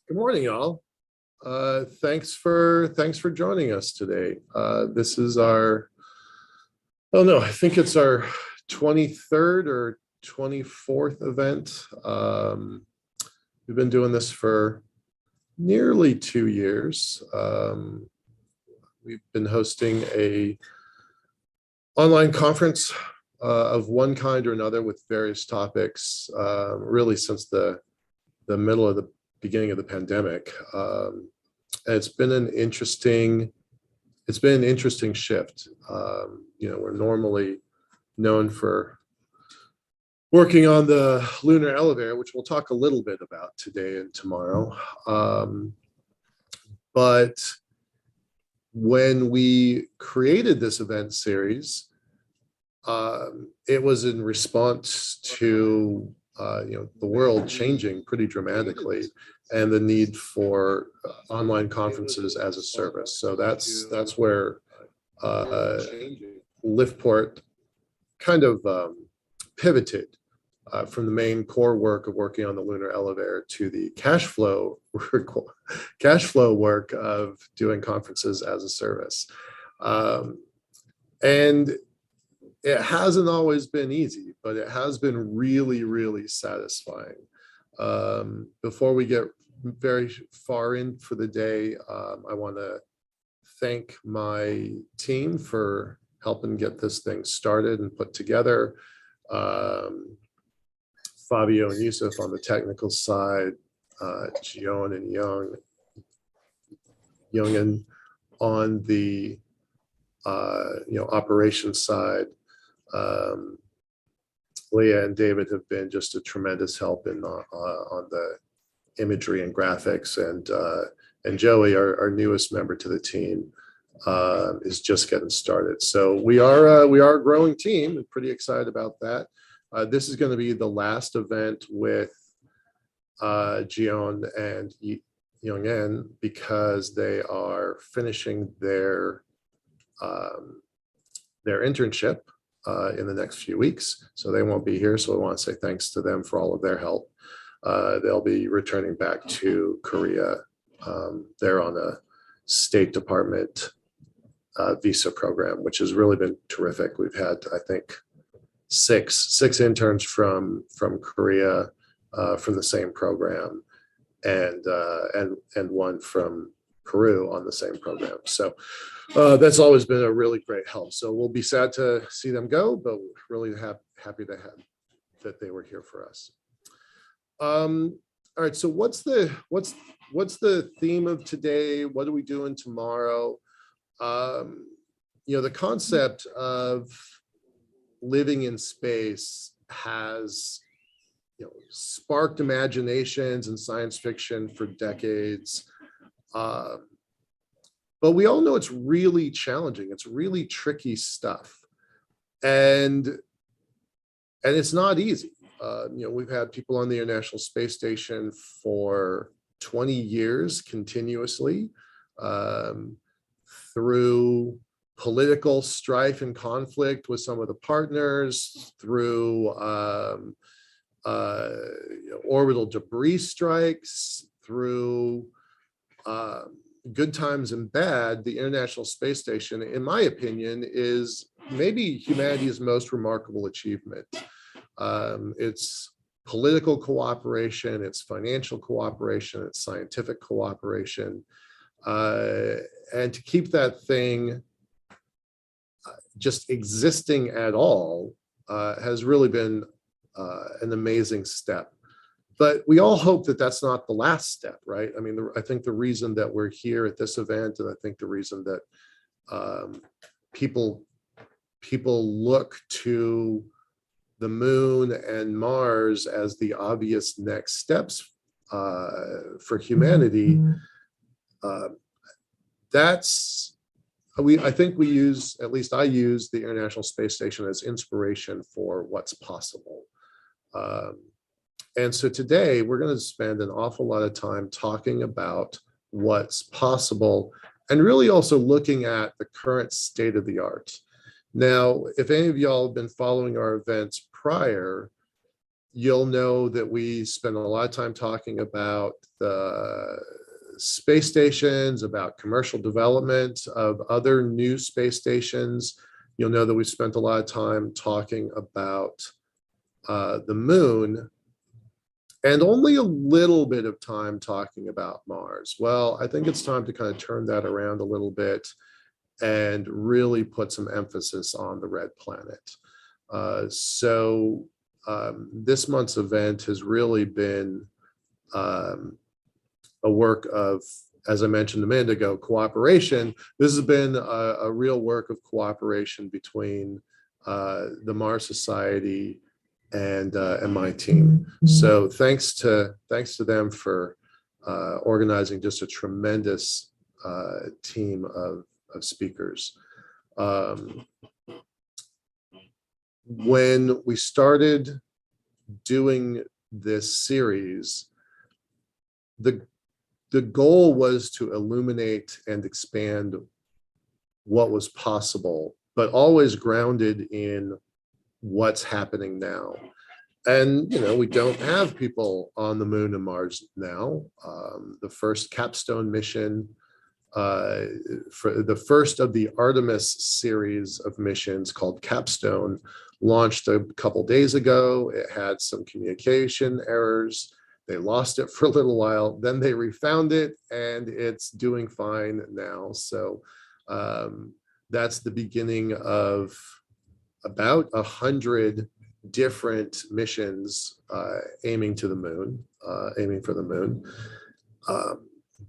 Good morning, y'all. Thanks for joining us today. This is our, oh no, I think it's our 23rd or 24th event. We've been doing this for nearly 2 years. We've been hosting a online conference of one kind or another with various topics, really since the middle of the beginning of the pandemic. And it's been an interesting shift. We're normally known for working on the lunar elevator, which we'll talk a little bit about today and tomorrow. But when we created this event series, it was in response to the world changing pretty dramatically, and the need for online conferences as a service. So that's where Liftport kind of pivoted from the main core work of working on the lunar elevator to the cash flow work of doing conferences as a service. And it hasn't always been easy, but it has been really, really satisfying. Before we get very far in for the day, I want to thank my team for helping get this thing started and put together. Fabio and Yusuf on the technical side, Jion and Youngen on the operations side. Leah and David have been just a tremendous help on the imagery and graphics, and Joey, our newest member to the team, is just getting started. So we are a growing team. I'm pretty excited about that. This is going to be the last event with Jion and Youngen because they are finishing their internship in the next few weeks, so they won't be here. So I want to say thanks to them for all of their help. They'll be returning back to Korea. They're on a State Department visa program, which has really been terrific. We've had, I think, six interns from Korea from the same program, and one from Peru on the same program. So that's always been a really great help. So we'll be sad to see them go, but really happy to have that they were here for us. All right. So what's the theme of today? What are we doing tomorrow? The concept of living in space has sparked imaginations and science fiction for decades. But we all know it's really challenging. It's really tricky stuff. And it's not easy. We've had people on the International Space Station for 20 years continuously, through political strife and conflict with some of the partners, through orbital debris strikes, through good times and bad. The International Space Station, in my opinion, is maybe humanity's most remarkable achievement. It's political cooperation, it's financial cooperation, it's scientific cooperation. And to keep that thing just existing at all has really been an amazing step. But we all hope that that's not the last step, right? I mean, I think the reason that we're here at this event, and I think the reason that people look to the moon and Mars as the obvious next steps for humanity, I think we use, at least I use, the International Space Station as inspiration for what's possible. And so today we're going to spend an awful lot of time talking about what's possible and really also looking at the current state of the art. Now, if any of y'all have been following our events prior, you'll know that we spend a lot of time talking about the space stations, about commercial development of other new space stations. You'll know that we spent a lot of time talking about the moon, and only a little bit of time talking about Mars. Well, I think it's time to kind of turn that around a little bit and really put some emphasis on the red planet. This month's event has really been a work of, as I mentioned a minute ago, cooperation. This has been a real work of cooperation between the Mars Society and my team. So thanks to them for organizing just a tremendous team of speakers. When we started doing this series, the goal was to illuminate and expand what was possible, but always grounded in what's happening now. And, you know, we don't have people on the moon and Mars now. The first capstone mission, for the first of the Artemis series of missions called Capstone, launched a couple days ago. It had some communication errors. They lost it for a little while, then they refound it, and it's doing fine now. So that's the beginning of about 100 different missions aiming for the moon.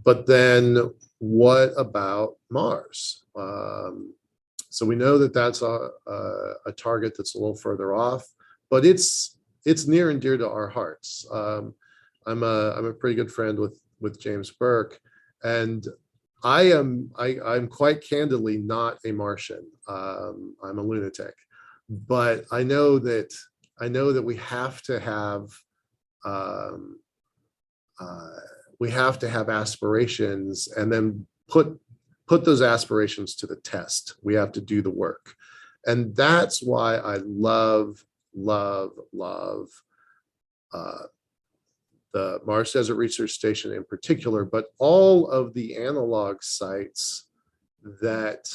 But then what about Mars? So we know that that's a target that's a little further off, but it's near and dear to our hearts. I'm a pretty good friend with James Burke, and I'm quite candidly not a Martian. I'm a lunatic, but I know that we have to have aspirations, and then put those aspirations to the test. We have to do the work, and that's why I love the Mars Desert Research Station in particular, but all of the analog sites that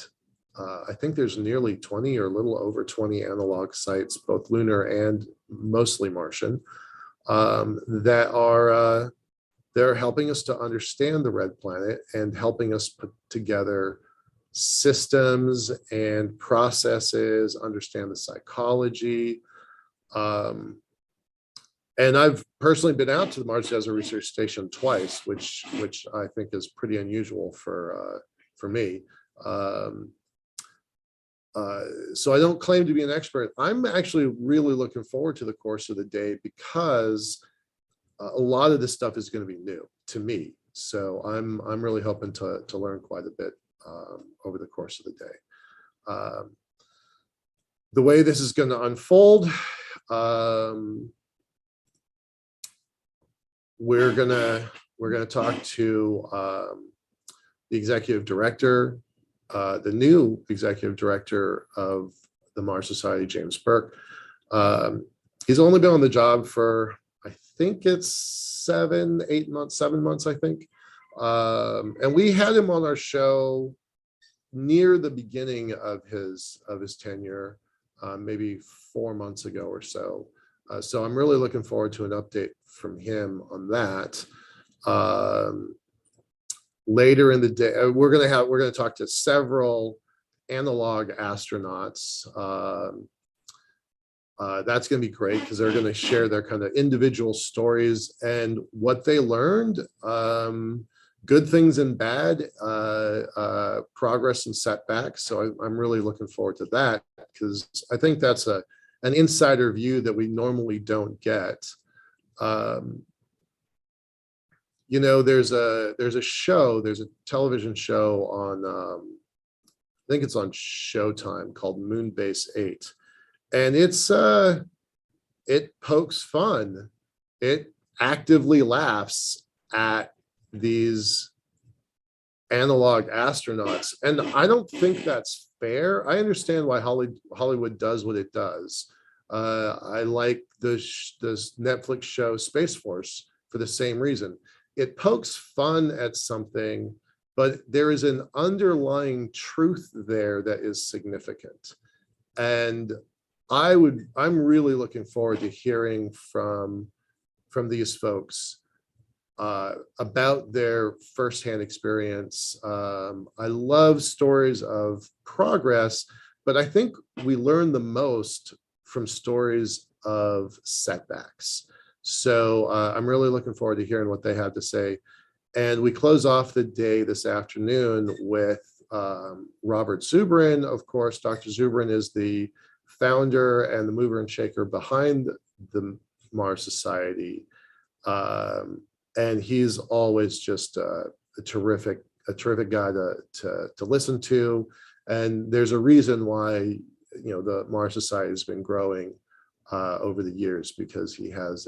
I think there's nearly 20 or a little over 20 analog sites, both lunar and mostly Martian, that are they're helping us to understand the red planet and helping us put together systems and processes, understand the psychology. And I've personally been out to the Mars Desert Research Station twice, which I think is pretty unusual for me. So I don't claim to be an expert. I'm actually really looking forward to the course of the day, because a lot of this stuff is going to be new to me. So I'm really hoping to learn quite a bit over the course of the day. The way this is going to unfold, we're gonna talk to the executive director, the new executive director of the Mars Society, James Burke. He's only been on the job for, I think it's 7 months, I think. And we had him on our show near the beginning of his tenure, maybe 4 months ago or so. So I'm really looking forward to an update from him on that. Later in the day, we're going to talk to several analog astronauts. That's going to be great because they're going to share their kind of individual stories and what they learned, good things and bad, progress and setbacks. So I'm really looking forward to that because I think that's an insider view that we normally don't get. You know, there's a television show on, I think it's on Showtime, called Moonbase 8. And it pokes fun. It actively laughs at these analog astronauts. And I don't think that's fair. I understand why Hollywood does what it does. I like this Netflix show Space Force for the same reason. It pokes fun at something, but there is an underlying truth there that is significant. And I'm really looking forward to hearing from these folks about their firsthand experience. I love stories of progress, but I think we learn the most from stories of setbacks. So I'm really looking forward to hearing what they have to say. And we close off the day this afternoon with Robert Zubrin. Of course, Dr. Zubrin is the founder and the mover and shaker behind the Mars Society. And he's always just a terrific guy to listen to. And there's a reason why, the Mars Society has been growing over the years, because he has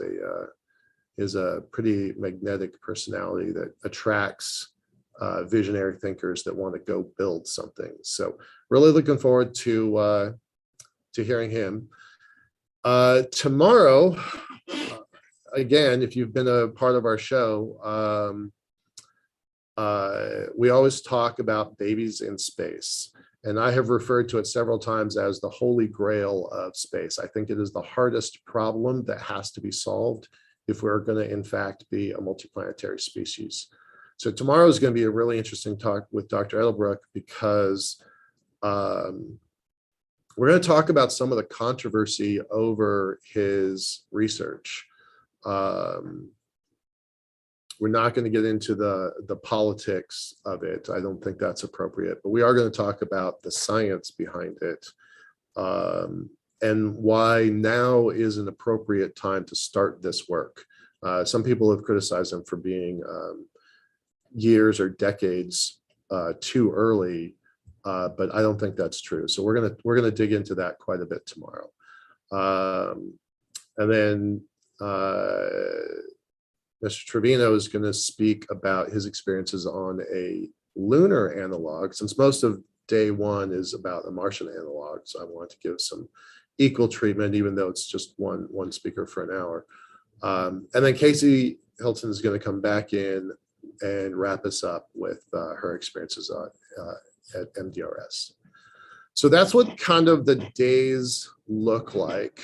a pretty magnetic personality that attracts visionary thinkers that want to go build something. So really looking forward to hearing him. Tomorrow, again, if you've been a part of our show, we always talk about babies in space. And I have referred to it several times as the holy grail of space. I think it is the hardest problem that has to be solved if we're going to, in fact, be a multiplanetary species. So tomorrow is going to be a really interesting talk with Dr. Edelbrook, because we're going to talk about some of the controversy over his research. We're not going to get into the politics of it. I don't think that's appropriate, but we are going to talk about the science behind it, and why now is an appropriate time to start this work. Some people have criticized him for being years or decades too early, but I don't think that's true. So we're gonna dig into that quite a bit tomorrow, and then Mr. Trevino is going to speak about his experiences on a lunar analog, since most of day one is about a Martian analog. So I want to give some equal treatment, even though it's just one speaker for an hour. And then Casey Hilton is going to come back in and wrap us up with her experiences at MDRS. So that's what kind of the days look like.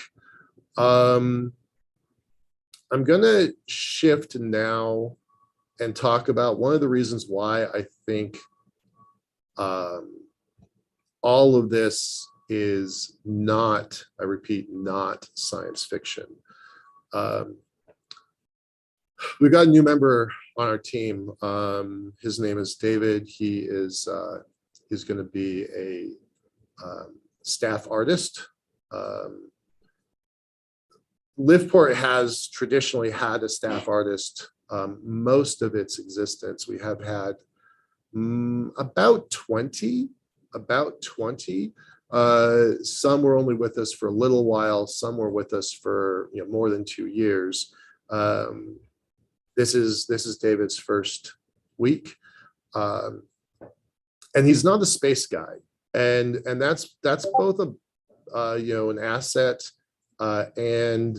I'm going to shift now and talk about one of the reasons why I think all of this is not, I repeat, not science fiction. We've got a new member on our team. His name is David. He is going to be a staff artist. Liveport has traditionally had a staff artist most of its existence. We have had about 20. Some were only with us for a little while. Some were with us for more than 2 years. This is David's first week, and he's not a space guy, and that's both an asset. And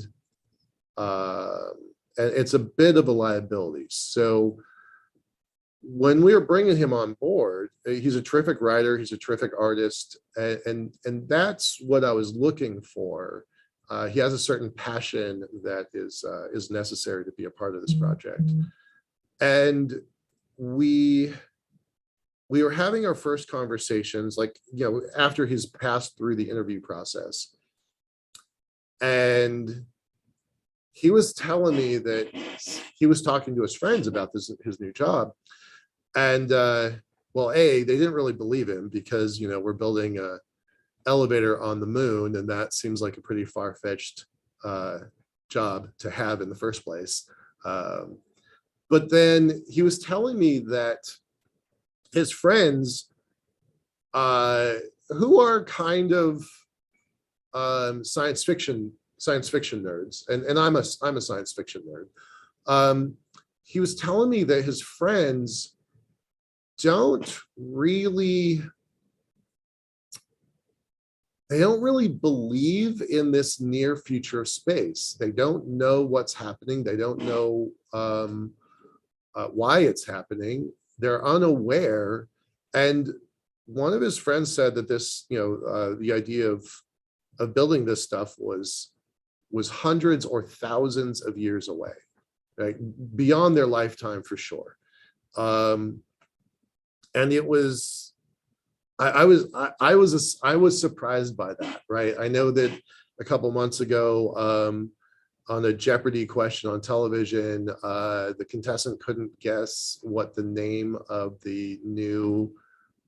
it's a bit of a liability. So when we were bringing him on board, he's a terrific writer, he's a terrific artist, and that's what I was looking for. he has a certain passion that is necessary to be a part of this project. And we were having our first conversations, like, after he's passed through the interview process. And he was telling me that he was talking to his friends about his new job. And well, they didn't really believe him because, we're building a elevator on the moon, and that seems like a pretty far-fetched job to have in the first place. But then he was telling me that his friends, who are kind of science fiction nerds, and I'm a science fiction nerd. He was telling me that his friends don't really believe in this near future of space. They don't know what's happening. They don't know why it's happening. They're unaware. And one of his friends said that this, the idea of building this stuff was hundreds or thousands of years away, right? Beyond their lifetime for sure. And it was, I was surprised by that, right? I know that a couple months ago, on a Jeopardy question on television, the contestant couldn't guess what the name of the new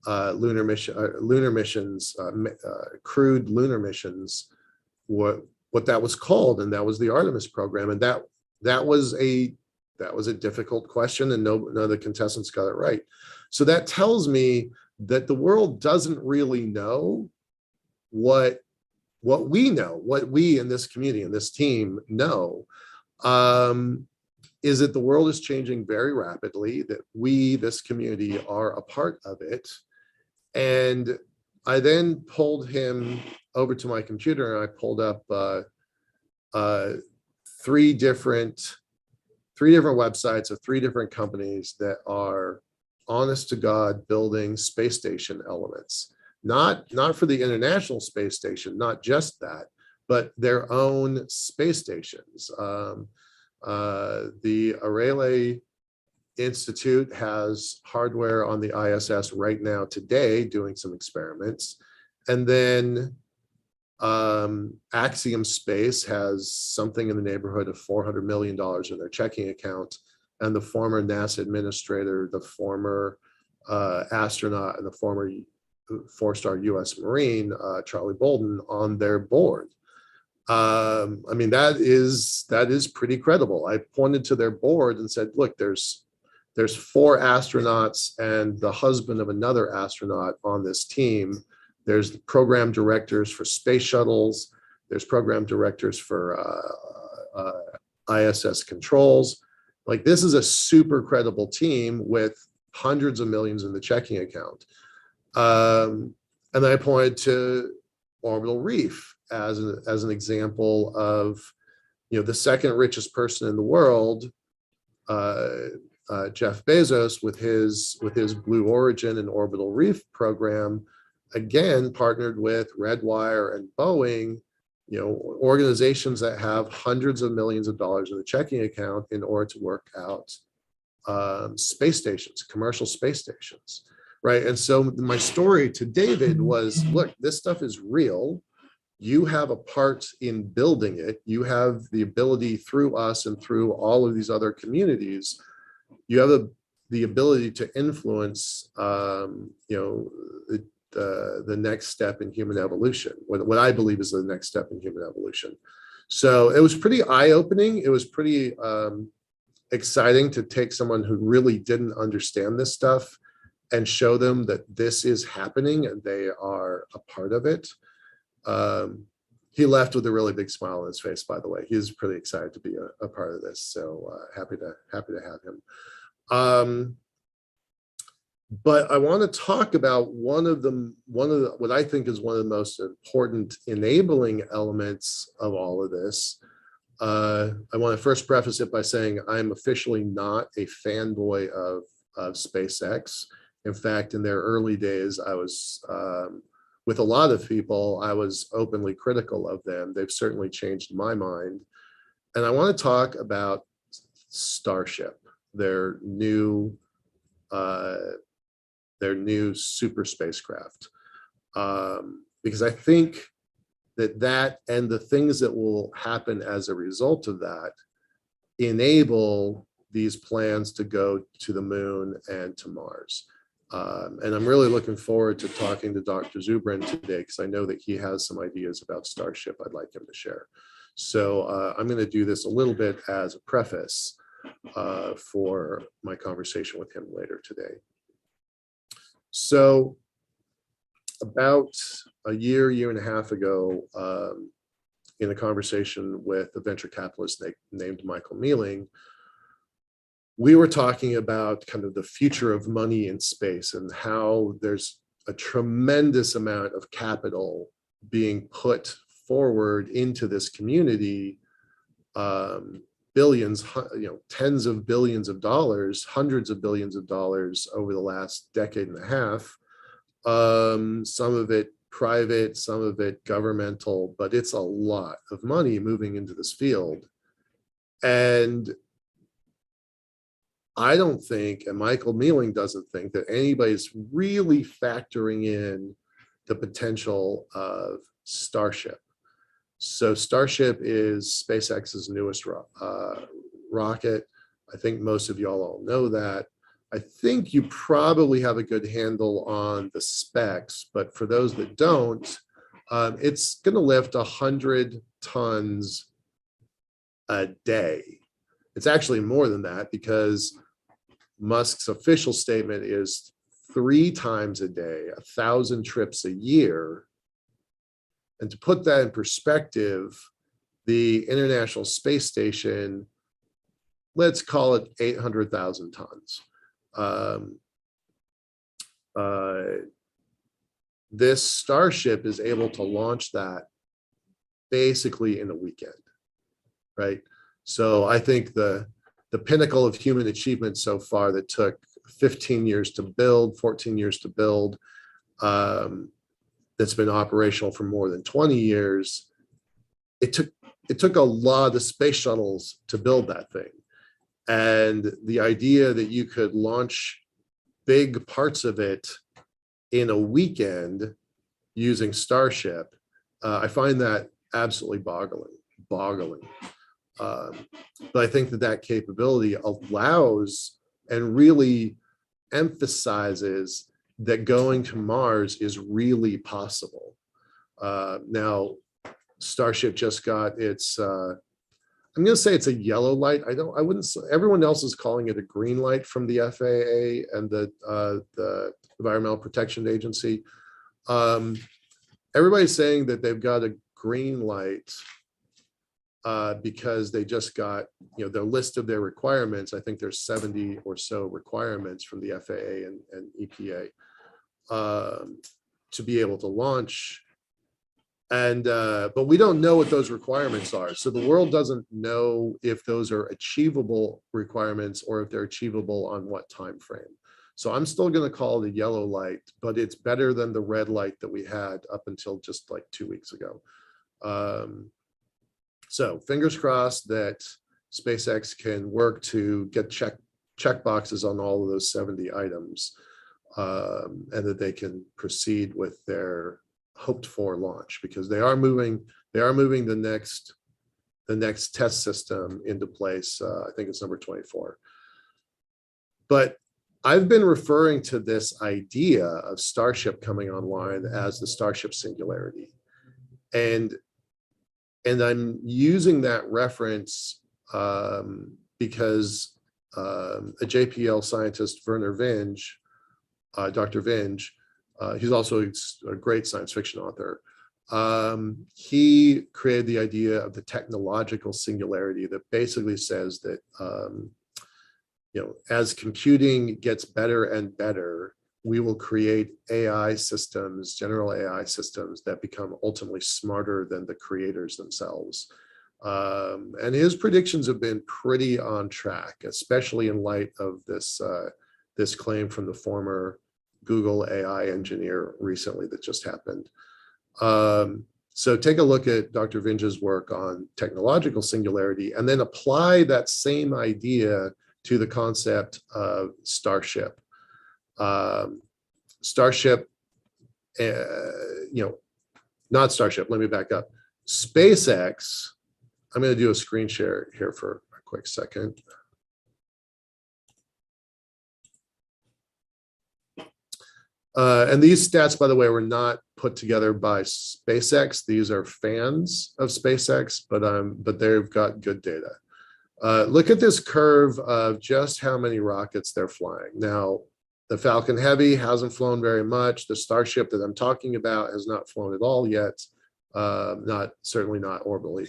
lunar missions, crewed lunar missions, what that was called, and that was the Artemis program, and that was a difficult question, and none of the contestants got it right. So that tells me that the world doesn't really know what we know, what we in this community and this team know, is that the world is changing very rapidly, that we, this community, are a part of it. And I then pulled him over to my computer, and I pulled up three different websites of three different companies that are honest to God building space station elements, not for the International Space Station, not just that, but their own space stations. The Arale Institute has hardware on the ISS right now today doing some experiments. And then Axiom Space has something in the neighborhood of $400 million in their checking account. And the former NASA administrator, the former astronaut, and the former 4-star US Marine, Charlie Bolden, on their board. I mean, that is pretty credible. I pointed to their board and said, look, there's 4 astronauts and the husband of another astronaut on this team. There's the program directors for space shuttles. There's program directors for ISS controls. Like, this is a super credible team with hundreds of millions in the checking account. And then I pointed to Orbital Reef as an example of, the second richest person in the world, Jeff Bezos, with his Blue Origin and Orbital Reef program, again partnered with Redwire and Boeing, organizations that have hundreds of millions of dollars in the checking account in order to work out space stations, commercial space stations, right? And so my story to David was, look, this stuff is real. You have a part in building it. You have the ability through us and through all of these other communities. You have the ability to influence, the next step in human evolution, what I believe is the next step in human evolution. So it was pretty eye-opening. It was pretty exciting to take someone who really didn't understand this stuff and show them that this is happening and they are a part of it. He left with a really big smile on his face, by the way. He's pretty excited to be a part of this. So happy to have him. But I want to talk about one of the what I think is one of the most important enabling elements of all of this. I want to first preface it by saying I'm officially not a fanboy of SpaceX. In fact, in their early days, I was with a lot of people, I was openly critical of them. They've certainly changed my mind. And I want to talk about Starship, their new uh, super spacecraft, because I think that and the things that will happen as a result of that enable these plans to go to the moon and to Mars. And I'm really looking forward to talking to Dr. Zubrin today, because I know that he has some ideas about Starship I'd like him to share. So I'm going to do this a little bit as a preface for my conversation with him later today. So about a year and a half ago, in a conversation with a venture capitalist named Michael Mealing, we were talking about kind of the future of money in space and how there's a tremendous amount of capital being put forward into this community, billions, tens of billions of dollars, hundreds of billions of dollars over the last decade and a half. Some of it private, some of it governmental, but it's a lot of money moving into this field. And I don't think, and Michael Mealing doesn't think, that anybody's really factoring in the potential of Starship. So Starship is SpaceX's newest rocket. I think most of y'all all know that. I think you probably have a good handle on the specs, but for those that don't, it's going to lift 100 tons a day. It's actually more than that, because Musk's official statement is 3 times a day, 1,000 trips a year. And to put that in perspective, the International Space Station, let's call it 800,000 tons. This Starship is able to launch that basically in a weekend, right? So I think the pinnacle of human achievement so far that took 15 years to build, 14 years to build, that's been operational for more than 20 years. It took a lot of space shuttles to build that thing. And the idea that you could launch big parts of it in a weekend using Starship, I find that absolutely boggling. But I think that capability allows and really emphasizes that going to Mars is really possible. Now, Starship just got its, I'm going to say it's a yellow light. I wouldn't, everyone else is calling it a green light from the FAA and the Environmental Protection Agency. Everybody's saying that they've got a green light because they just got, their list of their requirements. I think there's 70 or so requirements from the FAA and EPA to be able to launch. And but we don't know what those requirements are. So the world doesn't know if those are achievable requirements or if they're achievable on what time frame. So I'm still going to call it a yellow light, but it's better than the red light that we had up until just like 2 weeks ago. So fingers crossed that SpaceX can work to get check boxes on all of those 70 items, and that they can proceed with their hoped for launch, because they are moving the next test system into place. I think it's number 24. But I've been referring to this idea of Starship coming online as the Starship Singularity. And I'm using that reference because a JPL scientist, Werner Vinge, Dr. Vinge, he's also a great science fiction author. He created the idea of the technological singularity that basically says that, as computing gets better and better, we will create AI systems, general AI systems that become ultimately smarter than the creators themselves. And his predictions have been pretty on track, especially in light of this claim from the former Google AI engineer recently that just happened. So take a look at Dr. Vinge's work on technological singularity and then apply that same idea to the concept of Starship. Starship, not Starship, let me back up. SpaceX, I'm going to do a screen share here for a quick second. And these stats, by the way, were not put together by SpaceX. These are fans of SpaceX, but they've got good data. Look at this curve of just how many rockets they're flying. Now, the Falcon Heavy hasn't flown very much. The Starship that I'm talking about has not flown at all yet. Certainly not orbitally.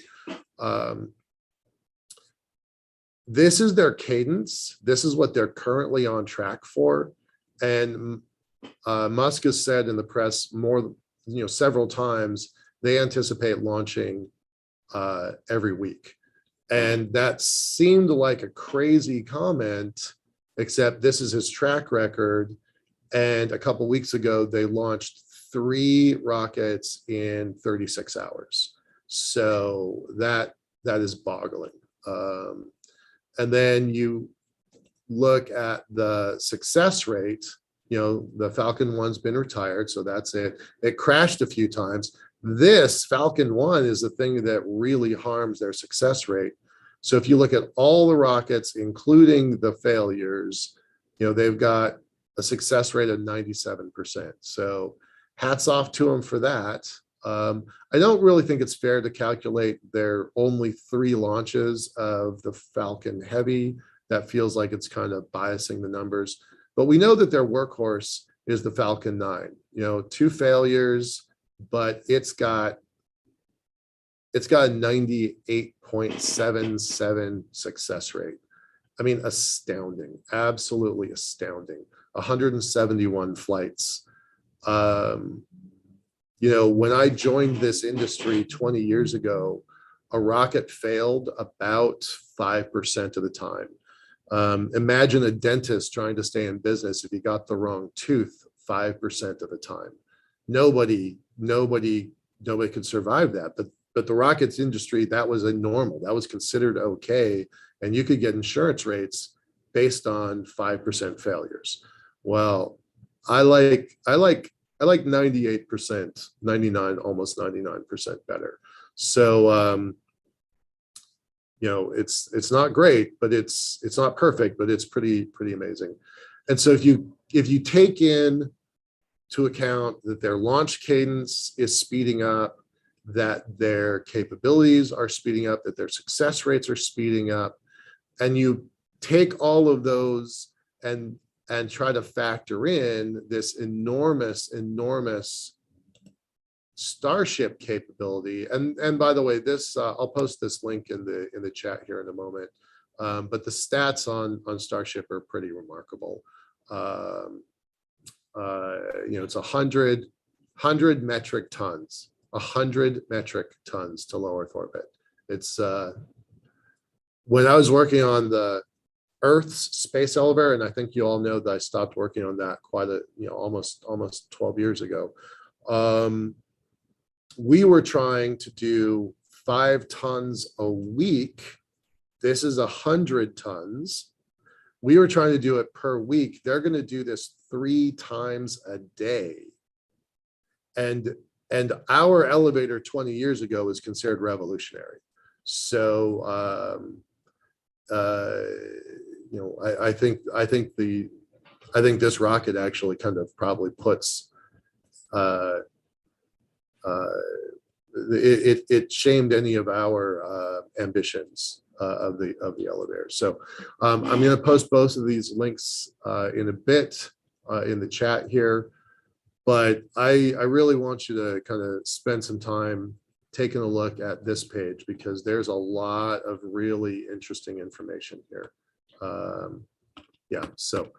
This is their cadence. This is what they're currently on track for. And Musk has said in the press several times, they anticipate launching every week. And that seemed like a crazy comment, except this is his track record. And a couple of weeks ago, they launched 3 rockets in 36 hours. So that is boggling. And then you look at the success rate. The Falcon 1's been retired, so that's it. It crashed a few times. This Falcon 1 is the thing that really harms their success rate. So if you look at all the rockets, including the failures, they've got a success rate of 97%. So hats off to them for that. I don't really think it's fair to calculate their only 3 launches of the Falcon Heavy. That feels like it's kind of biasing the numbers. But we know that their workhorse is the Falcon 9. 2 failures, but it's got a 98.77 success rate. I mean, astounding, absolutely astounding. 171 flights. When I joined this industry 20 years ago, a rocket failed about 5% of the time. Imagine a dentist trying to stay in business if he got the wrong tooth 5% of the time. Nobody could survive that. But the rockets industry, that was a normal. That was considered okay, and you could get insurance rates based on 5% failures. Well, I like 98%, 99, almost 99% better. So it's not great, but it's not perfect, but it's pretty amazing. And so if you take into account that their launch cadence is speeding up, that their capabilities are speeding up, that their success rates are speeding up, and you take all of those and try to factor in this enormous Starship capability. And by the way, this I'll post this link in the chat here in a moment. But the stats on Starship are pretty remarkable. It's 100 metric tons. 100 metric tons to low Earth orbit. It's when I was working on the Earth's space elevator, and I think you all know that I stopped working on that almost 12 years ago. We were trying to do 5 tons a week. This is 100 tons. We were trying to do it per week. They're going to do this 3 times a day. And our elevator 20 years ago was considered revolutionary. So, I think this rocket actually kind of probably puts it shamed any of our ambitions of the elevator. So I'm going to post both of these links in a bit in the chat here. But I really want you to kind of spend some time taking a look at this page, because there's a lot of really interesting information here. So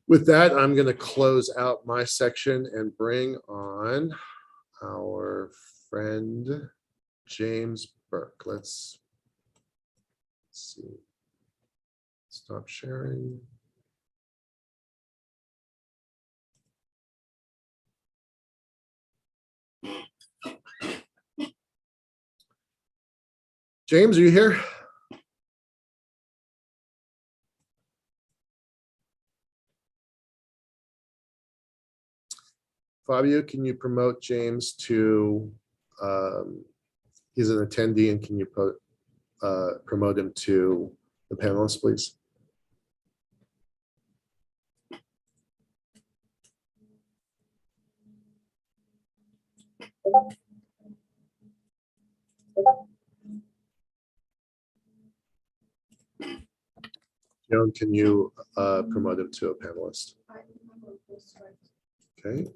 with that, I'm going to close out my section and bring on our friend James Burke. Let's see. Stop sharing. James, are you here? Fabio, can you promote James to, he's an attendee, and can you promote him to the panelist, please? Joan, can you promote him to a panelist? Okay.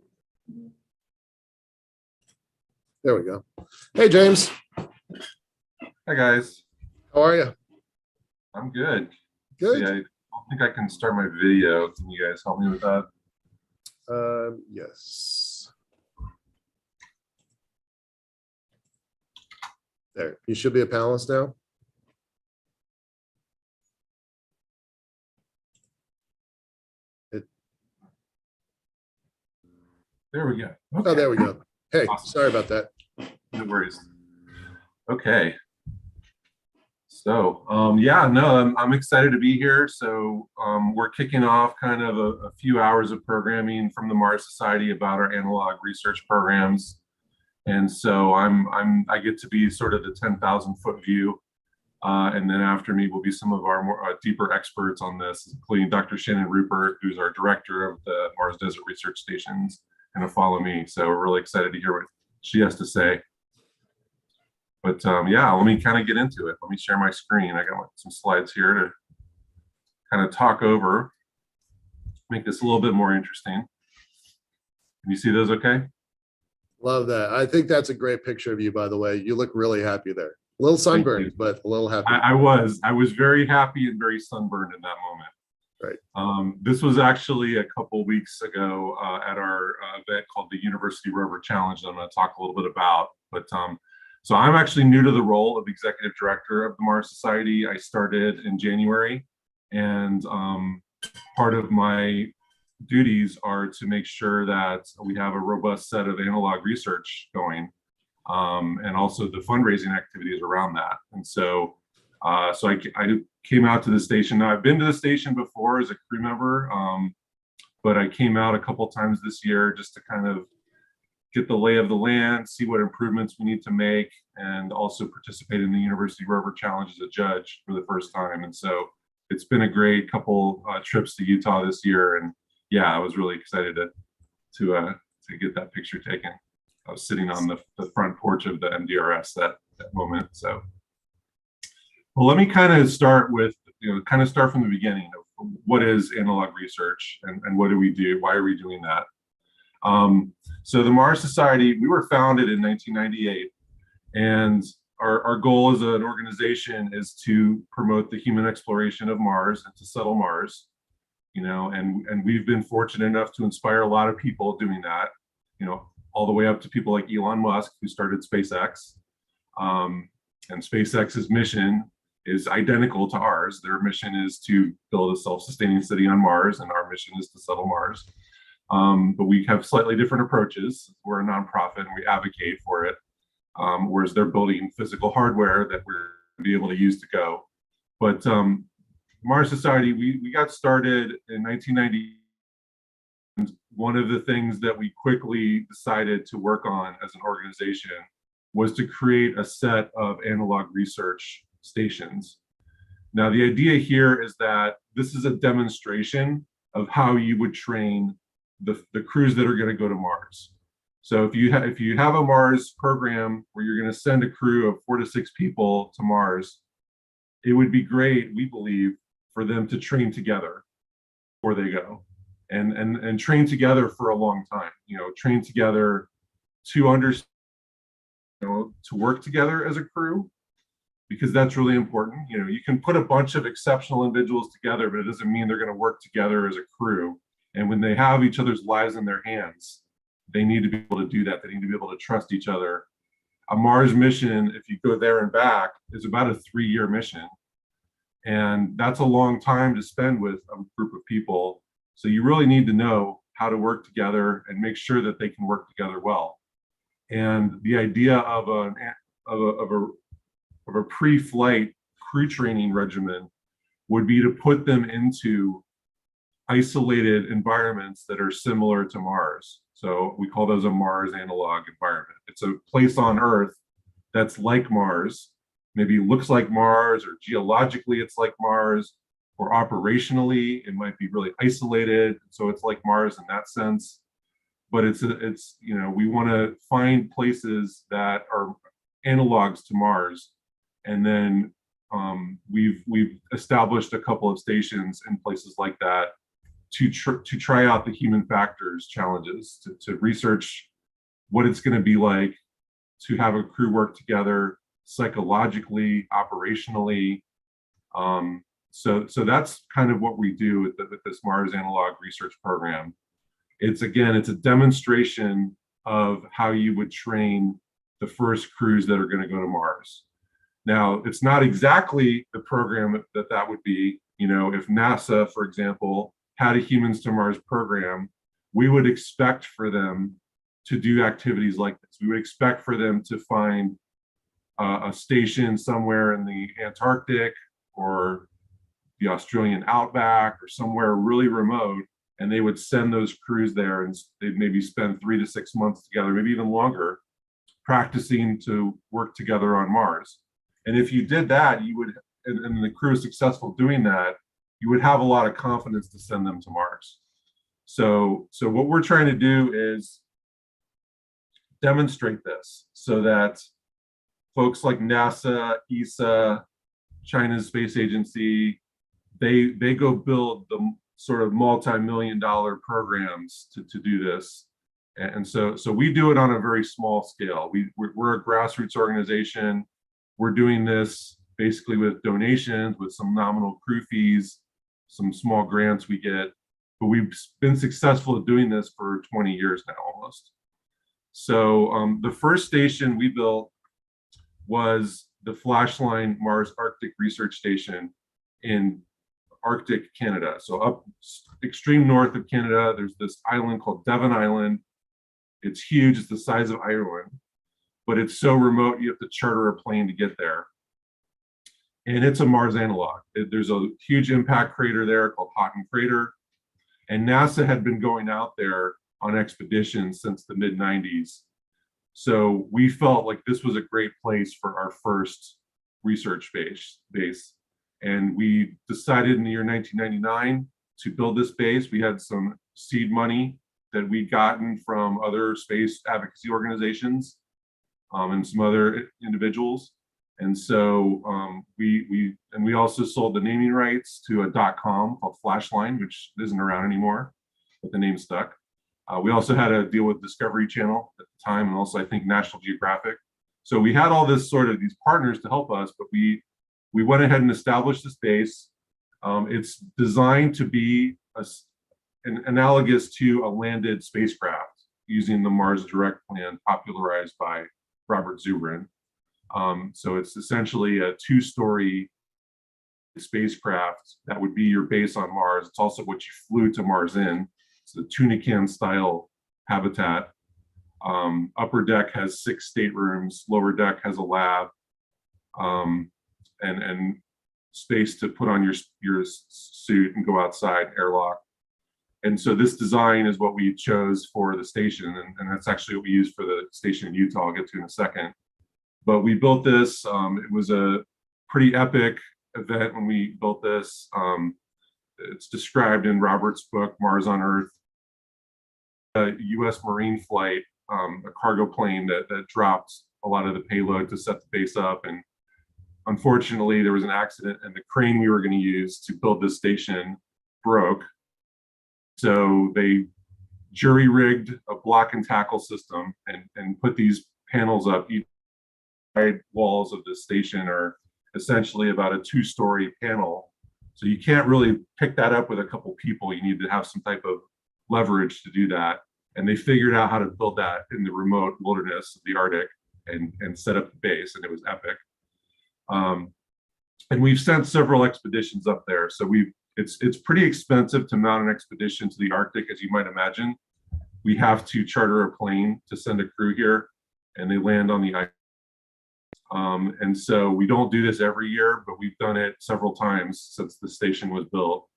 There we go. Hey, James. Hi, guys. How are you? I'm good. Good. See, I don't think I can start my video. Can you guys help me with that? Yes. There. You should be a panelist now. There we go. Okay. Oh, there we go. Hey, Awesome. Sorry about that. No worries. Okay. So, yeah, no, I'm excited to be here. So, we're kicking off kind of a few hours of programming from the Mars Society about our analog research programs. And so I get to be sort of the 10,000 foot view. And then after me will be some of our more deeper experts on this, including Dr. Shannon Rupert, who's our director of the Mars Desert Research Stations, and to follow me. So we're really excited to hear what she has to say. But yeah, let me kind of get into it. Let me share my screen. I got some slides here to kind of talk over, make this a little bit more interesting. Can you see those okay? Love that. I think that's a great picture of you, by the way. You look really happy there. A little sunburned, but a little happy. I was very happy and very sunburned in that moment. Right. This was actually a couple weeks ago at our event called the University Rover Challenge that I'm going to talk a little bit about. But so I'm actually new to the role of executive director of the Mars Society. I started in January, and part of my duties are to make sure that we have a robust set of analog research going, and also the fundraising activities around that. And so, I came out to the station. Now, I've been to the station before as a crew member, but I came out a couple times this year just to kind of get the lay of the land, see what improvements we need to make, and also participate in the University Rover Challenge as a judge for the first time. And so it's been a great couple trips to Utah this year. And yeah, I was really excited to get that picture taken. I was sitting on the front porch of the MDRS that moment. So, well, let me kind of start with, start from the beginning of what is analog research and what do we do? Why are we doing that? So the Mars Society, we were founded in 1998, and our goal as an organization is to promote the human exploration of Mars and to settle Mars, and we've been fortunate enough to inspire a lot of people doing that, all the way up to people like Elon Musk, who started SpaceX. And SpaceX's mission is identical to ours. Their mission is to build a self-sustaining city on Mars, and our mission is to settle Mars. But we have slightly different approaches. We're a nonprofit and we advocate for it, whereas they're building physical hardware that we're going to be able to use to go. But Mars Society, we got started in 1990. And one of the things that we quickly decided to work on as an organization was to create a set of analog research stations. Now, the idea here is that this is a demonstration of how you would train the crews that are going to go to Mars. So if you have a Mars program where you're going to send a crew of 4 to 6 people to Mars, it would be great, we believe, for them to train together before they go, and train together for a long time. Train together to understand, to work together as a crew, because that's really important. You can put a bunch of exceptional individuals together, but it doesn't mean they're going to work together as a crew. And when they have each other's lives in their hands, they need to be able to do that. They need to be able to trust each other. A Mars mission, if you go there and back, is about a 3-year mission. And that's a long time to spend with a group of people. So you really need to know how to work together and make sure that they can work together well. And the idea of a a pre-flight crew training regimen would be to put them into isolated environments that are similar to Mars. So we call those a Mars analog environment. It's a place on Earth that's like Mars, maybe looks like Mars, or geologically it's like Mars, or operationally it might be really isolated. So it's like Mars in that sense. But it's we want to find places that are analogs to Mars, and then we've established a couple of stations in places like that to try out the human factors challenges, to research what it's going to be like to have a crew work together psychologically, operationally. So that's kind of what we do with this Mars Analog Research Program. It's a demonstration of how you would train the first crews that are going to go to Mars. Now, it's not exactly the program that would be. If NASA, for example, had a Humans to Mars program, we would expect for them to do activities like this. We would expect for them to find a station somewhere in the Antarctic or the Australian outback or somewhere really remote, and they would send those crews there, and they'd maybe spend 3 to 6 months together, maybe even longer, practicing to work together on Mars. And if you did that, you would, and the crew is successful doing that, you would have a lot of confidence to send them to Mars. So what we're trying to do is demonstrate this so that folks like NASA, ESA, China's space agency, they go build the sort of multi-million-dollar programs to do this. And so we do it on a very small scale. We're a grassroots organization. We're doing this basically with donations, with some nominal crew fees, some small grants we get, but we've been successful at doing this for 20 years now almost. So the first station we built was the Flashline Mars Arctic Research Station in Arctic Canada. So up extreme north of Canada, there's this island called Devon Island. It's huge, it's the size of Ireland, but it's so remote you have to charter a plane to get there. And it's a Mars analog. There's a huge impact crater there called Houghton Crater. And NASA had been going out there on expeditions since the mid-90s. So we felt like this was a great place for our first research base. And we decided in the year 1999 to build this base. We had some seed money that we'd gotten from other space advocacy organizations and some other individuals. And so we also sold the naming rights to a .com called Flashline, which isn't around anymore, but the name stuck. We also had a deal with Discovery Channel at the time, and also I think National Geographic. So we had all this sort of these partners to help us, but we went ahead and established this base. It's designed to be analogous to a landed spacecraft using the Mars Direct plan popularized by Robert Zubrin. So it's essentially a 2-story spacecraft that would be your base on Mars. It's also what you flew to Mars in. It's the tuna can style habitat. Upper deck has 6 staterooms, lower deck has a lab, and space to put on your suit and go outside, airlock. And so this design is what we chose for the station, and that's actually what we used for the station in Utah. I'll get to in a second. But we built this. It was a pretty epic event when we built this. It's described in Robert's book, Mars on Earth. A U.S. Marine flight, a cargo plane that dropped a lot of the payload to set the base up. And unfortunately, there was an accident, and the crane we were going to use to build this station broke. So they jury-rigged a block and tackle system and put these panels up. Each side walls of the station are essentially about a 2-story panel. So you can't really pick that up with a couple people. You need to have some type of leverage to do that. And they figured out how to build that in the remote wilderness of the Arctic and set up the base, and it was epic. And we've sent several expeditions up there. So it's pretty expensive to mount an expedition to the Arctic, as you might imagine. We have to charter a plane to send a crew here, and they land on the ice. And so we don't do this every year, but we've done it several times since the station was built.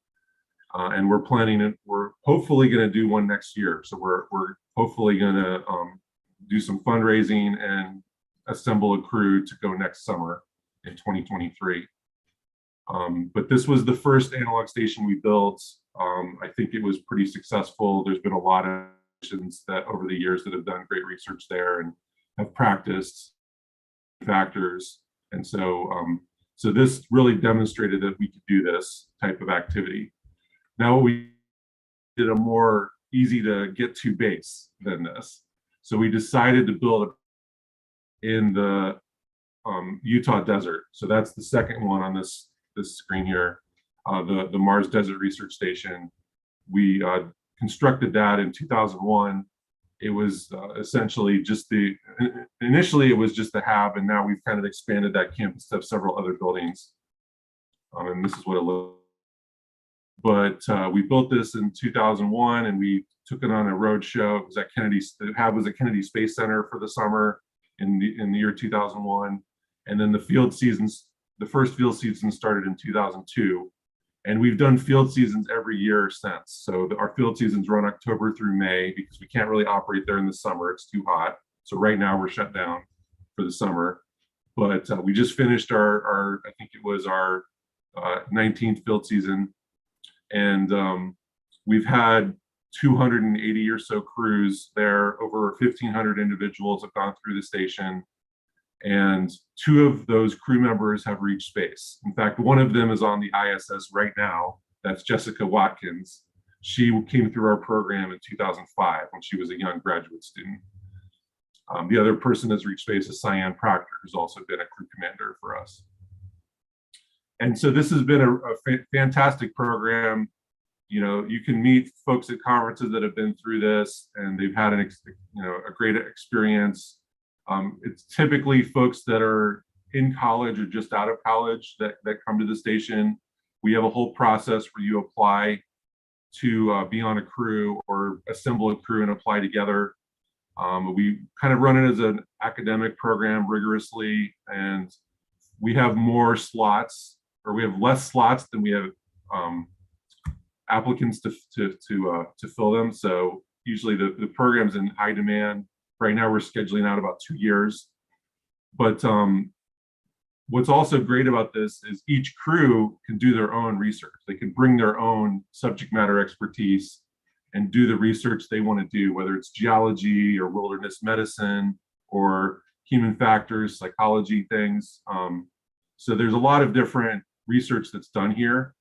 And we're hopefully going to do one next year. So we're hopefully going to do some fundraising and assemble a crew to go next summer in 2023. But this was the first analog station we built. I think it was pretty successful. There's been a lot of stations that over the years that have done great research there and have practiced factors. And so, so this really demonstrated that we could do this type of activity. Now we did a more easy to get to base than this. So we decided to build in the Utah desert. So that's the second one on this screen here, the Mars Desert Research Station. We constructed that in 2001. It was essentially just initially it was just the hab, and now we've kind of expanded that campus to have several other buildings. And this is what it looked. But we built this in 2001, and we took it on a road show. It was at the hab was at Kennedy Space Center for the summer in the year 2001, and then the first field season started in 2002, and we've done field seasons every year since. So our field seasons run October through May because we can't really operate there in the summer; it's too hot. So right now we're shut down for the summer. But we just finished our I think it was our 19th field season. And we've had 280 or so crews there. Over 1,500 individuals have gone through the station, and 2 of those crew members have reached space. In fact, one of them is on the ISS right now. That's Jessica Watkins. She came through our program in 2005 when she was a young graduate student. The other person that's reached space is Cyan Proctor, who's also been a crew commander for us. And so this has been a fantastic program. You know, you can meet folks at conferences that have been through this, and they've had a great experience. It's typically folks that are in college or just out of college that come to the station. We have a whole process where you apply to be on a crew or assemble a crew and apply together. We kind of run it as an academic program rigorously, and we have more slots, or we have less slots than we have applicants to fill them. So usually the program's in high demand. Right now we're scheduling out about 2 years. But what's also great about this is each crew can do their own research. They can bring their own subject matter expertise and do the research they want to do, whether it's geology or wilderness medicine or human factors, psychology things. So there's a lot of different research that's done here,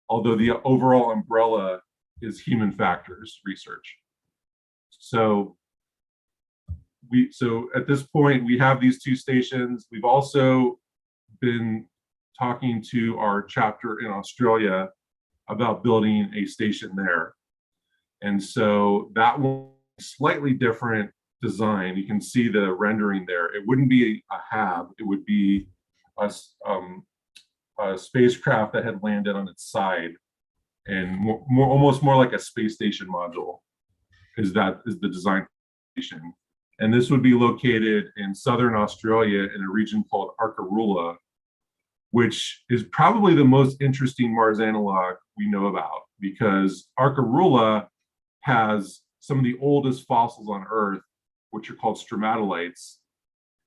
although the overall umbrella is human factors research. So at this point, we have these 2 stations. We've also been talking to our chapter in Australia about building a station there. And so that one, slightly different design. You can see the rendering there. It wouldn't be a hab. It would be a spacecraft that had landed on its side, and almost more like a space station module is the design station. And this would be located in southern Australia in a region called Arkaroola, which is probably the most interesting Mars analog we know about, because Arkaroola has some of the oldest fossils on Earth, which are called stromatolites.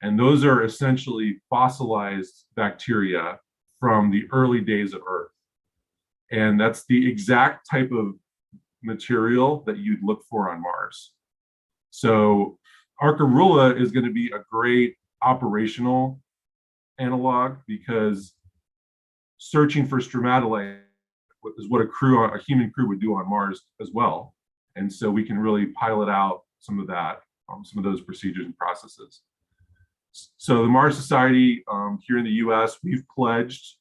And those are essentially fossilized bacteria from the early days of Earth. And that's the exact type of material that you'd look for on Mars. So Arkaroola is going to be a great operational analog, because searching for stromatolite is what a human crew would do on Mars as well. And so we can really pilot out some of that, some of those procedures and processes. So the Mars Society here in the US, we've pledged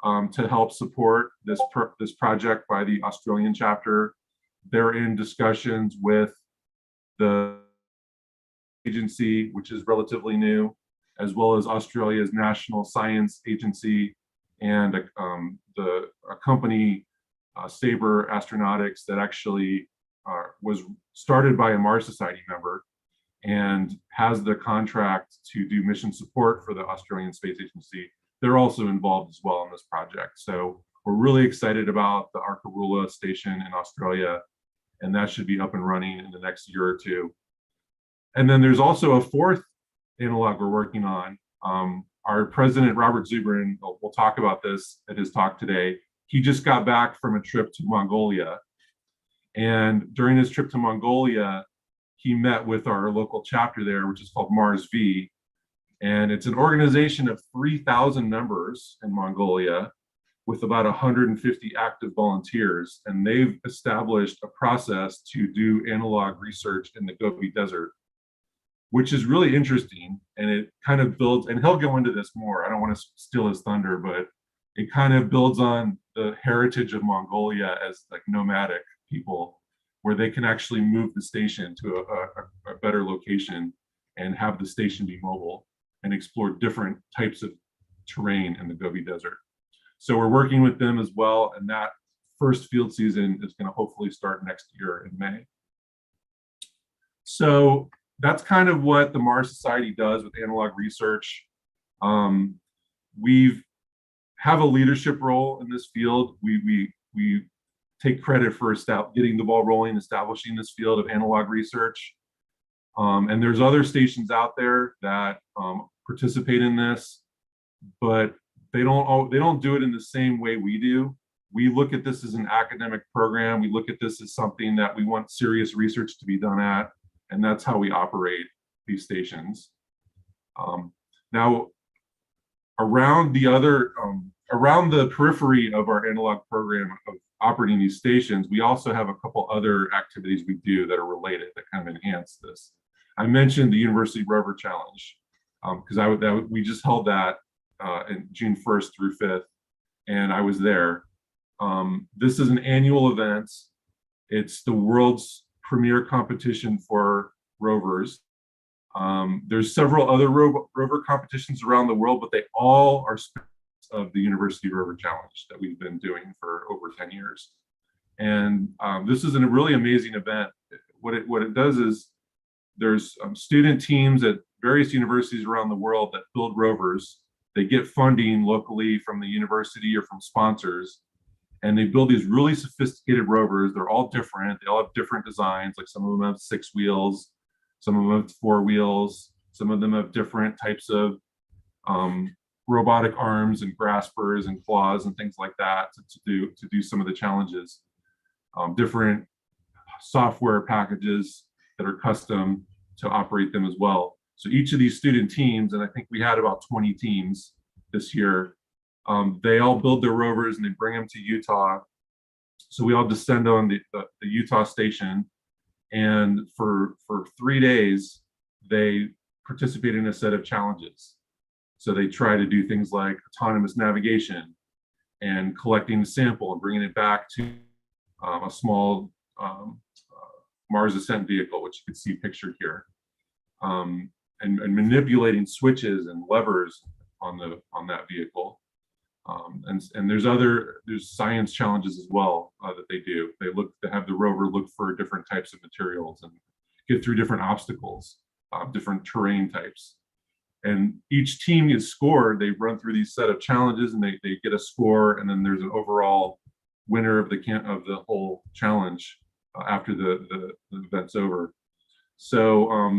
to help support this project by the Australian chapter. They're in discussions with the agency, which is relatively new, as well as Australia's National Science Agency and a company, Sabre Astronautics, that actually was started by a Mars Society member. and has the contract to do mission support for the Australian Space Agency. They're also involved as well in this project. So we're really excited about the Arkaroola station in Australia, and that should be up and running in the next year or two. And then there's also a fourth analog we're working on. Our president, Robert Zubrin, will talk about this at his talk today. He just got back from a trip to Mongolia. And during his trip to Mongolia, he met with our local chapter there, which is called Mars V. And it's an organization of 3,000 members in Mongolia with about 150 active volunteers. And they've established a process to do analog research in the Gobi Desert, which is really interesting. And it kind of builds, and he'll go into this more, I don't want to steal his thunder, but it kind of builds on the heritage of Mongolia as like nomadic people, where they can actually move the station to a better location and have the station be mobile and explore different types of terrain in the Gobi Desert. So we're working with them as well, and that first field season is going to hopefully start next year in May. So that's kind of what the Mars Society does with analog research. We have a leadership role in this field. We take credit for getting the ball rolling, establishing this field of analog research. And there's other stations out there that participate in this, but they don't do it in the same way we do. We look at this as an academic program. We look at this as something that we want serious research to be done at, and that's how we operate these stations. Now, around the periphery of our analog program of operating these stations, we also have a couple other activities we do that are related that kind of enhance this. I mentioned the University Rover Challenge because we just held that in June 1st through 5th, and I was there. This is an annual event. It's the world's premier competition for rovers. There's several other rover competitions around the world, but they all are of the University Rover Challenge that we've been doing for over 10 years. And this is a really amazing event. What it does is there's student teams at various universities around the world that build rovers. They get funding locally from the university or from sponsors, and they build these really sophisticated rovers. They're all different. They all have different designs. Like some of them have 6 wheels, some of them have 4 wheels, some of them have different types of robotic arms and graspers and claws and things like that to do some of the challenges. Different software packages that are custom to operate them as well. So each of these student teams, and I think we had about 20 teams this year, they all build their rovers and they bring them to Utah. So we all descend on the Utah station, and for 3 days, they participate in a set of challenges. So they try to do things like autonomous navigation and collecting the sample and bringing it back to a small Mars ascent vehicle, which you can see pictured here, and manipulating switches and levers on that vehicle. And there's science challenges as well that they do. They have the rover look for different types of materials and get through different obstacles, different terrain types. And each team gets scored. They run through these set of challenges and they get a score, and then there's an overall winner of the whole challenge after the event's over. So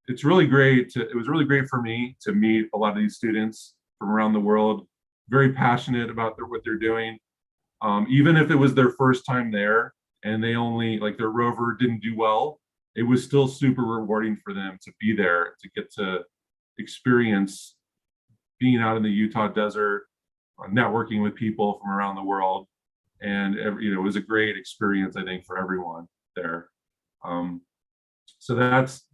it's really great. It was really great for me to meet a lot of these students from around the world, very passionate about what they're doing. Even if it was their first time there and they only, like, their rover didn't do well, it was still super rewarding for them to be there, to get to experience being out in the Utah desert, networking with people from around the world. And it was a great experience, I think, for everyone there. So that's,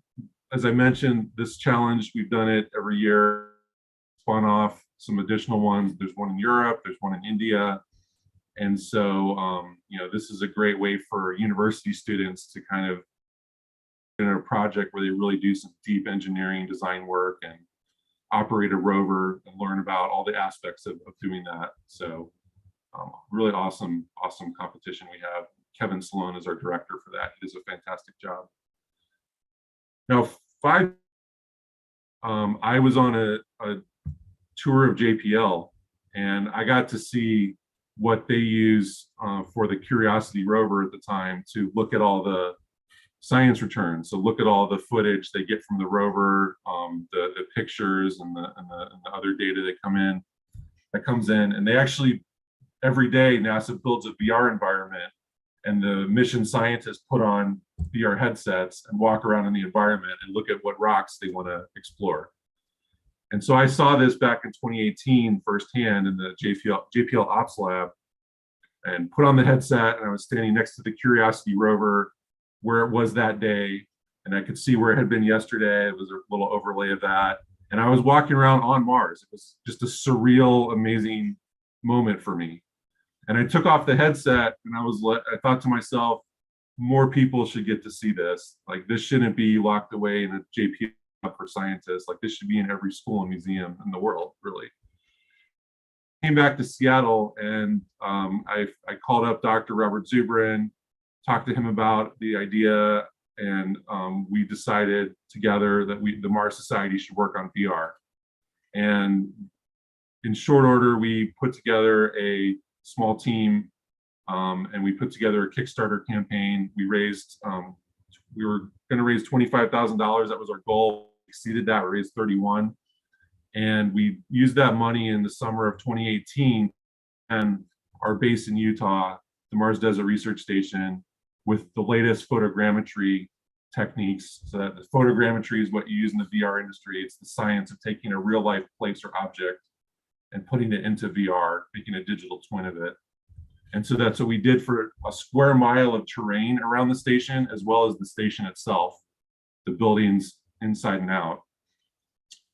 as I mentioned, this challenge, we've done it every year, spun off some additional ones. There's one in Europe, there's one in India. And so, this is a great way for university students to kind of in a project where they really do some deep engineering design work and operate a rover and learn about all the aspects of doing that. So really awesome competition we have. Kevin Sloan is our director for that. He does a fantastic job. Now, 5, I was on a tour of JPL, and I got to see what they use for the Curiosity rover at the time to look at all the science returns. So look at all the footage they get from the rover, the pictures and the other data that comes in, and they actually every day NASA builds a VR environment, and the mission scientists put on VR headsets and walk around in the environment and look at what rocks they want to explore. And so I saw this back in 2018 firsthand in the JPL Ops Lab, and put on the headset, and I was standing next to the Curiosity rover where it was that day, and I could see where it had been yesterday. It was a little overlay of that. And I was walking around on Mars. It was just a surreal, amazing moment for me. And I took off the headset, and I thought to myself, more people should get to see this. Like, this shouldn't be locked away in a JPL for scientists. Like, this should be in every school and museum in the world, really. Came back to Seattle, and I called up Dr. Robert Zubrin, talked to him about the idea, and we decided together that the Mars Society should work on VR. And in short order, we put together a small team, and we put together a Kickstarter campaign. We were going to raise $25,000. That was our goal. We exceeded that. We raised 31. And we used that money in the summer of 2018, and our base in Utah, the Mars Desert Research Station, with the latest photogrammetry techniques. So that the photogrammetry is what you use in the VR industry. It's the science of taking a real life place or object and putting it into VR, making a digital twin of it. And so that's what we did for a square mile of terrain around the station, as well as the station itself, the buildings inside and out.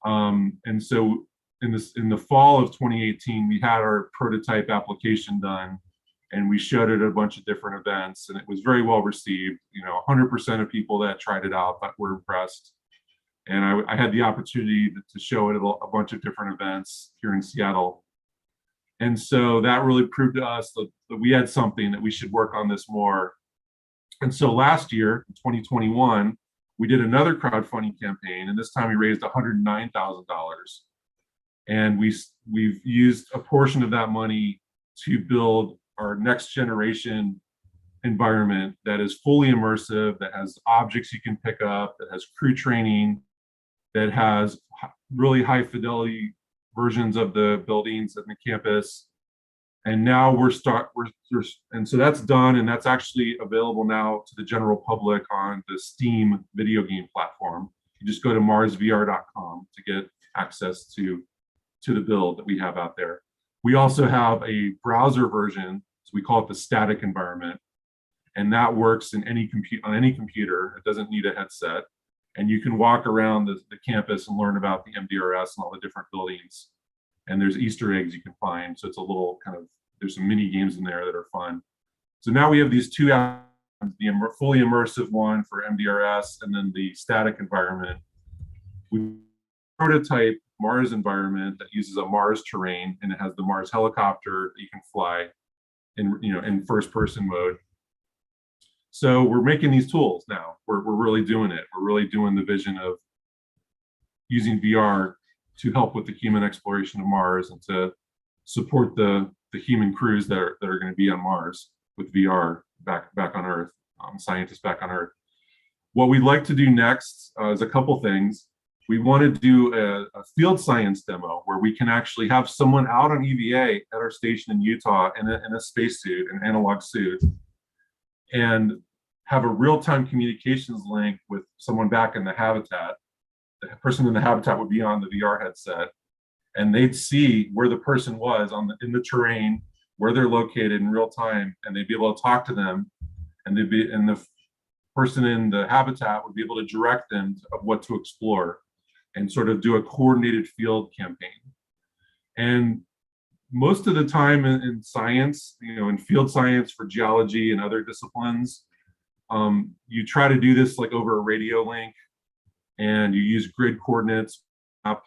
And so in the fall of 2018, we had our prototype application done, and we showed it at a bunch of different events, and it was very well received. 100% of people that tried it out were impressed. And I had the opportunity to show it at a bunch of different events here in Seattle. And so that really proved to us that we had something, that we should work on this more. And so last year, in 2021, we did another crowdfunding campaign, and this time we raised $109,000. And we've used a portion of that money to build our next generation environment that is fully immersive, that has objects you can pick up, that has crew training, that has really high fidelity versions of the buildings and the campus. And now and so that's done, and that's actually available now to the general public on the Steam video game platform. You just go to marsvr.com to get access to the build that we have out there. We also have a browser version, so we call it the static environment, and that works in on any computer. It doesn't need a headset, and you can walk around the campus and learn about the MDRS and all the different buildings. And there's Easter eggs you can find. So it's a little there's some mini games in there that are fun. So now we have these two apps, the fully immersive one for MDRS, and then the static environment. We prototype Mars environment that uses a Mars terrain, and it has the Mars helicopter that you can fly in first person mode. So we're making these tools now. We're really doing it. We're really doing the vision of using VR to help with the human exploration of Mars and to support the human crews that are going to be on Mars with VR back on Earth, scientists back on Earth. What we'd like to do next is a couple things. We want to do a field science demo where we can actually have someone out on EVA at our station in Utah in a spacesuit, an analog suit, and have a real-time communications link with someone back in the habitat. The person in the habitat would be on the VR headset, and they'd see where the person was in the terrain, where they're located in real time, and they'd be able to talk to them, and the person in the habitat would be able to direct them of what to explore and sort of do a coordinated field campaign. And most of the time in science, in field science for geology and other disciplines, you try to do this like over a radio link, and you use grid coordinates up,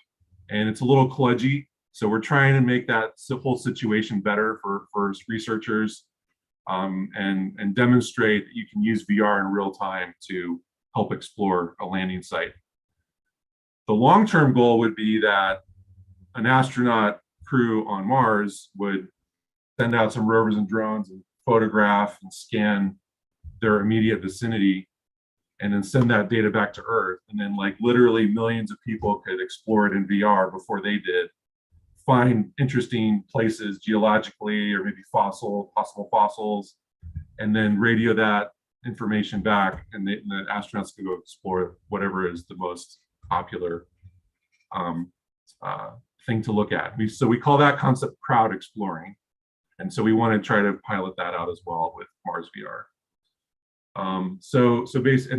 and it's a little kludgy. So we're trying to make that whole situation better for researchers, and demonstrate that you can use VR in real time to help explore a landing site. The long-term goal would be that an astronaut crew on Mars would send out some rovers and drones and photograph and scan their immediate vicinity, and then send that data back to Earth. And then like literally millions of people could explore it in VR before they did, find interesting places geologically or maybe possible fossils, and then radio that information back, and the astronauts could go explore whatever is the most popular thing to look at. So we call that concept crowd exploring. And so we want to try to pilot that out as well with Mars VR. And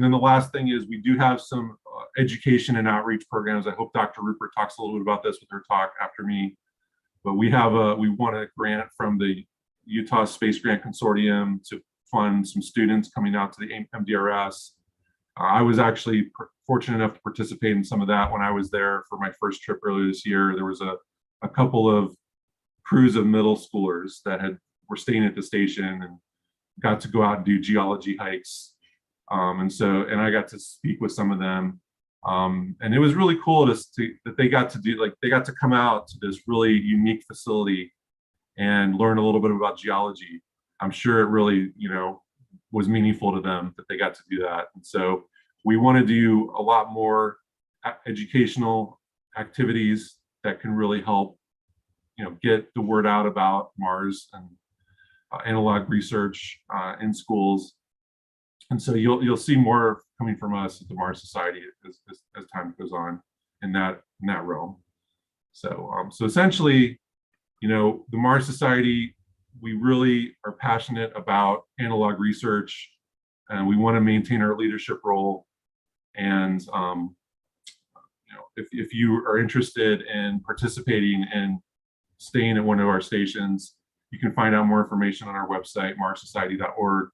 then the last thing is we do have some education and outreach programs. I hope Dr. Rupert talks a little bit about this with her talk after me. But we want a grant from the Utah Space Grant Consortium to fund some students coming out to the MDRS. I was actually fortunate enough to participate in some of that when I was there for my first trip earlier this year. There was a couple of crews of middle schoolers that were staying at the station and got to go out and do geology hikes. And I got to speak with some of them. And it was really cool that they got to come out to this really unique facility and learn a little bit about geology. I'm sure it really, was meaningful to them that they got to do that. And so we want to do a lot more educational activities that can really help, get the word out about Mars and analog research in schools. And so you'll see more coming from us at the Mars Society as time goes on in that realm. So essentially, the Mars Society, we really are passionate about analog research, and we want to maintain our leadership role. And if you are interested in participating and staying at one of our stations, you can find out more information on our website, marssociety.org.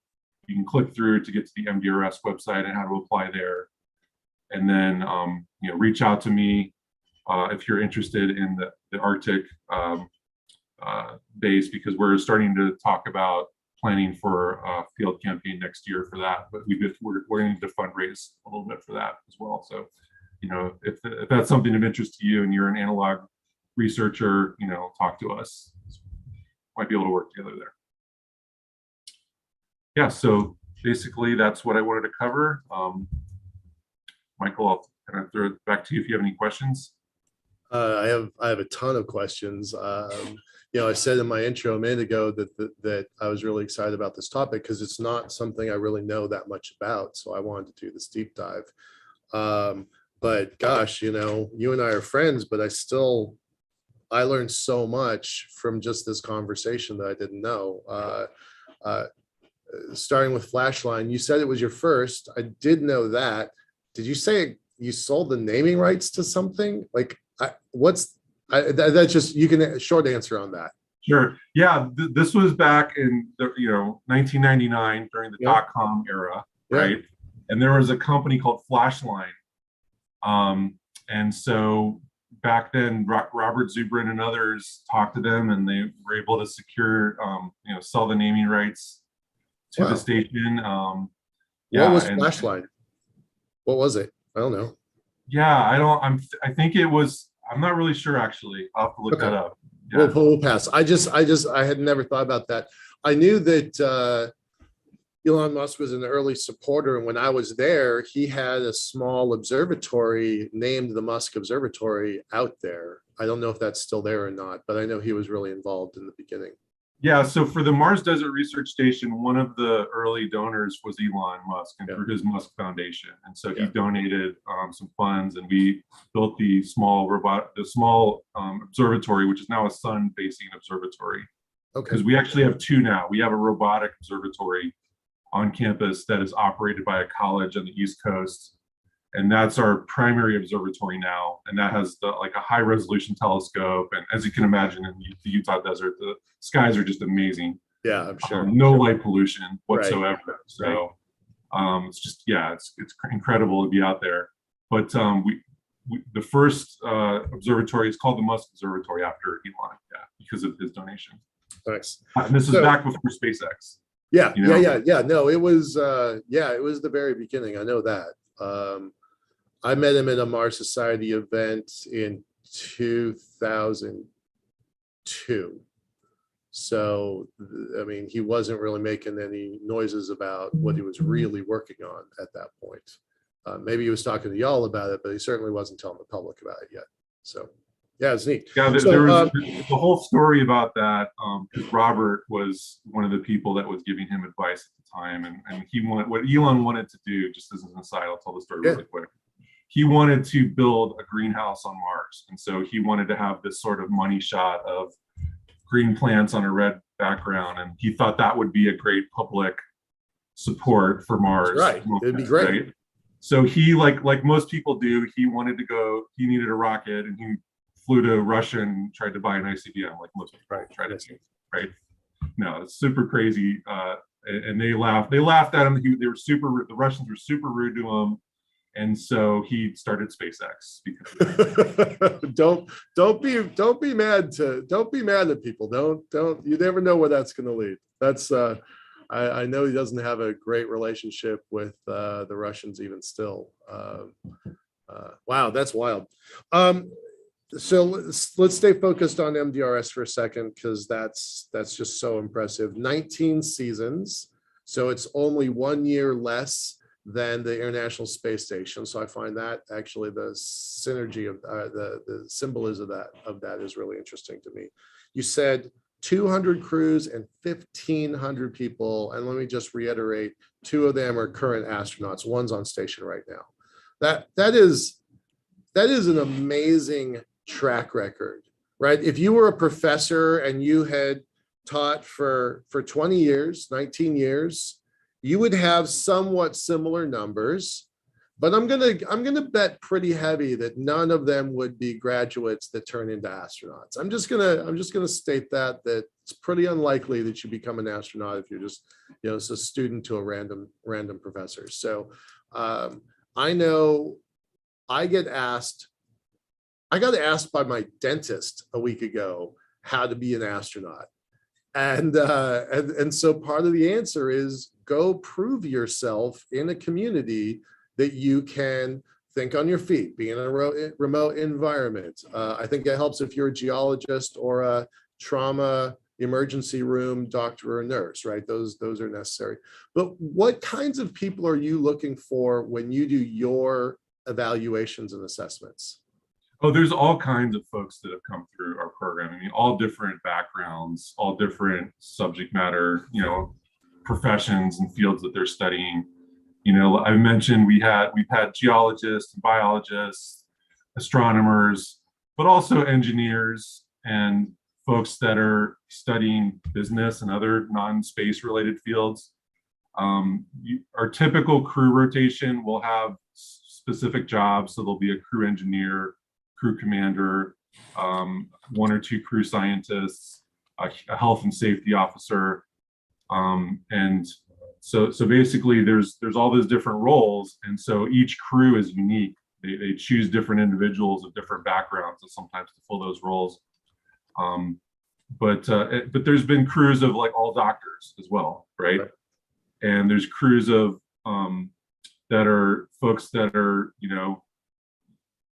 You can click through to get to the MDRS website and how to apply there. And then, reach out to me if you're interested in the Arctic base, because we're starting to talk about planning for a field campaign next year for that. But we're going to fundraise a little bit for that as well. So, if that's something of interest to you and you're an analog researcher, talk to us. Might be able to work together there. Yeah, so basically that's what I wanted to cover. Michael, I'll kind of throw it back to you if you have any questions. I have a ton of questions. I said in my intro a minute ago that I was really excited about this topic because it's not something I really know that much about. So I wanted to do this deep dive. But gosh, you and I are friends, but I learned so much from just this conversation that I didn't know. Starting with Flashline, you said it was your first. I did know that. Did you say you sold the naming rights to something? Like, that's just, you can short answer on that. Sure. Yeah, this was back in 1999 during the .com era, right? And there was a company called Flashline, and so back then, Robert Zubrin and others talked to them, and they were able to secure, sell the naming rights to the station. What was Flashline? What was it? I don't know. Yeah, I think it was. I'm not really sure actually. I'll have to look that up. Yeah. We'll pass. I had never thought about that. I knew that Elon Musk was an early supporter, and when I was there, he had a small observatory named the Musk Observatory out there. I don't know if that's still there or not, but I know he was really involved in the beginning. Yeah, so for the Mars Desert Research Station, one of the early donors was Elon Musk, and through his Musk Foundation. And so he donated some funds, and we built the small observatory, which is now a sun-facing observatory. Okay. Because we actually have two now. We have a robotic observatory on campus that is operated by a college on the East Coast, and that's our primary observatory now. And that has a high resolution telescope. And as you can imagine, in the Utah desert, the skies are just amazing. Yeah, I'm sure. No light pollution whatsoever. Right. So it's just, it's incredible to be out there. But the first observatory is called the Musk Observatory after Elon, because of his donation. Nice. And this is back before SpaceX. Yeah. No, it was it was the very beginning. I know that. I met him at a Mars Society event in 2002. So, I mean, he wasn't really making any noises about what he was really working on at that point. Maybe he was talking to y'all about it, but he certainly wasn't telling the public about it yet. So, yeah, it's neat. Yeah, So, there was the whole story about that, because Robert was one of the people that was giving him advice at the time, and he wanted, what Elon wanted to do, just as an aside, I'll tell the story really quick. He wanted to build a greenhouse on Mars, and so he wanted to have this sort of money shot of green plants on a red background, and he thought that would be a great public support for Mars. right, it'd be great. Right? So he, like most people do, he wanted to go. He needed a rocket, and he flew to Russia and tried to buy an ICBM, like most people try to do. Right? No, it's super crazy, and they laughed. They laughed at him. They were super. The Russians were super rude to him. And so he started SpaceX because don't be mad at people. Don't you never know where that's going to lead. That's I know he doesn't have a great relationship with the Russians even still. Wow, that's wild. So let's stay focused on MDRS for a second, because that's just so impressive. 19 seasons, so it's only 1 year less than the International Space Station. So I find that actually the synergy of the symbolism of that is really interesting to me. You said 200 crews and 1,500 people, and let me just reiterate, 2 of them are current astronauts. One's on station right now. That is an amazing track record, right? If you were a professor and you had taught for 20 years, 19 years, you would have somewhat similar numbers, but I'm gonna bet pretty heavy that none of them would be graduates that turn into astronauts. I'm just gonna state that it's pretty unlikely that you become an astronaut if you're just, it's a student to a random professor. So I know I got asked by my dentist a week ago how to be an astronaut. And so part of the answer is go prove yourself in a community that you can think on your feet, be in a remote environment. I think it helps if you're a geologist or a trauma emergency room doctor or nurse, right? Those are necessary. But what kinds of people are you looking for when you do your evaluations and assessments? Oh, there's all kinds of folks that have come through our program. I mean, all different backgrounds, all different subject matter, professions and fields that they're studying. I mentioned we've had geologists, biologists, astronomers, but also engineers and folks that are studying business and other non-space related fields. Our typical crew rotation will have specific jobs. So there'll be a crew engineer, crew commander, 1 or 2 crew scientists, a health and safety officer, and so basically there's all those different roles, and so each crew is unique. They choose different individuals of different backgrounds, and sometimes to fill those roles. But there's been crews of like all doctors as well, right? And there's crews of that are folks that are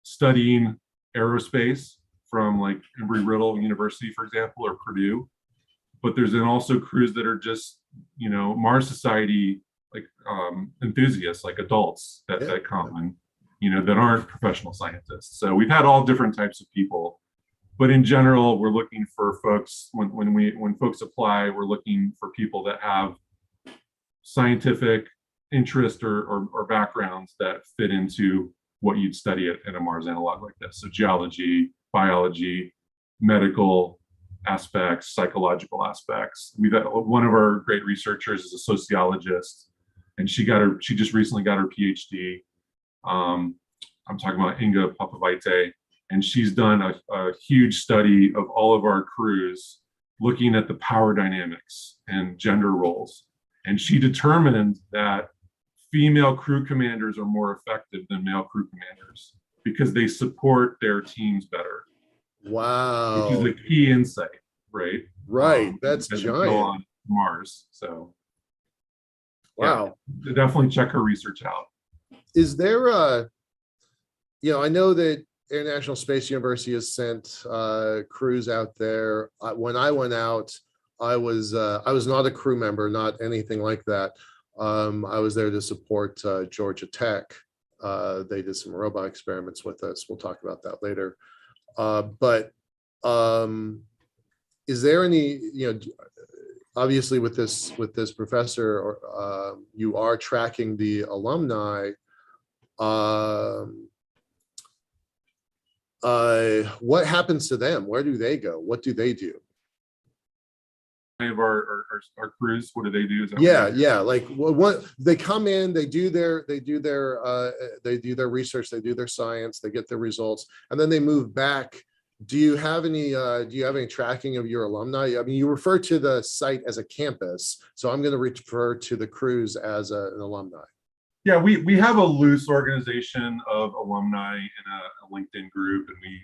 studying aerospace from like Embry-Riddle University, for example, or Purdue. But there's then also crews that are just, Mars Society, like enthusiasts, like adults that come and, that aren't professional scientists. So we've had all different types of people. But in general, we're looking for folks, when folks apply, we're looking for people that have scientific interest or backgrounds that fit into what you'd study at a Mars analog like this. So geology, biology, medical aspects, psychological aspects. We've had one of our great researchers is a sociologist, and she just recently got her PhD. I'm talking about Inga Papavaite, and she's done a huge study of all of our crews, looking at the power dynamics and gender roles. And she determined that female crew commanders are more effective than male crew commanders because they support their teams better. Wow. Which is a key insight, right? Right. That's giant. On Mars. So wow. Yeah, definitely check her research out. Is there I know that International Space University has sent crews out there. When I went out, I was not a crew member, not anything like that. I was there to support Georgia Tech. They did some robot experiments with us. We'll talk about that later. But is there any, obviously with this professor, you are tracking the alumni. What happens to them? Where do they go? What do they do? Any of our crews, what do they do? Is that Yeah, what you- yeah. Like what they come in, they do their research, they do their science, they get their results, and then they move back. Do you have any tracking of your alumni? I mean, you refer to the site as a campus, so I'm going to refer to the crews as an alumni. Yeah, we have a loose organization of alumni in a LinkedIn group, and we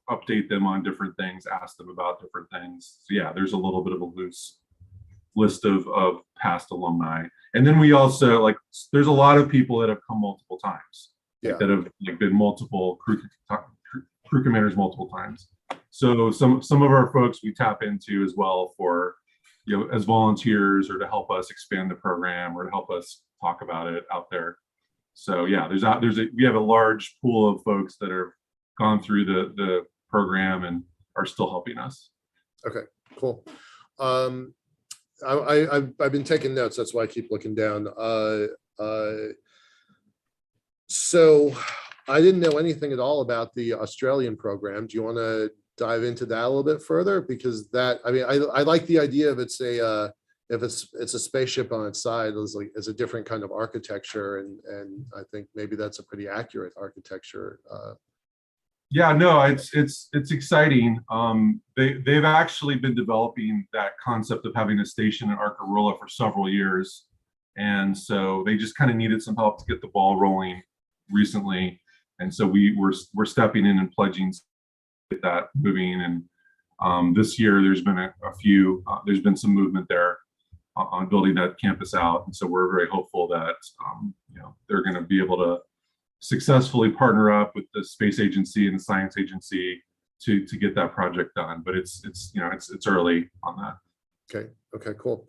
update them on different things, ask them about different things. So yeah, there's a little bit of a loose list of past alumni, and then we also there's a lot of people that have come multiple times, Yeah. that have been multiple crew commanders multiple times. So some of our folks we tap into as well for as volunteers, or to help us expand the program, or to help us talk about it out there. So yeah, we have a large pool of folks that have gone through the program and are still helping us. Okay, cool. I've been taking notes. That's why I keep looking down. So I didn't know anything at all about the Australian program. Do you want to dive into that a little bit further? Because I like the idea of it's a spaceship on its side, it's a different kind of architecture, and I think maybe that's a pretty accurate architecture. Yeah, no, it's exciting. They've actually been developing that concept of having a station in Arkaroola for several years, and so they just kind of needed some help to get the ball rolling recently, and so we're stepping in and pledging to get that moving. And this year there's been some movement there on building that campus out, and so we're very hopeful that they're going to be able to successfully partner up with the space agency and the science agency to get that project done. But it's early on that. Okay, cool.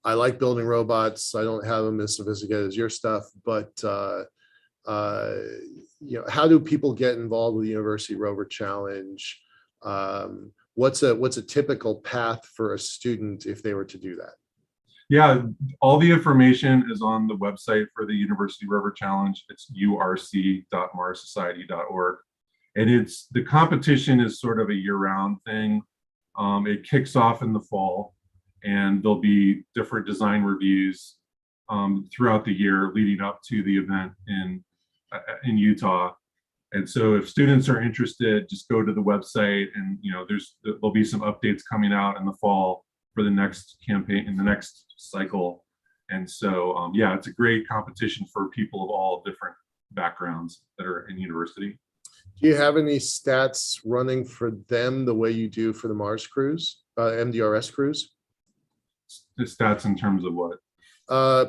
I like building robots. I don't have them as sophisticated as your stuff, but how do people get involved with the University Rover Challenge? What's a typical path for a student if they were to do that? Yeah, all the information is on the website for the University Rover Challenge. It's urc.marssociety.org. And the competition is sort of a year-round thing. It kicks off in the fall, and there'll be different design reviews throughout the year leading up to the event in Utah. And so if students are interested, just go to the website, and there'll be some updates coming out in the fall for the next campaign, in the next cycle. And so yeah, it's a great competition for people of all different backgrounds that are in university. Do you have any stats running for them the way you do for the Mars crews, MDRS crews? The stats in terms of what?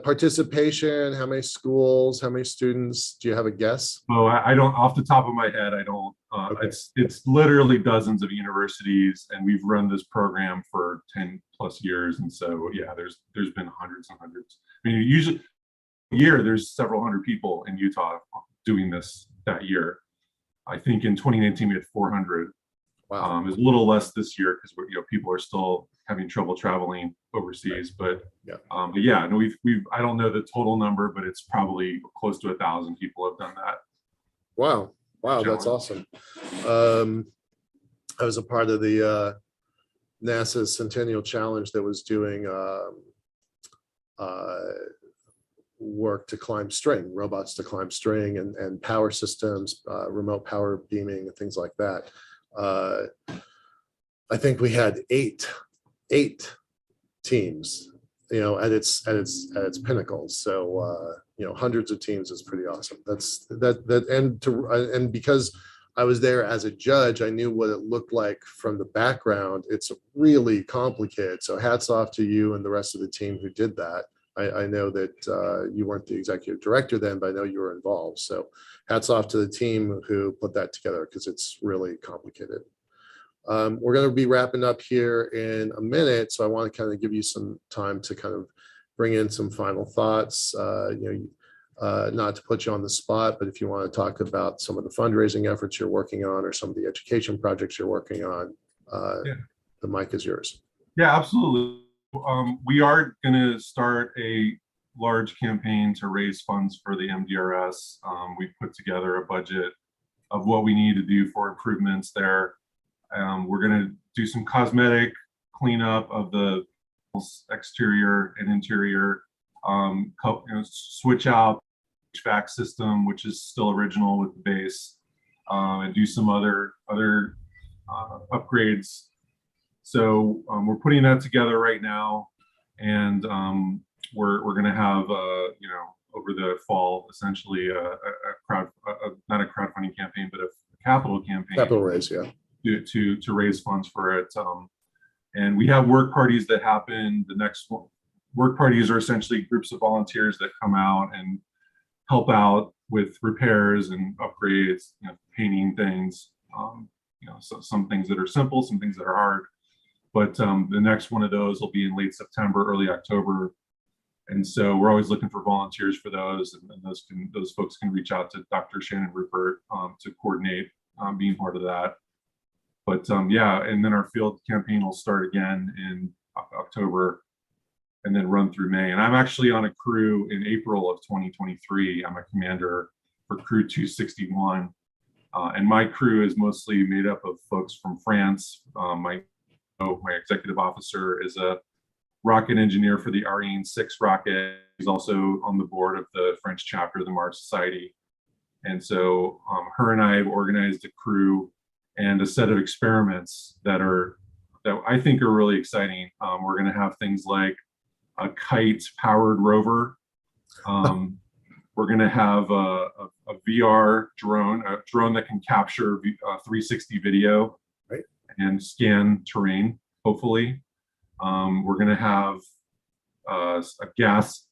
Participation, how many schools, how many students? Do you have a guess? Oh, I don't, off the top of my head, I don't. Okay. It's literally dozens of universities, and we've run this program for 10 plus years. And so yeah, there's been hundreds and hundreds. I mean, usually a year there's several hundred people in Utah doing this that year. I think in 2019 we had 400. Wow. It was a little less this year because people are still having trouble traveling overseas. But yeah, no, we've I don't know the total number, but it's probably close to 1,000 people have done that. Wow, that's awesome. I was a part of the NASA's Centennial Challenge that was doing work to climb string, robots to climb string, and power systems, remote power beaming, and things like that. I think we had eight teams, at its pinnacle. So hundreds of teams is pretty awesome. And because I was there as a judge, I knew what it looked like from the background. It's really complicated. So hats off to you and the rest of the team who did that. I know that you weren't the executive director then, but I know you were involved. So hats off to the team who put that together because it's really complicated. We're going to be wrapping up here in a minute, so I want to kind of give you some time to kind of bring in some final thoughts. Not to put you on the spot, but if you want to talk about some of the fundraising efforts you're working on or some of the education projects you're working on, Yeah. the mic is yours. Yeah, absolutely. We are going to start a large campaign to raise funds for the MDRS. We've put together a budget of what we need to do for improvements there. We're going to do some cosmetic cleanup of the exterior and interior, switch out HVAC system, which is still original with the base, and do some other upgrades. So we're putting that together right now, and we're going to have over the fall essentially not a crowdfunding campaign, but a capital campaign. Capital raise, yeah. To raise funds for it. And we have work parties that happen. The next work parties are essentially groups of volunteers that come out and help out with repairs and upgrades, painting things, so some things that are simple, some things that are hard. But the next one of those will be in late September, early October. And so we're always looking for volunteers for those. And those folks can reach out to Dr. Shannon Rupert to coordinate being part of that. But yeah, and then our field campaign will start again in October and then run through May. And I'm actually on a crew in April of 2023. I'm a commander for crew 261. And my crew is mostly made up of folks from France. My executive officer is a rocket engineer for the Ariane 6 rocket. He's also on the board of the French chapter of the Mars Society. And so her and I have organized a crew and a set of experiments that I think are really exciting. We're going to have things like a kite-powered rover. We're going to have a VR drone, a drone that can capture 360 video, right, and scan terrain, hopefully. We're going to have a gas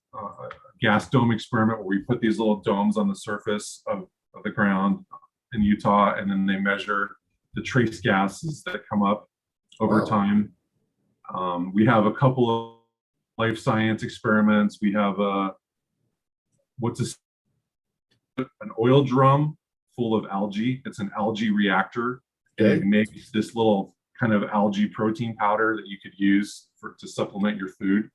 dome experiment where we put these little domes on the surface of the ground in Utah, and then they measure the trace gases that come up over time. We have a couple of life science experiments. We have an oil drum full of algae. It's an algae reactor. Okay. And it makes this little kind of algae protein powder that you could use to supplement your food.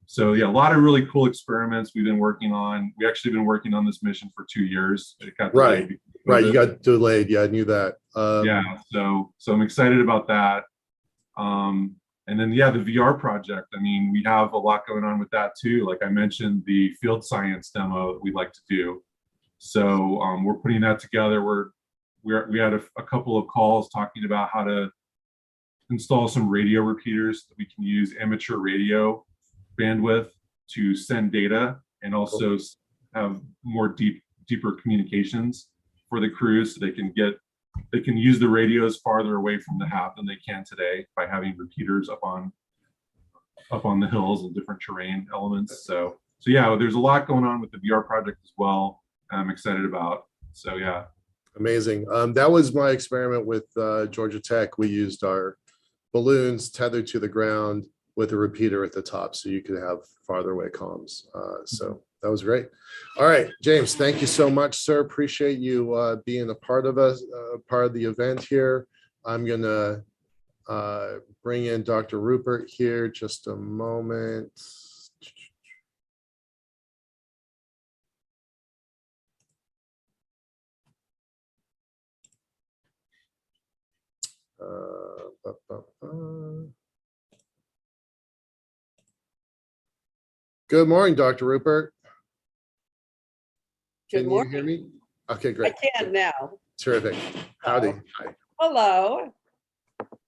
So yeah, a lot of really cool experiments we've been working on. We actually been working on this mission for 2 years. It got delayed. Right, you got delayed. Yeah, I knew that. Yeah, so I'm excited about that. And then yeah, the VR project. I mean, we have a lot going on with that too. Like I mentioned, the field science demo that we'd like to do. So we're putting that together. We had a couple of calls talking about how to install some radio repeaters that we can use amateur radio bandwidth to send data and also have more deeper communications for the crews, so they can use the radios farther away from the hab than they can today by having repeaters up on the hills and different terrain elements. So yeah, there's a lot going on with the VR project as well. I'm excited about. So yeah. Amazing. That was my experiment with Georgia Tech. We used our balloons tethered to the ground with a repeater at the top, so you could have farther away comms. So that was great. All right, James, thank you so much, sir. Appreciate you being a part of part of the event here. I'm gonna bring in Dr. Rupert here. Just a moment. Good morning, Dr. Rupert. Can you hear me? Okay, great. I can now. Terrific. Howdy. Hi. Hello.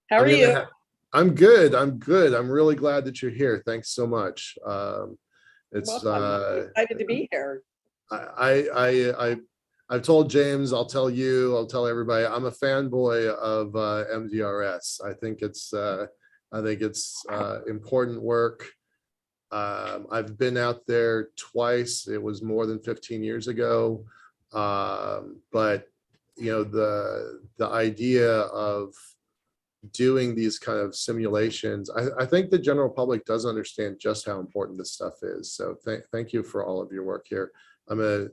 How are you? I'm good. I'm really glad that you're here. Thanks so much. It's I'm excited to be here. I've told James, I'll tell you, I'll tell everybody, I'm a fanboy of MDRS. I think it's important work. I've been out there twice. It was more than 15 years ago. But you know, the idea of doing these kind of simulations, I think the general public does understand just how important this stuff is. So thank you for all of your work here. I'm gonna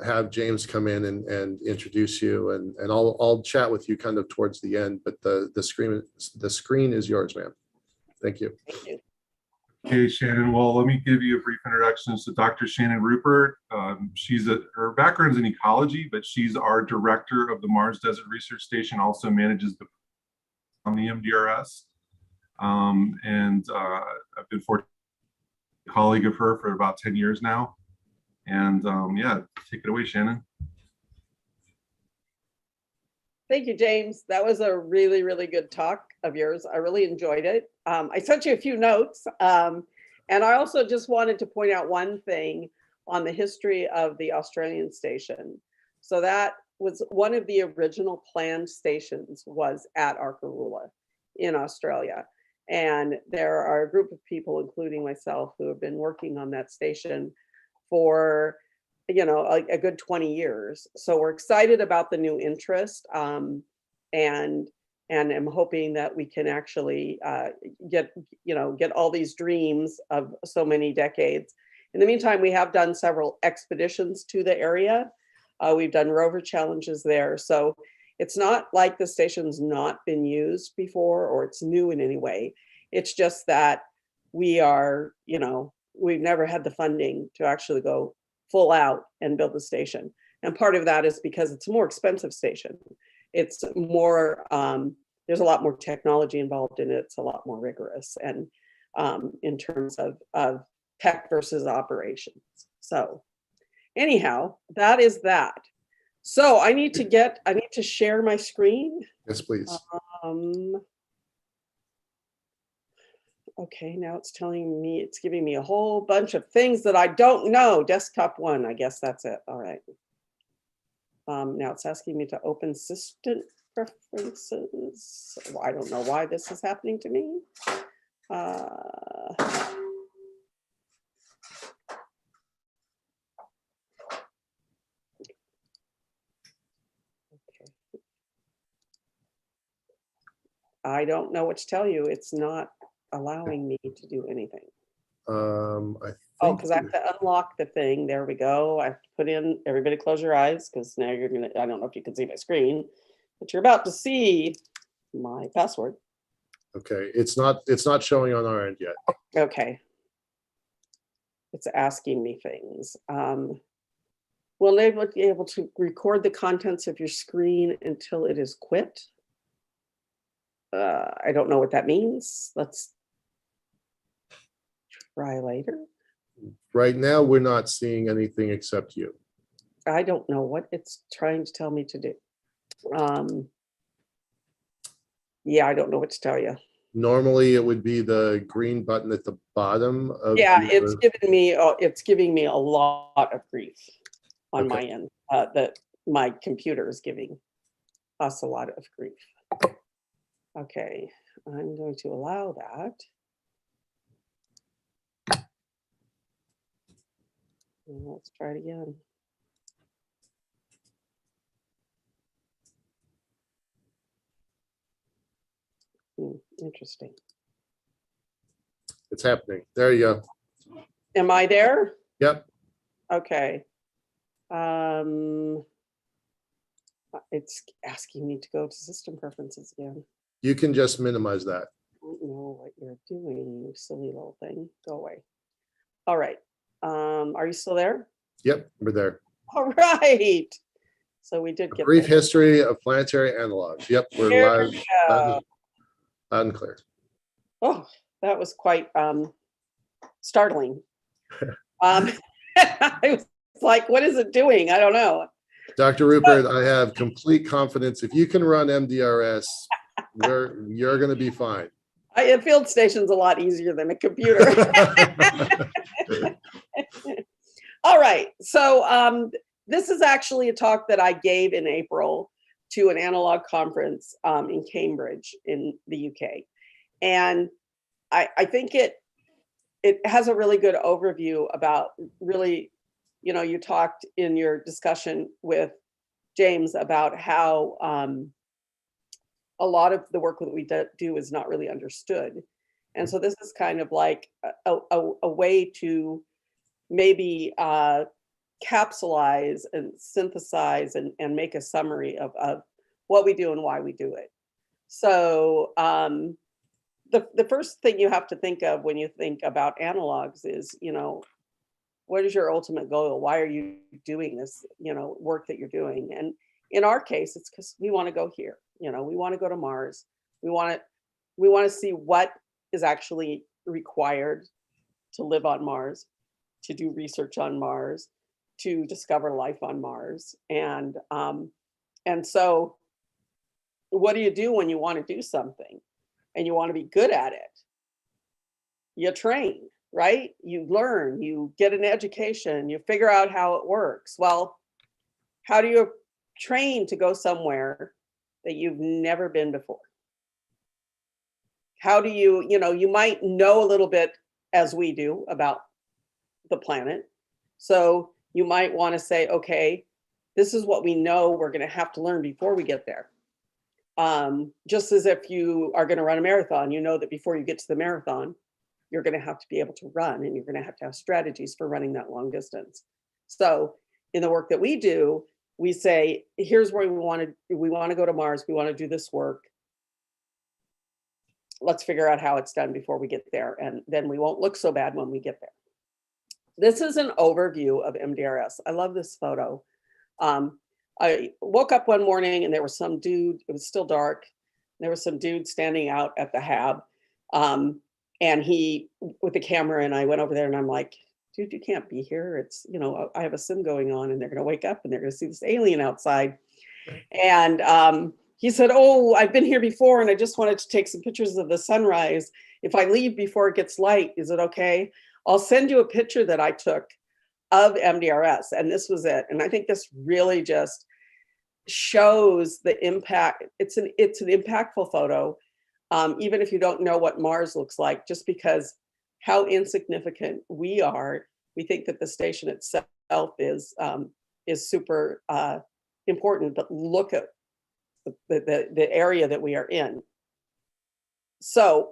have James come in and introduce you, and I'll chat with you kind of towards the end, but the screen is yours, ma'am. Thank you. Thank you. Okay, Shannon. Well, let me give you a brief introduction to Dr. Shannon Rupert. Her background is in ecology, but she's our director of the Mars Desert Research Station, also manages on the MDRS. I've been fortunate to be a colleague of her for about 10 years now. And yeah, take it away, Shannon. Thank you, James. That was a really, really good talk of yours. I really enjoyed it. I sent you a few notes. And I also just wanted to point out one thing on the history of the Australian station. So that was one of the original planned stations was at Arkaroola in Australia. And there are a group of people, including myself, who have been working on that station for, you know, a good 20 years. So we're excited about the new interest, and I'm hoping that we can actually get all these dreams of so many decades. In the meantime, we have done several expeditions to the area. We've done rover challenges there. So it's not like the station's not been used before or it's new in any way. It's just that we are, you know, we've never had the funding to actually go full out and build the station. And part of that is because it's a more expensive station. It's more, there's a lot more technology involved in it. It's a lot more rigorous and in terms of tech versus operations. So anyhow, that is that. So I need to share my screen. Yes, please. Okay, now it's telling me, it's giving me a whole bunch of things that I don't know. Desktop 1, I guess that's it. All right. Now it's asking me to open system preferences. I don't know why this is happening to me. I don't know what to tell you. It's not allowing me to do anything. Because I have to unlock the thing. There we go. I have to put in, everybody close your eyes, because now you're gonna, I don't know if you can see my screen, but you're about to see my password. Okay, it's not showing on our end yet. Okay. It's asking me things. Will they be able to record the contents of your screen until it is quit? I don't know what that means. Let's try later. Right now, we're not seeing anything except you. I don't know what it's trying to tell me to do. Yeah, I don't know what to tell you. Normally, it would be the green button at the bottom of. Yeah, it's giving me a lot of grief on my end. That my computer is giving us a lot of grief. Okay, I'm going to allow that. And let's try it again. Interesting. It's happening. There you go. Am I there? Yep. Okay. It's asking me to go to system preferences again. You can just minimize that. I don't know what you're doing, you silly little thing. Go away. All right. Are you still there? Yep, we're there. All right. So we did get Brief there. history of planetary analogs. Yep, we're There live. we Loud go. and clear. Oh, that was quite startling. I was like, what is it doing? I don't know. Dr. Rupert, I have complete confidence. If you can run MDRS, you're going to be fine. A field station's a lot easier than a computer. All right. So this is actually a talk that I gave in April to an analog conference in Cambridge in the UK. And I think it has a really good overview about really, you talked in your discussion with James about how a lot of the work that we do is not really understood. And so this is kind of like a way to maybe capsulize and synthesize and make a summary of what we do and why we do it. So the first thing you have to think of when you think about analogs is, what is your ultimate goal? Why are you doing this, work that you're doing? And in our case, it's because we want to go here. We want to go to Mars. We want to see what is actually required to live on Mars, to do research on Mars, to discover life on Mars. And so what do you do when you want to do something and you want to be good at it? You train, right? You learn, you get an education, you figure out how it works. Well, how do you train to go somewhere that you've never been before? How do you might know a little bit, as we do, about the planet. So you might want to say, okay, this is what we know we're going to have to learn before we get there. Just as if you are going to run a marathon, you know that before you get to the marathon, you're going to have to be able to run, and you're going to have strategies for running that long distance. So in the work that we do, we say, here's where we want to go to Mars. We want to do this work. Let's figure out how it's done before we get there. And then we won't look so bad when we get there. This is an overview of MDRS. I love this photo. I woke up one morning and there was some dude, it was still dark. There was some dude standing out at the hab. And he, with the camera, and I went over there and I'm like, dude, you can't be here. It's, I have a sim going on and they're going to wake up and they're going to see this alien outside. And he said, oh, I've been here before and I just wanted to take some pictures of the sunrise. If I leave before it gets light, is it okay? I'll send you a picture that I took of MDRS. And this was it. And I think this really just shows the impact. It's an impactful photo, even if you don't know what Mars looks like, just because how insignificant we are. We think that the station itself is super important, but look at the area that we are in. So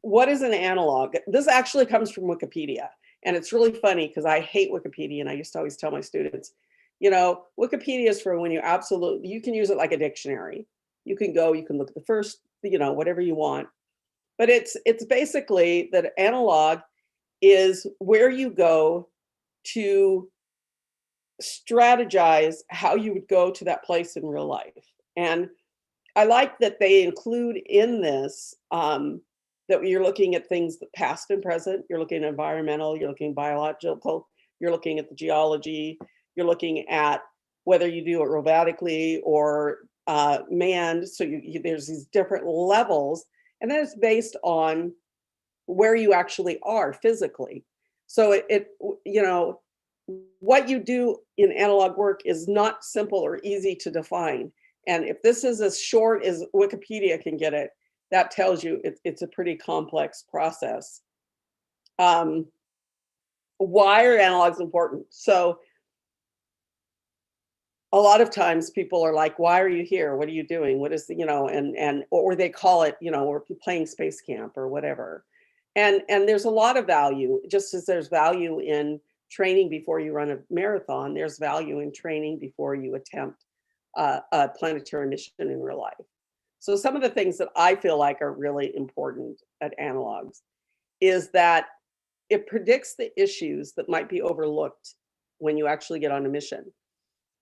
what is an analog? This actually comes from Wikipedia. And it's really funny because I hate Wikipedia. And I used to always tell my students, Wikipedia is for when you can use it like a dictionary. You can look at the first, whatever you want. But it's basically that analog is where you go to strategize how you would go to that place in real life. And I like that they include in this that you're looking at things past and present. You're looking at environmental, you're looking biological, you're looking at the geology, you're looking at whether you do it robotically or manned. So there's these different levels, and then it's based on where you actually are physically. So what you do in analog work is not simple or easy to define. And if this is as short as Wikipedia can get it, that tells you it's a pretty complex process. Why are analogs important? So a lot of times people are like, why are you here? What are you doing? What is or they call it, we're playing space camp or whatever. And there's a lot of value, just as there's value in training before you run a marathon, there's value in training before you attempt a planetary mission in real life. So some of the things that I feel like are really important at analogs is that it predicts the issues that might be overlooked when you actually get on a mission.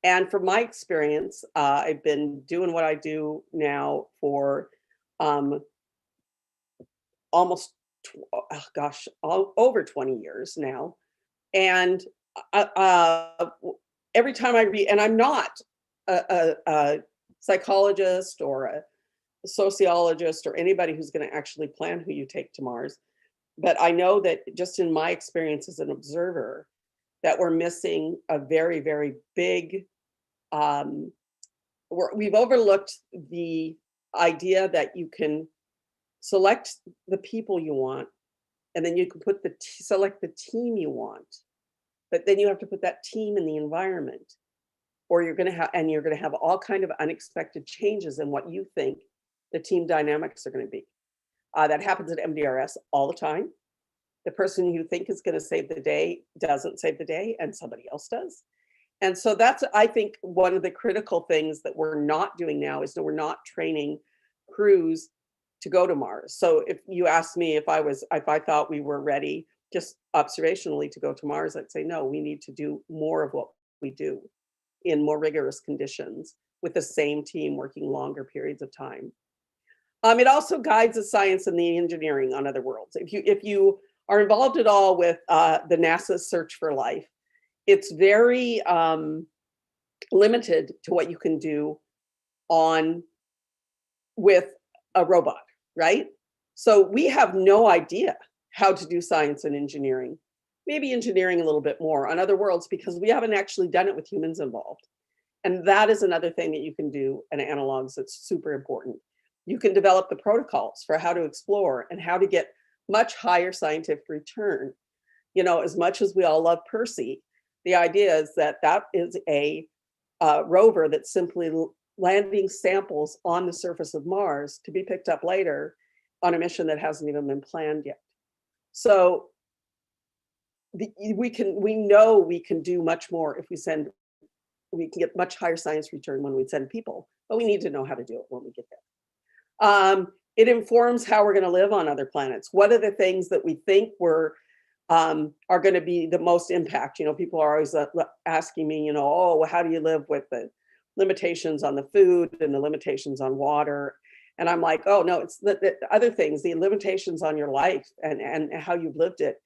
And from my experience, I've been doing what I do now for almost, over 20 years now. And every time I read, and I'm not a psychologist or a sociologist or anybody who's going to actually plan who you take to Mars, but I know that just in my experience as an observer, that we're missing a very, very big, we've overlooked the idea that you can select the people you want and then you can put select the team you want, but then you have to put that team in the environment, or you're going to have all kind of unexpected changes in what you think the team dynamics are going to be. That happens at MDRS all the time. The person you think is going to save the day doesn't save the day, and somebody else does. And so that's, I think, one of the critical things that we're not doing now is that we're not training crews to go to Mars. So if you asked me if I thought we were ready just observationally to go to Mars, I'd say no, we need to do more of what we do in more rigorous conditions with the same team working longer periods of time. It also guides the science and the engineering on other worlds. If you are involved at all with the NASA search for life, it's very limited to what you can do with a robot, right? So we have no idea how to do science and engineering, maybe engineering a little bit more on other worlds, because we haven't actually done it with humans involved. And that is another thing that you can do in analogs that's super important. You can develop the protocols for how to explore and how to get much higher scientific return. You know, as much as we all love Percy, the idea is that that is a rover that's simply landing samples on the surface of Mars to be picked up later on a mission that hasn't even been planned yet. So we know we can do much more if we can get much higher science return when we send people, but we need to know how to do it when we get there. It informs how we're going to live on other planets. What are the things that we think are going to be the most impact? You know, people are always asking me, you know, oh, well, how do you live with the limitations on the food and the limitations on water? And I'm like, oh, no, it's the other things, the limitations on your life and how you've lived it.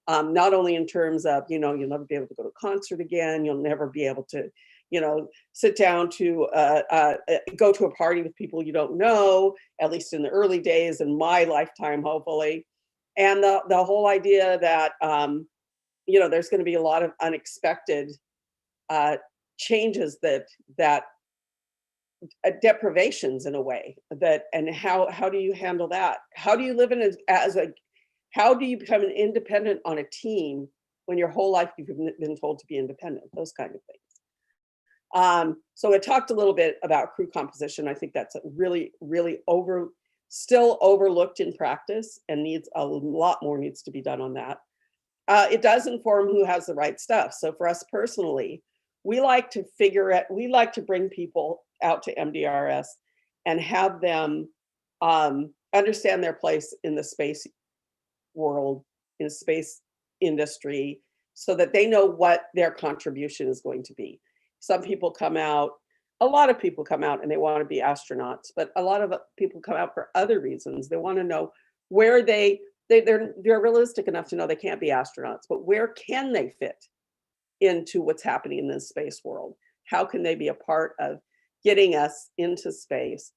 Not only in terms of, you know, you'll never be able to go to a concert again. You'll never be able to, you know, sit down to go to a party with people you don't know, at least in the early days in my lifetime, hopefully. And the whole idea that, you know, there's going to be a lot of unexpected changes that deprivations in a way and how do you handle that? How do you live how do you become an independent on a team when your whole life you've been told to be independent? Those kind of things. So I talked a little bit about crew composition. I think that's a really, really still overlooked in practice, and a lot more needs to be done on that. It does inform who has the right stuff. So for us personally, we like to bring people out to MDRS and have them understand their place in the space world, in the space industry, so that they know what their contribution is going to be. Some people a lot of people come out and they want to be astronauts, but a lot of people come out for other reasons. They want to know where they're realistic enough to know they can't be astronauts, but where can they fit into what's happening in this space world? How can they be a part of getting us into space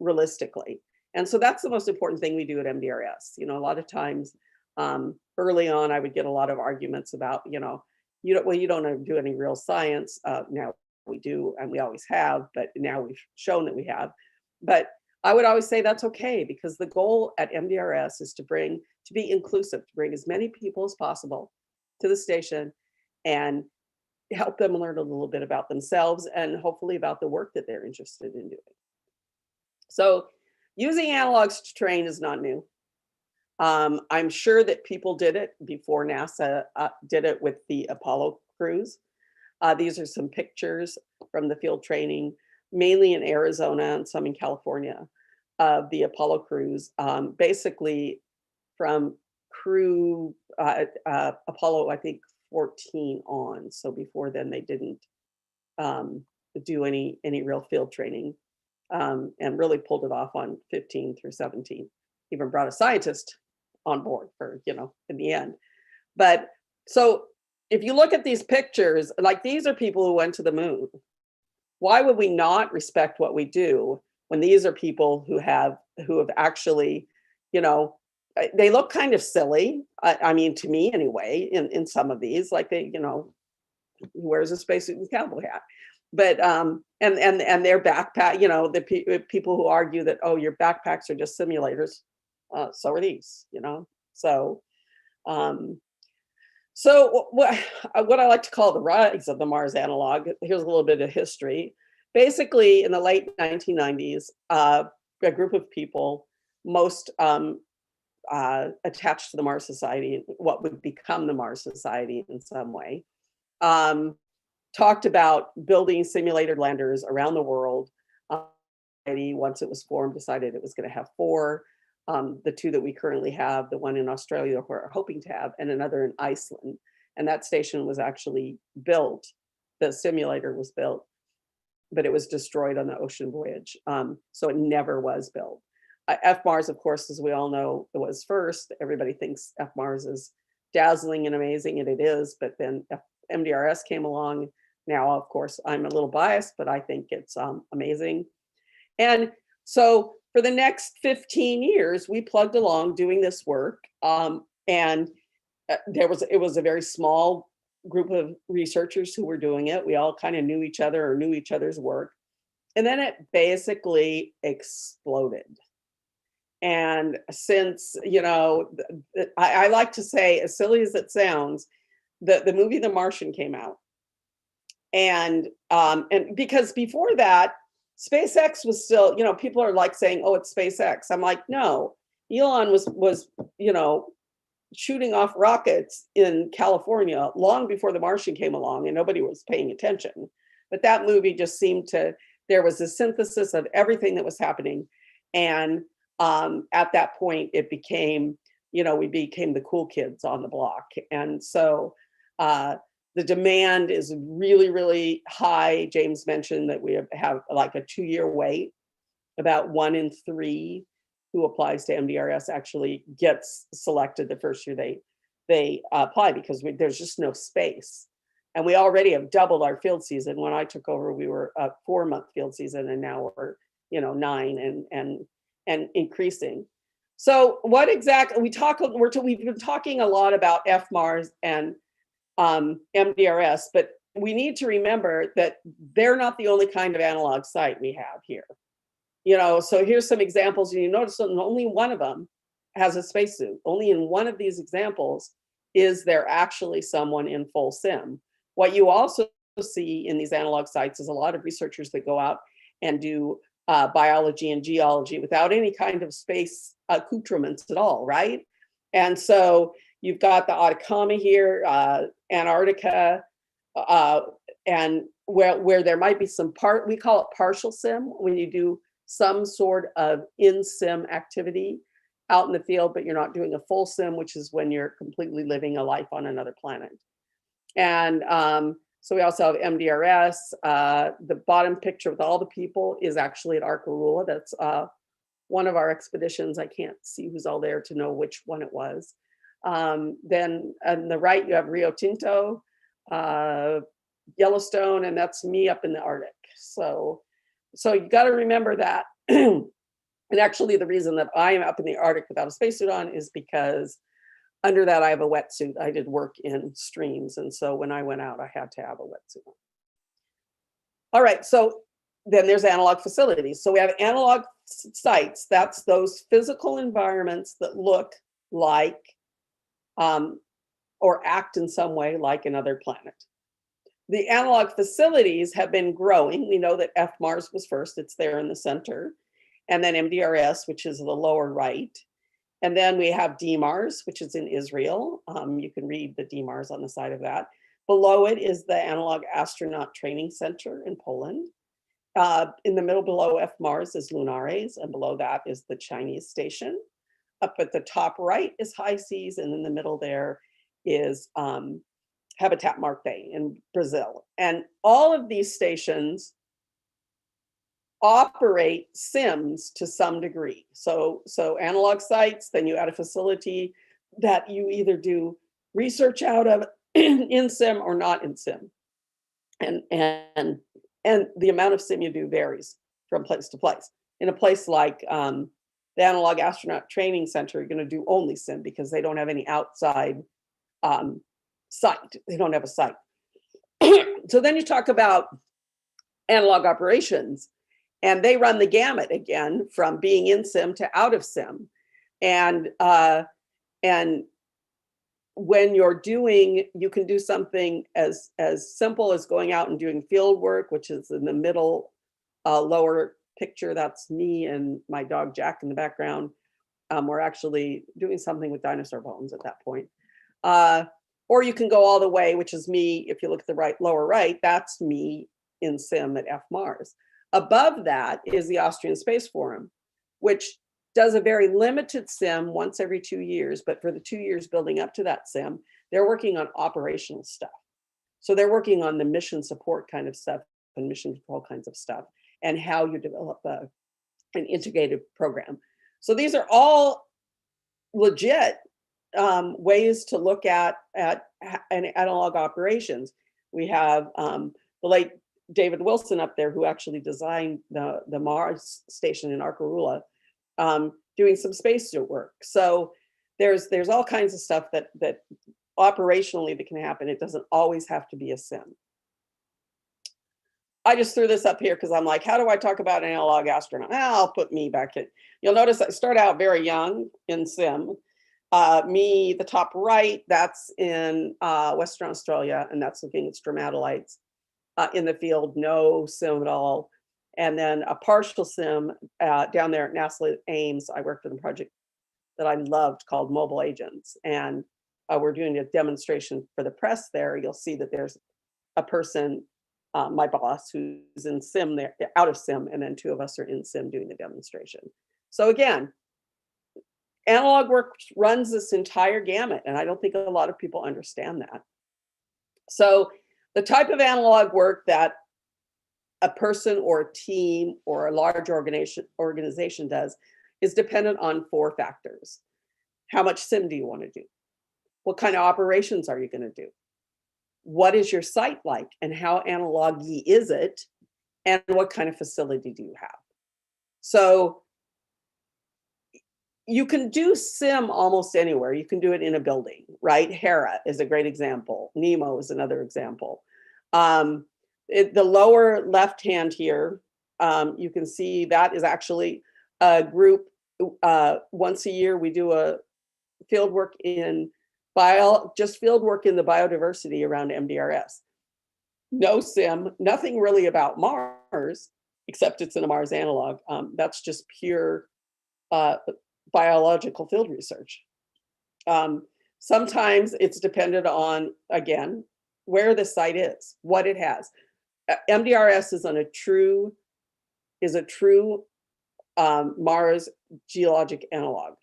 realistically? And so that's the most important thing we do at MDRS. You know, a lot of times early on, I would get a lot of arguments about, you know, you don't do any real science. Now we do, and we always have, but now we've shown that we have. But I would always say that's okay, because the goal at MDRS is to be inclusive, to bring as many people as possible to the station and help them learn a little bit about themselves and hopefully about the work that they're interested in doing. So using analogs to train is not new. I'm sure that people did it before NASA did it with the Apollo crews. These are some pictures from the field training, mainly in Arizona and some in California, of the Apollo crews, basically from crew Apollo, I think 14 on. So before then they didn't do any real field training, and really pulled it off on 15 through 17. Even brought a scientist on board for, you know, in the end. But so if you look at these pictures, like these are people who went to the moon. Why would we not respect what we do when these are people who have actually, you know, they look kind of silly. I mean, to me anyway, in some of these, like they, you know, wears a spacesuit and cowboy hat. But and their backpack, you know, the people who argue that, oh, your backpacks are just simulators, so are these, you know. So So what I like to call the rise of the Mars analog, here's a little bit of history. Basically, in the late 1990s, a group of people, most attached to the Mars Society, what would become the Mars Society in some way, talked about building simulator landers around the world. Once it was formed, decided it was going to have 4. The 2 that we currently have, the one in Australia we're hoping to have, and another in Iceland. And that station was actually built. The simulator was built, but it was destroyed on the ocean voyage. So it never was built. FMARS, of course, as we all know, it was first. Everybody thinks FMARS is dazzling and amazing, and it is, but then MDRS came along. Now, of course, I'm a little biased, but I think it's amazing. And so for the next 15 years, we plugged along doing this work. And it was a very small group of researchers who were doing it. We all kind of knew each other or knew each other's work. And then it basically exploded. And since, I like to say, as silly as it sounds, the movie The Martian came out. And because before that, SpaceX was still, people are like saying, oh, it's SpaceX. I'm like, no, Elon was shooting off rockets in California long before The Martian came along, and nobody was paying attention. But that movie just seemed there was a synthesis of everything that was happening. And at that point, it became, we became the cool kids on the block. And so the demand is really, really high. James mentioned that we have like a 2-year wait. About 1 in 3 who applies to MDRS actually gets selected the first year they apply, because there's just no space. And we already have doubled our field season. When I took over, we were a 4-month field season, and now we're 9 and increasing. So what exactly we've been talking a lot about FMARS and MDRS, but we need to remember that they're not the only kind of analog site we have here. So here's some examples, and you notice that only one of them has a spacesuit. Only in one of these examples is there actually someone in full sim. What you also see in these analog sites is a lot of researchers that go out and do biology and geology without any kind of space accoutrements at all, right? And so you've got the Atacama here, Antarctica, and where there might be some we call it partial sim, when you do some sort of in-sim activity out in the field, but you're not doing a full sim, which is when you're completely living a life on another planet. And so we also have MDRS. The bottom picture with all the people is actually at Arkarula. That's one of our expeditions. I can't see who's all there to know which one it was. Then on the right, you have Rio Tinto, Yellowstone, and that's me up in the Arctic. So you got to remember that. And actually, the reason that I am up in the Arctic without a spacesuit on is because under that, I have a wetsuit. I did work in streams. And so when I went out, I had to have a wetsuit on. All right, so then there's analog facilities. So we have analog sites. That's those physical environments that look like or act in some way like another planet. The analog facilities have been growing. We know that FMARS was first. It's there in the center. And then MDRS, which is the lower right. And then we have DMARS, which is in Israel. You can read the DMARS on the side of that. Below it is the Analog Astronaut Training Center in Poland. In the middle below FMARS is Lunares, and below that is the Chinese station. Up at the top right is High Seas, and in the middle there is Habitat Marte in Brazil. And all of these stations operate sims to some degree. So analog sites, then you add a facility that you either do research out of in sim or not in sim. And the amount of sim you do varies from place to place. In a place like the Analog Astronaut Training Center, you're going to do only sim because they don't have any outside site. They don't have a site. So then you talk about analog operations, and they run the gamut again from being in sim to out of sim. And when you're doing, you can do something as simple as going out and doing field work, which is in the middle lower picture. That's me and my dog Jack in the background. We're actually doing something with dinosaur bones at that point. Or you can go all the way, which is me. If you look at the lower right, that's me in sim at F-Mars. Above that is the Austrian Space Forum, which does a very limited sim once every 2 years. But for the 2 years building up to that sim, they're working on operational stuff. So they're working on the mission support kind of stuff and mission control kinds of stuff, and how you develop an integrated program. So these are all legit ways to look at analog operations. We have the late David Wilson up there, who actually designed the Mars station in Arkarula, doing some spacesuit work. So there's all kinds of stuff that operationally that can happen. It doesn't always have to be a sim. I just threw this up here because I'm like, how do I talk about an analog astronaut? I'll put me back in. You'll notice I start out very young in sim. Me, the top right, that's in Western Australia, and that's looking at stromatolites in the field, no sim at all. And then a partial sim down there at NASA Ames. I worked on a project that I loved called Mobile Agents. And we're doing a demonstration for the press there. You'll see that there's a person, my boss, who's in sim there, out of sim, and then 2 of us are in sim doing the demonstration. So again, analog work runs this entire gamut, and I don't think a lot of people understand that. So the type of analog work that a person or a team or a large organization does is dependent on 4 factors. How much sim do you want to do? What kind of operations are you going to do? What is your site like, and how analog-y is it? And what kind of facility do you have? So you can do sim almost anywhere. You can do it in a building, right? Hera is a great example. Nemo is another example. The lower left hand here, you can see that is actually a group. Once a year, we do a field work in just field work in the biodiversity around MDRS. No sim, nothing really about Mars, except it's in a Mars analog. That's just pure biological field research. Sometimes it's dependent on, again, where the site is, what it has. MDRS is a true Mars geologic analog.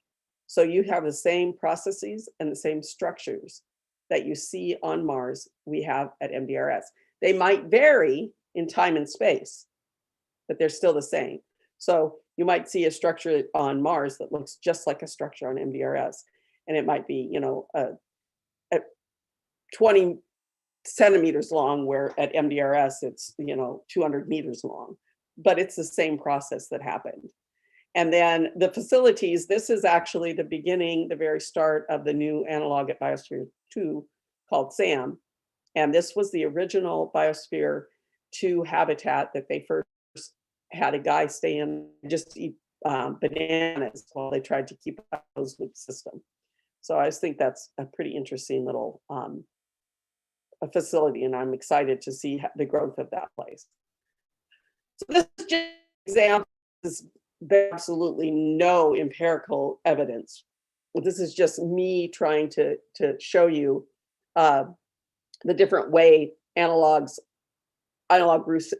So you have the same processes and the same structures that you see on Mars we have at MDRS. They might vary in time and space, but they're still the same. So you might see a structure on Mars that looks just like a structure on MDRS, and it might be, at 20 centimeters long, where at MDRS it's 200 meters long, but it's the same process that happened. And then the facilities, this is actually the beginning, the very start of the new analog at Biosphere 2 called SAM. And this was the original Biosphere 2 habitat that they first had a guy stay in, just eat bananas while they tried to keep a closed loop system. So I just think that's a pretty interesting little a facility, and I'm excited to see the growth of that place. So this is just an example. There's absolutely no empirical evidence. This is just me trying to show you the different way analog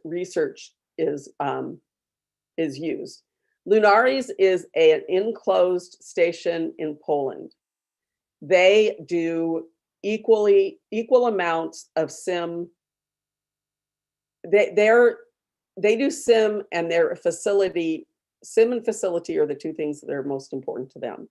research is used. Lunaris is an enclosed station in Poland. They do equal amounts of sim. They do sim and their facility. Sim and facility are the 2 things that are most important to them.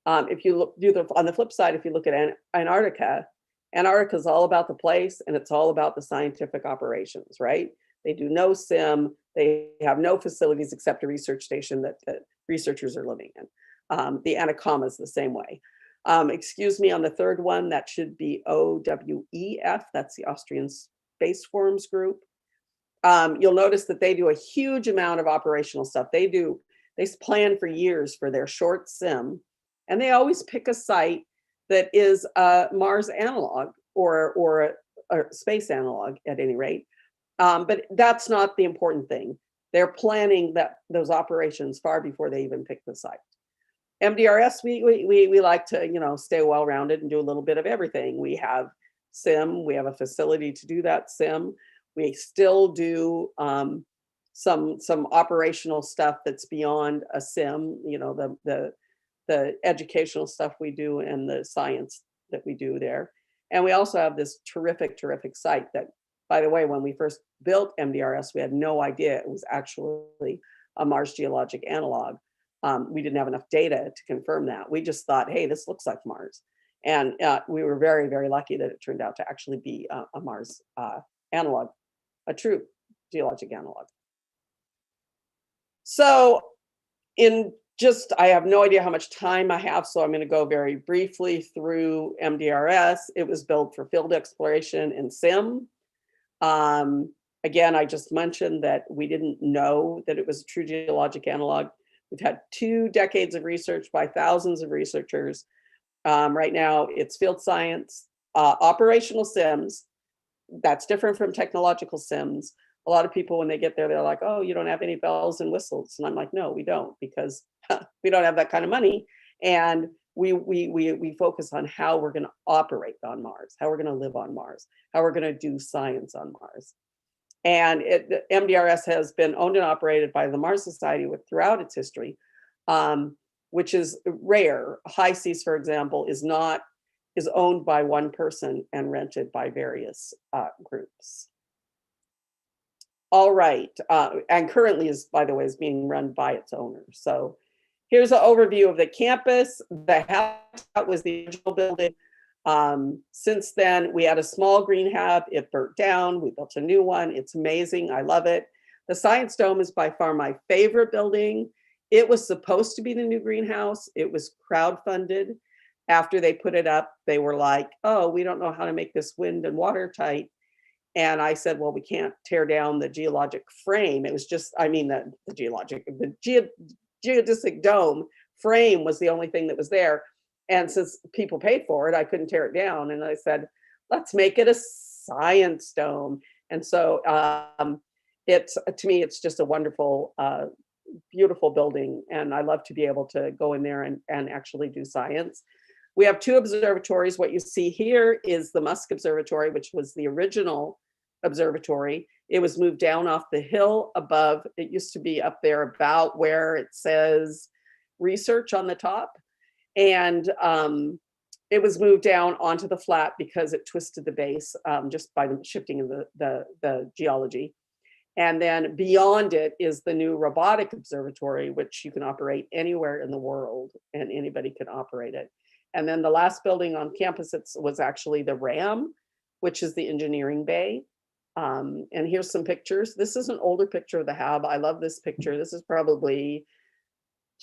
If you look, on the flip side, if you look at Antarctica, Antarctica is all about the place, and it's all about the scientific operations, right? They do no sim. They have no facilities except a research station that researchers are living in. The Atacama is the same way. Excuse me, on the third one, that should be OWEF. That's the Austrian Space Forums group. You'll notice that they do a huge amount of operational stuff. They plan for years for their short sim, and they always pick a site that is a Mars analog or a space analog at any rate. But that's not the important thing. They're planning those operations far before they even pick the site. MDRS, we like to stay well-rounded and do a little bit of everything. We have sim, we have a facility to do that sim. We still do some operational stuff that's beyond a sim, the educational stuff we do and the science that we do there. And we also have this terrific site that, by the way, when we first built MDRS, we had no idea it was actually a Mars geologic analog. We didn't have enough data to confirm that. We just thought, hey, this looks like Mars. And we were very, very lucky that it turned out to actually be a Mars analog, a true geologic analog. So I have no idea how much time I have, so I'm going to go very briefly through MDRS. It was built for field exploration and sim. Again, I just mentioned that we didn't know that it was a true geologic analog. We've had 2 decades of research by thousands of researchers. Right now, it's field science, operational sims. That's different from technological sims. A lot of people, when they get there, they're like, oh, you don't have any bells and whistles. And I'm like, no, we don't, because we don't have that kind of money. And we focus on how we're going to operate on Mars, how we're going to live on Mars, how we're going to do science on Mars. And MDRS has been owned and operated by the Mars Society throughout its history, which is rare. HI-SEAS, for example, is owned by one person and rented by various groups. All right, and currently by the way, is being run by its owner. So here's an overview of the campus. The habitat was the original building. Since then, we had a small green hab. It burnt down. We built a new one. It's amazing. I love it. The Science Dome is by far my favorite building. It was supposed to be the new greenhouse. It was crowdfunded. After they put it up, they were like, oh, we don't know how to make this wind and watertight. And I said, well, we can't tear down the geologic frame. It was just, the geodesic dome frame was the only thing that was there. And since people paid for it, I couldn't tear it down. And I said, let's make it a science dome. And so to me, it's just a wonderful, beautiful building. And I love to be able to go in there and actually do science. We have 2 observatories. What you see here is the Musk Observatory, which was the original observatory. It was moved down off the hill above. It used to be up there about where it says research on the top. And it was moved down onto the flat because it twisted the base just by the shifting of the geology. And then beyond it is the new robotic observatory, which you can operate anywhere in the world and anybody can operate it. And then the last building on campus was actually the RAM, which is the engineering bay. And here's some pictures. This is an older picture of the hab. I love this picture. This is probably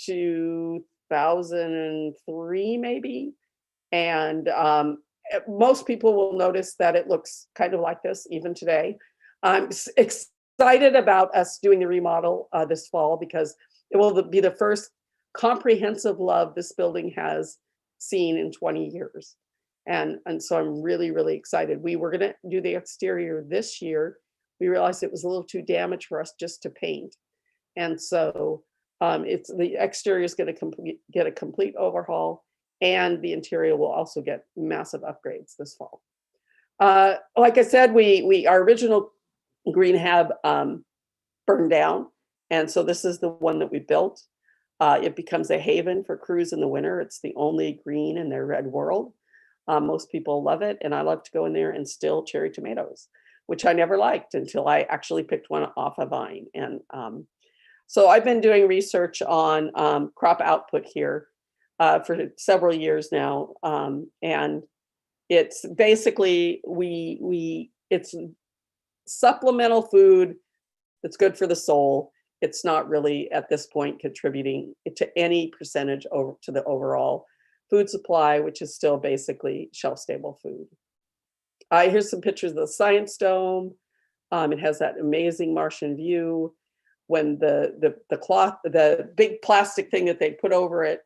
2003 maybe. And most people will notice that it looks kind of like this even today. I'm excited about us doing the remodel this fall because it will be the first comprehensive love this building has seen in 20 years. And so I'm really, really excited. We were going to do the exterior this year. We realized it was a little too damaged for us just to paint. And so the exterior is going to get a complete overhaul, and the interior will also get massive upgrades this fall. Like I said, our original green hab burned down. And so this is the one that we built. It becomes a haven for crews in the winter. It's the only green in their red world. Most people love it. And I love to go in there and still cherry tomatoes, which I never liked until I actually picked one off a vine. And so I've been doing research on crop output here for several years now. And it's basically, it's supplemental food that's good for the soul. It's not really at this point contributing to any percentage over to the overall food supply, which is still basically shelf-stable food. Here's some pictures of the Science Dome. It has that amazing Martian view. When the cloth, the big plastic thing that they put over it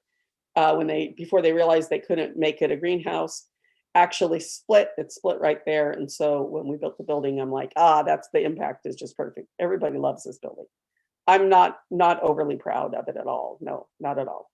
before they realized they couldn't make it a greenhouse, actually split. It split right there. And so when we built the building, I'm like, that's the impact is just perfect. Everybody loves this building. I'm not overly proud of it at all. No, not at all.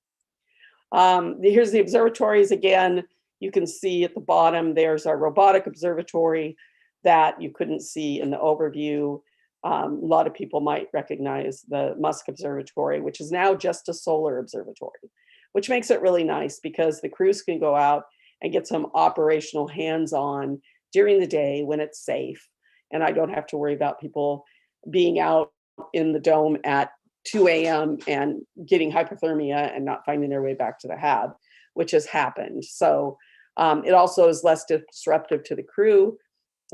Here's the observatories again. You can see at the bottom, there's our robotic observatory that you couldn't see in the overview. A lot of people might recognize the Musk Observatory, which is now just a solar observatory, which makes it really nice because the crews can go out and get some operational hands-on during the day when it's safe. And I don't have to worry about people being out in the dome at 2 a.m. and getting hypothermia and not finding their way back to the hab, which has happened. So it also is less disruptive to the crew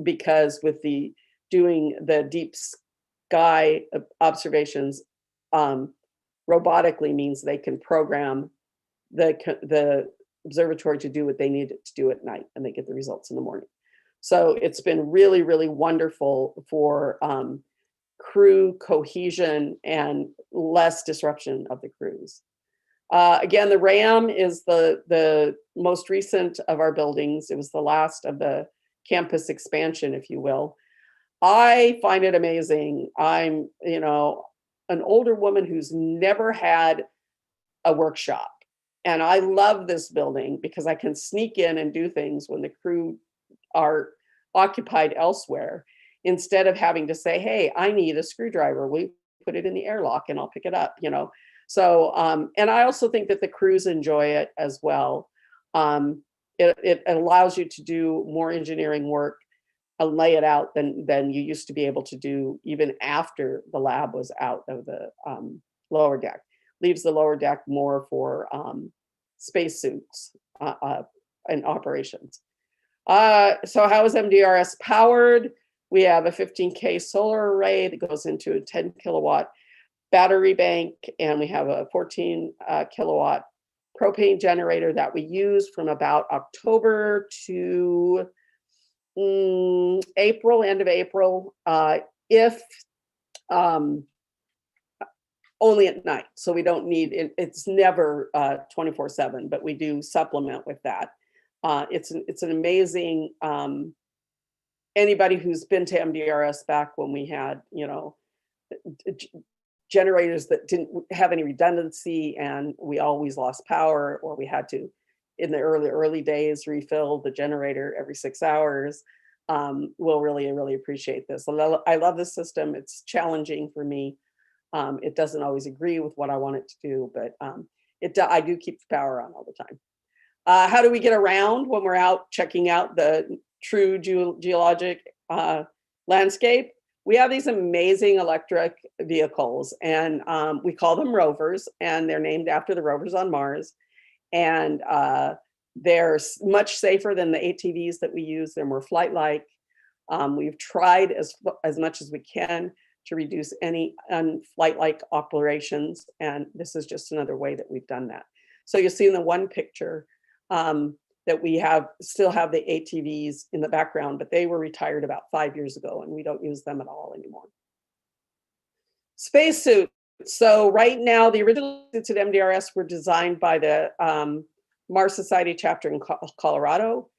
because with doing the deep sky observations robotically means they can program the observatory to do what they need it to do at night, and they get the results in the morning. So it's been really, really wonderful for crew cohesion and less disruption of the crews. Again, the RAM is the most recent of our buildings. It was the last of the campus expansion, if you will. I find it amazing. I'm, an older woman who's never had a workshop. And I love this building because I can sneak in and do things when the crew are occupied elsewhere, instead of having to say, hey, I need a screwdriver. We put it in the airlock and I'll pick it up, So, and I also think that the crews enjoy it as well. It allows you to do more engineering work and lay it out than you used to be able to do even after the lab was out of the lower deck. Leaves the lower deck more for spacesuits and operations. So how is MDRS powered? We have a 15K solar array that goes into a 10 kilowatt battery bank, and we have a 14 kilowatt propane generator that we use from about October to April, end of April, if only at night. So we don't need it. It's never 24/7, but we do supplement with that. It's an amazing, anybody who's been to MDRS back when we had, generators that didn't have any redundancy and we always lost power, or we had to, in the early days, refill the generator every 6 hours, will really, really appreciate this. I love this system. It's challenging for me. It doesn't always agree with what I want it to do, but I do keep the power on all the time. How do we get around when we're out checking out the true geologic landscape? We have these amazing electric vehicles, and we call them rovers, and they're named after the rovers on Mars. And they're much safer than the ATVs that we use. They're more flight-like. We've tried as much as we can to reduce any unflight-like operations, and this is just another way that we've done that. So you'll see in the one picture that we still have the ATVs in the background, but they were retired about 5 years ago, and we don't use them at all anymore. Spacesuits. So right now, the original suits at MDRS were designed by the Mars Society chapter in Colorado.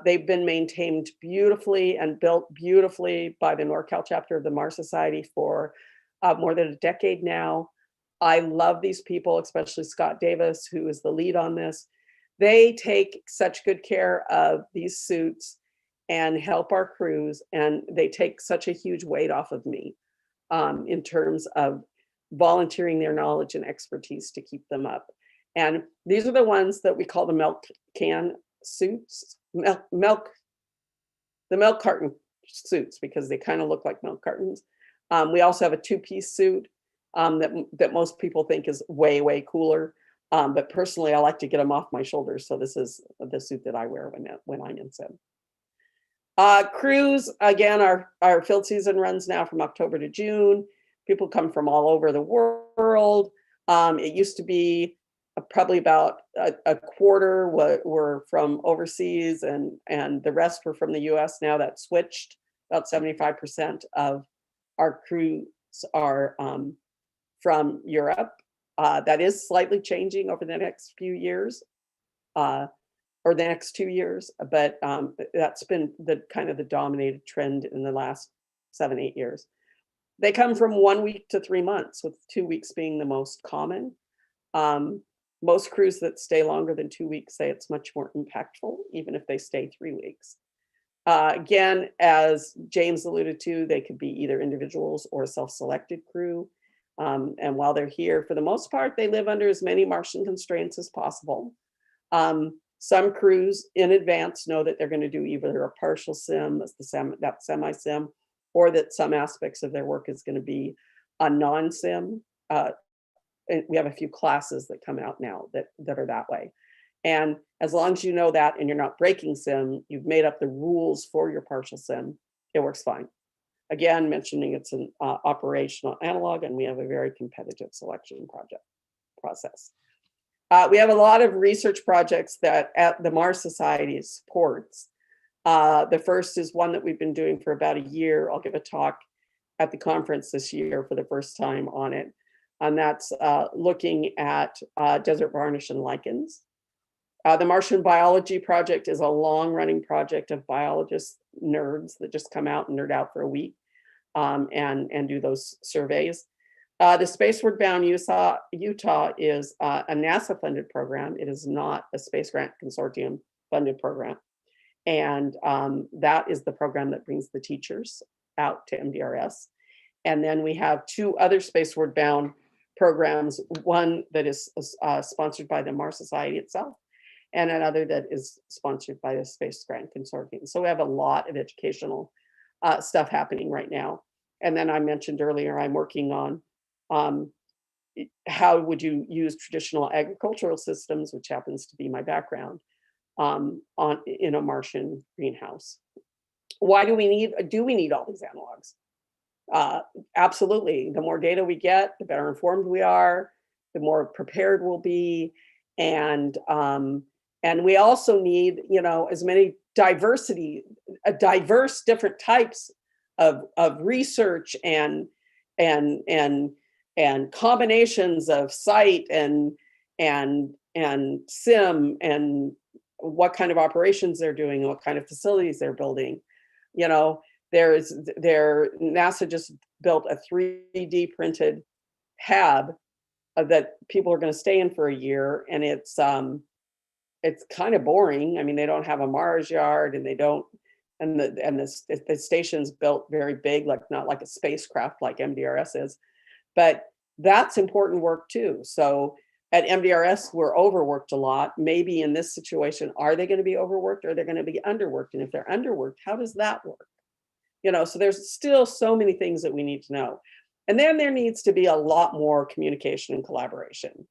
They've been maintained beautifully and built beautifully by the NorCal chapter of the Mars Society for more than a decade now. I love these people, especially Scott Davis, who is the lead on this. They take such good care of these suits and help our crews, and they take such a huge weight off of me in terms of volunteering their knowledge and expertise to keep them up. And these are the ones that we call the milk can suits, the milk carton suits, because they kind of look like milk cartons. We also have a two-piece suit that most people think is way, way cooler. But personally, I like to get them off my shoulders. So this is the suit that I wear when I'm in sim. Crews, again, our field season runs now from October to June. People come from all over the world. It used to be probably about a quarter were from overseas, and the rest were from the US. Now that's switched. About 75% of our crews are from Europe. That is slightly changing over the next few years, or the next 2 years, but that's been the kind of the dominated trend in the last 7, 8 years. They come from 1 week to 3 months, with 2 weeks being the most common. Most crews that stay longer than 2 weeks say it's much more impactful, even if they stay 3 weeks. Again, as James alluded to, they could be either individuals or a self-selected crew. And while they're here, for the most part, they live under as many Martian constraints as possible. Some crews in advance know that they're going to do either a partial sim, that semi-sim, or that some aspects of their work is going to be a non-sim. And we have a few classes that come out now that are that way. And as long as you know that and you're not breaking sim, you've made up the rules for your partial sim, it works fine. Again, mentioning it's an operational analog, and we have a very competitive selection process. We have a lot of research projects that at the Mars Society supports. The first is one that we've been doing for about a year. I'll give a talk at the conference this year for the first time on it. And that's looking at desert varnish and lichens. The Martian Biology Project is a long-running project of biologist nerds that just come out and nerd out for a week and do those surveys. The Spaceward Bound Utah is a NASA-funded program. It is not a Space Grant Consortium funded program. And that is the program that brings the teachers out to MDRS. And then we have 2 other Spaceward Bound programs, one that is sponsored by the Mars Society itself, and another that is sponsored by the Space Grant Consortium. So we have a lot of educational stuff happening right now. And then I mentioned earlier, I'm working on how would you use traditional agricultural systems, which happens to be my background, in a Martian greenhouse. Why do we need all these analogs? Absolutely. The more data we get, the better informed we are, the more prepared we'll be. And we also need, as many diverse different types of research and combinations of site and sim and what kind of operations they're doing, what kind of facilities they're building. NASA just built a 3D printed hab that people are going to stay in for a year, and it's kind of boring. I mean, they don't have a Mars yard, and the station's built very big, not like a spacecraft like MDRS is, but that's important work too. So at MDRS, we're overworked a lot. Maybe in this situation, are they going to be overworked, or are they going to be underworked? And if they're underworked, how does that work? So there's still so many things that we need to know. And then there needs to be a lot more communication and collaboration.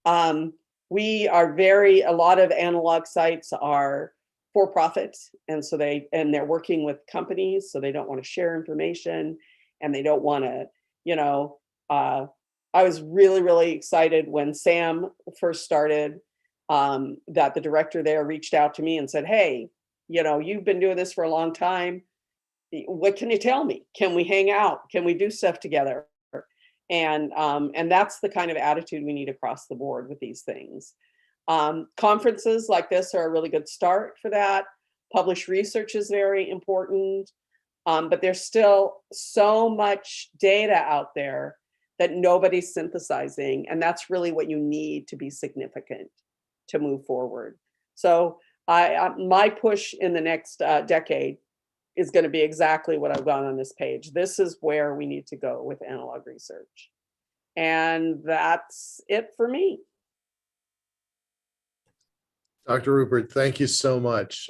A lot of analog sites are for profit. And so they're working with companies, so they don't want to share information, and they don't want to, I was really, really excited when Sam first started, that the director there reached out to me and said, hey, you've been doing this for a long time. What can you tell me? Can we hang out? Can we do stuff together? And that's the kind of attitude we need across the board with these things. Conferences like this are a really good start for that. Published research is very important, but there's still so much data out there that nobody's synthesizing, and that's really what you need to be significant to move forward. So my push in the next decade is going to be exactly what I've got on this page. This is where we need to go with analog research. And that's it for me. Dr. Rupert, thank you so much.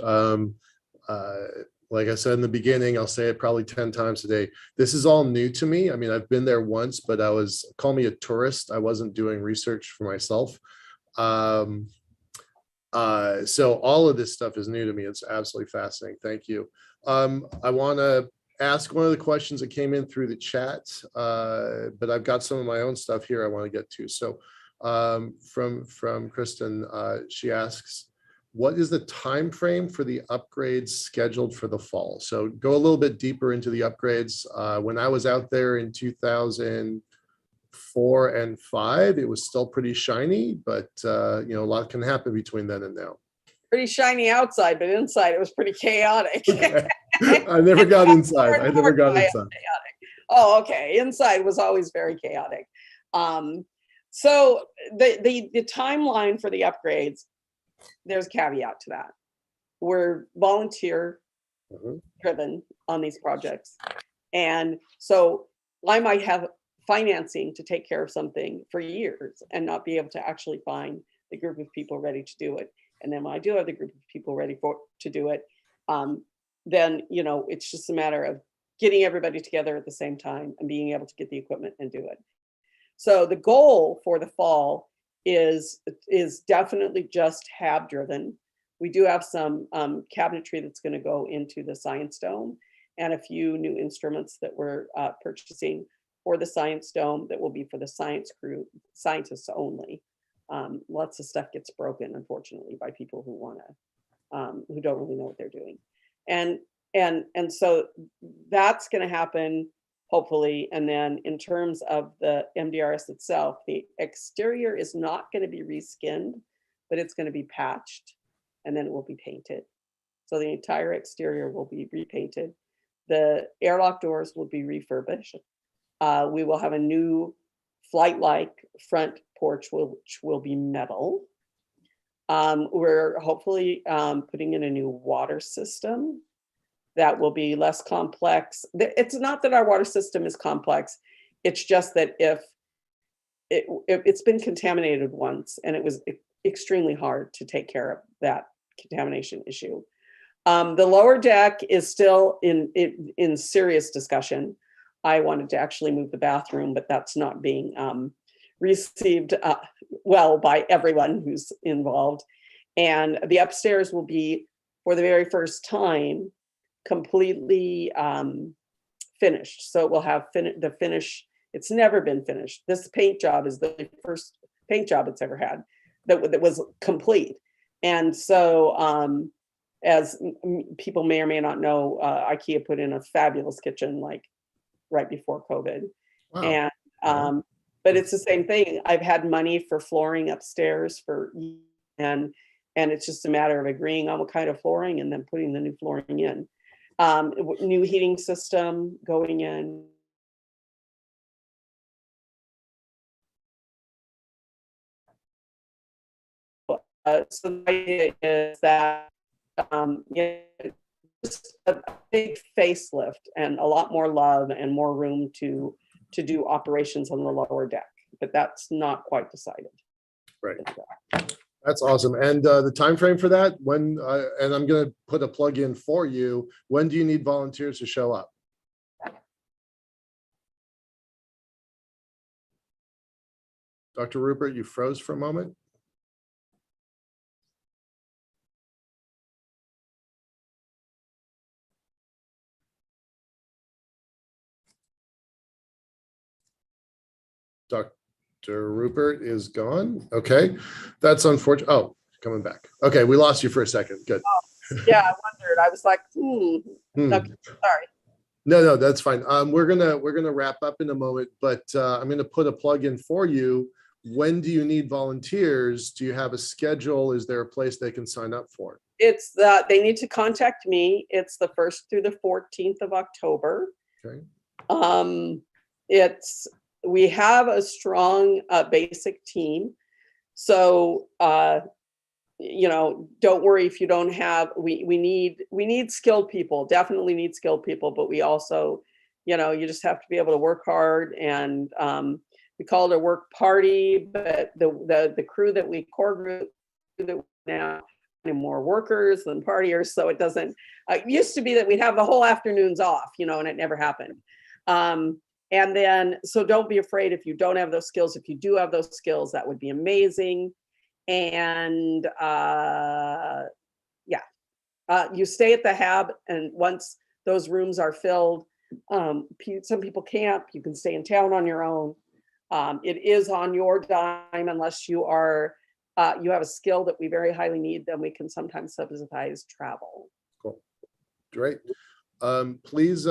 Like I said in the beginning, I'll say it probably 10 times today. This is all new to me. I mean, I've been there once, but call me a tourist. I wasn't doing research for myself. So all of this stuff is new to me. It's absolutely fascinating. Thank you. I want to ask one of the questions that came in through the chat, but I've got some of my own stuff here I want to get to. So from Kristen, she asks, what is the time frame for the upgrades scheduled for the fall? So go a little bit deeper into the upgrades. When I was out there in 2000, 4 and 5, it was still pretty shiny, but a lot can happen between then and now. Pretty shiny outside, but inside it was pretty chaotic. Okay. I never got inside. I never got inside. Oh, okay. Inside was always very chaotic. So the timeline for the upgrades, there's a caveat to that. We're volunteer driven on these projects. And so I might have financing to take care of something for years and not be able to actually find the group of people ready to do it. And then when I do have the group of people ready to do it, then, it's just a matter of getting everybody together at the same time and being able to get the equipment and do it. So the goal for the fall is definitely just HAB driven. We do have some cabinetry that's going to go into the Science Dome and a few new instruments that we're purchasing for the Science Dome that will be for the science crew, scientists only. Lots of stuff gets broken, unfortunately, by people who don't really know what they're doing. And so that's going to happen, hopefully. And then in terms of the MDRS itself, the exterior is not going to be reskinned, but it's going to be patched, and then it will be painted. So the entire exterior will be repainted. The airlock doors will be refurbished. We will have a new flight-like front porch, which will be metal. We're hopefully putting in a new water system that will be less complex. It's not that our water system is complex. It's just that if it's been contaminated once, and it was extremely hard to take care of that contamination issue. The lower deck is still in serious discussion. I wanted to actually move the bathroom, but that's not being received well by everyone who's involved. And the upstairs will be, for the very first time, completely finished. So it will have the finish. It's never been finished. This paint job is the first paint job it's ever had that was complete. And so as people may or may not know, IKEA put in a fabulous kitchen like right before COVID. Wow. And but it's the same thing. I've had money for flooring upstairs and it's just a matter of agreeing on what kind of flooring and then putting the new flooring in. New heating system going in. So the idea is that just a big facelift and a lot more love and more room to do operations on the lower deck, but that's not quite decided. Right. That's awesome. And the time frame for that, when and I'm going to put a plug in for you. When do you need volunteers to show up? Dr. Rupert, you froze for a moment. Dr. Rupert is gone. Okay, that's unfortunate. Oh, coming back. Okay, we lost you for a second. Good. Oh, yeah, I wondered. I was like, Okay, sorry. No, that's fine. We're gonna wrap up in a moment, but I'm gonna put a plug in for you. When do you need volunteers? Do you have a schedule? Is there a place they can sign up for? It's that they need to contact me. It's the 1st through the 14th of October. Okay. We have a strong basic team. So, don't worry if you don't have, we need skilled people, definitely need skilled people, but we also, you just have to be able to work hard. And we call it a work party, but the crew that we core group that now more workers than partiers. So it doesn't, it used to be that we'd have the whole afternoons off, and it never happened. And then, so don't be afraid if you don't have those skills. If you do have those skills, that would be amazing. And you stay at the HAB, and once those rooms are filled, some people camp. You can stay in town on your own. It is on your dime unless you are you have a skill that we very highly need. Then we can sometimes subsidize travel. Cool, great. Please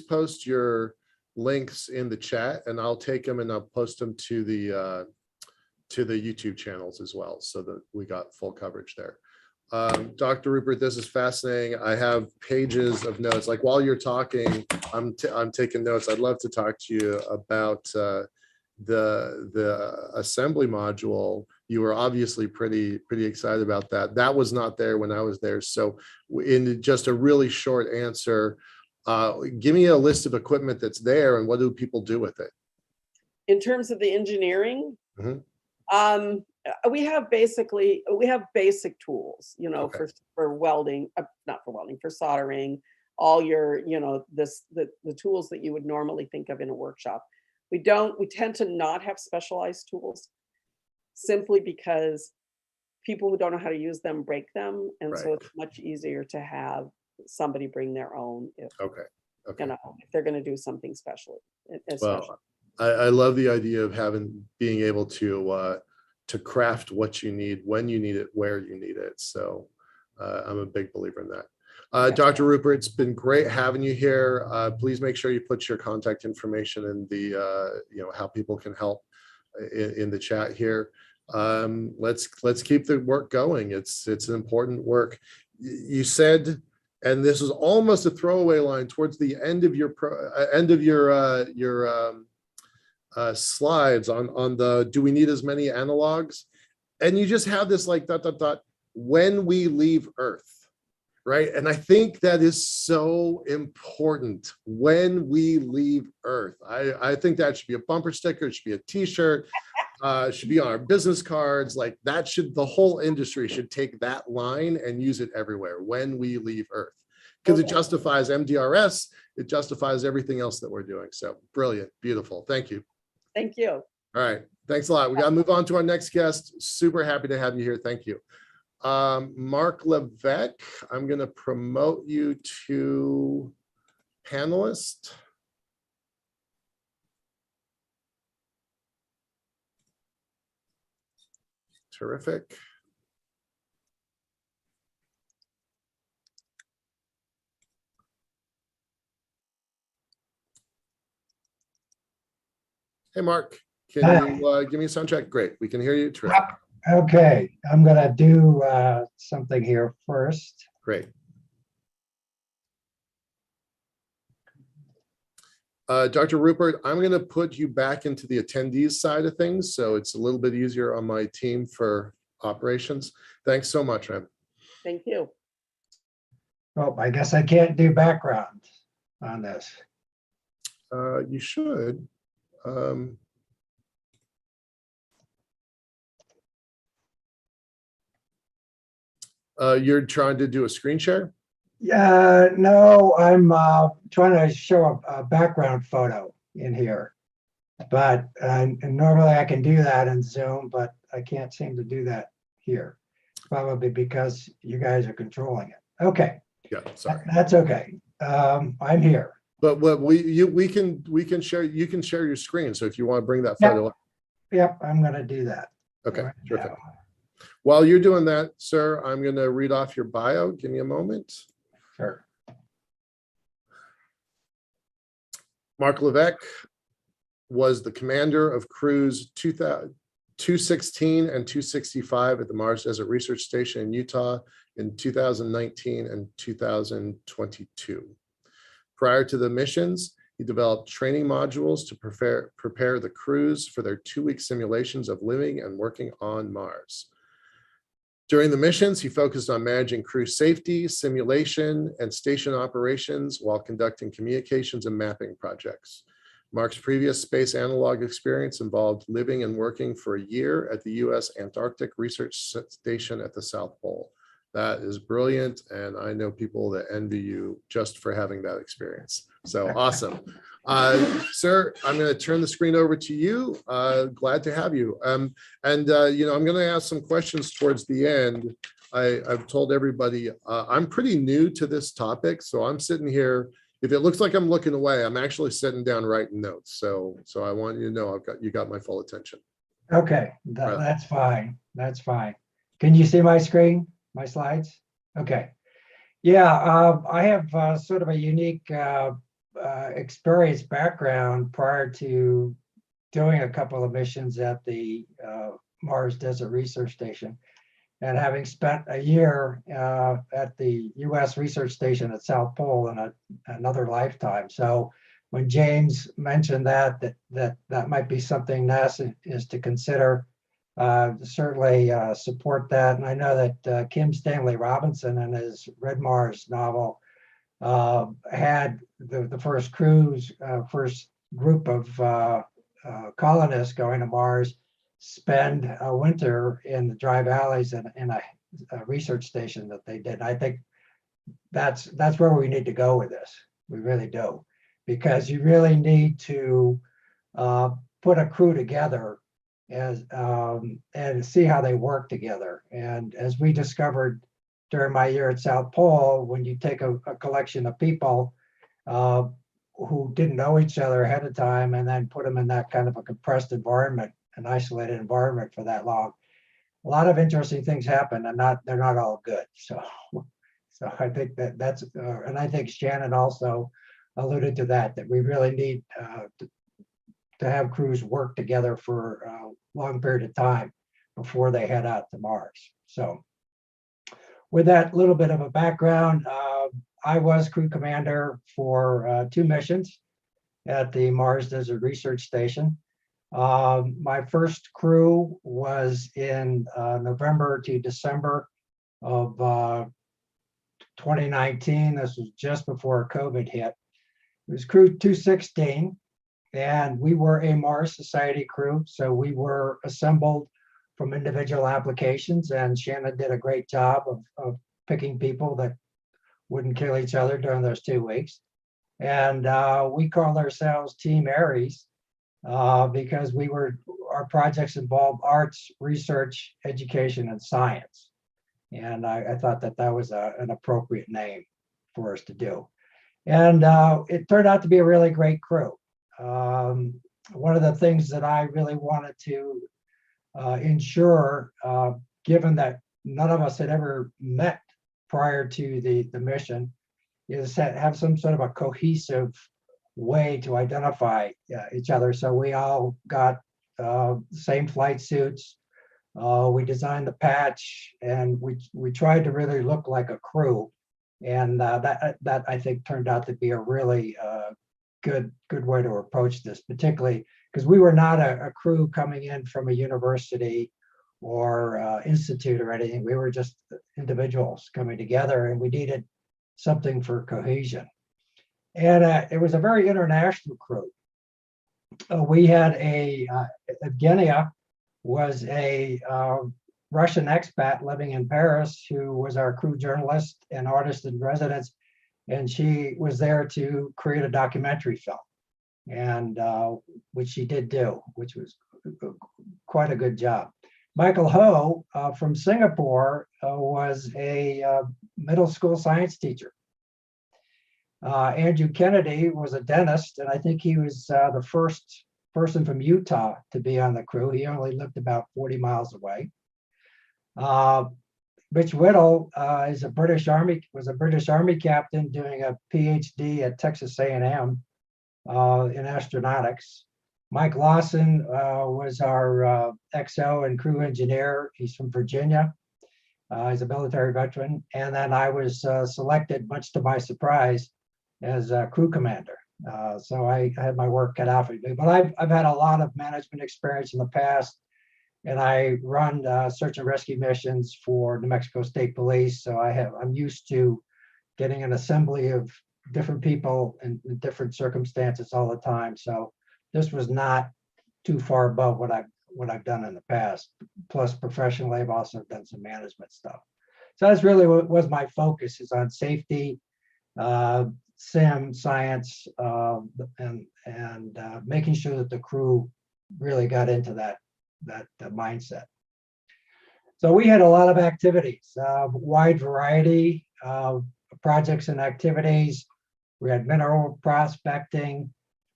post your links in the chat, and I'll take them and I'll post them to the YouTube channels as well, so that we got full coverage there. Dr. Rupert, this is fascinating. I have pages of notes. Like while you're talking, I'm taking notes. I'd love to talk to you about the assembly module. You were obviously pretty excited about that. That was not there when I was there. So in just a really short answer, give me a list of equipment that's there and what do people do with it? In terms of the engineering, Mhm. we have basic tools, you know, Okay. for welding, not for welding, for soldering, all your, you know, the tools that you would normally think of in a workshop. We tend to not have specialized tools simply because people who don't know how to use them break them. And so Right. it's much easier to have somebody bring their own if, Okay. you Okay. know, if they're going to do something special. Well, I love the idea of being able to craft what you need, when you need it, where you need it. So I'm a big believer in that. Dr. Rupert, it's been great having you here. Please make sure you put your contact information in the how people can help in the chat here. Let's keep the work going. It's an important work. You said, and this is almost a throwaway line towards the end of your slides on the do we need as many analogs, and you just have this like ... when we leave Earth, right? And I think that is so important. When we leave Earth, I think that should be a bumper sticker. It should be a T-shirt. It should be on our business cards. Like that the whole industry should take that line and use it everywhere. When we leave Earth, because it justifies MDRS. It justifies everything else that we're doing. So brilliant, beautiful. Thank you. Thank you. All right, thanks a lot. We got to move on to our next guest. Super happy to have you here. Thank you. Mark Levesque, I'm going to promote you to panelist. Terrific. Hey, Mark, can you give me a sound check? Great, we can hear you. Terrific. Okay, I'm gonna do something here first. Great. Dr. Rupert, I'm going to put you back into the attendees side of things, so it's a little bit easier on my team for operations. Thanks so much, man. Thank you. Oh, I guess I can't do background on this. You should. You're trying to do a screen share? No, I'm trying to show a background photo in here. But normally I can do that in Zoom, but I can't seem to do that here. Probably because you guys are controlling it. Okay. Yeah, sorry. That's okay. I'm here. But what we can share, you can share your screen. So if you want to bring that photo up. Yep, I'm gonna do that. Okay, right terrific. now. While you're doing that, sir, I'm going to read off your bio. Give me a moment. Sure. Mark Levesque was the commander of crews 216 and 265 at the Mars Desert Research Station in Utah in 2019 and 2022. Prior to the missions, he developed training modules to prepare the crews for their 2-week simulations of living and working on Mars. During the missions, he focused on managing crew safety, simulation, and station operations while conducting communications and mapping projects. Mark's previous space analog experience involved living and working for a year at the U.S. Antarctic Research Station at the South Pole. That is brilliant, and I know people that envy you just for having that experience. So awesome. Sir, I'm going to turn the screen over to you. Glad to have you. I'm going to ask some questions towards the end. I've told everybody I'm pretty new to this topic, so I'm sitting here. If it looks like I'm looking away, I'm actually sitting down writing notes. So I want you to know you got my full attention. Okay, that's fine. That's fine. Can you see my screen, my slides? Okay. Yeah, I have sort of a unique experience background prior to doing a couple of missions at the Mars Desert Research Station, and having spent a year at the U.S. Research Station at South Pole in another lifetime. So when James mentioned that might be something NASA is to consider, certainly support that. And I know that Kim Stanley Robinson in his Red Mars novel had the first cruise, first group of colonists going to Mars spend a winter in the dry valleys in a research station that they did. I think that's where we need to go with this. We really do, because you really need to put a crew together as and see how they work together. And as we discovered during my year at South Pole, when you take a collection of people who didn't know each other ahead of time and then put them in that kind of a compressed environment, an isolated environment for that long, a lot of interesting things happen, and they're not all good. So I think that's and I think Shannon also alluded to that we really need to have crews work together for a long period of time before they head out to Mars. So with that little bit of a background, I was crew commander for 2 missions at the Mars Desert Research Station. My first crew was in November to December of 2019. This was just before COVID hit. It was crew 216, and we were a Mars Society crew. So we were assembled from individual applications, and Shannon did a great job of picking people that wouldn't kill each other during those 2 weeks. And we called ourselves Team Aries because our projects involved arts, research, education, and science. And I thought that was an appropriate name for us to do. And it turned out to be a really great crew. One of the things that I really wanted to ensure, given that none of us had ever met prior to the mission, is have some sort of a cohesive way to identify each other. So we all got same flight suits. We designed the patch, and we tried to really look like a crew. And that I think turned out to be a really good way to approach this, particularly because we were not a crew coming in from a university or institute or anything. We were just individuals coming together, and we needed something for cohesion. And it was a very international crew. We had Evgenia was a Russian expat living in Paris who was our crew journalist and artist in residence. And she was there to create a documentary film, and which she did do, which was quite a good job. Michael Ho from Singapore was a middle school science teacher. Andrew Kennedy was a dentist, and I think he was the first person from Utah to be on the crew. He only lived about 40 miles away. Rich Whittle was a British Army captain doing a PhD at Texas A&M in astronautics. Mike Lawson was our XO and crew engineer. He's from Virginia. He's a military veteran. And then I was selected, much to my surprise, as a crew commander. So I had my work cut out for me. But I've had a lot of management experience in the past, and I run search and rescue missions for New Mexico State Police. So I'm used to getting an assembly of different people in different circumstances all the time. So this was not too far above what I've done in the past. Plus, professionally, I've also done some management stuff. So that's really what was my focus, is on safety, sim, science, and making sure that the crew really got into that mindset. So we had a lot of activities, wide variety of projects and activities. We had mineral prospecting.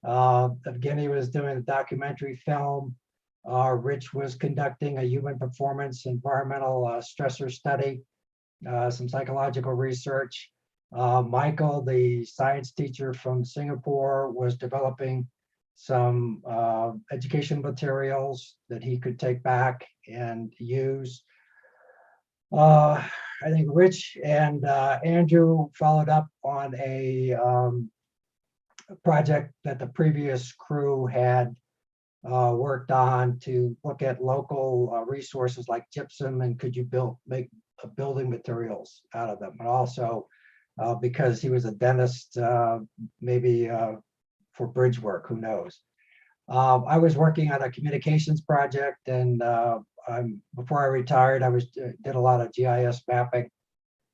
Evgeny was doing a documentary film. Rich was conducting a human performance environmental stressor study, some psychological research. Michael, the science teacher from Singapore, was developing some education materials that he could take back and use. I think Rich and Andrew followed up on a project that the previous crew had worked on to look at local resources like gypsum and could you make building materials out of them. And also because he was a dentist, maybe for bridge work, who knows. I was working on a communications project, and before I retired, I did a lot of GIS mapping.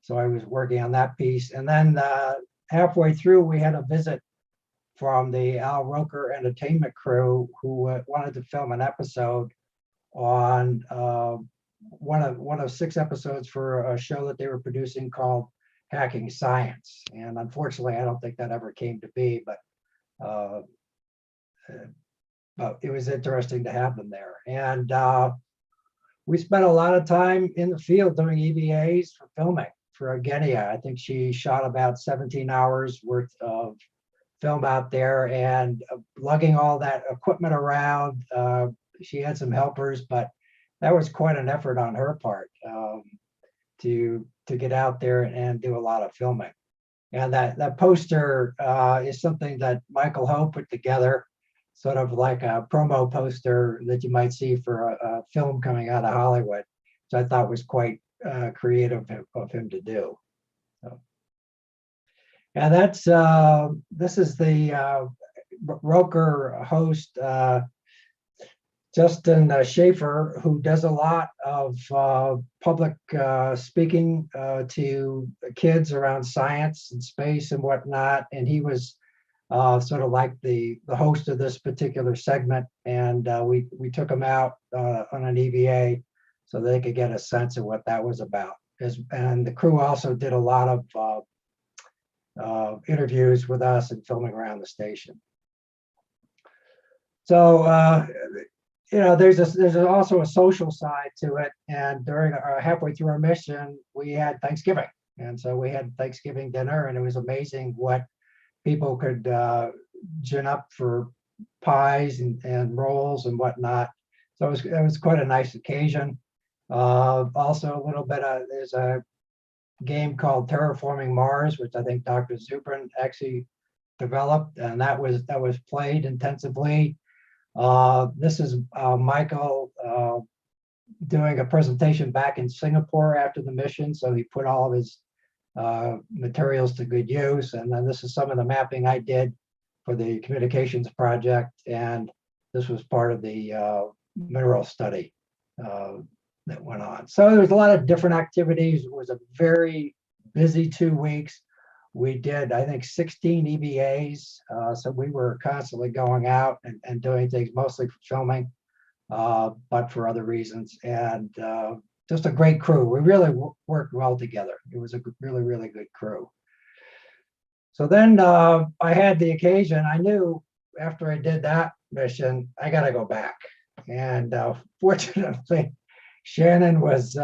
So I was working on that piece. And then halfway through, we had a visit from the Al Roker entertainment crew who wanted to film an episode on one of 6 episodes for a show that they were producing called Hacking Science. And unfortunately, I don't think that ever came to be, but it was interesting to have them there. And we spent a lot of time in the field doing EVAs for filming for Agenia. I think she shot about 17 hours worth of film out there and lugging all that equipment around. She had some helpers, but that was quite an effort on her part to get out there and do a lot of filming. And that poster is something that Michael Ho put together, sort of like a promo poster that you might see for a film coming out of Hollywood, which I thought was quite creative of him to do. So, and this is the Roker host, Justin Schaefer, who does a lot of public speaking to kids around science and space and whatnot. And he was sort of like the host of this particular segment. And we took him out on an EVA so they could get a sense of what that was about. And the crew also did a lot of interviews with us and filming around the station. So, there's also a social side to it. And during halfway through our mission, we had Thanksgiving. And so we had Thanksgiving dinner, and it was amazing what people could gin up for pies and rolls and whatnot. So it was quite a nice occasion. Also a little bit there's a game called Terraforming Mars, which I think Dr. Zubrin actually developed, and that was played intensively. This is Michael doing a presentation back in Singapore after the mission. So he put all of his materials to good use. And then this is some of the mapping I did for the communications project. And this was part of the mineral study that went on. So there was a lot of different activities. It was a very busy 2 weeks. We did, I think, 16 EVAs. So we were constantly going out and doing things, mostly for filming, but for other reasons. And just a great crew. We really worked well together. It was a really, really good crew. So then I had the occasion. I knew after I did that mission, I got to go back. And fortunately, Shannon was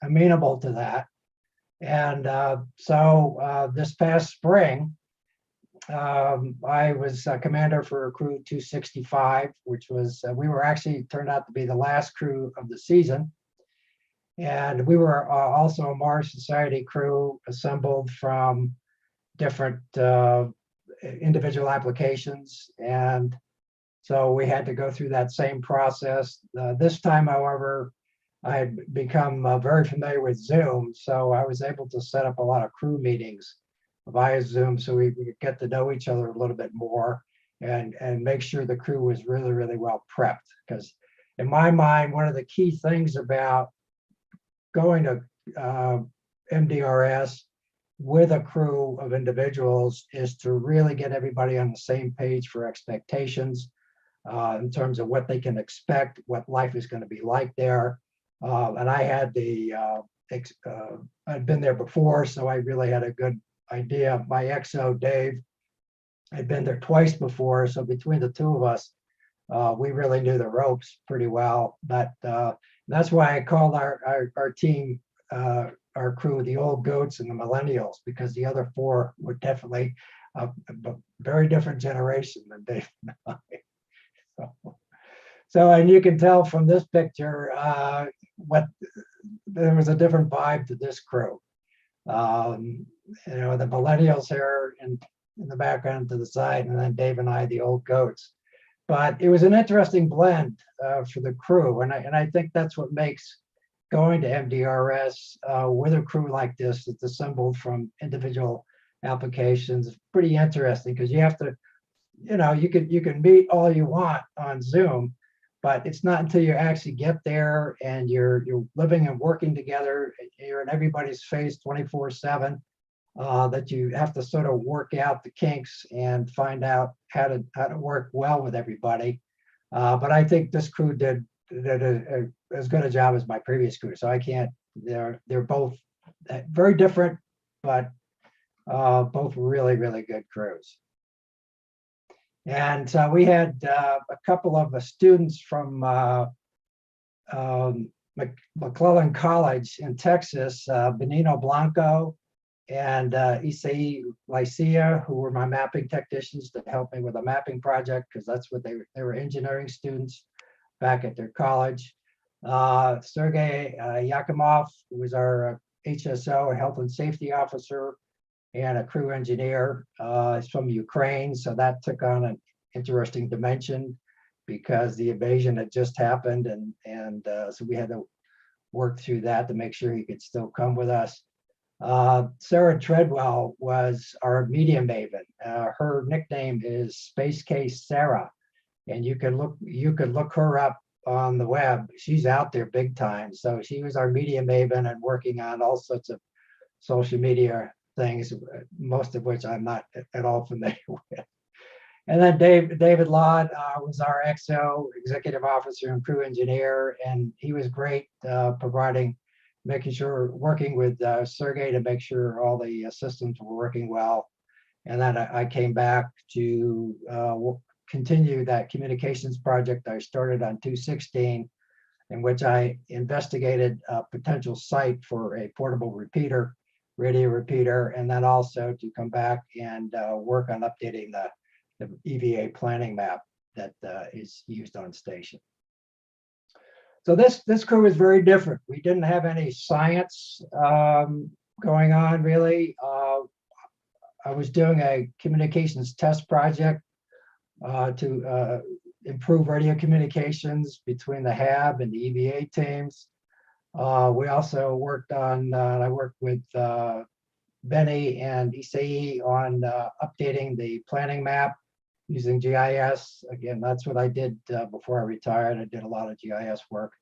amenable to that. And so this past spring, I was commander for crew 265, which was, we were actually turned out to be the last crew of the season. And we were also a Mars Society crew assembled from different individual applications. And so we had to go through that same process. This time, however, I had become very familiar with Zoom, so I was able to set up a lot of crew meetings via Zoom so we could get to know each other a little bit more and make sure the crew was really, really well prepped. Because in my mind, one of the key things about going to MDRS with a crew of individuals is to really get everybody on the same page for expectations in terms of what they can expect, what life is going to be like there. And I had I'd been there before, so I really had a good idea. My XO, Dave, had been there twice before, so between the two of us, we really knew the ropes pretty well. But that's why I called our team, our our crew the old goats and the millennials, because the other four were definitely a very different generation than Dave and I. So, and you can tell from this picture, there was a different vibe to this crew. The millennials here in the background to the side, and then Dave and I, the old goats. But it was an interesting blend for the crew, and I think that's what makes going to MDRS with a crew like this that's assembled from individual applications pretty interesting, because you have to, you can meet all you want on Zoom, but it's not until you actually get there and you're living and working together, you're in everybody's face 24/7, that you have to sort of work out the kinks and find out how to work well with everybody. But I think this crew did as good a job as my previous crew. So I can't. They're both very different, but both really, really good crews. And so we had a couple of students from McClellan College in Texas, Benino Blanco and Isai Lycia, who were my mapping technicians to help me with a mapping project, because that's what they were engineering students back at their college. Sergey Yakimov, who was our HSO, a health and safety officer, and a crew engineer, is from Ukraine. So that took on an interesting dimension because the invasion had just happened. And so we had to work through that to make sure he could still come with us. Sarah Treadwell was our media maven. Her nickname is Space Case Sarah. And you could look her up on the web. She's out there big time. So she was our media maven and working on all sorts of social media things, most of which I'm not at all familiar with. And then David Laud was our XO, executive officer and crew engineer, and he was great, working with Sergey to make sure all the systems were working well. And then I came back to continue that communications project I started on 216, in which I investigated a potential site for a portable repeater, radio repeater, and then also to come back and work on updating the EVA planning map that is used on station. So this crew is very different. We didn't have any science going on really. I was doing a communications test project to improve radio communications between the HAB and the EVA teams. We also worked on, I worked with Benny and Isai on updating the planning map using GIS. Again, that's what I did before I retired. I did a lot of GIS work.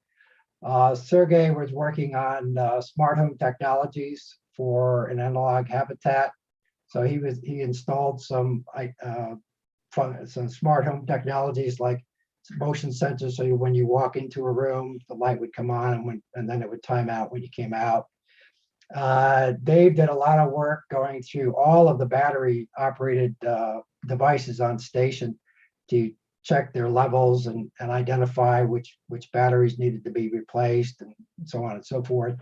Sergey was working on smart home technologies for an analog habitat. So he installed some smart home technologies like motion sensors. So when you walk into a room, the light would come on and then it would time out when you came out. Dave did a lot of work going through all of the battery operated devices on station to check their levels and identify which batteries needed to be replaced and so on and so forth.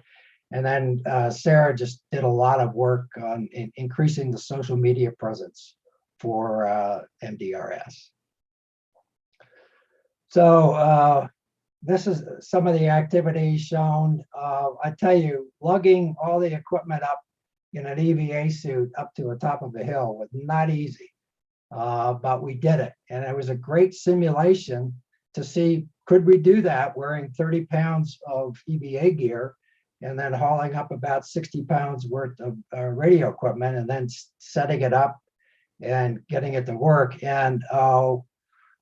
And then Sarah just did a lot of work on increasing the social media presence for MDRS. So this is some of the activities shown. I tell you, lugging all the equipment up in an EVA suit up to the top of a hill was not easy, but we did it. And it was a great simulation to see, could we do that wearing 30 pounds of EVA gear and then hauling up about 60 pounds worth of radio equipment and then setting it up and getting it to work. And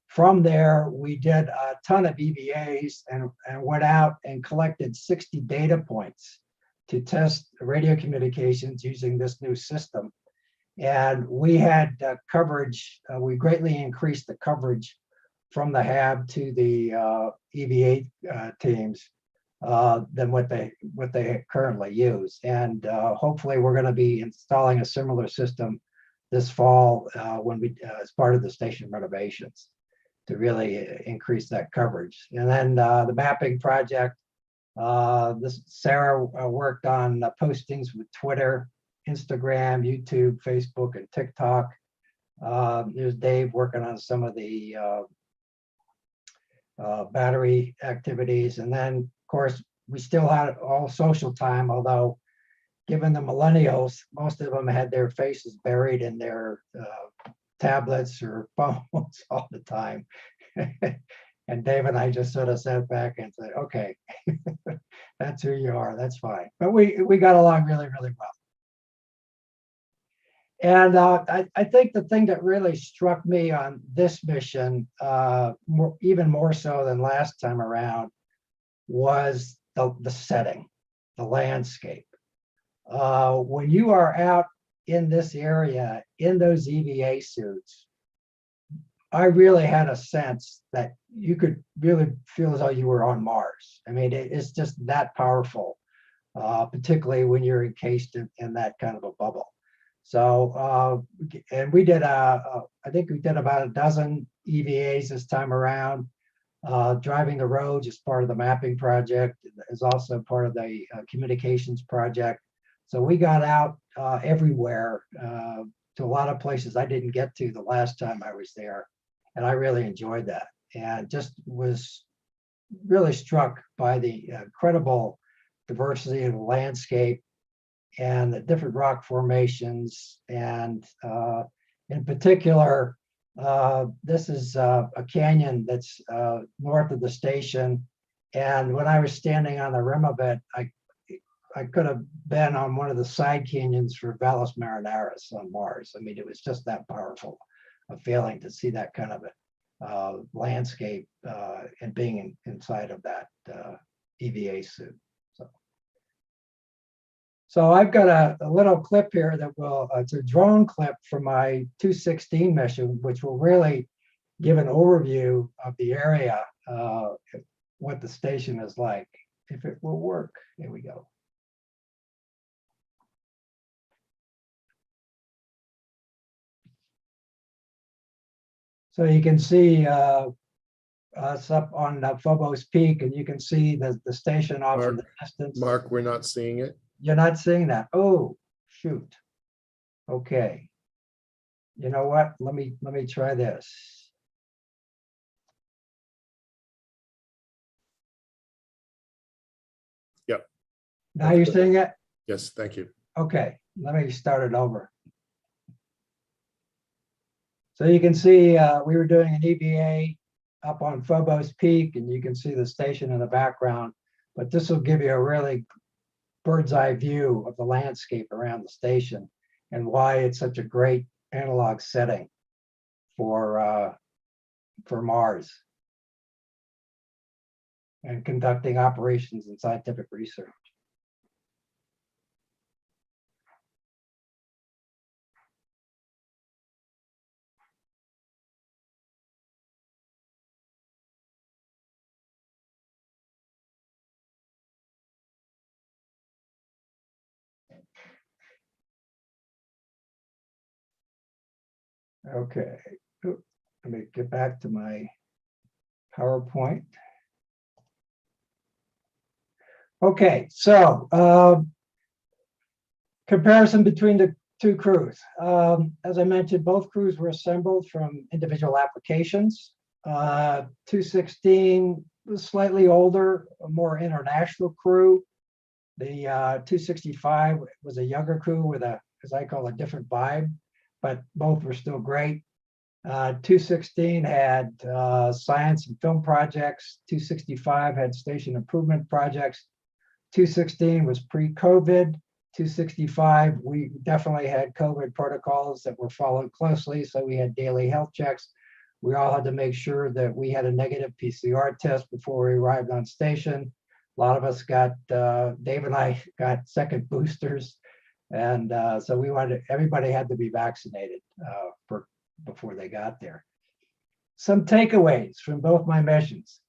from there, we did a ton of EVAs and went out and collected 60 data points to test radio communications using this new system. And we had coverage, we greatly increased the coverage from the HAB to the EVA teams than what they currently use. And hopefully we're going to be installing a similar system this fall as part of the station renovations to really increase that coverage. And then the mapping project, This Sarah worked on postings with Twitter, Instagram, YouTube, Facebook, and TikTok. There's Dave working on some of the battery activities. And then, of course, we still had all social time, although given the millennials, most of them had their faces buried in their tablets or phones all the time. And Dave and I just sort of sat back and said, okay, that's who you are, that's fine. But we got along really, really well. And I think the thing that really struck me on this mission, even more so than last time around, was the setting, the landscape. When you are out in this area, in those EVA suits, I really had a sense that you could really feel as though you were on Mars. I mean, it's just that powerful, particularly when you're encased in that kind of a bubble. So, and we did, I think we did about a dozen EVAs this time around. Driving the roads is part of the mapping project, is also part of the communications project. So we got out everywhere to a lot of places I didn't get to the last time I was there. And I really enjoyed that, and just was really struck by the incredible diversity of the landscape and the different rock formations. And in particular, this is a canyon that's north of the station. And when I was standing on the rim of it, I could have been on one of the side canyons for Valles Marineris on Mars. I mean, it was just that powerful a feeling to see that kind of a landscape and being inside of that EVA suit. So I've got a little clip here that will, it's a drone clip from my 216 mission, which will really give an overview of the area, what the station is like, if it will work. Here we go. So you can see us up on Phobos Peak, and you can see the station off in the distance. Mark, we're not seeing it. You're not seeing that? Oh, shoot. Okay. You know what? Let me try this. Yep. Now you're seeing it? Yes, thank you. Okay, let me start it over. So you can see we were doing an EVA up on Phobos Peak, and you can see the station in the background, but this will give you a really bird's eye view of the landscape around the station and why it's such a great analog setting for Mars and conducting operations and scientific research. Okay, let me get back to my PowerPoint. Okay, so comparison between the two crews. As I mentioned, both crews were assembled from individual applications. 216 was slightly older, a more international crew. The 265 was a younger crew with a, as I call, a different vibe, but both were still great. 216 had science and film projects. 265 had station improvement projects. 216 was pre-COVID. 265, we definitely had COVID protocols that were followed closely. So we had daily health checks. We all had to make sure that we had a negative PCR test before we arrived on station. A lot of us got, Dave and I got second boosters. And so we wanted, everybody had to be vaccinated before they got there. Some takeaways from both my missions.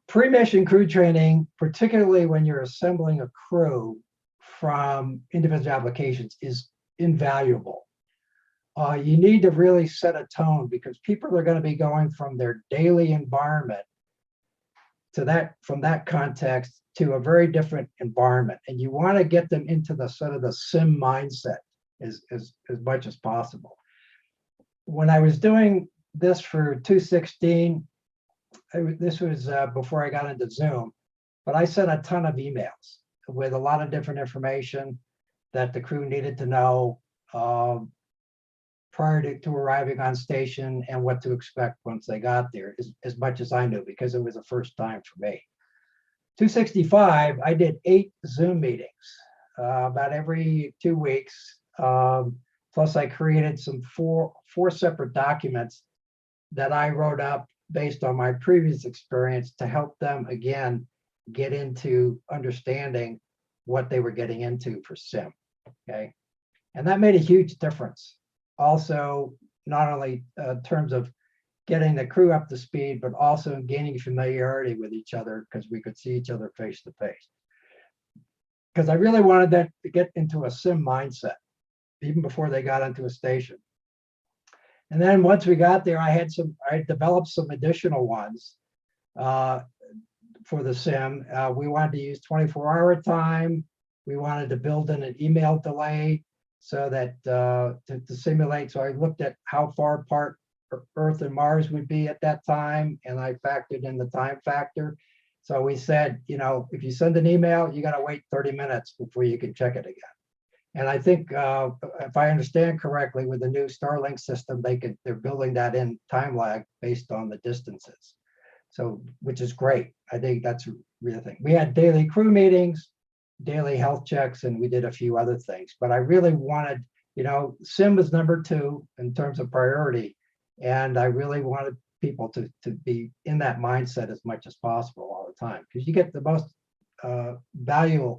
Pre-mission crew training, particularly when you're assembling a crew from individual applications, is invaluable. You need to really set a tone because people are going to be going from their daily environment from that context to a very different environment. And you want to get them into the sort of the sim mindset as much as possible. When I was doing this for 216, this was before I got into Zoom, but I sent a ton of emails with a lot of different information that the crew needed to know prior to arriving on station and what to expect once they got there, as much as I knew, because it was the first time for me. 265, I did 8 Zoom meetings about every 2 weeks. Plus I created some four separate documents that I wrote up based on my previous experience to help them, again, get into understanding what they were getting into for sim, okay? And that made a huge difference. Also, not only in terms of getting the crew up to speed, but also gaining familiarity with each other because we could see each other face to face. Because I really wanted them to get into a sim mindset, even before they got into a station. And then once we got there, I developed some additional ones for the sim. We wanted to use 24-hour time. We wanted to build in an email delay so that to simulate. So I looked at how far apart Earth and Mars would be at that time, and I factored in the time factor. So we said, you know, if you send an email, you got to wait 30 minutes before you can check it again. And I think, if I understand correctly, with the new Starlink system, they're building that in time lag based on the distances. So, which is great. I think that's a real thing. We had daily crew meetings, daily health checks, and we did a few other things. But I really wanted, you know, sim was number 2 in terms of priority. And I really wanted people to be in that mindset as much as possible all the time, because you get the most value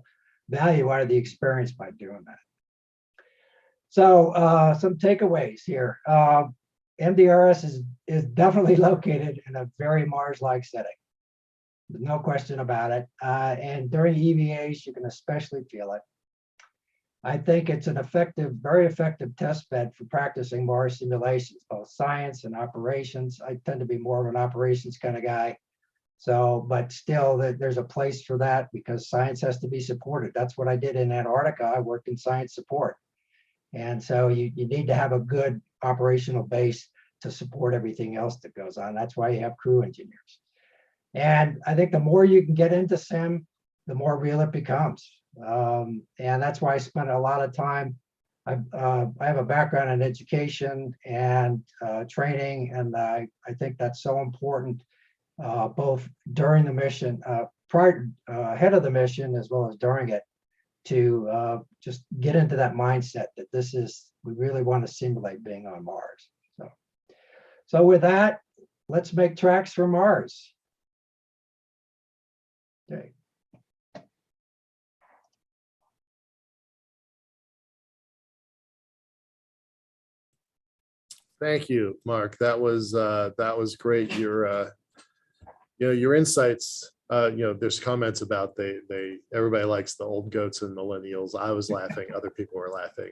out of the experience by doing that. So some takeaways here. MDRS is definitely located in a very Mars-like setting. There's no question about it. And during EVAs, you can especially feel it. I think it's an very effective test bed for practicing Mars simulations, both science and operations. I tend to be more of an operations kind of guy. So, but still, there's a place for that because science has to be supported. That's what I did in Antarctica. I worked in science support. And so you need to have a good operational base to support everything else that goes on. That's why you have crew engineers. And I think the more you can get into sim, the more real it becomes. And that's why I spent a lot of time. I have a background in education and training, and I think that's so important, both during the mission, ahead of the mission, as well as during it, to just get into that mindset that we really want to simulate being on Mars. So with that, let's make tracks for Mars. Okay. Thank you, Mark. That was great. Your insights. There's comments about everybody likes the old goats and millennials. I was laughing. Other people were laughing.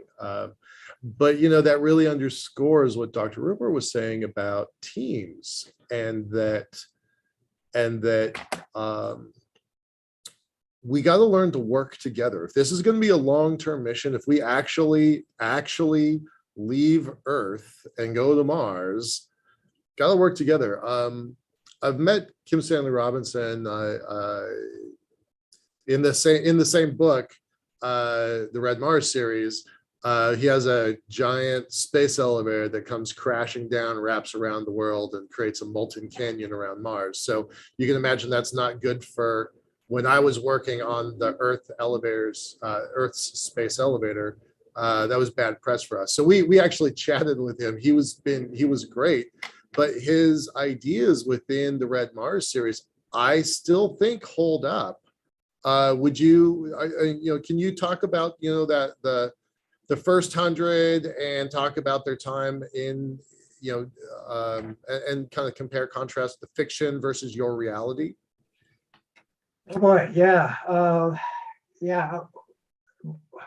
But that really underscores what Dr. Rupert was saying about teams, and that we got to learn to work together. If this is going to be a long-term mission, if we actually leave Earth and go to Mars, got to work together. I've met Kim Stanley Robinson in the same book, the Red Mars series. He has a giant space elevator that comes crashing down, wraps around the world, and creates a molten canyon around Mars. So you can imagine that's not good for when I was working on the Earth's space elevator. That was bad press for us. So we actually chatted with him. He was great, but his ideas within the Red Mars series, I still think hold up. Would you, can you talk about, that the first 100 and talk about their time in, and kind of compare contrast the fiction versus your reality? Oh boy, yeah.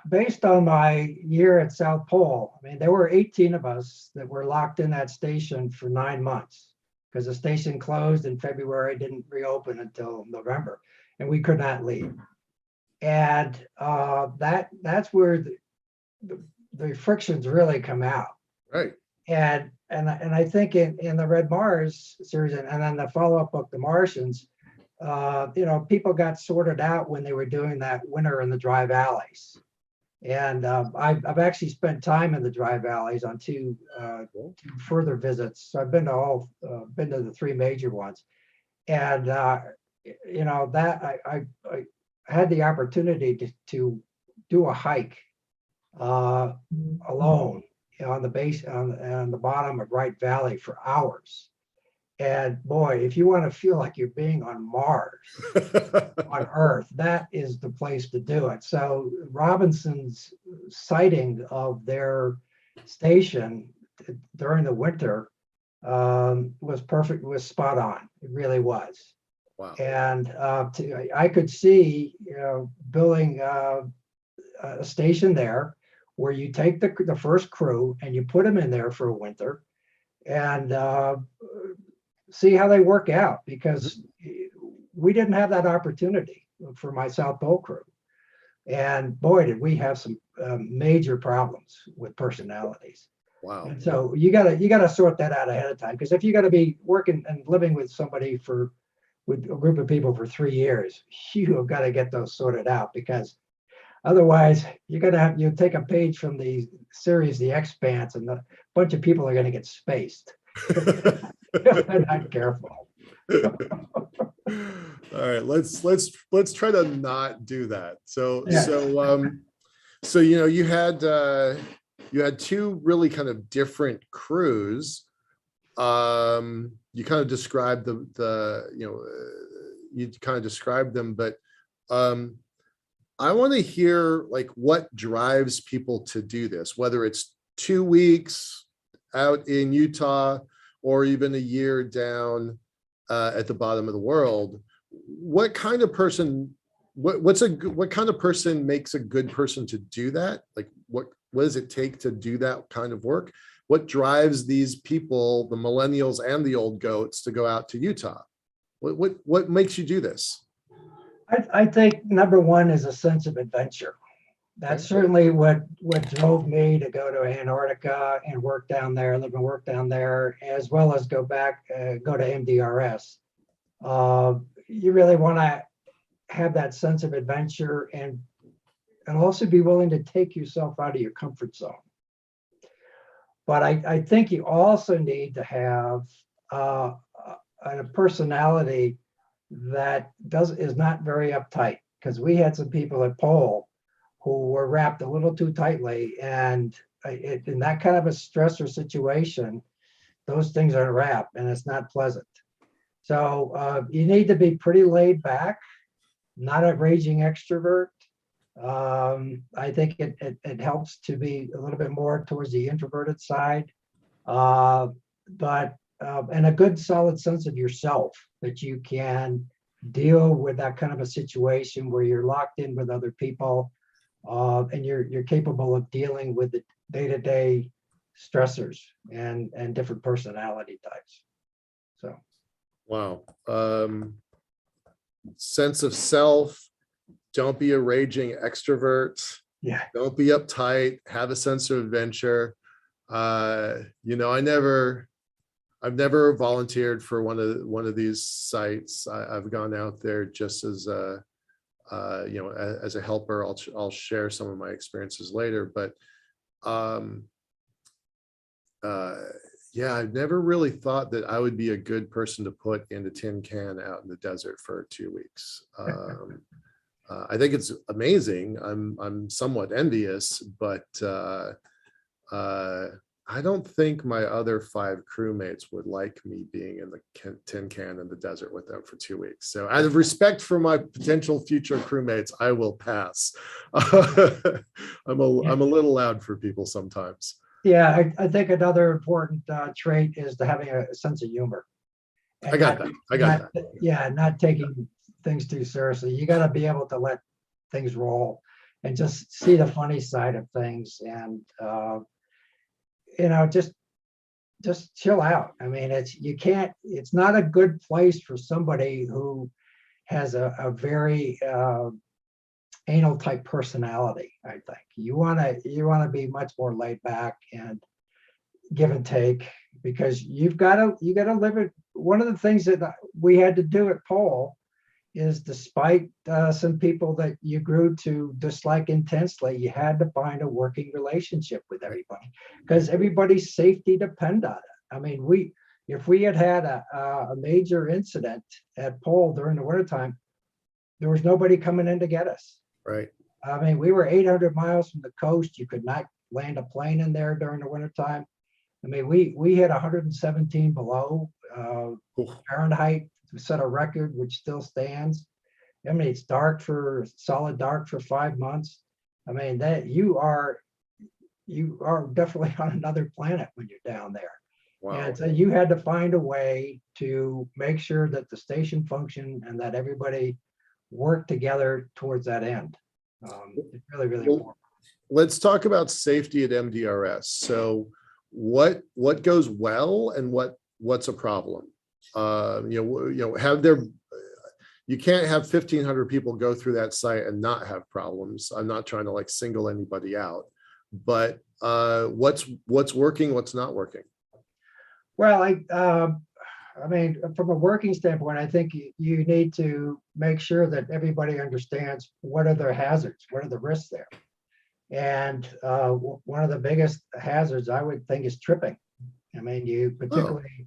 Based on my year at South Pole, I mean, there were 18 of us that were locked in that station for 9 months because the station closed in February, didn't reopen until November, and we could not leave. And that's where the frictions really come out. Right. And I think in the Red Mars series, and then the follow-up book, The Martians, people got sorted out when they were doing that winter in the dry valleys. And I've actually spent time in the dry valleys on two further visits. So I've been to the three major ones. And that I had the opportunity to do a hike alone on the base on the bottom of Wright Valley for hours. And boy, if you want to feel like you're being on Mars, on Earth, that is the place to do it. So Robinson's sighting of their station during the winter was perfect, was spot on. It really was. Wow. And I could see, building a station there where you take the first crew and you put them in there for a winter and see how they work out, because we didn't have that opportunity for my South Pole crew. And boy, did we have some major problems with personalities. Wow. And so you gotta sort that out ahead of time, because if you're gonna be working and living with somebody with a group of people for 3 years, you have got to get those sorted out, because otherwise you'll take a page from the series The Expanse and a bunch of people are gonna get spaced. If they're not careful. All right, let's try to not do that. So Yeah. so you had two really kind of different crews. You kind of described you kind of described them, but I want to hear like what drives people to do this, whether it's 2 weeks out in Utah or even a year down at the bottom of the world. What kind of person, what kind of person makes a good person to do that? Like what does it take to do that kind of work? What drives these people, the millennials and the old goats, to go out to Utah? What makes you do this? I think number one is a sense of adventure. That's certainly what drove me to go to Antarctica and work down there, live and work down there, as well as go to MDRS. You really want to have that sense of adventure and also be willing to take yourself out of your comfort zone. But I think you also need to have a personality that is not very uptight, because we had some people at Pole who were wrapped a little too tightly, and in that kind of a stressor situation, those things are wrapped and it's not pleasant. So you need to be pretty laid back, not a raging extrovert. I think it helps to be a little bit more towards the introverted side, but and a good solid sense of yourself, that you can deal with that kind of a situation where you're locked in with other people, and you're capable of dealing with the day-to-day stressors and different personality types. So, wow. Sense of self. Don't be a raging extrovert. yeah. Don't be uptight. Have a sense of adventure. I've never volunteered for one of these sites. I've gone out there just as as a helper. I'll share some of my experiences later, but yeah, I've never really thought that I would be a good person to put in a tin can out in the desert for 2 weeks. I think it's amazing. I'm somewhat envious, but I don't think my other 5 crewmates would like me being in the tin can in the desert with them for 2 weeks. So out of respect for my potential future crewmates, I will pass. I'm a little loud for people sometimes. Yeah, I think another important trait is to having a sense of humor. I got that. Yeah, not taking things too seriously. You got to be able to let things roll and just see the funny side of things, and just just chill out. I mean, it's not a good place for somebody who has a very anal type personality. I think you want to be much more laid back and give and take, because you got to live it. One of the things that we had to do at Pole is, despite some people that you grew to dislike intensely, you had to find a working relationship with everybody, because everybody's safety depend on it. I mean, if we had a major incident at Pole during the wintertime, there was nobody coming in to get us. Right. I mean, we were 800 miles from the coast. You could not land a plane in there during the wintertime. I mean, we hit 117 below Fahrenheit to set a record, which still stands. I mean, it's solid dark for 5 months. I mean, that you are definitely on another planet when you're down there. Wow. And so you had to find a way to make sure that the station functioned and that everybody worked together towards that end. It's really, really important. Let's talk about safety at MDRS. So what goes well and what's a problem? You can't have 1,500 people go through that site and not have problems. I'm not trying to like single anybody out, but what's working, what's not working? Well, I mean, from a working standpoint, I think you need to make sure that everybody understands what are their hazards, what are the risks there. And one of the biggest hazards I would think is tripping. I mean, particularly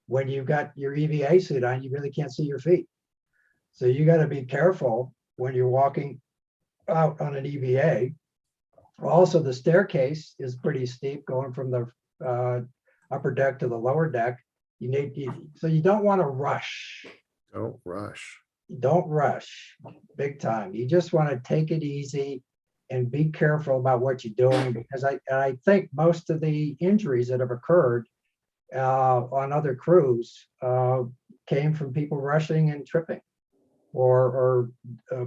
when you've got your EVA suit on, you really can't see your feet. So you got to be careful when you're walking out on an EVA. Also, the staircase is pretty steep going from the upper deck to the lower deck. So you don't want to rush. Don't rush. Don't rush big time. You just want to take it easy and be careful about what you're doing, because I think most of the injuries that have occurred on other crews came from people rushing and tripping or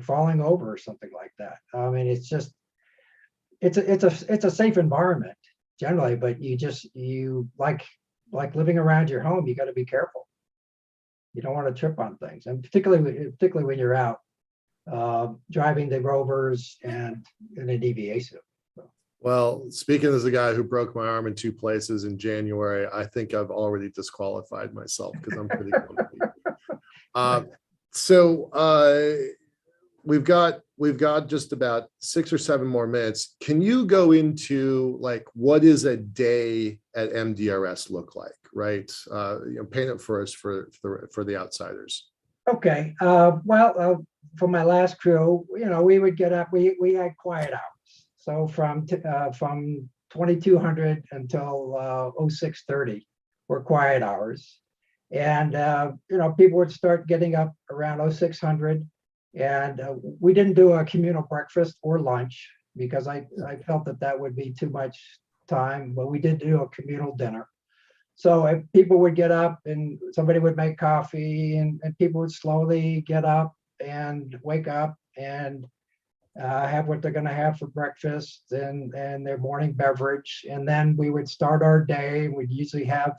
falling over or something like that. I mean, it's a safe environment generally, but you like living around your home, you got to be careful. You don't want to trip on things, and particularly when you're out driving the rovers and in a DVA suit. So. Well, speaking as a guy who broke my arm in 2 places in January, I think I've already disqualified myself because I'm pretty grumpy. So we've got just about 6 or 7 more minutes. Can you go into like what is a day at MDRS look like, right? Paint it for us for the outsiders. Okay. Well, for my last crew, we would get up. We had quiet hours. So from 2200 until 0630 were quiet hours, and people would start getting up around 0600. And we didn't do a communal breakfast or lunch because I felt that would be too much time, but we did do a communal dinner. So if people would get up and somebody would make coffee, and people would slowly get up and wake up and have what they're going to have for breakfast and their morning beverage. And then we would start our day. We'd usually have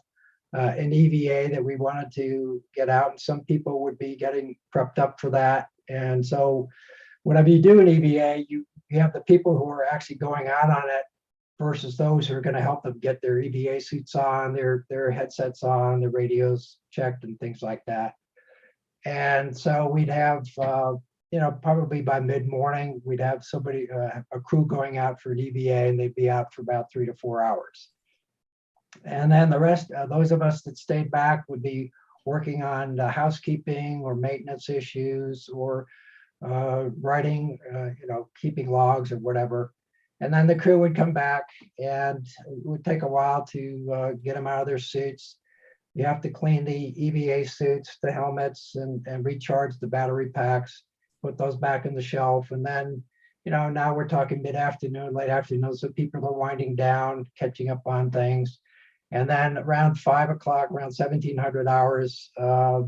an EVA that we wanted to get out, and some people would be getting prepped up for that. And so whenever you do an EVA, you have the people who are actually going out on it versus those who are going to help them get their EVA suits on, their headsets on, their radios checked and things like that. And so we'd have, probably by mid-morning, we'd have somebody, a crew going out for an EVA, and they'd be out for about 3 to 4 hours. And then the rest, those of us that stayed back would be working on housekeeping or maintenance issues or writing, keeping logs or whatever. And then the crew would come back, and it would take a while to get them out of their suits. You have to clean the EVA suits, the helmets, and recharge the battery packs, put those back in the shelf. And then, now we're talking mid-afternoon, late afternoon, so people are winding down, catching up on things. And then around 5 o'clock, around 1700 hours, a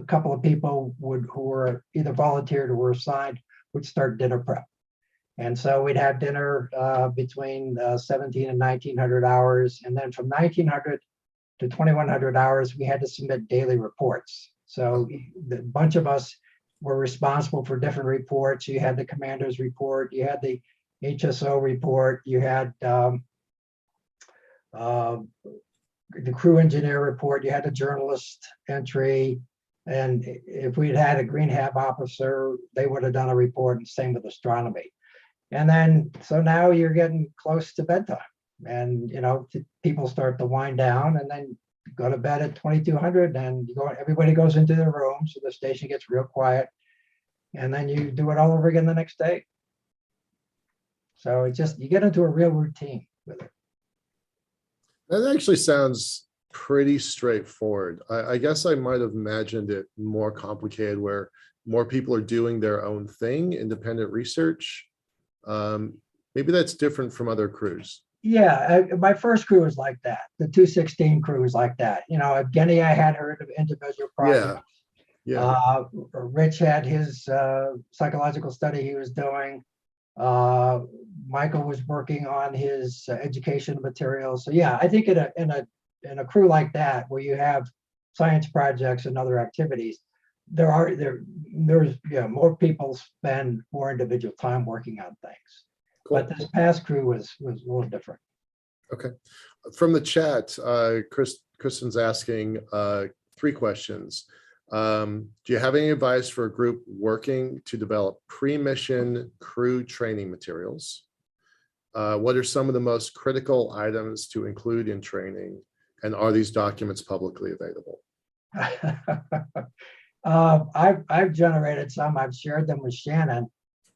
couple of people who were either volunteered or were assigned would start dinner prep. And so we'd have dinner between 17 and 1900 hours. And then from 1900 to 2,100 hours, we had to submit daily reports. So the bunch of us were responsible for different reports. You had the commander's report, you had the HSO report, you had the crew engineer report, you had a journalist entry, and if we'd had a green hab officer, they would have done a report, and same with astronomy. And then, so now you're getting close to bedtime, and people start to wind down, and then go to bed at 2,200, and everybody goes into their room, so the station gets real quiet, and then you do it all over again the next day. So it's just, you get into a real routine with it. That actually sounds pretty straightforward. I guess I might have imagined it more complicated, where more people are doing their own thing, independent research. Maybe that's different from other crews. Yeah, my first crew was like that. The 216 crew was like that. Evgeny, I had heard of individual projects. Yeah. Rich had his psychological study he was doing. Michael was working on his education materials. So yeah, I think in a crew like that, where you have science projects and other activities, there's more people spend more individual time working on things. Cool. But this past crew was a little different. Okay. From the chat, Kristen's asking 3 questions. Do you have any advice for a group working to develop pre-mission crew training materials? What are some of the most critical items to include in training? And are these documents publicly available? I've generated some. I've shared them with Shannon.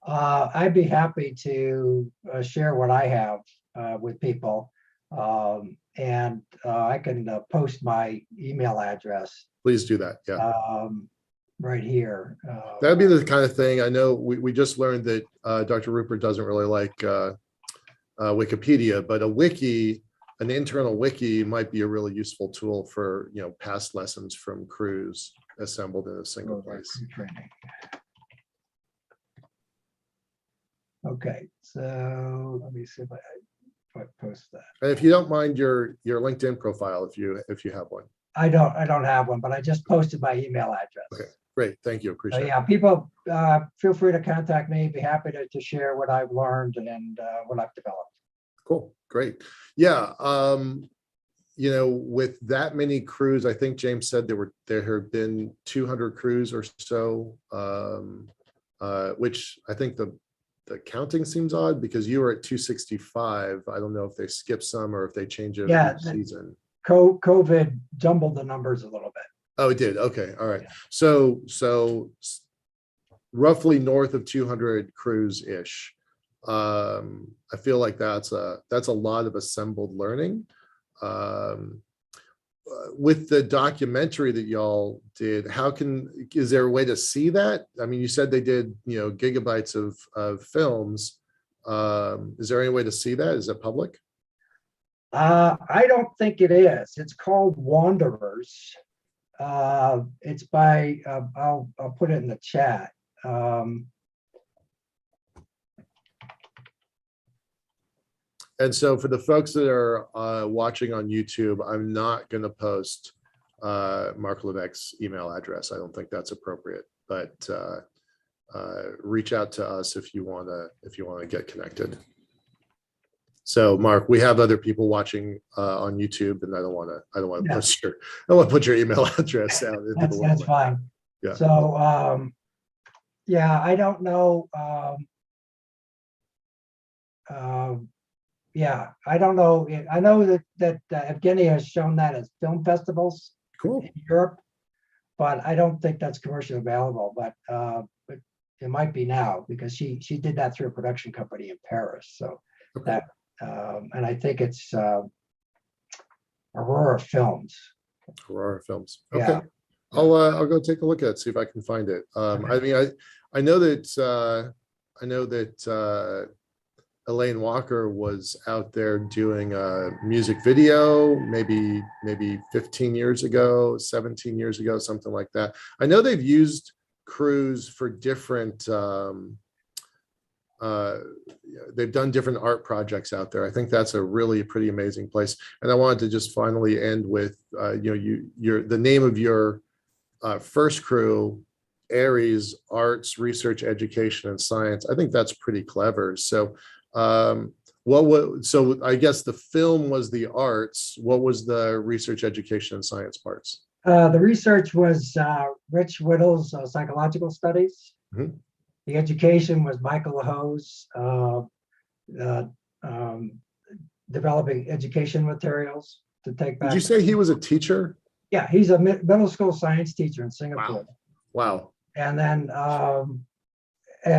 I'd be happy to share what I have with people. And I can post my email address. Please do that. Yeah. Right here. That'd be the kind of thing. I know we just learned that Dr. Rupert doesn't really like Wikipedia, but a wiki, an internal wiki, might be a really useful tool for past lessons from crews assembled in a single place. Training. Okay, so let me see if I post that. And if you don't mind your LinkedIn profile, if you have one. I don't have one, but I just posted my email address. Okay, great. Thank you. Appreciate it. Yeah, people feel free to contact me. Be happy to share what I've learned and what I've developed. Cool. Great. Yeah. With that many crews, I think James said there have been 200 crews or so, which I think the counting seems odd, because you were at 265. I don't know if they skipped some or if they change it each season. COVID jumbled the numbers a little bit. Oh, it did. Okay. All right. So roughly north of 200 crews ish. I feel like that's a lot of assembled learning. With the documentary that y'all did, is there a way to see that? I mean, you said they did, gigabytes of films. Is there any way to see that? Is it public? I don't think it is. It's called Wanderers. It's by, I'll put it in the chat. And so for the folks that are watching on YouTube, I'm not going to post Mark Levesque's email address. I don't think that's appropriate, but reach out to us if you want to get connected. So Mark, we have other people watching on YouTube, and I don't want to put your email address out. That's fine. Yeah. So yeah, I don't know. Yeah, I don't know. I know that Evgeny has shown that as film festivals in Europe, but I don't think that's commercially available. But it might be now, because she did that through a production company in Paris. So that and I think it's Aurora Films. Aurora Films. Okay. Yeah. I'll go take a look at it, see if I can find it. I mean, I know that Elaine Walker was out there doing a music video, maybe 15 years ago, 17 years ago, something like that. I know they've used crews for different they've done different art projects out there. I think that's a really pretty amazing place. And I wanted to just finally end with, the name of your first crew, Aries, Arts, Research, Education, and Science. I think that's pretty clever. So so I guess the film was the arts. What was the research, education, and science parts? The research was Rich Whittle's psychological studies. Mhm. The education was Michael Lahoe's developing education materials to take back. Did you say he was a teacher? Yeah, he's a middle school science teacher in Singapore. Wow. And then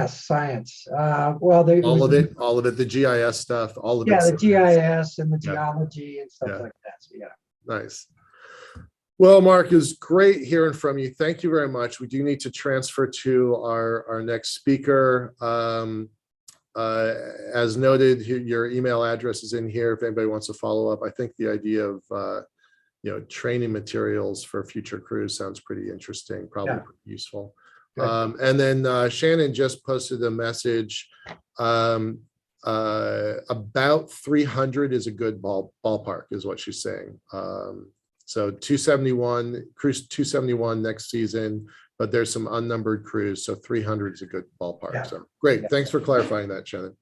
science. All of it, the GIS stuff, all of it. Yeah, the GIS and the Yeah. geology and stuff Yeah. like that. So, yeah. Nice. Well, Mark, it was great hearing from you. Thank you very much. We do need to transfer to our next speaker. As noted, your email address is in here if anybody wants to follow up. I think the idea of training materials for future crews sounds pretty interesting, probably pretty useful. And then Shannon just posted a message. About 300 is a good ballpark, is what she's saying. So 271, cruise 271 next season, but there's some unnumbered crews, so 300 is a good ballpark. Yeah. So great, thanks for clarifying that, Shannon.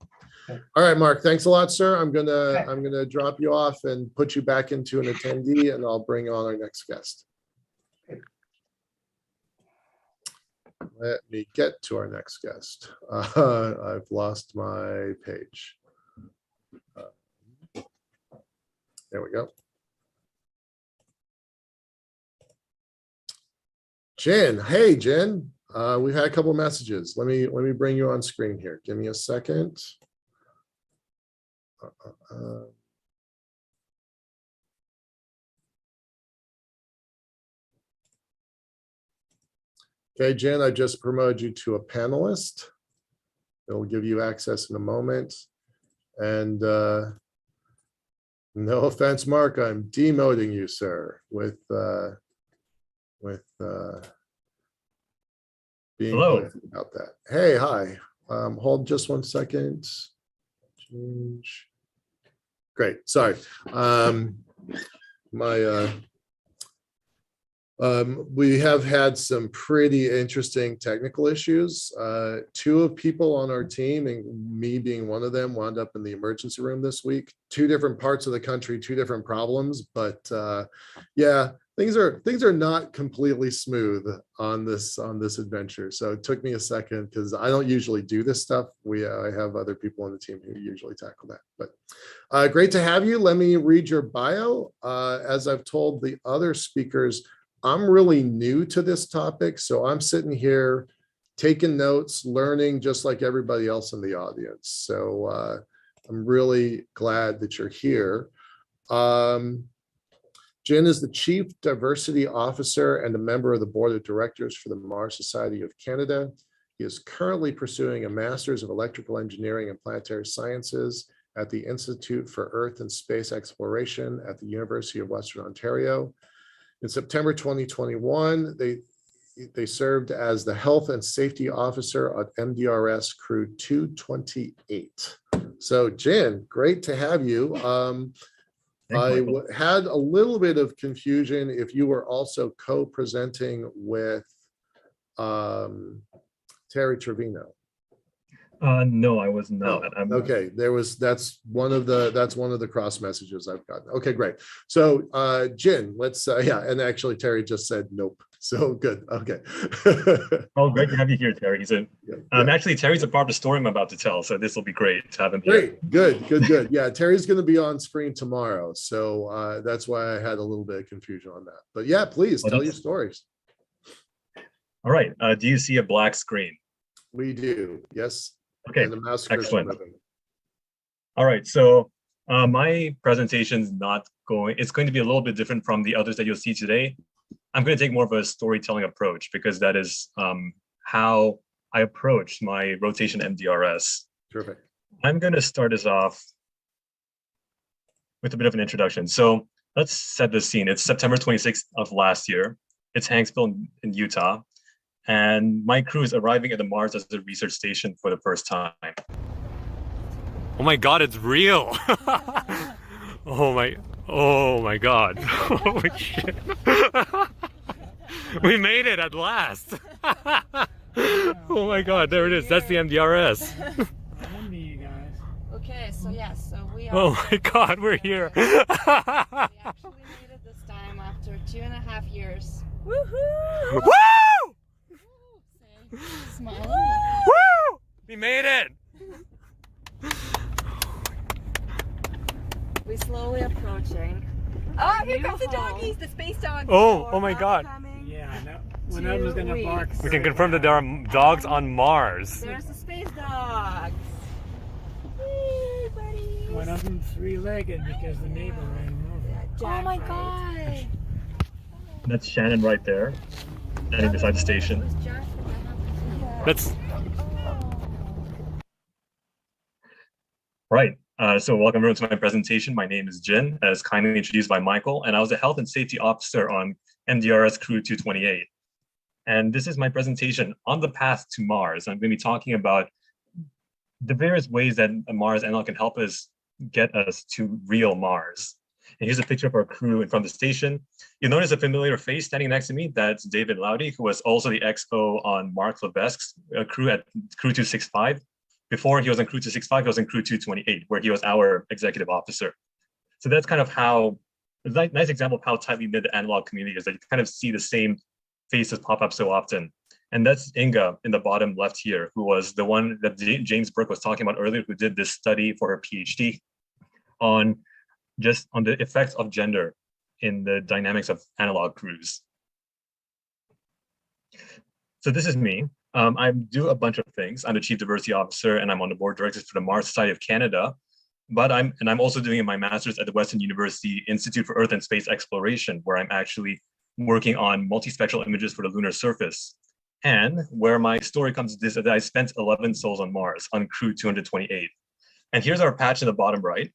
All right, Mark, thanks a lot, sir. I'm gonna drop you off and put you back into an attendee, and I'll bring on our next guest. Let me get to our next guest. I've lost my page. There we go. Jen, hey Jen, we've had a couple of messages. Let me bring you on screen here. Give me a second. Okay, Jen, I just promoted you to a panelist. It'll give you access in a moment. And no offense, Mark, I'm demoting you, sir, with being posted about that. Hey, hi. Hold just 1 second. Change. Great. Sorry. We have had some pretty interesting technical issues. Two of people on our team, and me being one of them, wound up in the emergency room this week. 2 different parts of the country, 2 different problems, but yeah, things are not completely smooth on this adventure. So it took me a second because I don't usually do this stuff. I have other people on the team who usually tackle that. But great to have you. Let me read your bio. As I've told the other speakers, I'm really new to this topic, so I'm sitting here taking notes, learning just like everybody else in the audience. So I'm really glad that you're here. Jen is the Chief Diversity Officer and a member of the Board of Directors for the Mars Society of Canada. He is currently pursuing a Master's of Electrical Engineering and Planetary Sciences at the Institute for Earth and Space Exploration at the University of Western Ontario. In September 2021, they served as the Health and Safety Officer at MDRS Crew 228. So Jen, great to have you. I had a little bit of confusion if you were also co-presenting with Terry Trevino. No, I was not. Oh, okay, that's one of the cross messages I've gotten. Okay, great. So Jen, let's and actually Terry just said nope. So good. Okay. Oh, great to have you here, Terry. Actually, Terry's a part of the story I'm about to tell, so this will be great to have him here. Great, good. Yeah, Terry's going to be on screen tomorrow, so that's why I had a little bit of confusion on that. But yeah, please tell your stories. All right. Do you see a black screen? We do. Yes. Okay. And the mouse cursor moving. All right. So my presentation is it's going to be a little bit different from the others that you'll see today. I'm going to take more of a storytelling approach because that is how I approached my rotation MDRS. Terrific. I'm going to start us off with a bit of an introduction. So let's set the scene. It's September 26th of last year. It's Hanksville in Utah. And my crew is arriving at the Mars as a research station for the first time. Oh my God, it's real. Oh my God. Holy shit. We made it at last. Oh my God, there it is. That's the MDRS. Okay, so yes, so we are. Oh my God, we're here. We actually made it this time after 2.5 years. Woohoo! Woo! Say, smile. Woo! We made it. We're slowly approaching. Oh, here New comes the home. doggies, the space dogs. Oh my God. Yeah, no, one of them's gonna bark. We can confirm that there are dogs on Mars. There's the space dogs. Hey, buddies. One of them's three-legged because the neighbor ran him over. Oh my God. That's Shannon right there, standing beside the station. That's right. So welcome everyone to my presentation. My name is Jin, as kindly introduced by Michael, and I was a health and safety officer on MDRS Crew 228. And this is my presentation on the path to Mars. I'm going to be talking about the various ways that a Mars analog can help us get us to real Mars. And here's a picture of our crew in front of the station. You'll notice a familiar face standing next to me. That's David Laudy, who was also the XO on Mark Levesque's crew at Crew 265. Before he was in Crew 265, he was in Crew 228, where he was our executive officer. So that's kind of how, a nice example of how tightly knit the analog community is, that you kind of see the same faces pop up so often. And that's Inga in the bottom left here, who was the one that James Burke was talking about earlier, who did this study for her PhD on the effects of gender in the dynamics of analog crews. So this is me. I do a bunch of things. I'm the Chief Diversity Officer, and I'm on the board of directors for the Mars Society of Canada. But I'm also doing my master's at the Western University Institute for Earth and Space Exploration, where I'm actually working on multispectral images for the lunar surface. And where my story comes to this is that I spent 11 sols on Mars on Crew 228. And here's our patch in the bottom right.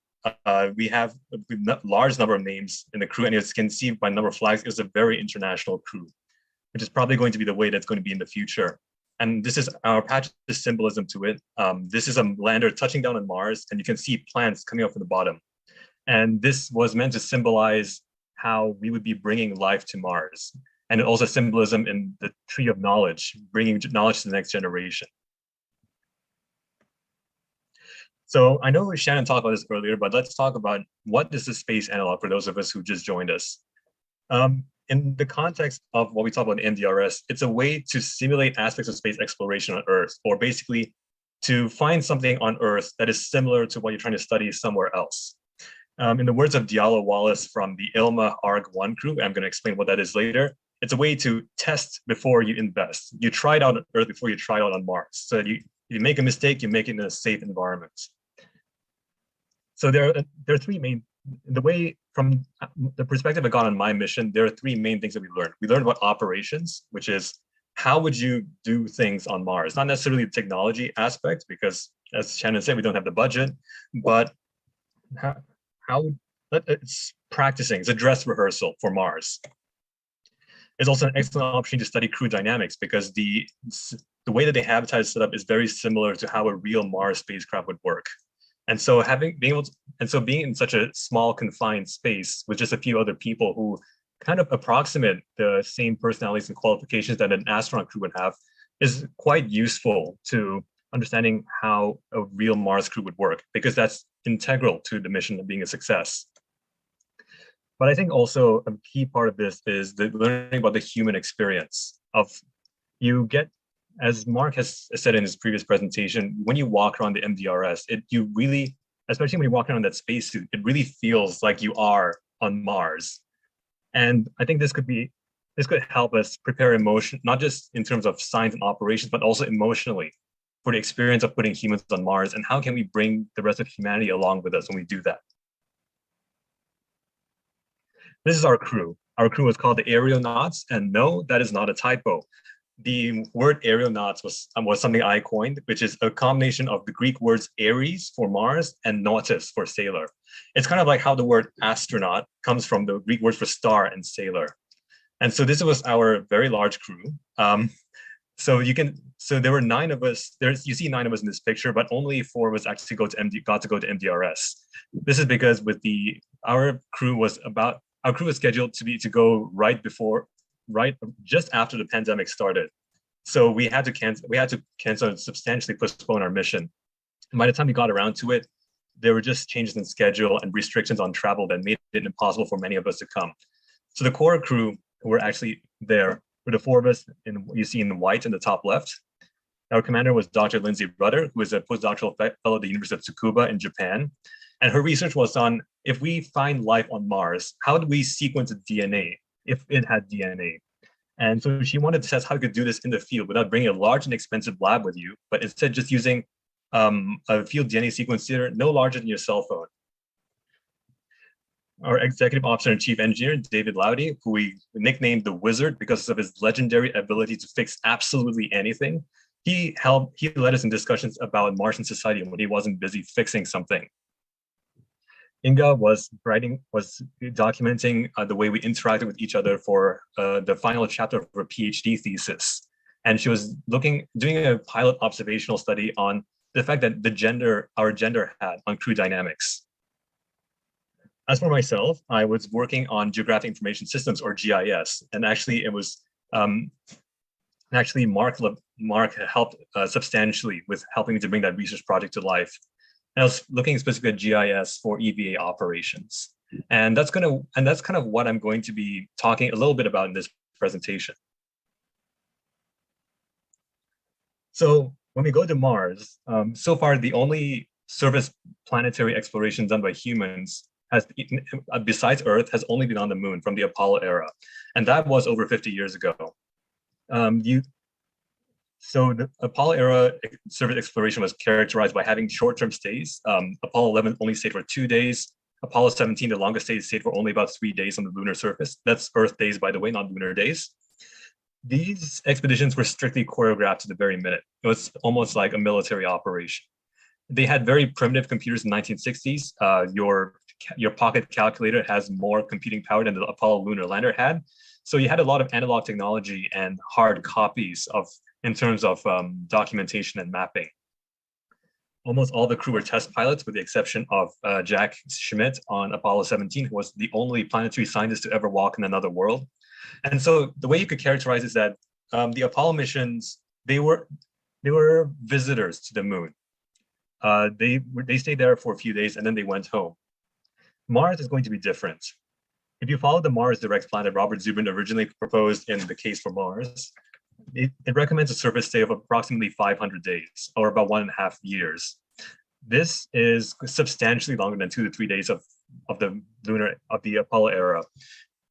We have a large number of names in the crew, and as you can see by the number of flags, it's a very international crew, which is probably going to be the way that's going to be in the future. And this is our patch, the symbolism to it. This is a lander touching down on Mars, and you can see plants coming up from the bottom. And this was meant to symbolize how we would be bringing life to Mars. And also symbolism in the tree of knowledge, bringing knowledge to the next generation. So I know Shannon talked about this earlier, but let's talk about what is the space analog for those of us who just joined us. In the context of what we talk about in MDRS, it's a way to simulate aspects of space exploration on Earth, or basically to find something on Earth that is similar to what you're trying to study somewhere else. In the words of Diallo Wallace from the ILMA ARG-1 crew, I'm going to explain what that is later, it's a way to test before you invest. You try it out on Earth before you try it out on Mars. So that you make a mistake, you make it in a safe environment. So there are three main, the way from the perspective I got on my mission, there are three main things that we learned. We learned about operations, which is how would you do things on Mars? Not necessarily the technology aspect, because as Shannon said, we don't have the budget, but it's practicing, it's a dress rehearsal for Mars. It's also an excellent opportunity to study crew dynamics, because the way that the habitat is set up is very similar to how a real Mars spacecraft would work. And so being in such a small confined space with just a few other people who kind of approximate the same personalities and qualifications that an astronaut crew would have is quite useful to understanding how a real Mars crew would work, because that's integral to the mission of being a success. But I think also a key part of this is the learning about the human experience of you get, as Mark has said in his previous presentation, when you walk around the MDRS, you really, especially when you walk around that spacesuit, it really feels like you are on Mars. And I think this could help us prepare emotion, not just in terms of science and operations, but also emotionally for the experience of putting humans on Mars, and how can we bring the rest of humanity along with us when we do that. This is our crew. Our crew is called the Aeronauts, and no, that is not a typo. The word aeronauts was something I coined, which is a combination of the Greek words Ares for Mars and nautis for sailor. It's kind of like how the word astronaut comes from the Greek words for star and sailor. And so this was our very large crew. So So there were 9 of us. You see 9 of us in this picture, but only 4 of us actually got to go to MDRS. This is because our crew was scheduled to go right just after the pandemic started. So we had to cancel and substantially postpone our mission. And by the time we got around to it, there were just changes in schedule and restrictions on travel that made it impossible for many of us to come. So the core crew who were actually there were the 4 of us you see in white in the top left. Our commander was Dr. Lindsay Rudder, who is a postdoctoral fellow at the University of Tsukuba in Japan. And her research was on, if we find life on Mars, how do we sequence DNA if it had DNA? And so she wanted to test how you could do this in the field without bringing a large and expensive lab with you, but instead just using a field DNA sequencer no larger than your cell phone. Our executive officer and chief engineer, David Laudy, who we nicknamed the Wizard because of his legendary ability to fix absolutely anything, he led us in discussions about Martian society when he wasn't busy fixing something. Inga was documenting the way we interacted with each other for the final chapter of her PhD thesis. And she was doing a pilot observational study on the effect that our gender had on crew dynamics. As for myself, I was working on geographic information systems, or GIS, and actually it was Mark helped substantially with helping me to bring that research project to life. And I was looking specifically at GIS for EVA operations, and that's kind of what I'm going to be talking a little bit about in this presentation. So when we go to Mars, so far the only surface planetary exploration done by humans besides Earth has only been on the moon from the Apollo era, and that was over 50 years ago. So the Apollo era surface exploration was characterized by having short-term stays. Apollo 11 only stayed for 2 days. Apollo 17, the longest stayed for only about 3 days on the lunar surface. That's Earth days, by the way, not lunar days. These expeditions were strictly choreographed to the very minute. It was almost like a military operation. They had very primitive computers in the 1960s. Your pocket calculator has more computing power than the Apollo lunar lander had. So you had a lot of analog technology and hard copies in terms of documentation and mapping. Almost all the crew were test pilots, with the exception of Jack Schmidt on Apollo 17, who was the only planetary scientist to ever walk in another world. And so the way you could characterize is that the Apollo missions, they were visitors to the moon. They stayed there for a few days and then they went home. Mars is going to be different. If you follow the Mars Direct plan that Robert Zubrin originally proposed in The Case for Mars, it recommends a surface stay of approximately 500 days, or about 1.5 years. This is substantially longer than 2 to 3 days of the Apollo era.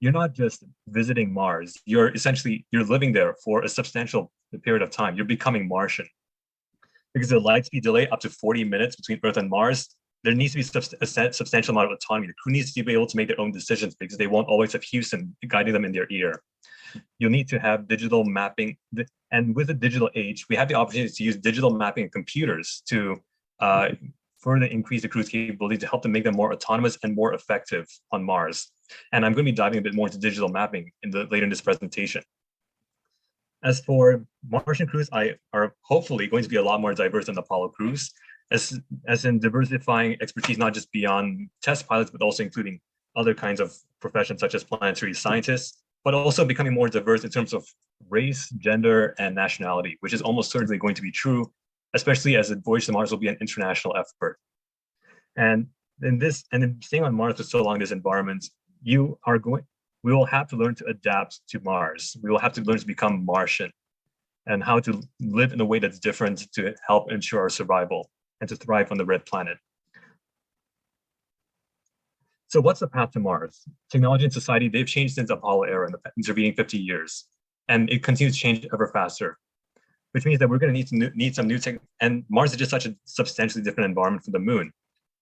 You're not just visiting Mars, you're living there for a substantial period of time. You're becoming Martian. Because of the light speed delay up to 40 minutes between Earth and Mars, there needs to be a substantial amount of autonomy. The crew needs to be able to make their own decisions because they won't always have Houston guiding them in their ear. You'll need to have digital mapping. And with the digital age, we have the opportunity to use digital mapping and computers to further increase the crew's capability to help them make them more autonomous and more effective on Mars. And I'm going to be diving a bit more into digital mapping later in this presentation. As for Martian crews, are hopefully going to be a lot more diverse than Apollo crews, as in diversifying expertise not just beyond test pilots, but also including other kinds of professions such as planetary scientists, but also becoming more diverse in terms of race, gender, and nationality, which is almost certainly going to be true, especially as the voyage to Mars will be an international effort. And in staying on Mars for so long in this environment, we will have to learn to adapt to Mars. We will have to learn to become Martian and how to live in a way that's different to help ensure our survival and to thrive on the red planet. So what's the path to Mars? Technology and society, they've changed since Apollo era in the intervening 50 years, and it continues to change ever faster, which means that we're going to need some new tech, and Mars is just such a substantially different environment from the moon.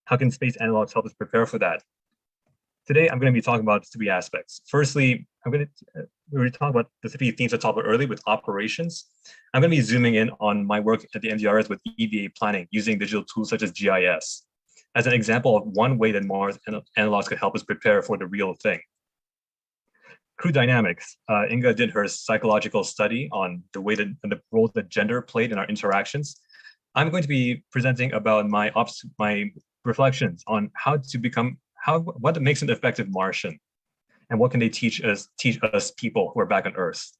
How can space analogs help us prepare for that? Today, I'm going to be talking about 3 aspects. Firstly, we're going to talk about the 3 themes I talked about earlier with operations. I'm going to be zooming in on my work at the MDRS with EVA planning using digital tools such as GIS as an example of one way that Mars analogs could help us prepare for the real thing. crew dynamics. Inga did her psychological study on the way that and the role that gender played in our interactions. I'm going to be presenting about my reflections on how to become what makes an effective Martian, and what can they teach us people who are back on Earth.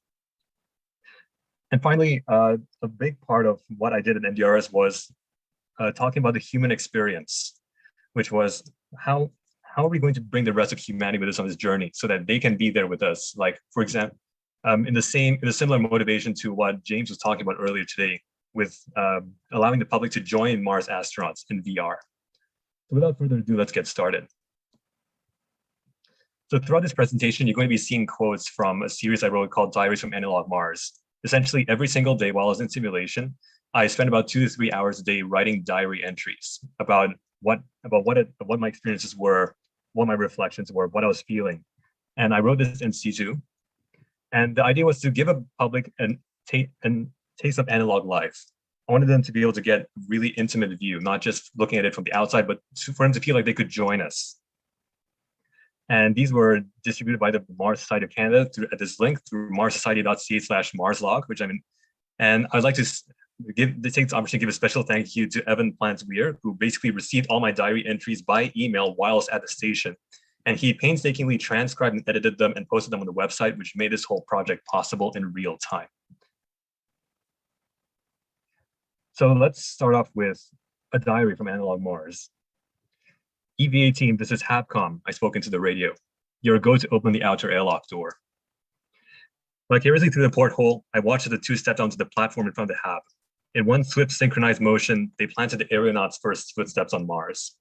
And finally, a big part of what I did at MDRS was talking about the human experience, which was how are we going to bring the rest of humanity with us on this journey so that they can be there with us? Like, for example, in a similar motivation to what James was talking about earlier today, with allowing the public to join Mars astronauts in VR. So without further ado, let's get started. So throughout this presentation, you're going to be seeing quotes from a series I wrote called Diaries from Analog Mars. Essentially, every single day while I was in simulation, I spent about 2 to 3 hours a day writing diary entries about what my experiences were, what my reflections were, what I was feeling. And I wrote this in C2. And the idea was to give a public a taste of analog life. I wanted them to be able to get really intimate view, not just looking at it from the outside, but for them to feel like they could join us. And these were distributed by the Mars Society of Canada at this link through marssociety.ca/marslog, which I'm in. And I'd like to take this opportunity to give a special thank you to Evan Plants-Weir, who basically received all my diary entries by email while I was at the station. And he painstakingly transcribed and edited them and posted them on the website, which made this whole project possible in real time. So let's start off with a diary from Analog Mars. EVA team, this is Habcom. I spoke into the radio. You're a go to open the outer airlock door. Vicariously through the porthole, I watched as the two stepped onto the platform in front of the Hab. In one swift synchronized motion, they planted the aeronauts' first footsteps on Mars.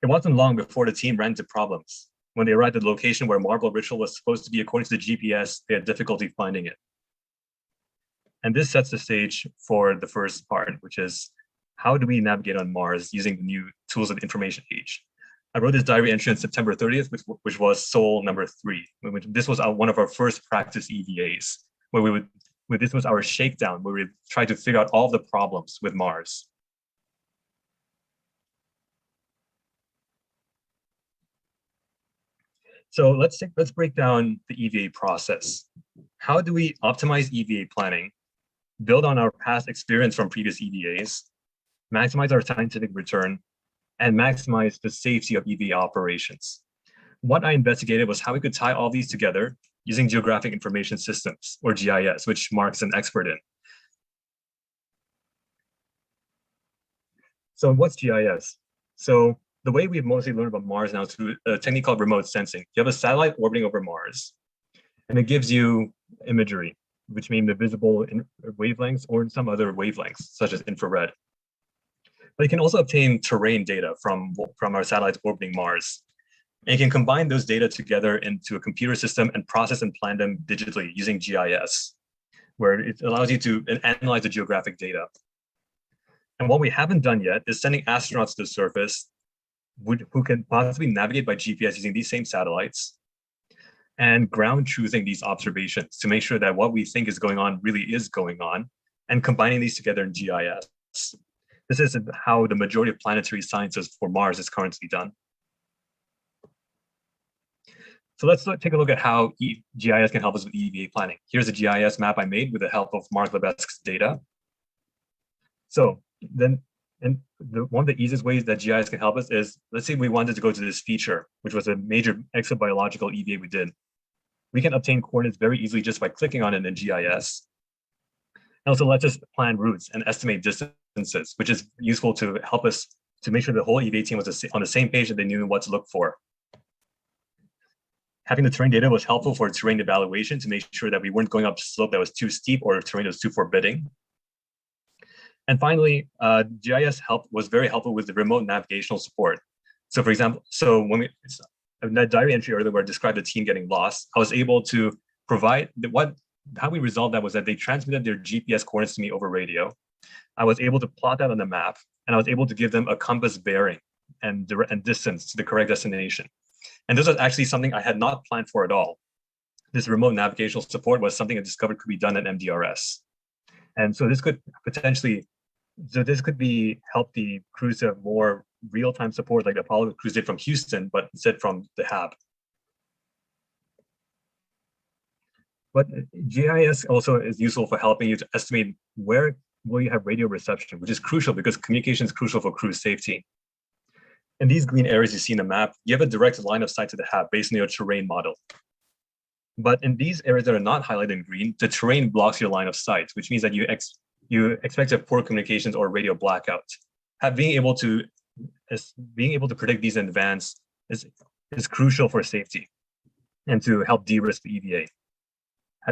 It wasn't long before the team ran into problems. When they arrived at the location where Marble Ritual was supposed to be according to the GPS, they had difficulty finding it. And this sets the stage for the first part, which is how do we navigate on Mars using the new tools of the information age? I wrote this diary entry on September 30th, which was Sol number 3. This was one of our first practice EVAs, where this was our shakedown, where we tried to figure out all the problems with Mars. So let's break down the EVA process. How do we optimize EVA planning, build on our past experience from previous EVAs, maximize our scientific return, and maximize the safety of EVA operations? What I investigated was how we could tie all these together using geographic information systems, or GIS, which Mark's an expert in. So what's GIS? So the way we've mostly learned about Mars now is through a technique called remote sensing. You have a satellite orbiting over Mars, and it gives you imagery, which mean the visible wavelengths or some other wavelengths, such as infrared. But you can also obtain terrain data from our satellites orbiting Mars. And you can combine those data together into a computer system and process and plan them digitally using GIS, where it allows you to analyze the geographic data. And what we haven't done yet is sending astronauts to the surface who can possibly navigate by GPS using these same satellites and ground truthing these observations to make sure that what we think is going on really is going on, and combining these together in GIS. This is how the majority of planetary sciences for Mars is currently done. So let's take a look at how GIS can help us with EVA planning. Here's a GIS map I made with the help of Mark Lebesque's data. So then, one of the easiest ways that GIS can help us is, let's say we wanted to go to this feature, which was a major exobiological EVA we did. We can obtain coordinates very easily just by clicking on it in GIS. And also lets us plan routes and estimate distances, which is useful to help us to make sure the whole EVA team was on the same page and they knew what to look for. Having the terrain data was helpful for terrain evaluation to make sure that we weren't going up a slope that was too steep or terrain that was too forbidding. And finally, GIS was very helpful with the remote navigational support. So for example, when in that diary entry earlier where I described the team getting lost, I was able to provide how we resolved that was that they transmitted their GPS coordinates to me over radio. I was able to plot that on the map, and I was able to give them a compass bearing and distance to the correct destination. And this was actually something I had not planned for at all. This remote navigational support was something I discovered could be done at MDRS. And so this could help the crews have more real-time support like the Apollo crews did from Houston, but instead from the Hab. But GIS also is useful for helping you to estimate where will you have radio reception, which is crucial because communication is crucial for crew safety. In these green areas you see in the map, you have a direct line of sight to the HAB based on your terrain model. But in these areas that are not highlighted in green, the terrain blocks your line of sight, which means that you expect to have poor communications or radio blackout. Being able to predict these in advance is crucial for safety and to help de-risk the EVA.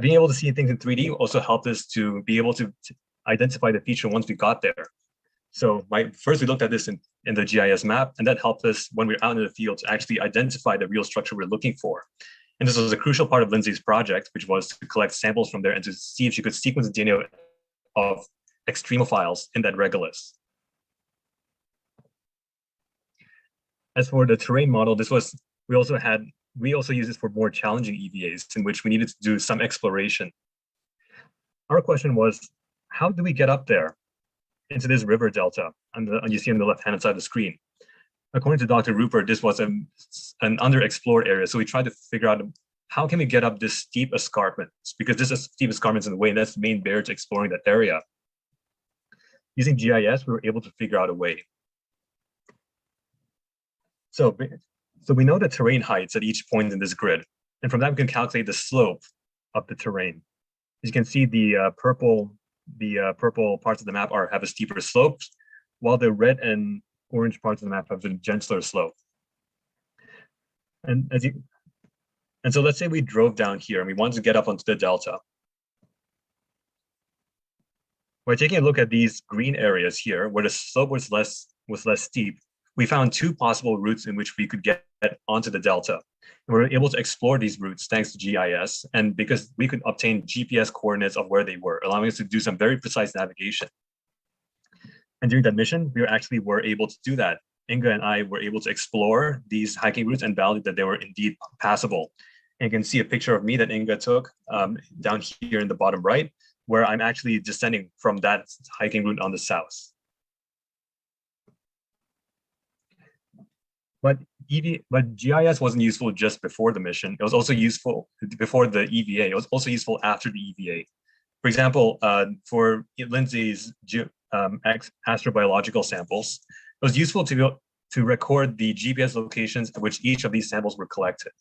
Being able to see things in 3D also helped us to be able to identify the feature once we got there. So first we looked at this in the GIS map, and that helped us when we were out in the field to actually identify the real structure we're looking for. And this was a crucial part of Lindsay's project, which was to collect samples from there and to see if she could sequence the DNA of extremophiles in that regolith. As for the terrain model, we also used this for more challenging EVAs in which we needed to do some exploration. Our question was, how do we get up there into this river delta you see on the left-hand side of the screen? According to Dr. Rupert, this was an underexplored area. So we tried to figure out how can we get up this steep escarpments, because this is steep escarpments in the way, and that's the main barrier to exploring that area. Using GIS, we were able to figure out a way. So we know the terrain heights at each point in this grid. And from that, we can calculate the slope of the terrain. As you can see, the purple parts of the map have a steeper slope, while the red and orange parts of the map have a gentler slope. And so let's say we drove down here and we wanted to get up onto the delta. By taking a look at these green areas here, where the slope was less steep, we found two possible routes in which we could get onto the delta. And we were able to explore these routes thanks to GIS, and because we could obtain GPS coordinates of where they were, allowing us to do some very precise navigation. And during that mission, we were able to do that. Inga and I were able to explore these hiking routes and validate that they were indeed passable. And you can see a picture of me that Inga took down here in the bottom right, where I'm actually descending from that hiking route on the south. But GIS wasn't useful just before the mission. It was also useful before the EVA. It was also useful after the EVA. For example, for Lindsay's astrobiological samples, it was useful to record the GPS locations at which each of these samples were collected.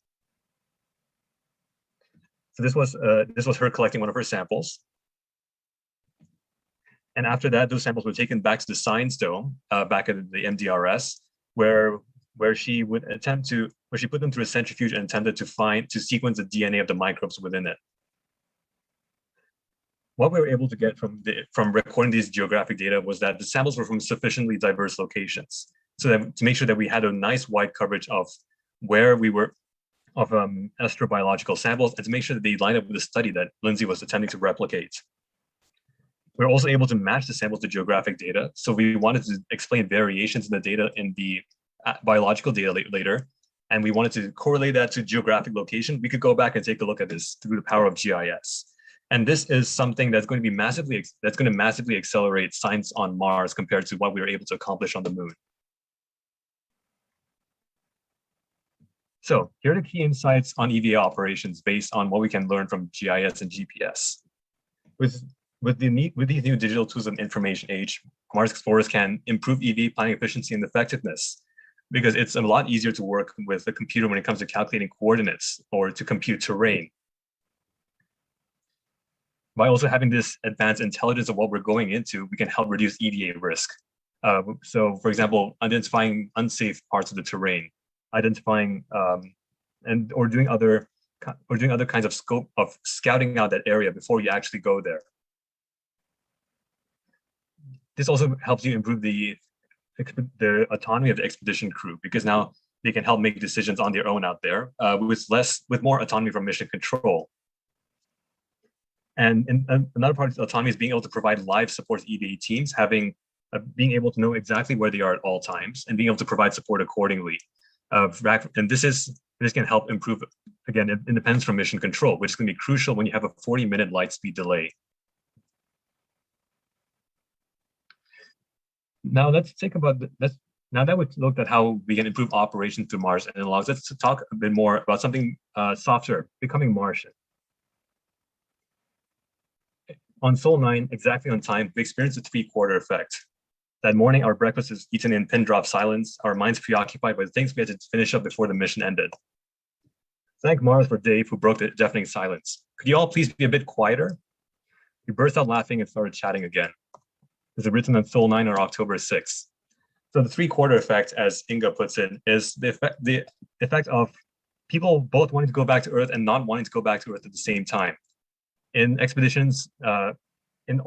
So this was her collecting one of her samples. And after that, those samples were taken back to the science dome, back at the MDRS, where she put them through a centrifuge and attempted to sequence the DNA of the microbes within it. What we were able to get from recording these geographic data was that the samples were from sufficiently diverse locations, so that to make sure that we had a nice wide coverage of where we were of astrobiological samples, and to make sure that they lined up with the study that Lindsay was attempting to replicate. We're also able to match the samples to geographic data. So we wanted to explain variations in the data in the biological data later, and we wanted to correlate that to geographic location. We could go back and take a look at this through the power of GIS. And this is something that's going to massively accelerate science on Mars compared to what we were able to accomplish on the moon. So here are the key insights on EVA operations based on what we can learn from GIS and GPS. With these new digital tools of information age, Mars explorers can improve EVA planning efficiency and effectiveness, because it's a lot easier to work with a computer when it comes to calculating coordinates or to compute terrain. By also having this advanced intelligence of what we're going into, we can help reduce EVA risk. So for example, identifying unsafe parts of the terrain, identifying or doing other kinds of scope of scouting out that area before you actually go there. This also helps you improve the autonomy of the expedition crew, because now they can help make decisions on their own out there with more autonomy from mission control. And another part of autonomy is being able to provide live support to EVA teams, being able to know exactly where they are at all times and being able to provide support accordingly. And this can help improve, again, independence from mission control, which is going to be crucial when you have a 40-minute light speed delay. Now let's think about now that we've looked at how we can improve operations to Mars, and it allows us to talk a bit more about something softer, becoming Martian. On Sol 9, exactly on time, we experienced a three-quarter effect. That morning, our breakfast was eaten in pin drop silence, our minds preoccupied by the things we had to finish up before the mission ended. Thank Mars for Dave, who broke the deafening silence. Could you all please be a bit quieter? We burst out laughing and started chatting again. This is written on Sol 9 on October 6th. So the three-quarter effect, as Inga puts it, is the effect of people both wanting to go back to Earth and not wanting to go back to Earth at the same time. In expeditions, in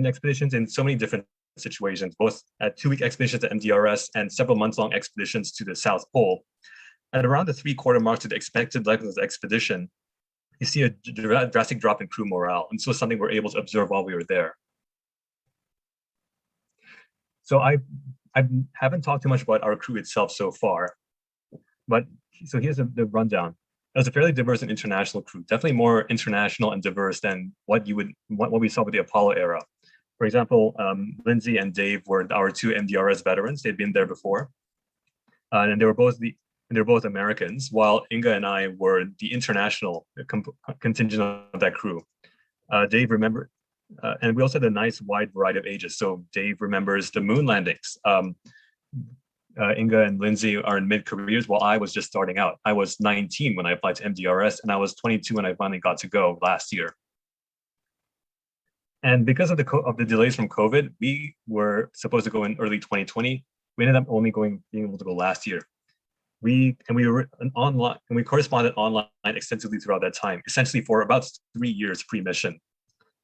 expeditions in so many different situations, both at 2-week expeditions to MDRS and several months-long expeditions to the South Pole. At around the three-quarter mark to the expected length of the expedition, you see a drastic drop in crew morale. And this was something we're able to observe while we were there. So I haven't talked too much about our crew itself so far, but so here's the rundown. It was a fairly diverse and international crew, definitely more international and diverse than what we saw with the Apollo era. For example, Lindsay and Dave were our 2 MDRS veterans. They'd been there before, and they were both Americans, while Inga and I were the international contingent of that crew. Dave remembered, and we also had a nice wide variety of ages. So Dave remembers the moon landings. Inga and Lindsay are in mid-careers, while I was just starting out. I was 19 when I applied to MDRS, and I was 22 when I finally got to go last year. And because of the delays from COVID, we were supposed to go in early 2020. We ended up only being able to go last year. We were online, and we corresponded online extensively throughout that time, essentially for about 3 years pre-mission.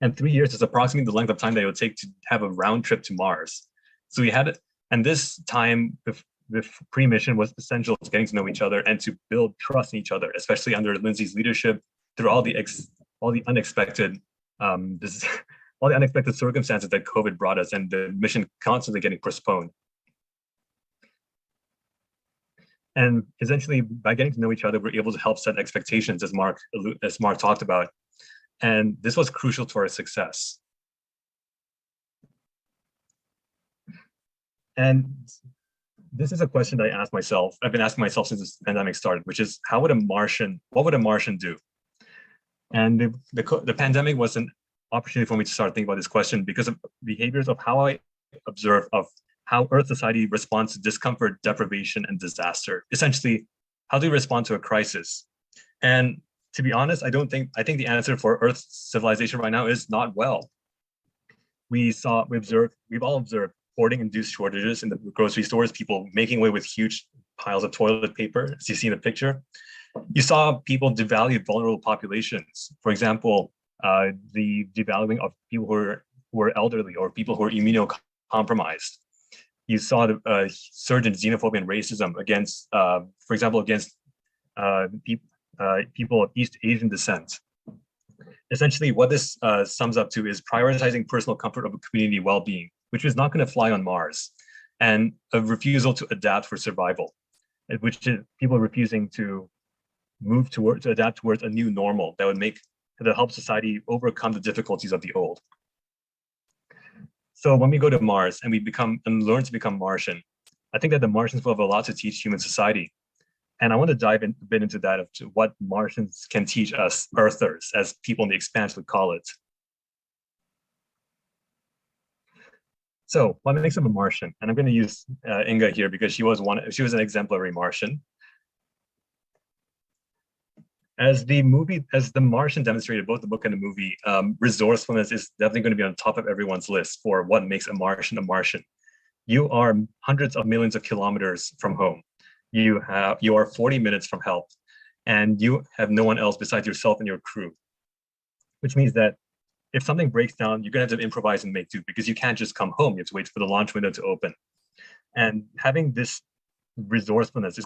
And 3 years is approximately the length of time that it would take to have a round trip to Mars. So we had, and this time with pre-mission was essential to getting to know each other and to build trust in each other, especially under Lindsay's leadership through all the unexpected all the unexpected circumstances that COVID brought us and the mission constantly getting postponed. And essentially, by getting to know each other, we're able to help set expectations, as Mark talked about. And this was crucial to our success. And this is a question that I asked myself. I've been asking myself since this pandemic started, which is, what would a Martian do? And the pandemic was an opportunity for me to start thinking about this question because of behaviors of how I observe of how Earth society responds to discomfort, deprivation, and disaster. Essentially, how do we respond to a crisis? And to be honest, I think the answer for Earth civilization right now is not well. We've all observed hoarding-induced shortages in the grocery stores, people making away with huge piles of toilet paper, as you see in the picture. You saw people devalue vulnerable populations. For example, the devaluing of people who are elderly or people who are immunocompromised. You saw the surge in xenophobia and racism against, for example, against people of East Asian descent. Essentially, what this sums up to is prioritizing personal comfort over community well-being, which is not going to fly on Mars, and a refusal to adapt for survival, which is people refusing to adapt towards a new normal that help society overcome the difficulties of the old. So when we go to Mars and we learn to become Martian, I think that the Martians will have a lot to teach human society. And I want to dive a bit into that of what Martians can teach us Earthers, as people in the expanse would call it. So what makes up a Martian? And I'm going to use Inga here because she was an exemplary Martian. As the Martian demonstrated, both the book and the movie, resourcefulness is definitely going to be on top of everyone's list for what makes a Martian a Martian. You are hundreds of millions of kilometers from home. You are 40 minutes from help, and you have no one else besides yourself and your crew, which means that if something breaks down, you're going to have to improvise and make do because you can't just come home. You have to wait for the launch window to open. And having this resourcefulness is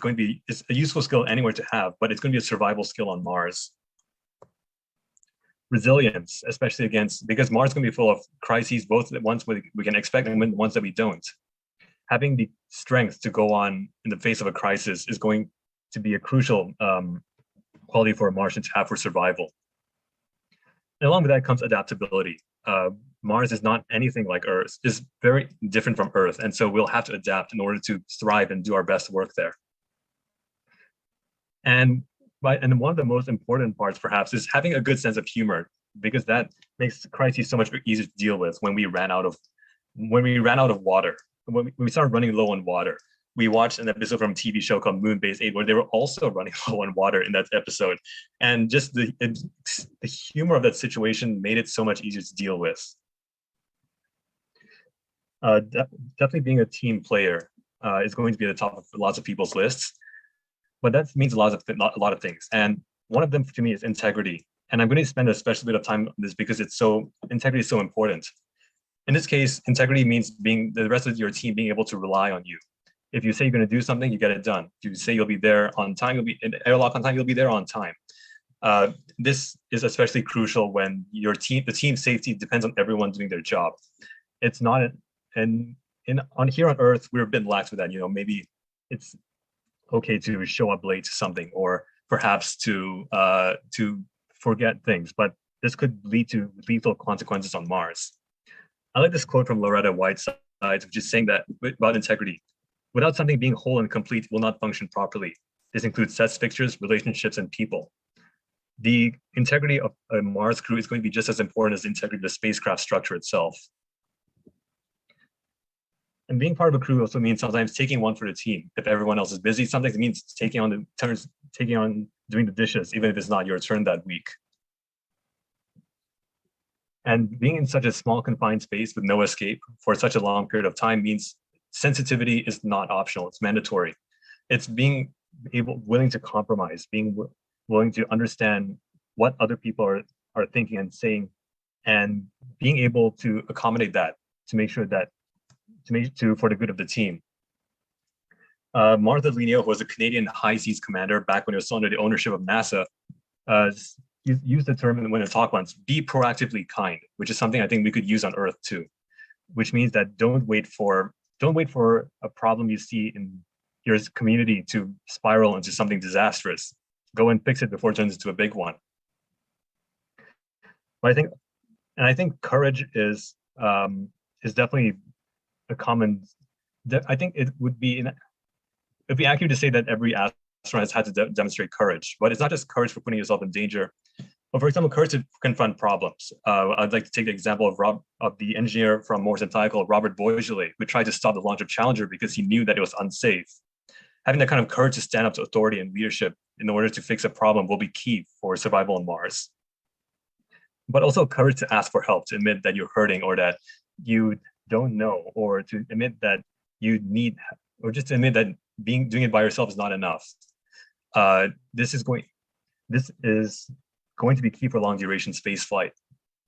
a useful skill anywhere to have, but it's going to be a survival skill on Mars. Resilience, especially because Mars is going to be full of crises, both the ones we can expect and the ones that we don't. Having the strength to go on in the face of a crisis is going to be a crucial quality for a Martian to have for survival. And along with that comes adaptability. Mars is not anything like Earth. It's very different from Earth. And so we'll have to adapt in order to thrive and do our best work there. And one of the most important parts, perhaps, is having a good sense of humor. because that makes crises so much easier to deal with when we ran out of water, when we started running low on water. We watched an episode from a TV show called Moonbase 8 where they were also running low on water in that episode. And just the humor of that situation made it so much easier to deal with. Definitely being a team player is going to be at the top of lots of people's lists, but that means a lot of things. And one of them to me is integrity. And I'm going to spend a special bit of time on this because integrity is so important. In this case, integrity means being the rest of your team being able to rely on you. If you say you're going to do something, you get it done. If you say you'll be there on time, you'll be in airlock on time, you'll be there on time. This is especially crucial when the team safety depends on everyone doing their job. It's not, here on Earth, we're a bit lax with that. Maybe it's okay to show up late to something, or perhaps to forget things, but this could lead to lethal consequences on Mars. I like this quote from Loretta Whiteside, which is saying that about integrity. Without something being whole and complete, it will not function properly. This includes sets, fixtures, relationships, and people. The integrity of a Mars crew is going to be just as important as the integrity of the spacecraft structure itself. And being part of a crew also means sometimes taking one for the team. If everyone else is busy, sometimes it means taking on doing the dishes, even if it's not your turn that week. And being in such a small confined space with no escape for such a long period of time means sensitivity is not optional, it's mandatory. It's being willing to compromise, being willing to understand what other people are thinking and saying, and being able to accommodate that to make sure that for the good of the team. Martha Linneo, who was a Canadian high seas commander back when it was still under the ownership of NASA, used the term when it talked once, be proactively kind, which is something I think we could use on Earth too, which means that don't wait for a problem you see in your community to spiral into something disastrous. Go and fix it before it turns into a big one. But I think courage is definitely a common. I think it'd be accurate to say that every astronaut has had to demonstrate courage, but it's not just courage for putting yourself in danger. But for example, courage to confront problems. I'd like to take the example of the engineer from Morse and Tye called Robert Boisjoly, who tried to stop the launch of Challenger because he knew that it was unsafe. Having that kind of courage to stand up to authority and leadership in order to fix a problem will be key for survival on Mars. But also courage to ask for help, to admit that you're hurting or that you don't know, or to admit that you need, or just to admit that doing it by yourself is not enough. This is going to be key for long duration space flight.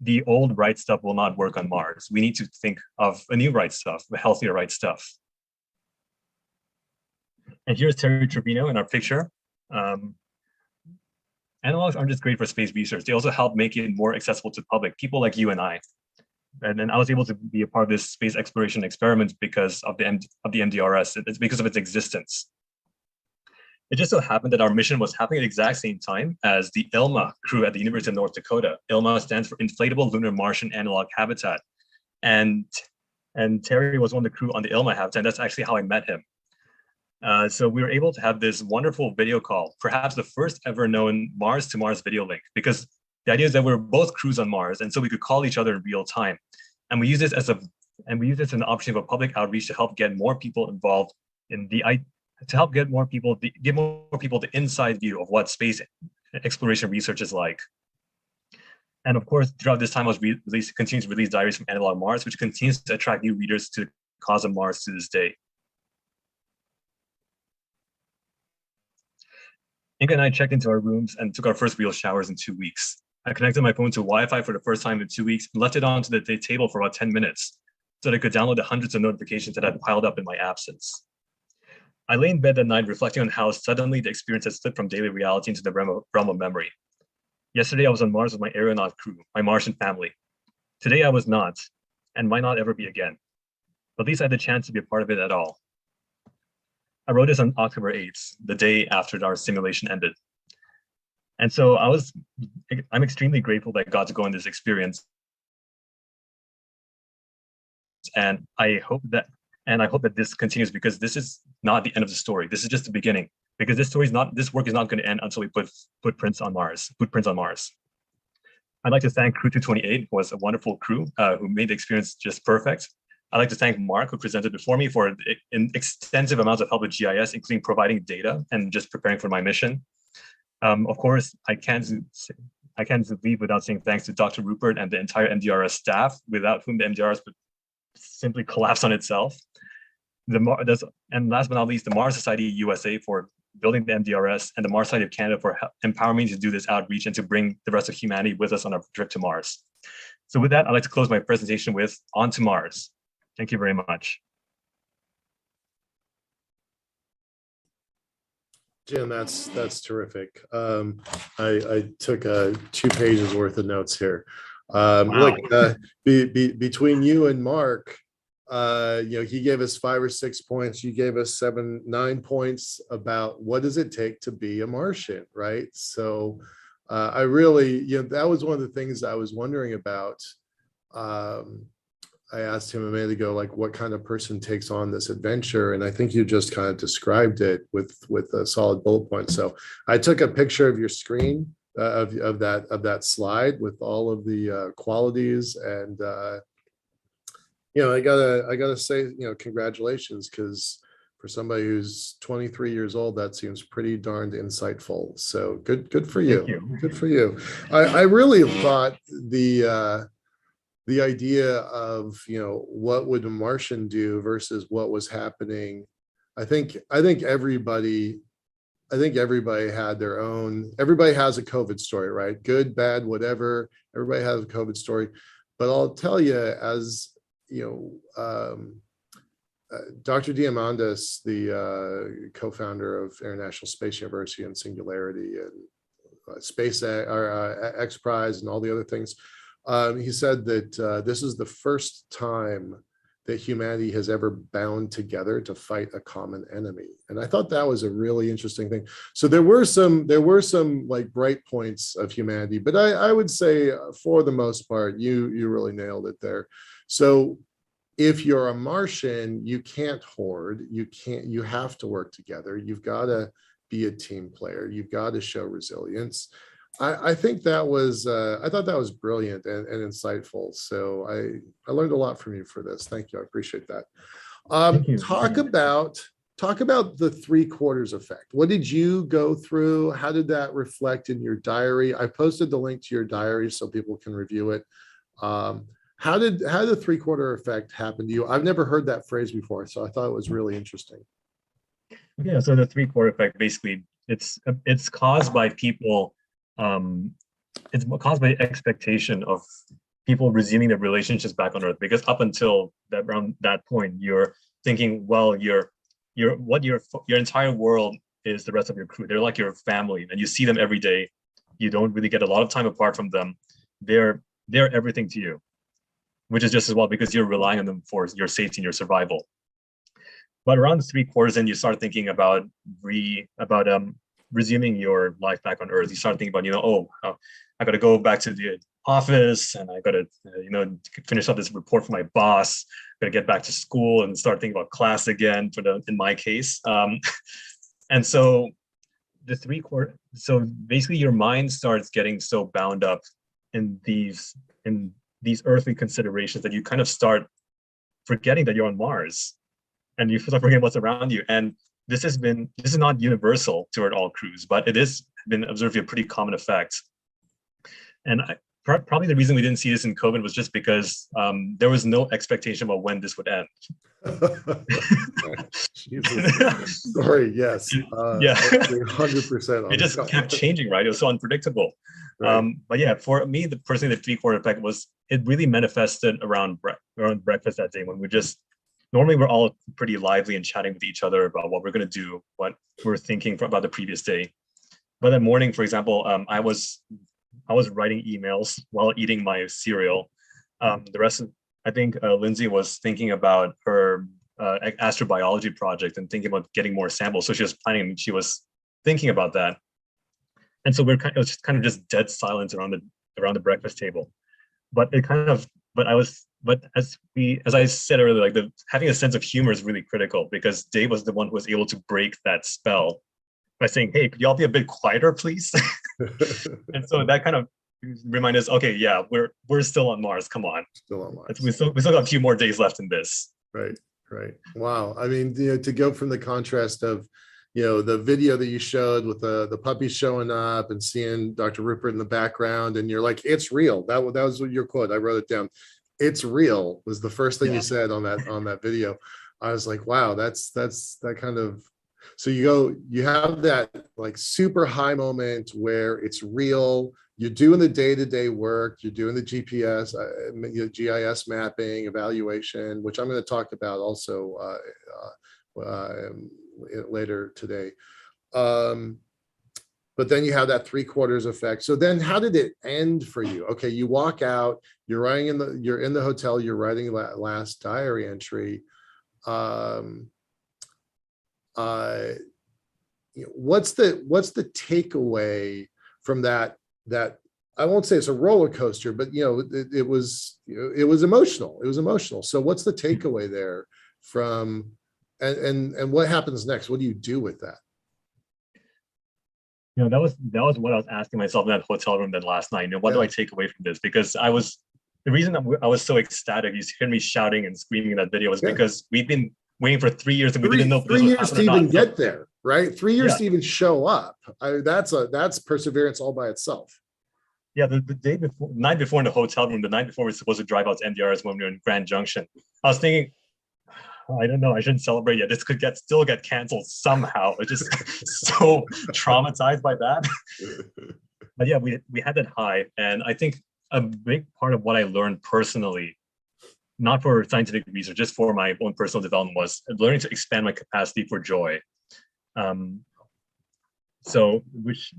The old right stuff will not work on Mars. We need to think of a new right stuff, a healthier right stuff. And here's Terry Trevino in our picture. Analogs aren't just great for space research. They also help make it more accessible to the public, people like you and I. And then I was able to be a part of this space exploration experiment because of the MDRS. It's because of its existence. It just so happened that our mission was happening at the exact same time as the ILMA crew at the University of North Dakota. ILMA stands for Inflatable Lunar Martian Analog Habitat. And Terry was one of the crew on the ILMA habitat. That's actually how I met him. So we were able to have this wonderful video call, perhaps the first ever known Mars to Mars video link, because the idea is that we're both crews on Mars, and so we could call each other in real time. And we use this as an opportunity of a public outreach to help get more people involved in give more people the inside view of what space exploration research is like. And of course, throughout this time, I was continuing to release diaries from Analog Mars, which continues to attract new readers to the cause of Mars to this day. Inga and I checked into our rooms and took our first real showers in 2 weeks. I connected my phone to Wi-Fi for the first time in 2 weeks and left it onto the table for about 10 minutes so that I could download the hundreds of notifications that had piled up in my absence. I lay in bed that night reflecting on how suddenly the experience had slipped from daily reality into the realm of memory. Yesterday, I was on Mars with my aeronaut crew, my Martian family. Today, I was not, and might not ever be again. But at least I had the chance to be a part of it at all. I wrote this on October 8th, the day after our simulation ended. And so I'm extremely grateful that I got to go on this experience. And I hope that this continues, because this is not the end of the story. This is just the beginning, because this work is not going to end until we put footprints on Mars. I'd like to thank Crew 228, who was a wonderful crew who made the experience just perfect. I'd like to thank Mark, who presented before me, for extensive amounts of help with GIS, including providing data and just preparing for my mission. Of course, I can't leave without saying thanks to Dr. Rupert and the entire MDRS staff, without whom the MDRS would simply collapse on itself. And last but not least, the Mars Society USA for building the MDRS, and the Mars Society of Canada for empowering me to do this outreach and to bring the rest of humanity with us on our trip to Mars. So with that, I'd like to close my presentation with On to Mars. Thank you very much. Jim, that's terrific. I took 2 pages worth of notes here. Wow. Look, between you and Mark, he gave us 5 or 6 points. You gave us 7, 9 points about what does it take to be a Martian, right? So I really, that was one of the things I was wondering about. I asked him a minute ago, like, what kind of person takes on this adventure? And I think you just kind of described it with a solid bullet point. So I took a picture of your screen of that slide with all of the qualities, and I gotta say, congratulations, because for somebody who's 23 years old, that seems pretty darned insightful. So good for you. Thank you. Good for you. I really thought the idea of, what would a Martian do versus what was happening. I think everybody had their own, everybody has a COVID story, right? Good, bad, whatever. Everybody has a COVID story. But I'll tell you, as Dr. Diamandis, the co-founder of International Space University and Singularity and Space or X Prize and all the other things, he said that this is the first time that humanity has ever bound together to fight a common enemy. And I thought that was a really interesting thing. So there were some like bright points of humanity, but I would say for the most part, you really nailed it there. So if you're a Martian, you can't hoard, you have to work together. You've got to be a team player. You've got to show resilience. I think that was, I thought that was brilliant and insightful. So I learned a lot from you for this. Thank you. I appreciate that. Thank you. Talk about the 3/4 effect. What did you go through? How did that reflect in your diary? I posted the link to your diary so people can review it. How did the 3/4 effect happen to you? I've never heard that phrase before, so I thought it was really interesting. Yeah, so the 3/4 effect, basically, it's caused by people. It's caused by expectation of people resuming their relationships back on Earth, because up until around that point, you're thinking, well, your entire world is the rest of your crew. They're like your family, and you see them every day. You don't really get a lot of time apart from them. They're everything to you, which is just as well because you're relying on them for your safety and your survival. But around the 3/4 in, you start thinking about resuming your life back on Earth. You start thinking about, I got to go back to the office, and I got to, finish up this report for my boss. Got to get back to school and start thinking about class again. In my case, and so the 3/4. So basically, your mind starts getting so bound up in these earthly considerations that you kind of start forgetting that you're on Mars, and you start forgetting what's around you. And this is not universal toward all crews, but it has been observed a pretty common effect. And probably the reason we didn't see this in COVID was just because there was no expectation about when this would end. Jesus. Sorry, yes. Yeah. 100%. It just kept changing, right? It was so unpredictable. Right. But yeah, for me, personally, the 3/4 effect it really manifested around breakfast that day, when normally we're all pretty lively and chatting with each other about what we're going to do, what we're thinking about the previous day. But that morning, for example, I was writing emails while eating my cereal. I think Lindsay was thinking about her astrobiology project and thinking about getting more samples. So she was thinking about that. And so it was just kind of just dead silence around the breakfast table. But as I said earlier, like having a sense of humor is really critical, because Dave was the one who was able to break that spell by saying, "Hey, could y'all be a bit quieter, please?" And so that kind of remind us, okay, yeah, we're still on Mars. Come on. Still on Mars. We still got a few more days left in this. Right, right. Wow. I mean, to go from the contrast of, the video that you showed with the puppies showing up and seeing Dr. Rupert in the background, and you're like, it's real. That was your quote. I wrote it down. It's real was the first thing you said on that video. I was like, wow, that's that kind of. So you have that like super high moment where it's real. You're doing the day-to-day work. You're doing the GPS, GIS mapping, evaluation, which I'm going to talk about also later today. But then you have that 3/4 effect. So then how did it end for you? Okay, you walk out, you're in the hotel, you're writing that last diary entry. What's the takeaway from that I won't say it's a roller coaster, but it was emotional. It was emotional. So what's the takeaway there from and what happens next? What do you do with that? That was what I was asking myself in that hotel room that last night. What do I take away from this? Because the reason that I was so ecstatic, you hear me shouting and screaming in that video, was because we've been waiting for 3 years and we didn't know if this 3 would years happen to or even not. get there, right? 3 years to even show up. That's perseverance all by itself. Yeah, the night before in the hotel room, the night before we were supposed to drive out to NDRs when we were in Grand Junction, I was thinking, I don't know, I shouldn't celebrate yet. This could still get canceled somehow. It's just so traumatized by that. But yeah, we had that high. And I think a big part of what I learned personally, not for scientific research, just for my own personal development, was learning to expand my capacity for joy. Which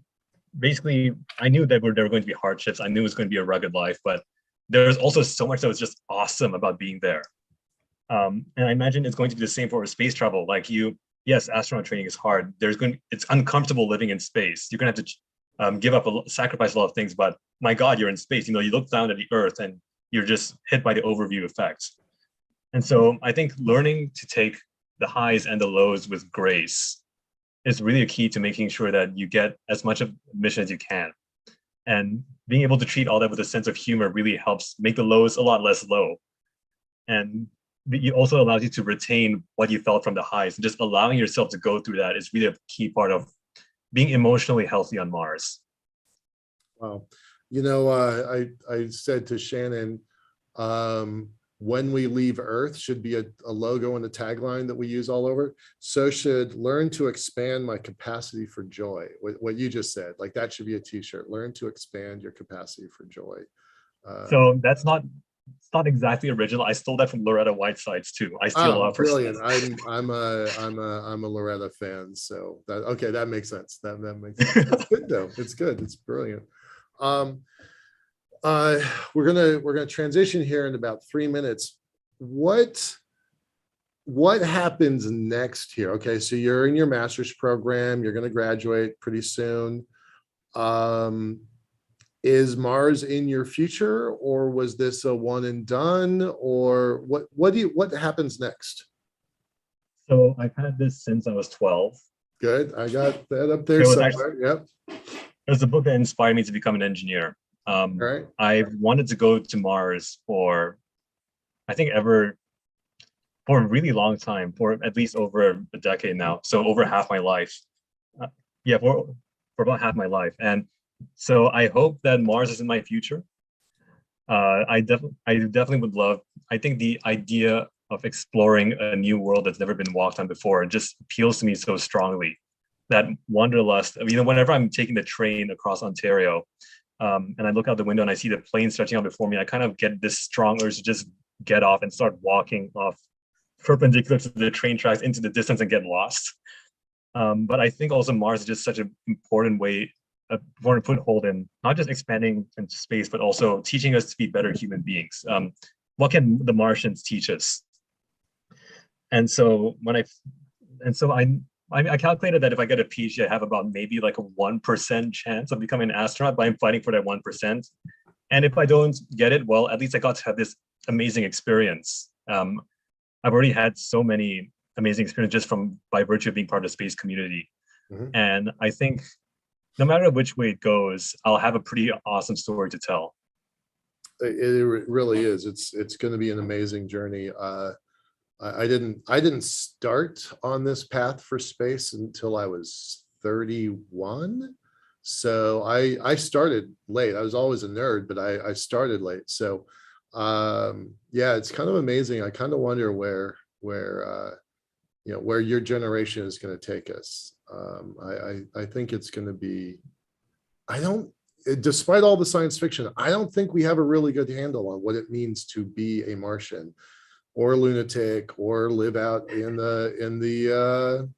basically, I knew that there were going to be hardships. I knew it was going to be a rugged life, but there was also so much that was just awesome about being there. And I imagine it's going to be the same for space travel. Like yes, astronaut training is hard. It's uncomfortable living in space. You're going to have to sacrifice a lot of things, but my God, you're in space. You look down at the Earth and you're just hit by the overview effects. And so I think learning to take the highs and the lows with grace is really a key to making sure that you get as much of the mission as you can. And being able to treat all that with a sense of humor really helps make the lows a lot less low. And it also allows you to retain what you felt from the highs, and just allowing yourself to go through that is really a key part of being emotionally healthy on Mars. Wow. I said to Shannon, when we leave Earth should be a logo and a tagline that we use all over. So should learn to expand my capacity for joy. What you just said, like that should be a t-shirt. Learn to expand your capacity for joy. So it's not exactly original. I stole that from Loretta Whiteside's too. I steal a lot of her brilliant. stuff. I'm a Loretta fan, so that makes sense. That makes sense. It's good though. It's good. It's brilliant. We're gonna transition here in about 3 minutes. What happens next here? Okay, so you're in your master's program. You're going to graduate pretty soon. Is Mars in your future, or was this a one and done, or what happens next? So I've had this since I was 12. Good. I got that up there somewhere. Yep. There's a book that inspired me to become an engineer. Right. I wanted to go to Mars for a really long time, for at least over a decade now. So over half my life. For about half my life. And so I hope that Mars is in my future. I definitely would love, I think the idea of exploring a new world that's never been walked on before just appeals to me so strongly. That wanderlust, whenever I'm taking the train across Ontario, and I look out the window and I see the plane stretching out before me, I kind of get this strong urge to just get off and start walking off perpendicular to the train tracks into the distance and get lost. But I think also Mars is just such an important way to put hold in not just expanding into space, but also teaching us to be better human beings. What can the Martians teach us? And so I calculated that if I get a PhD, I have about maybe like a 1% chance of becoming an astronaut, but I'm fighting for that 1%. And if I don't get it, well, at least I got to have this amazing experience. I've already had so many amazing experiences just by virtue of being part of the space community. Mm-hmm. And I think no matter which way it goes, I'll have a pretty awesome story to tell. It really is. It's going to be an amazing journey. I didn't start on this path for space until I was 31. So I started late. I was always a nerd, but I started late. So yeah, it's kind of amazing. I kind of wonder where your generation is going to take us. I think it's going to be, despite all the science fiction, I don't think we have a really good handle on what it means to be a Martian or a lunatic or live out in the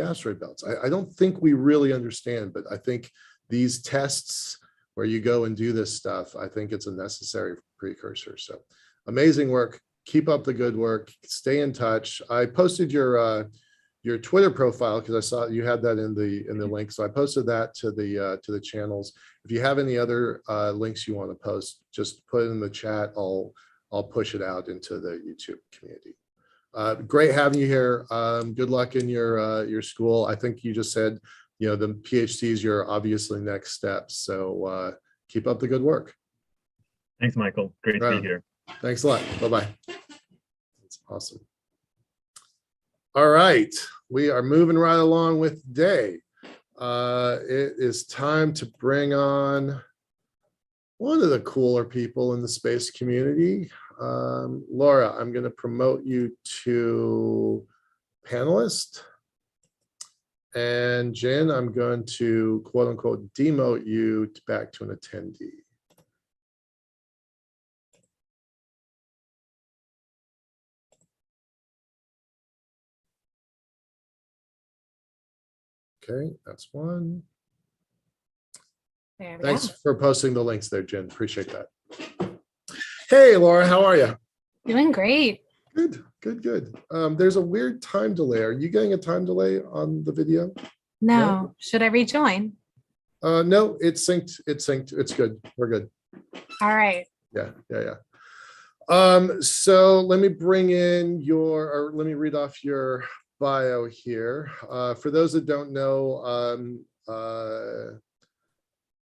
asteroid belts. I don't think we really understand, but I think these tests where you go and do this stuff, I think it's a necessary precursor. So amazing work. Keep up the good work. Stay in touch. I posted your Twitter profile because I saw you had that in the link. So I posted that to the channels. If you have any other links you want to post, just put it in the chat. I'll push it out into the YouTube community. Great having you here. Good luck in your school. I think you just said, the PhD is your obviously next step. So keep up the good work. Thanks, Michael. Great to be here. Thanks a lot. Bye-bye. That's awesome. All right. We are moving right along with the day. It is time to bring on one of the cooler people in the space community. Laura, I'm going to promote you to panelist. And Jen, I'm going to quote unquote demote you back to an attendee. Okay, that's one. Thanks for posting the links there, Jen. Appreciate that. Hey, Laura, how are you? Doing great. Good, good, good. There's a weird time delay. Are you getting a time delay on the video? No. Should I rejoin? No, it's synced. It's synced. It's good. We're good. All right. Yeah. So let me bring in let me read off your bio here. For those that don't know,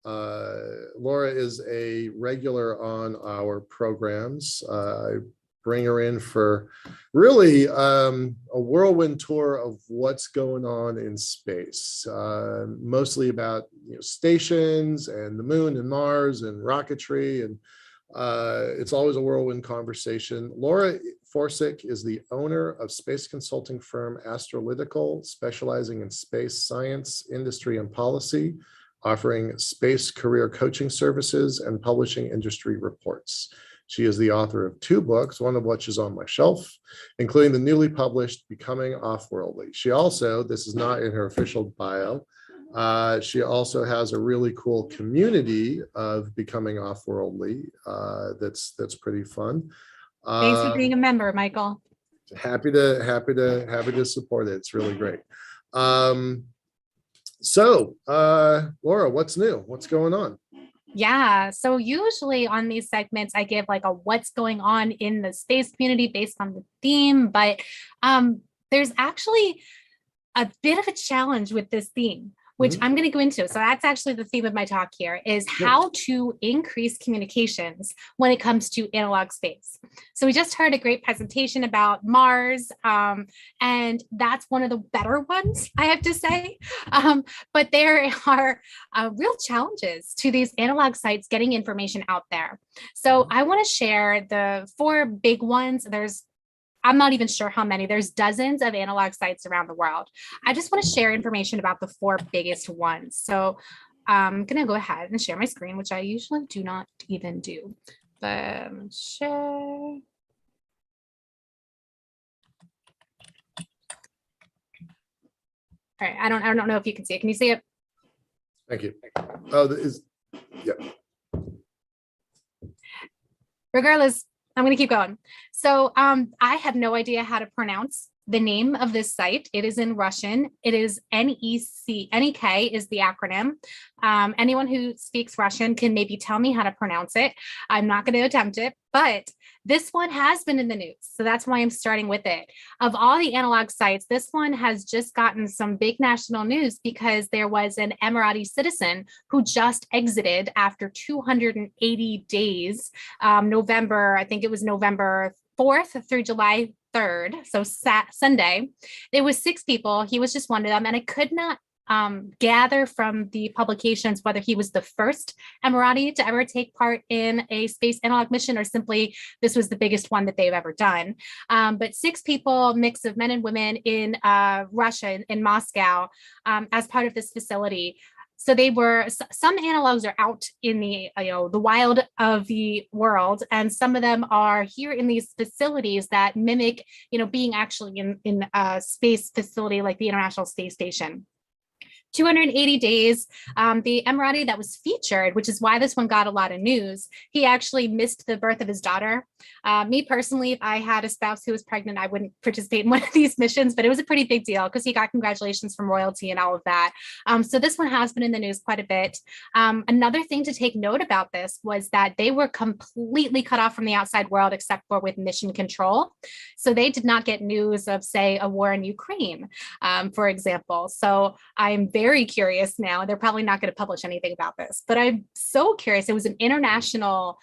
Laura is a regular on our programs. I bring her in for really a whirlwind tour of what's going on in space, mostly about stations and the moon and Mars and rocketry, and it's always a whirlwind conversation. Laura Forsick is the owner of space consulting firm Astrolytical, specializing in space science, industry, and policy, offering space career coaching services and publishing industry reports. She is the author of 2 books, one of which is on my shelf, including the newly published Becoming Off-Worldly. She also, this is not in her official bio, she also has a really cool community of Becoming Off-Worldly that's pretty fun. Thanks for being a member, Michael. Happy to support it. It's really great. So, Laura, what's new? What's going on? Yeah. So usually on these segments, I give like a what's going on in the space community based on the theme, but there's actually a bit of a challenge with this theme, which I'm going to go into. So that's actually the theme of my talk here, is how to increase communications when it comes to analog space. So we just heard a great presentation about Mars, and that's one of the better ones, I have to say. But there are real challenges to these analog sites getting information out there. So I want to share the 4 big ones. I'm not even sure how many. There's dozens of analog sites around the world. I just want to share information about the 4 biggest ones. So I'm going to go ahead and share my screen, which I usually do not even do. But share. All right. I don't know if you can see it. Can you see it? Thank you. Oh, yeah. Regardless, I'm going to keep going. So I have no idea how to pronounce the name of this site. It is in Russian. It is NEK is the acronym. Anyone who speaks Russian can maybe tell me how to pronounce it. I'm not going to attempt it, but this one has been in the news. So that's why I'm starting with it. Of all the analog sites, this one has just gotten some big national news because there was an Emirati citizen who just exited after 280 days, November, I think it was November 4th through July 3rd, so Sunday. There was 6 people. He was just one of them, and I could not gather from the publications whether he was the first Emirati to ever take part in a space analog mission or simply this was the biggest one that they've ever done. But 6 people, mix of men and women in Russia, in Moscow, as part of this facility. So they were, some analogs are out in the, the wild of the world, and some of them are here in these facilities that mimic, being actually in a space facility like the International Space Station. 280 days. The Emirati that was featured, which is why this one got a lot of news, he actually missed the birth of his daughter. Me personally, if I had a spouse who was pregnant, I wouldn't participate in one of these missions, but it was a pretty big deal because he got congratulations from royalty and all of that. So this one has been in the news quite a bit. Another thing to take note about this was that they were completely cut off from the outside world except for with mission control. So they did not get news of, say, a war in Ukraine, for example. So I'm very curious now. They're probably not going to publish anything about this, but I'm so curious. It was an international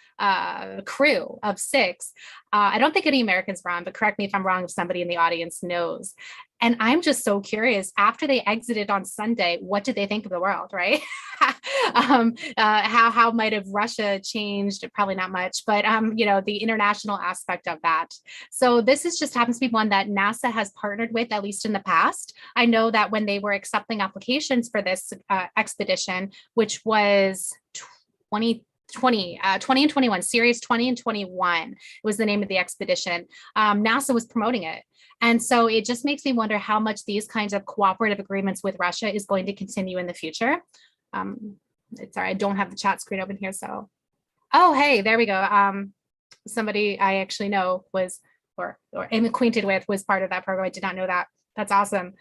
crew of 6. I don't think any Americans were on, but correct me if I'm wrong if somebody in the audience knows. And I'm just so curious, after they exited on Sunday, what did they think of the world, right? How might have Russia changed? Probably not much, but the international aspect of that. So this is just happens to be one that NASA has partnered with, at least in the past. I know that when they were accepting applications for this expedition, which was 2020 and 21, series 20 and 21 was the name of the expedition. NASA was promoting it. And so it just makes me wonder how much these kinds of cooperative agreements with Russia is going to continue in the future. Sorry, I don't have the chat screen open here. So, oh, hey, there we go. Somebody I actually know was, or am acquainted with, was part of that program. I did not know that. That's awesome.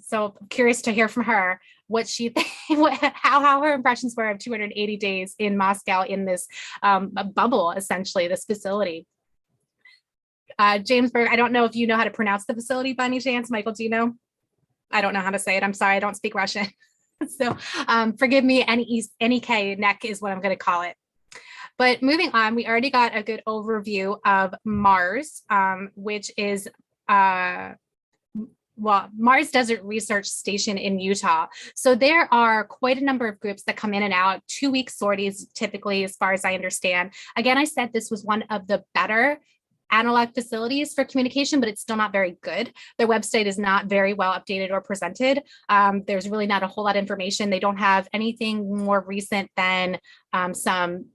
So curious to hear from her what she how her impressions were of 280 days in Moscow in this bubble, essentially, this facility. James Berg, I don't know if you know how to pronounce the facility by any chance. Michael, do you know? I don't know how to say it. I'm sorry, I don't speak Russian. So forgive me, NEK is what I'm going to call it. But moving on, we already got a good overview of Mars, which is Mars Desert Research Station in Utah. So there are quite a number of groups that come in and out, 2-week sorties typically, as far as I understand. Again, I said this was one of the better analog facilities for communication, but it's still not very good. Their website is not very well updated or presented. There's really not a whole lot of information. They don't have anything more recent than some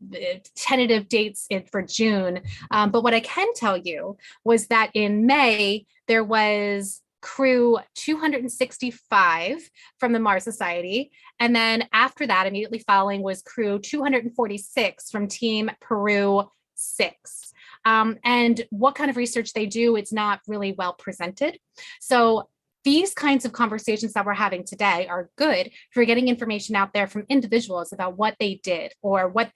tentative dates for June. But what I can tell you was that in May, there was crew 265 from the Mars Society. And then after that, immediately following was crew 246 from Team Peru 6. And what kind of research they do, it's not really well presented. So these kinds of conversations that we're having today are good for getting information out there from individuals about what they did or what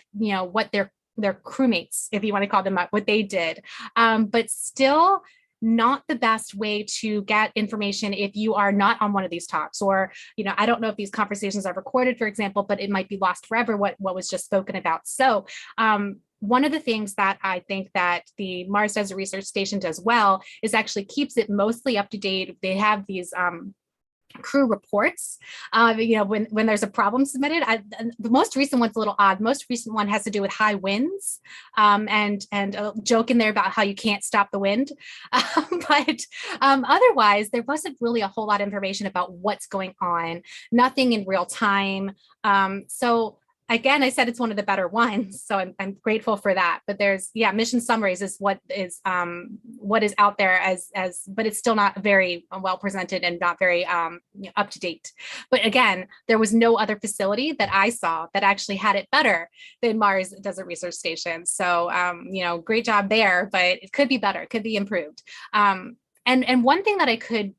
their crewmates, if you want to call them up, what they did. But still not the best way to get information if you are not on one of these talks, or, I don't know if these conversations are recorded, for example, but it might be lost forever what was just spoken about. So one of the things that I think that the Mars Desert Research Station does well is actually keeps it mostly up to date. They have these crew reports, when there's a problem submitted. The most recent one's a little odd. The most recent one has to do with high winds, and a joke in there about how you can't stop the wind. But otherwise, there wasn't really a whole lot of information about what's going on, nothing in real time. So again, I said it's one of the better ones, so I'm grateful for that. But there's, mission summaries is what is out there but it's still not very well presented and not very up to date. But again, there was no other facility that I saw that actually had it better than Mars Desert Research Station. So great job there, but it could be better, it could be improved. and one thing that I could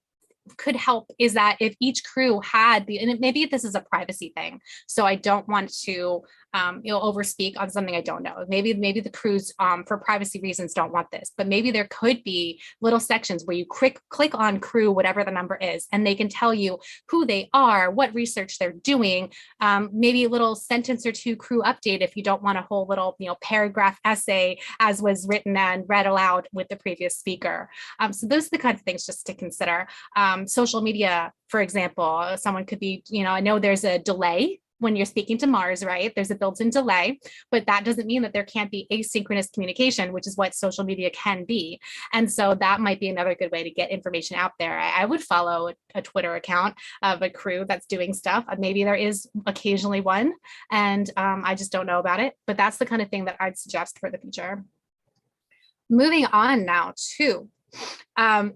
help is that if each crew had maybe this is a privacy thing, so I don't want to overspeak on something I don't know. Maybe the crews for privacy reasons don't want this, but maybe there could be little sections where you click on crew, whatever the number is, and they can tell you who they are, what research they're doing, maybe a little sentence or two crew update if you don't want a whole little paragraph essay as was written and read aloud with the previous speaker. So those are the kind of things just to consider. Social media, for example, someone could be, I know there's a delay when you're speaking to Mars, right? There's a built-in delay, but that doesn't mean that there can't be asynchronous communication, which is what social media can be. And so that might be another good way to get information out there. I would follow a Twitter account of a crew that's doing stuff. Maybe there is occasionally one, and I just don't know about it, but that's the kind of thing that I'd suggest for the future. Moving on now to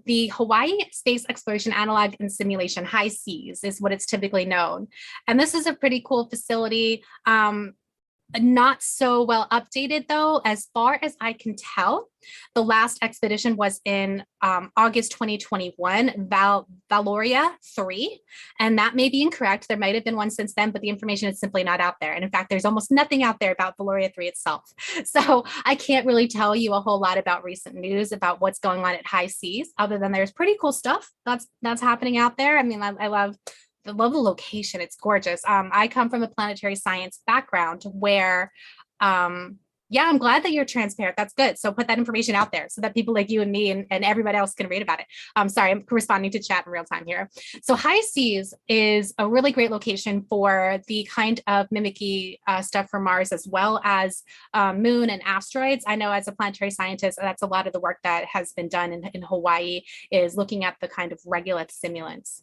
the Hawaii Space Exploration Analog and Simulation, HI-SEAS, is what it's typically known. And this is a pretty cool facility. Not so well updated though, as far as I can tell. The last expedition was in August 2021, Valoria 3, and that may be incorrect. There might have been one since then, but the information is simply not out there. And in fact, there's almost nothing out there about Valoria 3 itself. So I can't really tell you a whole lot about recent news about what's going on at HI-SEAS, other than there's pretty cool stuff that's happening out there. I mean, I love the location. It's gorgeous. I come from a planetary science background where, yeah, I'm glad that you're transparent. That's good. So put that information out there so that people like you and me and everybody else can read about it. Sorry, I'm responding to chat in real time here. So HI-SEAS is a really great location for the kind of mimicry stuff for Mars, as well as moon and asteroids. I know as a planetary scientist, that's a lot of the work that has been done in Hawaii, is looking at the kind of regolith simulants.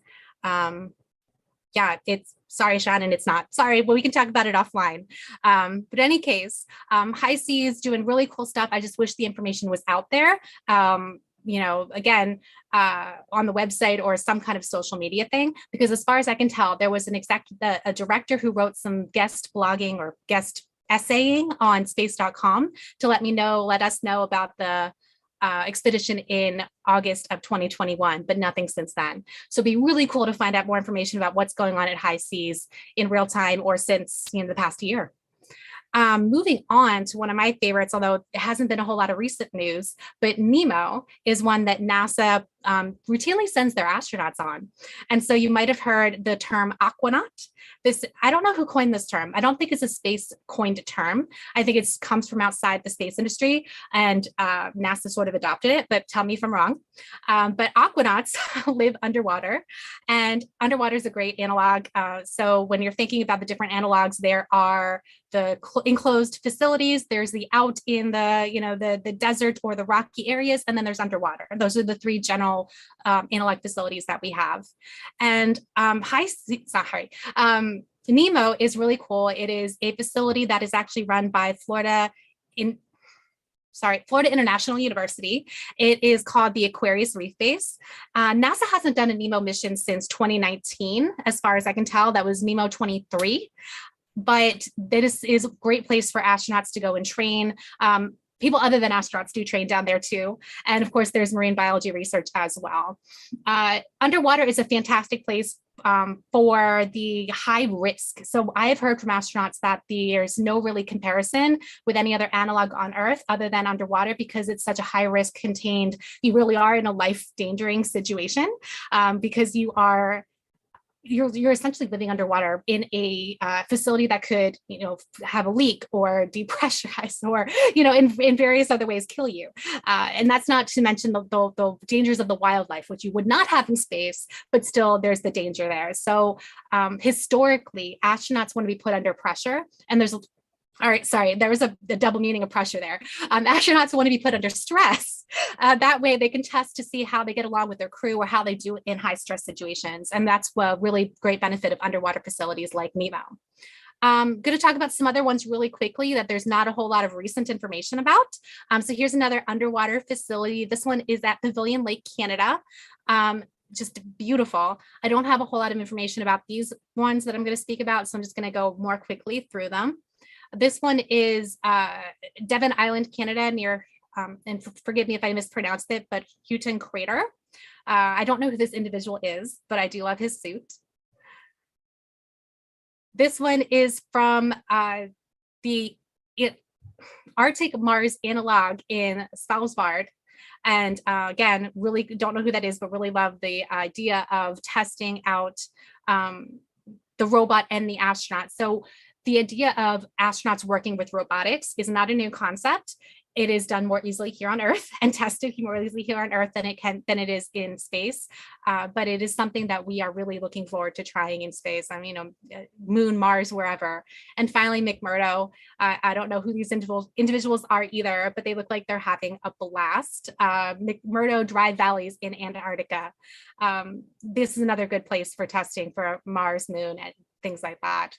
Yeah, it's sorry, Shannon, it's not. Sorry, but we can talk about it offline. But in any case, HI-SEAS doing really cool stuff. I just wish the information was out there. Again, on the website or some kind of social media thing, because as far as I can tell, there was a director who wrote some guest blogging or guest essaying on space.com to let us know about the expedition in August of 2021, but nothing since then. So it'd be really cool to find out more information about what's going on at HI-SEAS in real time or since the past year. Moving on to one of my favorites, although it hasn't been a whole lot of recent news, but NEMO is one that NASA routinely sends their astronauts on. And so you might have heard the term aquanaut. I don't know who coined this term. I don't think it's a space coined term. I think it comes from outside the space industry, and NASA sort of adopted it, but tell me if I'm wrong. But aquanauts live underwater, and underwater is a great analog. So when you're thinking about the different analogs, there are the enclosed facilities, there's the out in the desert or the rocky areas, and then there's underwater. Those are the three general analog facilities that we have. And NEMO is really cool. It is a facility that is actually run by Florida International University. It is called the Aquarius Reef Base. NASA hasn't done a NEMO mission since 2019, as far as I can tell. That was NEMO 23. But this is a great place for astronauts to go and train. People other than astronauts do train down there too. And of course, there's marine biology research as well. Underwater is a fantastic place for the high risk. So I've heard from astronauts that there's no really comparison with any other analog on Earth other than underwater, because it's such a high risk contained. You really are in a life-endangering situation because you're essentially living underwater in a facility that could, have a leak or depressurize or, in various other ways kill you. And that's not to mention the dangers of the wildlife, which you would not have in space, but still there's the danger there. So historically, astronauts want to be put under pressure, and all right, sorry, there was a double meaning of pressure there. Astronauts want to be put under stress. That way they can test to see how they get along with their crew or how they do in high stress situations. And that's a really great benefit of underwater facilities like NEMO. I'm going to talk about some other ones really quickly that there's not a whole lot of recent information about. So here's another underwater facility. This one is at Pavilion Lake, Canada. Just beautiful. I don't have a whole lot of information about these ones that I'm going to speak about, so I'm just going to go more quickly through them. This one is Devon Island, Canada, near and forgive me if I mispronounced it, but Houghton Crater. I don't know who this individual is, but I do love his suit. This one is from the Arctic Mars analog in Svalbard. And again, really don't know who that is, but really love the idea of testing out the robot and the astronaut. So the idea of astronauts working with robotics is not a new concept. It is done more easily here on Earth and tested more easily here on Earth than it is in space. But it is something that we are really looking forward to trying in space. I mean, Moon, Mars, wherever. And finally, McMurdo. I don't know who these individuals are either, but they look like they're having a blast. McMurdo Dry Valleys in Antarctica. This is another good place for testing for Mars, Moon, and things like that.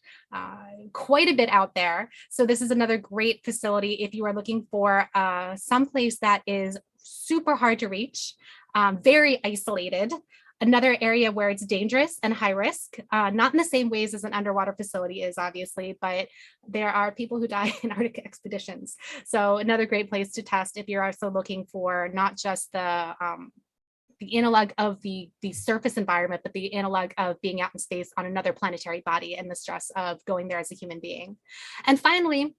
Quite a bit out there. So this is another great facility if you are looking for someplace that is super hard to reach, very isolated, another area where it's dangerous and high risk, not in the same ways as an underwater facility is, obviously, but there are people who die in Arctic expeditions. So another great place to test if you're also looking for not just the analog of the surface environment, but the analog of being out in space on another planetary body and the stress of going there as a human being. And finally,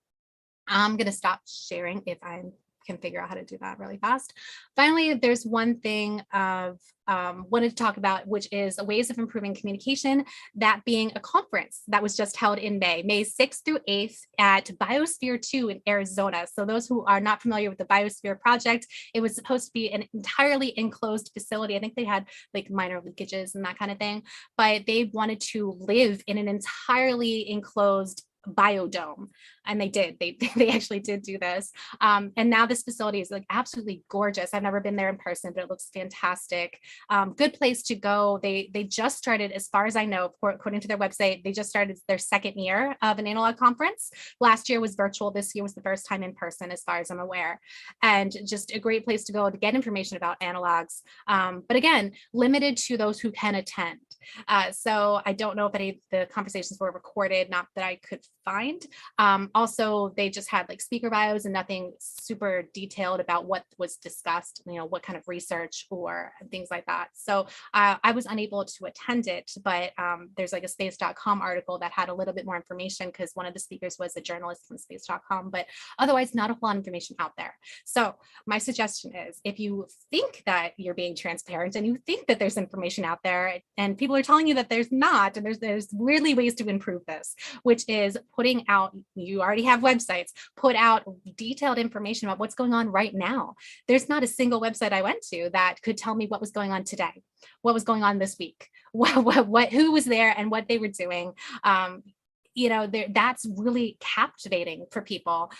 I'm going to stop sharing if I can figure out how to do that really fast. Finally, there's one thing of wanted to talk about, which is ways of improving communication, that being a conference that was just held in May 6th through 8th at Biosphere 2 in Arizona. So those who are not familiar with the Biosphere project, it was supposed to be an entirely enclosed facility. I think they had like minor leakages and that kind of thing, but they wanted to live in an entirely enclosed biodome, and they did. They actually did do this, and now this facility is like absolutely gorgeous. I've never been there in person, but it looks fantastic. Good place to go. They just started, as far as I know, according to their website, they just started their second year of an analog conference. Last year was virtual. This year was the first time in person, as far as I'm aware, and just a great place to go to get information about analogs. But again, limited to those who can attend. So I don't know if any of the conversations were recorded, not that I could find. Also, they just had like speaker bios and nothing super detailed about what was discussed, what kind of research or things like that. So I was unable to attend it, but there's like a space.com article that had a little bit more information because one of the speakers was a journalist from space.com, but otherwise not a whole lot of information out there. So my suggestion is, if you think that you're being transparent and you think that there's information out there and people are telling you that there's not, and there's weirdly ways to improve this, which is putting out, you already have websites, put out detailed information about what's going on right now. There's not a single website I went to that could tell me what was going on today, what was going on this week, who was there and what they were doing. That's really captivating for people.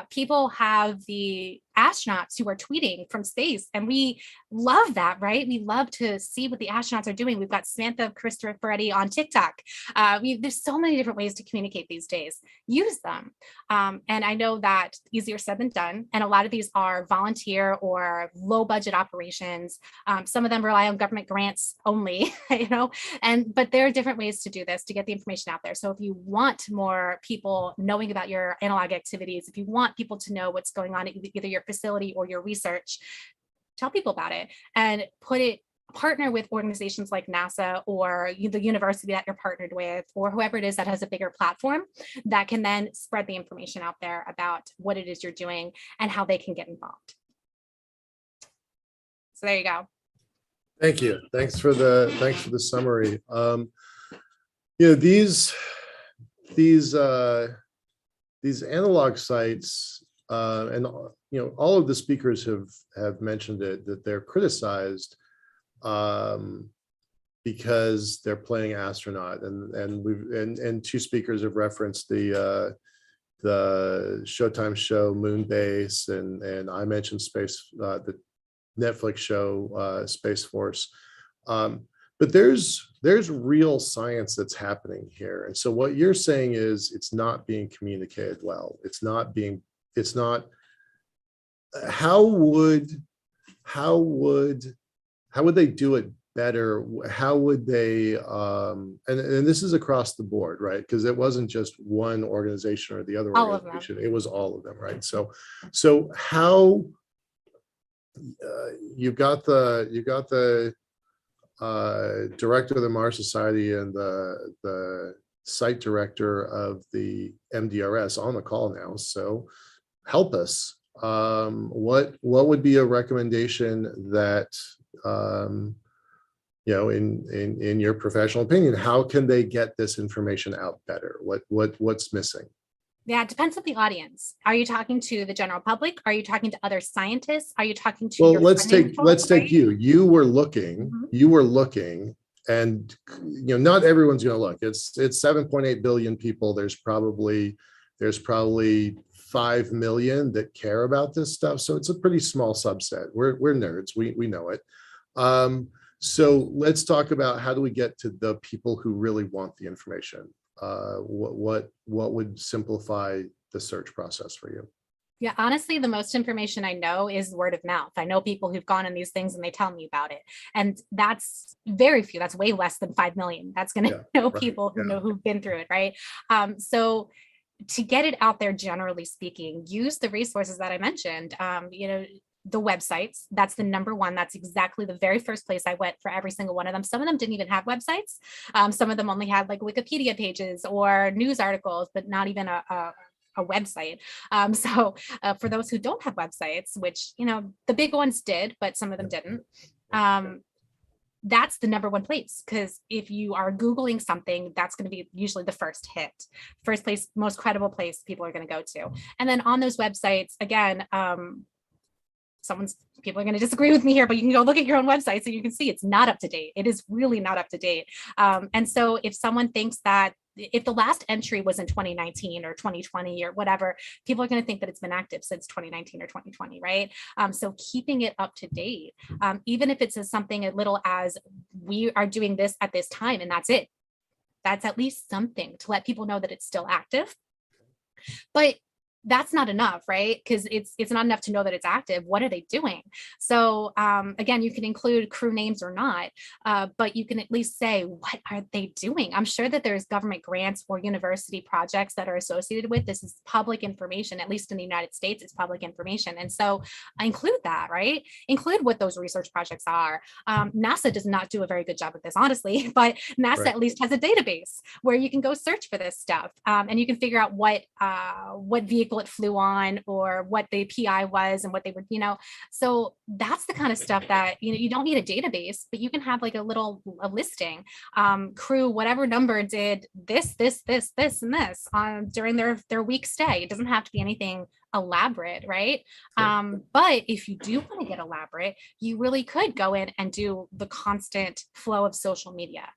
People have the astronauts who are tweeting from space, and we love that, right? We love to see what the astronauts are doing. We've got Samantha Cristoforetti on TikTok. There's so many different ways to communicate these days. Use them. And I know that easier said than done. And a lot of these are volunteer or low budget operations. Some of them rely on government grants only, but there are different ways to do this, to get the information out there. So if you want more people knowing about your analog activities, if you want people to know what's going on at either your facility or your research, tell people about it and partner with organizations like NASA or the university that you're partnered with, or whoever it is that has a bigger platform that can then spread the information out there about what it is you're doing and how they can get involved. So there you go. Thank you. Thanks for the summary. These analog sites, and all of the speakers have mentioned it, that they're criticized because they're playing astronaut, and two speakers have referenced the Showtime show Moonbase, and I mentioned the Netflix show Space Force. But there's real science that's happening here. And so what you're saying is it's not being communicated well. How would they do it better? How would they, and this is across the board, right? Because it wasn't just one organization or the other organization, it was all of them, right? So how you've got the director of the Mars Society and the site director of the MDRS on the call now. So help us. What would be a recommendation that, in your professional opinion, how can they get this information out better? What's missing? Yeah, it depends on the audience. Are you talking to the general public? Are you talking to other scientists? Are you talking to Well, your let's funding take folks, right? you. You were looking, and not everyone's going to look. It's 7.8 billion people. There's probably 5 million that care about this stuff. So it's a pretty small subset. We're nerds. We know it. So let's talk about how do we get to the people who really want the information. What would simplify the search process for you? Yeah, honestly, the most information I know is word of mouth. I know people who've gone on these things and they tell me about it. And that's very few. That's way less than 5 million. That's going to know people who know who've been through it, right? So to get it out there, generally speaking, use the resources that I mentioned. The websites, that's the number one. That's exactly the very first place I went for every single one of them. Some of them didn't even have websites. Some of them only had like Wikipedia pages or news articles, but not even a website. So for those who don't have websites, which, the big ones did, but some of them didn't, that's the number one place. Because if you are Googling something, that's going to be usually the first hit, first place, most credible place people are going to go to. And then on those websites, again, people are going to disagree with me here, but you can go look at your own website so you can see it's not up to date. It is really not up to date. And so if someone thinks that if the last entry was in 2019 or 2020 or whatever, people are going to think that it's been active since 2019 or 2020, right? So keeping it up to date, even if it's something as little as we are doing this at this time and that's it, that's at least something to let people know that it's still active. But that's not enough, right? Because it's not enough to know that it's active. What are they doing? So again, you can include crew names or not, but you can at least say, what are they doing? I'm sure that there's government grants or university projects that are associated with this. Is public information, at least in the United States, it's public information. And so I include that, right? Include what those research projects are. NASA does not do a very good job of this, honestly, but NASA at least has a database where you can go search for this stuff, and you can figure out what vehicle it flew on or what the PI was and what they were, so that's the kind of stuff that, you don't need a database, but you can have like a listing, crew, whatever number did this, and this during their week stay. It doesn't have to be anything elaborate, right? But if you do want to get elaborate, you really could go in and do the constant flow of social media.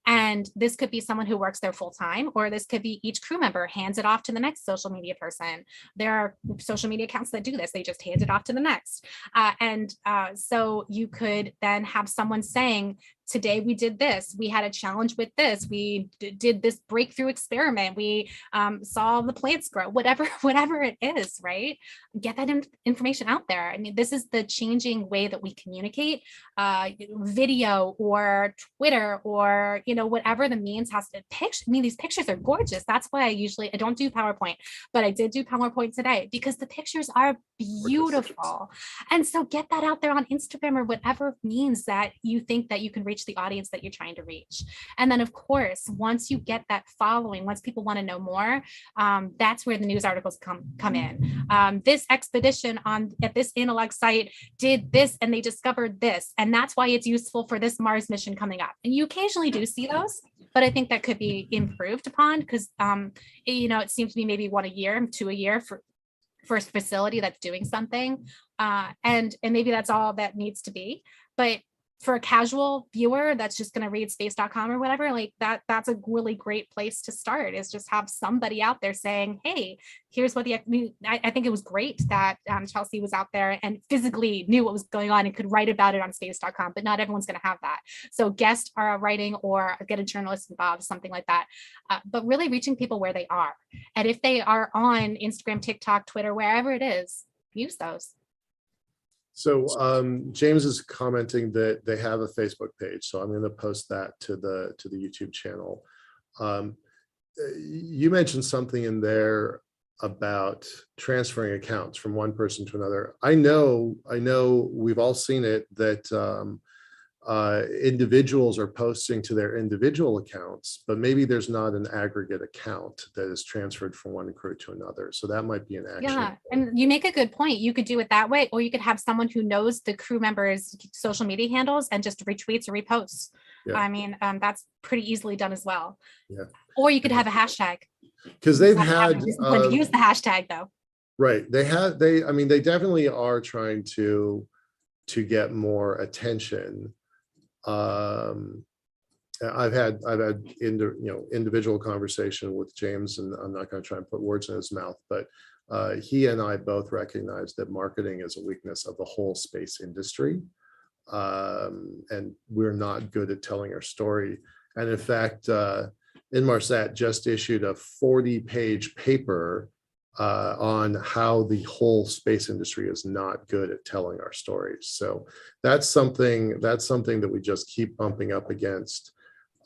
And this could be someone who works there full time, or this could be each crew member hands it off to the next social media person. There are social media accounts that do this. They just hand it off to the next. So you could then have someone saying, today we did this, we had a challenge with this, we did this breakthrough experiment, we saw the plants grow, whatever it is, right? Get that information out there. I mean, this is the changing way that we communicate, video or Twitter or, whatever the means has to picture. I mean, these pictures are gorgeous. That's why I don't do PowerPoint, but I did do PowerPoint today because the pictures are beautiful. And so get that out there on Instagram or whatever means that you think that you can reach the audience that you're trying to reach. And then of course, once you get that following, once people want to know more, that's where the news articles come in. This expedition at this analog site did this and they discovered this, and that's why it's useful for this Mars mission coming up. And you occasionally do see those, but I think that could be improved upon because it seems to be maybe 1 a year, 2 a year for a facility that's doing something, and maybe that's all that needs to be. But for a casual viewer that's just going to read space.com or whatever, like that's a really great place to start, is just have somebody out there saying, hey, here's what I think it was great that Chelsea was out there and physically knew what was going on and could write about it on space.com, but not everyone's going to have that. So guest writing or get a journalist involved, something like that. But really reaching people where they are. And if they are on Instagram, TikTok, Twitter, wherever it is, use those. So James is commenting that they have a Facebook page, so I'm going to post that to the YouTube channel. You mentioned something in there about transferring accounts from one person to another. I know we've all seen it, that individuals are posting to their individual accounts, but maybe there's not an aggregate account that is transferred from one crew to another. So that might be an action. Yeah, and you make a good point. You could do it that way, or you could have someone who knows the crew members' social media handles and just retweets or reposts. Yeah. I mean, that's pretty easily done as well. Yeah. Or you could have a hashtag. Because they've had when to use the hashtag though. Right. I mean, they definitely are trying to get more attention. I've had individual conversation with James, and I'm not going to try and put words in his mouth, but he and I both recognize that marketing is a weakness of the whole space industry. And we're not good at telling our story. And in fact, Inmarsat just issued a 40-page paper on how the whole space industry is not good at telling our stories. So that's something that we just keep bumping up against.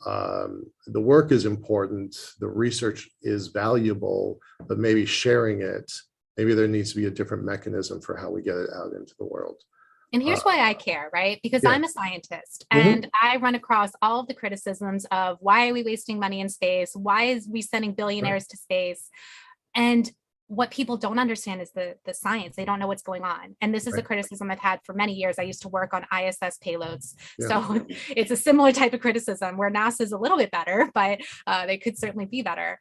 The work is important, the research is valuable, but maybe sharing it, maybe there needs to be a different mechanism for how we get it out into the world. And here's why I care, right? Because yeah. I'm a scientist and I run across all of the criticisms of why are we wasting money in space? Why is we sending billionaires to space? And what people don't understand is the science. They don't know what's going on. And this is a criticism I've had for many years. I used to work on ISS payloads. So it's a similar type of criticism where NASA is a little bit better, but they could certainly be better.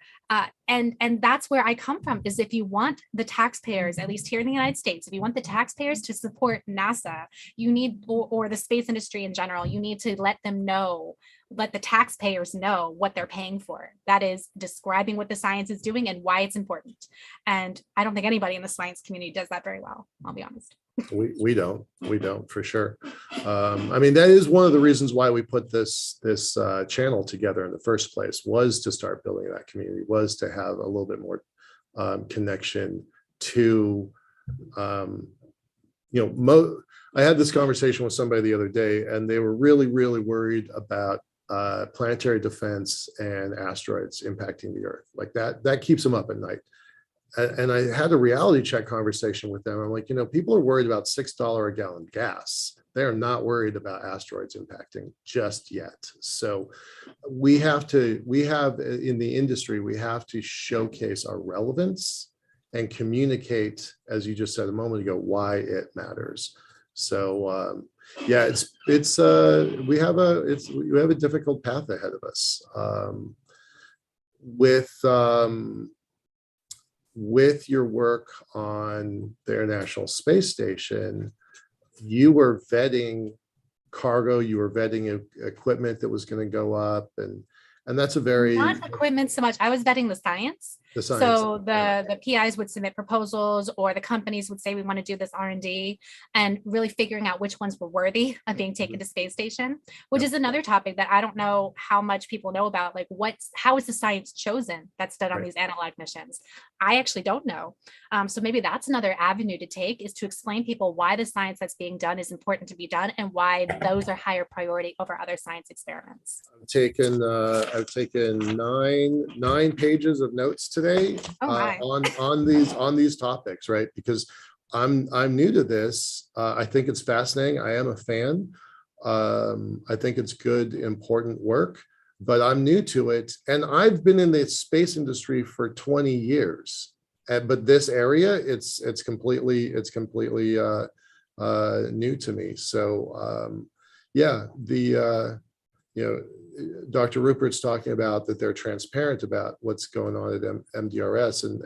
And that's where I come from, is if you want the taxpayers, at least here in the United States, if you want the taxpayers to support NASA, you need, or the space industry in general, you need to let them know, let the taxpayers know what they're paying for. That is describing what the science is doing and why it's important. And I don't think anybody in the science community does that very well, I'll be honest. We don't for sure. I mean, that is one of the reasons why we put this channel together in the first place, was to start building that community, was to have a little bit more connection to, I had this conversation with somebody the other day, and they were really worried about planetary defense and asteroids impacting the Earth. Like that keeps them up at night. And I had a reality check conversation with them. I'm like, people are worried about $6 a gallon gas. They're not worried about asteroids impacting just yet. So we have in the industry, we have to showcase our relevance and communicate, as you just said a moment ago, why it matters. So yeah, we have a difficult path ahead of us. With your work on the International Space Station, you were vetting cargo, you were vetting equipment that was going to go up, and that's a very— Not equipment so much. I was vetting the science. So the PIs would submit proposals, or the companies would say, we want to do this R&D, and really figuring out which ones were worthy of being taken to space station, which is another topic that I don't know how much people know about. Like how is the science chosen that's done on these analog missions? I actually don't know. So maybe that's another avenue to take, is to explain people why the science that's being done is important to be done and why those are higher priority over other science experiments. I've taken nine pages of notes today on these topics, right? Because I'm new to this. I think it's fascinating. I am a fan. I think it's good, important work, but I'm new to it. And I've been in the space industry for 20 years. But this area, it's completely new to me. So yeah, Dr. Rupert's talking about that they're transparent about what's going on at MDRS, and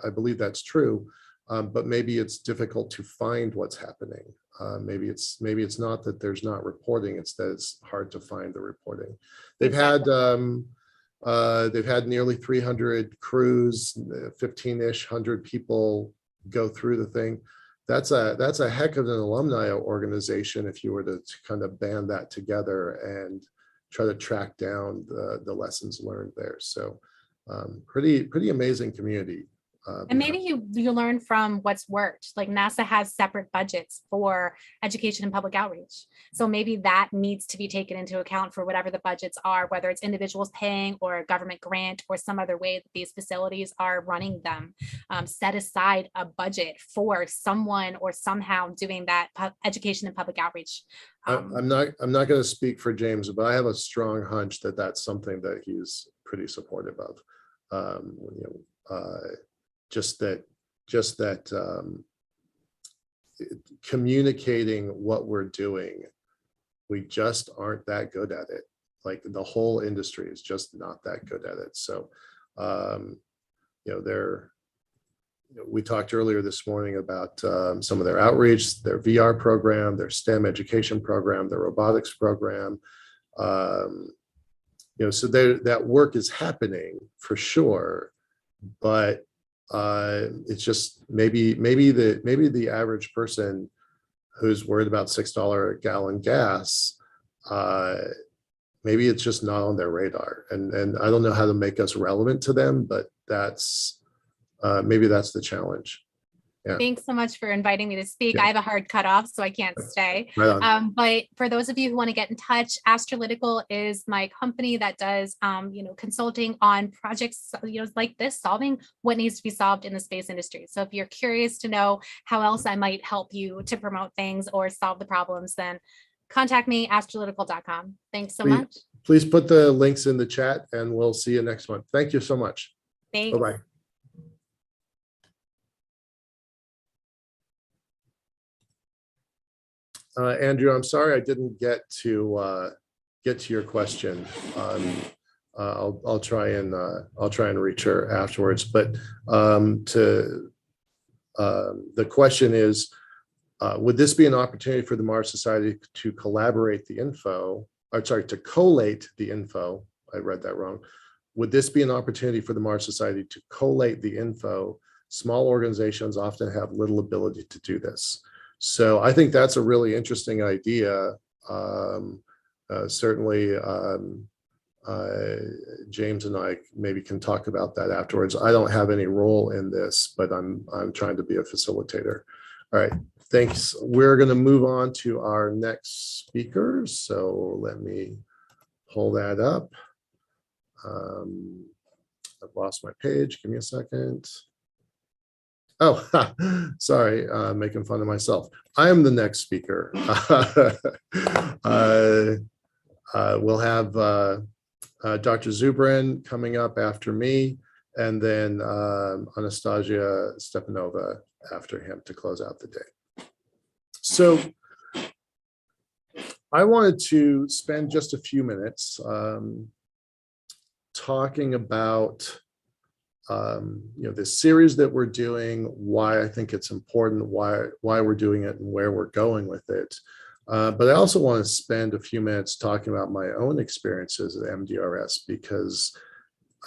I believe that's true. But maybe it's difficult to find what's happening. Maybe it's not that there's not reporting; it's that it's hard to find the reporting. They've had nearly 300 crews, 15-ish, 100 people go through the thing. That's a heck of an alumni organization if you were to kind of band that together and try to track down the lessons learned there. So pretty amazing community. And maybe you learn from what's worked. Like NASA has separate budgets for education and public outreach. So maybe that needs to be taken into account for whatever the budgets are, whether it's individuals paying or a government grant or some other way that these facilities are running them. Set aside a budget for someone or somehow doing that education and public outreach. I'm not going to speak for James, but I have a strong hunch that that's something that he's pretty supportive of. Just that communicating what we're doing, we just aren't that good at it. Like the whole industry is just not that good at it. So, we talked earlier this morning about some of their outreach, their VR program, their STEM education program, their robotics program. So that work is happening for sure, but it's just maybe the average person who's worried about $6 a gallon gas, maybe it's just not on their radar, and I don't know how to make us relevant to them, but that's maybe that's the challenge. Yeah. Thanks so much for inviting me to speak. Yeah. I have a hard cutoff, so I can't stay. Right on. But for those of you who want to get in touch, Astrolytical is my company that does, consulting on projects, like this, solving what needs to be solved in the space industry. So if you're curious to know how else I might help you to promote things or solve the problems, then contact me, astrolytical.com. Thanks so much. Please put the links in the chat, and we'll see you next month. Thank you so much. Thanks. Bye-bye. Andrew, I'm sorry I didn't get to your question. I'll try and reach her afterwards. But the question is, would this be an opportunity for the Mars Society to collaborate the info? Or sorry, to collate the info. I read that wrong. Would this be an opportunity for the Mars Society to collate the info? Small organizations often have little ability to do this. So I think that's a really interesting idea. Certainly, James and I maybe can talk about that afterwards. I don't have any role in this, but I'm trying to be a facilitator. All right, thanks. We're going to move on to our next speaker. So let me pull that up. I've lost my page. Give me a second. Oh, sorry, making fun of myself. I am the next speaker. We'll have Dr. Zubrin coming up after me, and then Anastasia Stepanova after him to close out the day. So I wanted to spend just a few minutes talking about this series that we're doing, why I think it's important, why we're doing it, and where we're going with it. But I also want to spend a few minutes talking about my own experiences at MDRS, because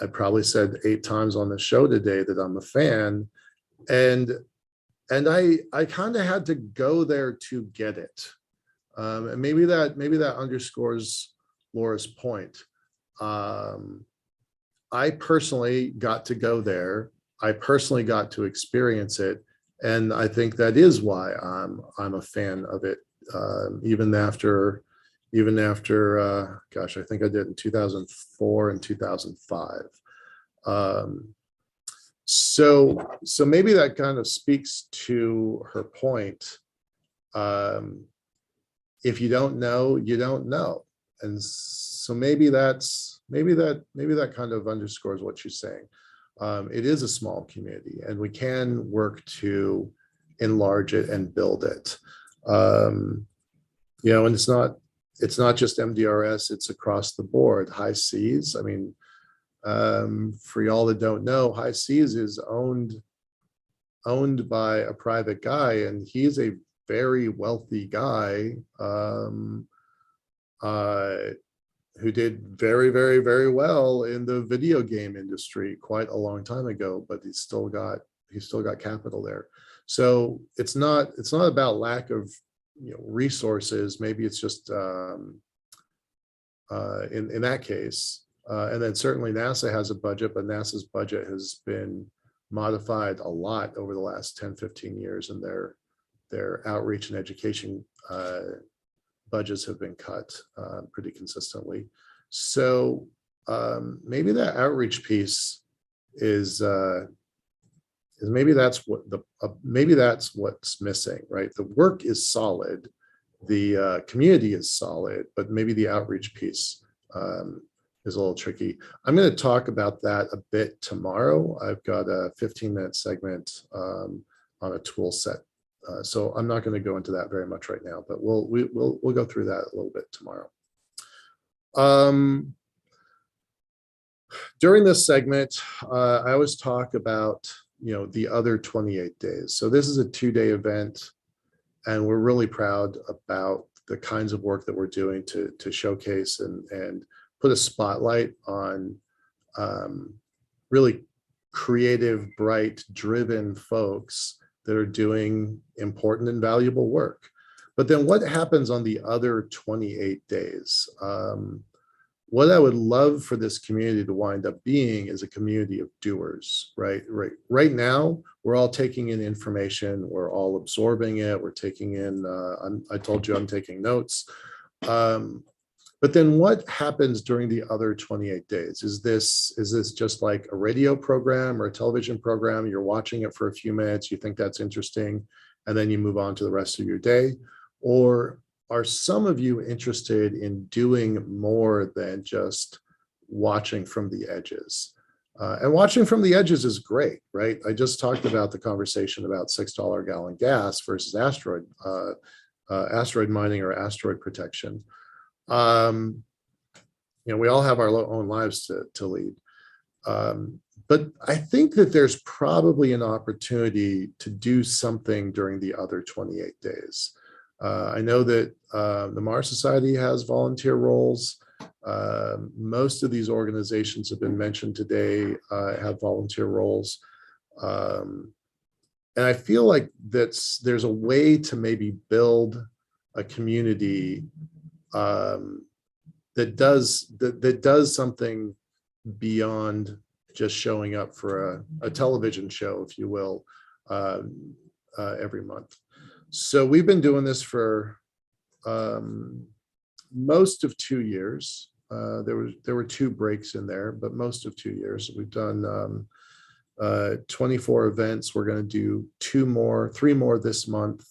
I probably said 8 times on the show today that I'm a fan, and I kind of had to go there to get it. And maybe that underscores Laura's point. I personally got to go there. I personally got to experience it, and I think that is why I'm a fan of it. Even after, gosh, I think I did in 2004 and 2005. So maybe that kind of speaks to her point. If you don't know, you don't know, and so maybe that kind of underscores what she's saying. It is a small community, and we can work to enlarge it and build it. And it's not just MDRS, it's across the board. High Seas, I mean, for y'all that don't know, High Seas is owned by a private guy, and he's a very wealthy guy who did very, very, very well in the video game industry quite a long time ago, but he's still got capital there. So it's not about lack of resources. Maybe it's just in that case. And then certainly NASA has a budget, but NASA's budget has been modified a lot over the last 10, 15 years, and their outreach and education budgets have been cut pretty consistently. So maybe that outreach piece is maybe that's what's missing, right? The work is solid, the community is solid, but maybe the outreach piece is a little tricky. I'm going to talk about that a bit tomorrow. I've got a 15-minute segment on a tool set. So I'm not going to go into that very much right now, but we'll go through that a little bit tomorrow. During this segment, I always talk about, the other 28 days. So this is a 2-day event, and we're really proud about the kinds of work that we're doing to showcase and put a spotlight on really creative, bright, driven folks that are doing important and valuable work. But then what happens on the other 28 days? What I would love for this community to wind up being is a community of doers, right? Right now, we're all taking in information, we're all absorbing it, we're taking in, I told you I'm taking notes. But then what happens during the other 28 days? Is this just like a radio program or a television program? You're watching it for a few minutes, you think that's interesting, and then you move on to the rest of your day? Or are some of you interested in doing more than just watching from the edges? And watching from the edges is great, right? I just talked about the conversation about $6 a gallon gas versus asteroid mining or asteroid protection. We all have our own lives to lead. But I think that there's probably an opportunity to do something during the other 28 days. I know that the Mars Society has volunteer roles. Most of these organizations have been mentioned today have volunteer roles. And I feel like there's a way to maybe build a community that does something beyond just showing up for a television show, if you will, every month. So we've been doing this for most of 2 years. There were 2 breaks in there, but most of 2 years. We've done 24 events. We're going to do 3 more this month,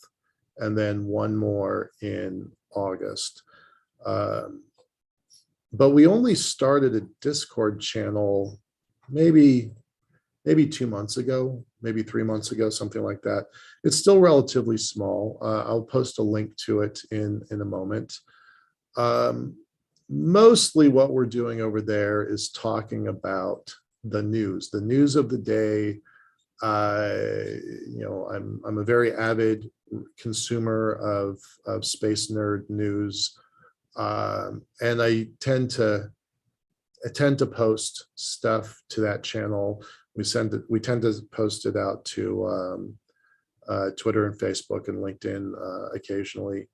and then 1 more in August. But we only started a Discord channel maybe 2 months ago, maybe 3 months ago, something like that. It's still relatively small. I'll post a link to it in a moment. Mostly what we're doing over there is talking about the news of the day. I'm a very avid consumer of space nerd news, and I tend to post stuff to that channel. We tend to post it out to Twitter and Facebook and LinkedIn occasionally.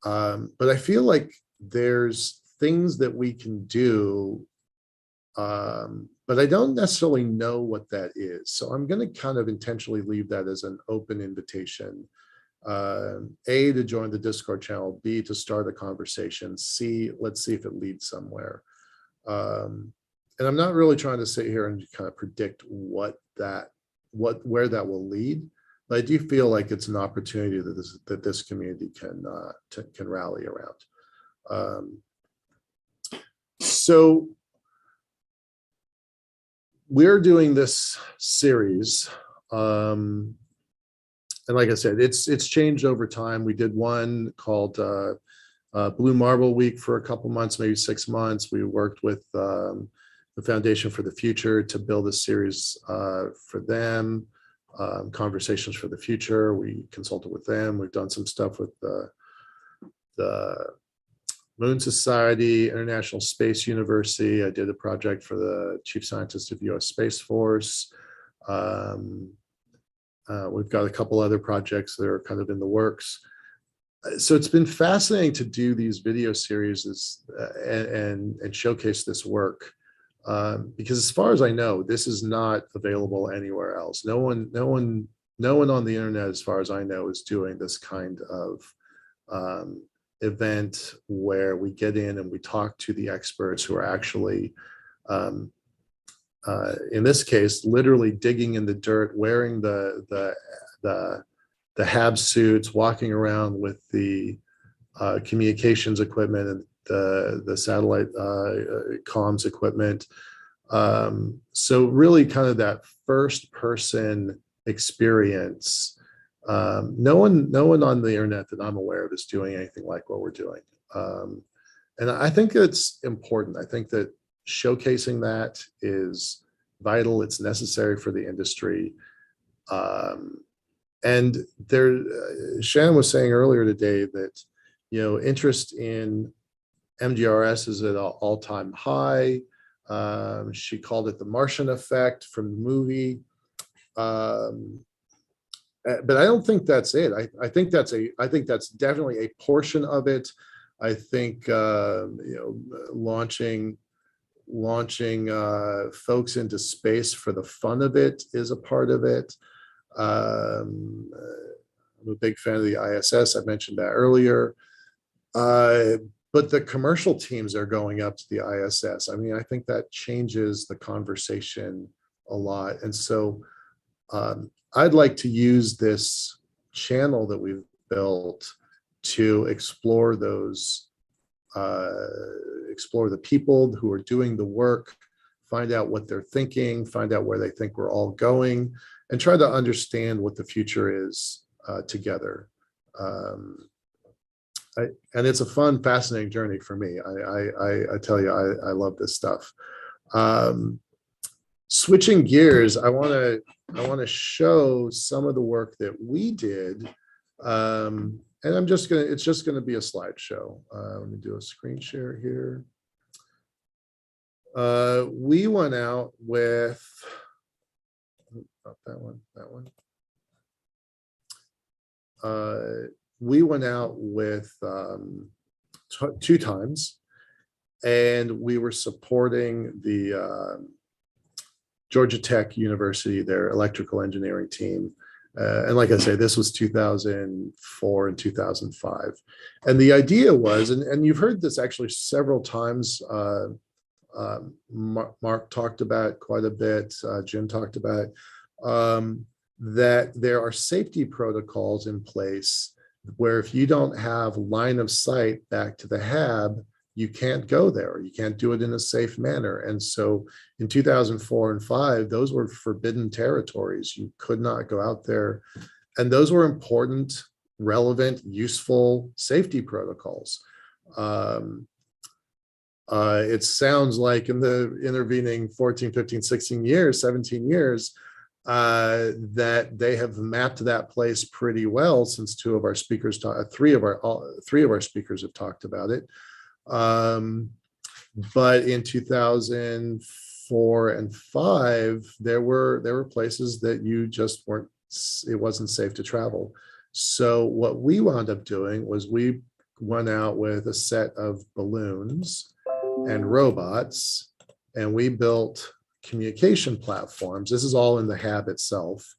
But I feel like there's things that we can do, but I don't necessarily know what that is. So I'm going to kind of intentionally leave that as an open invitation. A, to join the Discord channel, B, to start a conversation, C, let's see if it leads somewhere. And I'm not really trying to sit here and kind of predict where that will lead, but I do feel like it's an opportunity that this community can rally around. So we're doing this series, and like I said, it's changed over time. We did one called Blue Marble Week for a couple months, maybe 6 months. We worked with the Foundation for the Future to build a series for them, Conversations for the Future. We consulted with them. We've done some stuff with the Moon Society, International Space University. I did a project for the Chief Scientist of US Space Force. We've got a couple other projects that are kind of in the works. So it's been fascinating to do these video series and showcase this work. Because as far as I know, this is not available anywhere else. No one on the internet, as far as I know, is doing this kind of event where we get in and we talk to the experts who are actually, in this case, literally digging in the dirt, wearing the HAB suits, walking around with the communications equipment and the satellite comms equipment. So really kind of that first person experience. No one on the internet that I'm aware of is doing anything like what we're doing. And I think it's important. I think that showcasing that is vital. It's necessary for the industry. And there, Shannon was saying earlier today that, interest in MGRS is at an all-time high. She called it the Martian effect from the movie. But I don't think that's it. I think that's definitely a portion of it. I think launching folks into space for the fun of it is a part of it. I'm a big fan of the ISS. I mentioned that earlier. But the commercial teams are going up to the ISS. I mean, I think that changes the conversation a lot. And so I'd like to use this channel that we've built to explore those, explore the people who are doing the work, find out what they're thinking, find out where they think we're all going, and try to understand what the future is together. And it's a fun, fascinating journey for me. I tell you, I love this stuff. Switching gears, I want to show some of the work that we did, and it's just gonna be a slideshow. Let me do a screen share here. We went out with, not that one, that one. We went out with 2 times, and we were supporting the Georgia Tech University, their electrical engineering team. And like I say, this was 2004 and 2005. And the idea was, and you've heard this actually several times, Mark talked about quite a bit, Jim talked about, that there are safety protocols in place where if you don't have line of sight back to the HAB, you can't go there, or you can't do it in a safe manner. And so in 2004 and 5, those were forbidden territories. You could not go out there. And those were important, relevant, useful safety protocols. It sounds like in the intervening 14, 15, 16 years, 17 years, that they have mapped that place pretty well, since 2 of our speakers, 3 of our speakers have talked about it. But in 2004 and 5, there were places that you just weren't, it wasn't safe to travel. So what we wound up doing was we went out with a set of balloons and robots, and we built communication platforms. This is all in the HAB itself.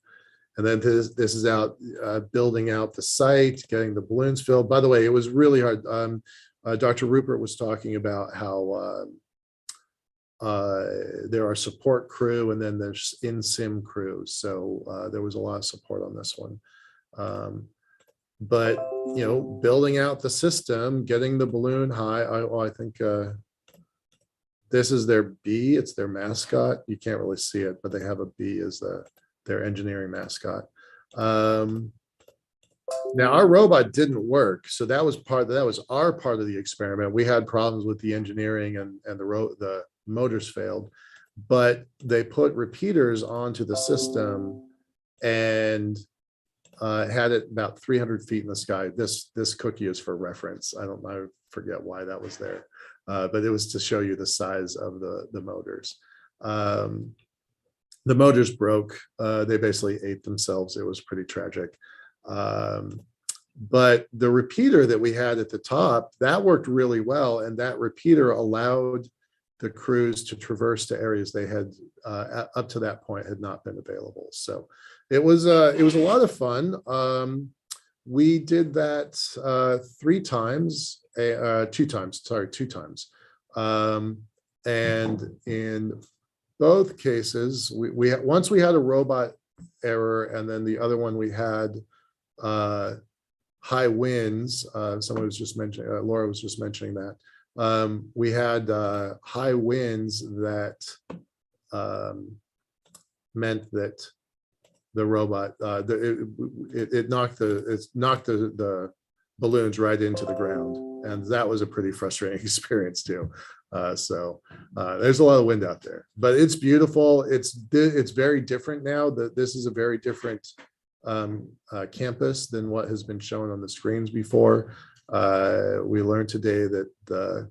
And then this is out building out the site, getting the balloons filled. By the way, it was really hard. Dr. Rupert was talking about how there are support crew, and then there's in-sim crews. So there was a lot of support on this one. But, building out the system, getting the balloon high. I think this is their bee. It's their mascot. You can't really see it, but they have a bee as their engineering mascot. Now our robot didn't work, so that was our part of the experiment. We had problems with the engineering, and the motors failed, but they put repeaters onto the system and had it about 300 feet in the sky. This cookie is for reference. I forget why that was there, but it was to show you the size of the motors. The motors broke. They basically ate themselves. It was pretty tragic. But the repeater that we had at the top, that worked really well. And that repeater allowed the crews to traverse to areas they had up to that point had not been available. So it was a lot of fun. We did that 2 times. And in both cases, once we had a robot error, and then the other one we had high winds. Someone was just mentioning, Laura was just mentioning that. We had high winds that meant that the robot it knocked the balloons right into the ground, and that was a pretty frustrating experience too. So there's a lot of wind out there, but it's beautiful. It's very different now. That this is a very different campus than what has been shown on the screens before. We learned today that the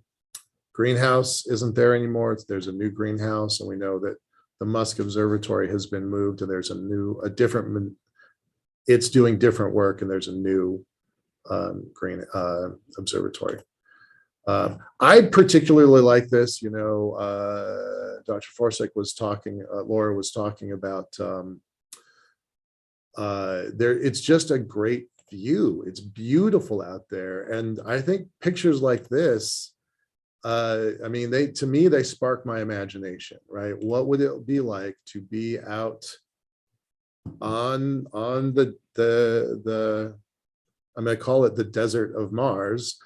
greenhouse isn't there anymore. There's a new greenhouse, and we know that the Musk Observatory has been moved, and there's a different, it's doing different work, and there's a new green observatory. I particularly like this. You know, Dr. Forsythe was talking, Laura was talking about it's just a great view. It's beautiful out there, and I think pictures like this, I mean, to me they spark my imagination, right? What would it be like to be out on the I'm going to call it the desert of Mars,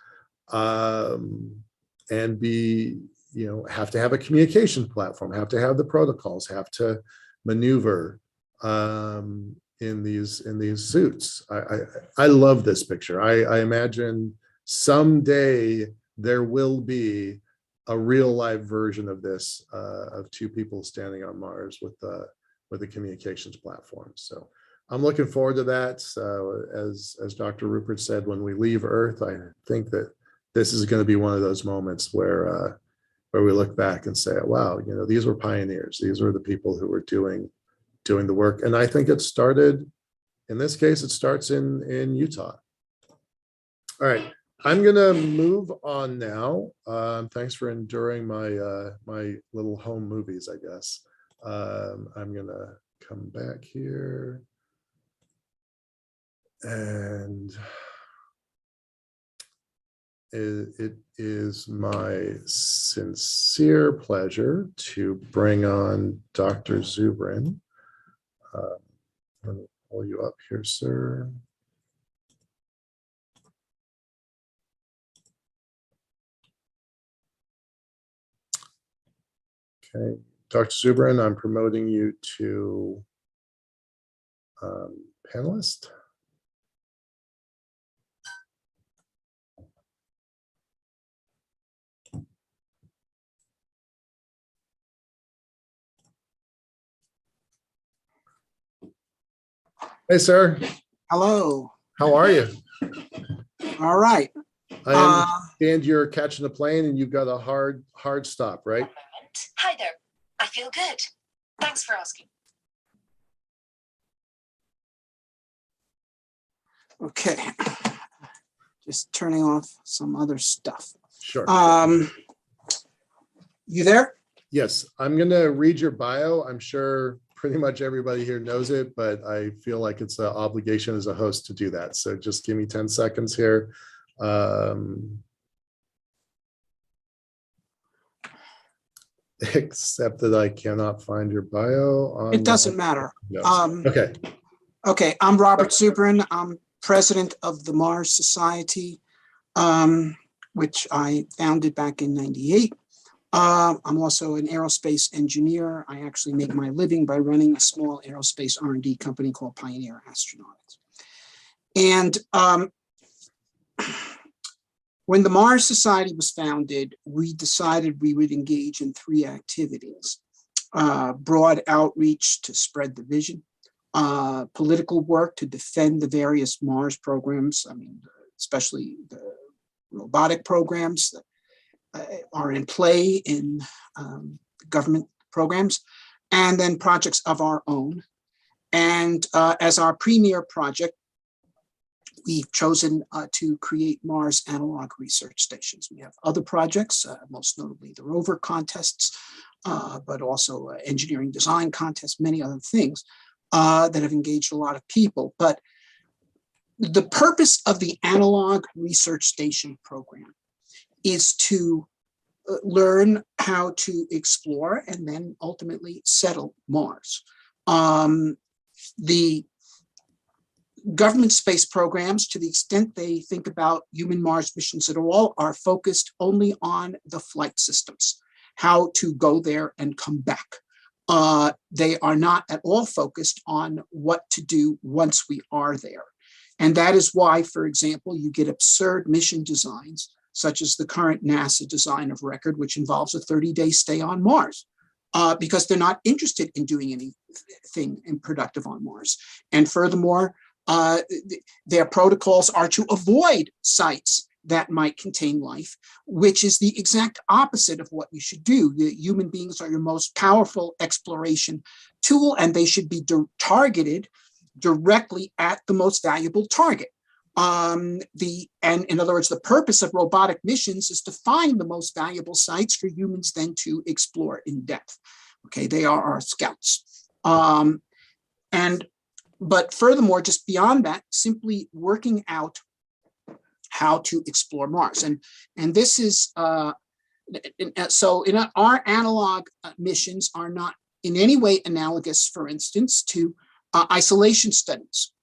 and be, you know, have to have a communication platform, have to have the protocols, have to maneuver in these suits. I love this picture. I imagine someday there will be a real live version of this, of 2 people standing on Mars with a communications platform. So I'm looking forward to that. As Dr. Rupert said, when we leave Earth, I think that this is going to be one of those moments where we look back and say, wow, you know, these were pioneers. These were the people who were doing the work. And I think it started, in this case, it starts in Utah. All right, I'm gonna move on now. Thanks for enduring my my little home movies, I guess. I'm gonna come back here. And it is my sincere pleasure to bring on Dr. Zubrin. Let me pull you up here, sir. Okay, Dr. Zubrin, I'm promoting you to panelist. Hey, sir. Hello. How are you? All right. I understand you're catching a plane and you've got a hard stop, right? Hi there. I feel good. Thanks for asking. Okay. Just turning off some other stuff. Sure. You there? Yes, I'm going to read your bio. I'm sure pretty much everybody here knows it, but I feel like it's an obligation as a host to do that. So just give me 10 seconds here. Except that I cannot find your bio. It doesn't matter. Okay. Okay, I'm Robert Zubrin. I'm president of the Mars Society, which I founded back in '98. I'm also an aerospace engineer. I actually make my living by running a small aerospace R&D company called Pioneer Astronautics. And when the Mars Society was founded, we decided we would engage in 3 activities: broad outreach to spread the vision, political work to defend the various Mars programs, I mean, especially the robotic programs that are in play in government programs, and then projects of our own. And as our premier project, we've chosen to create Mars analog research stations. We have other projects, most notably the rover contests, but also engineering design contests, many other things that have engaged a lot of people. But the purpose of the analog research station program is to learn how to explore and then ultimately settle Mars. The government space programs, to the extent they think about human Mars missions at all, are focused only on the flight systems, how to go there and come back. They are not at all focused on what to do once we are there. And that is why, for example, you get absurd mission designs, such as the current NASA design of record, which involves a 30-day stay on Mars, because they're not interested in doing anything productive on Mars. And furthermore, their protocols are to avoid sites that might contain life, which is the exact opposite of what you should do. The human beings are your most powerful exploration tool, and they should be targeted directly at the most valuable target. And in other words, the purpose of robotic missions is to find the most valuable sites for humans then to explore in depth. Okay, they are our scouts. But furthermore, just beyond that, simply working out how to explore Mars. And this is, so our analog missions are not in any way analogous, for instance, to isolation studies.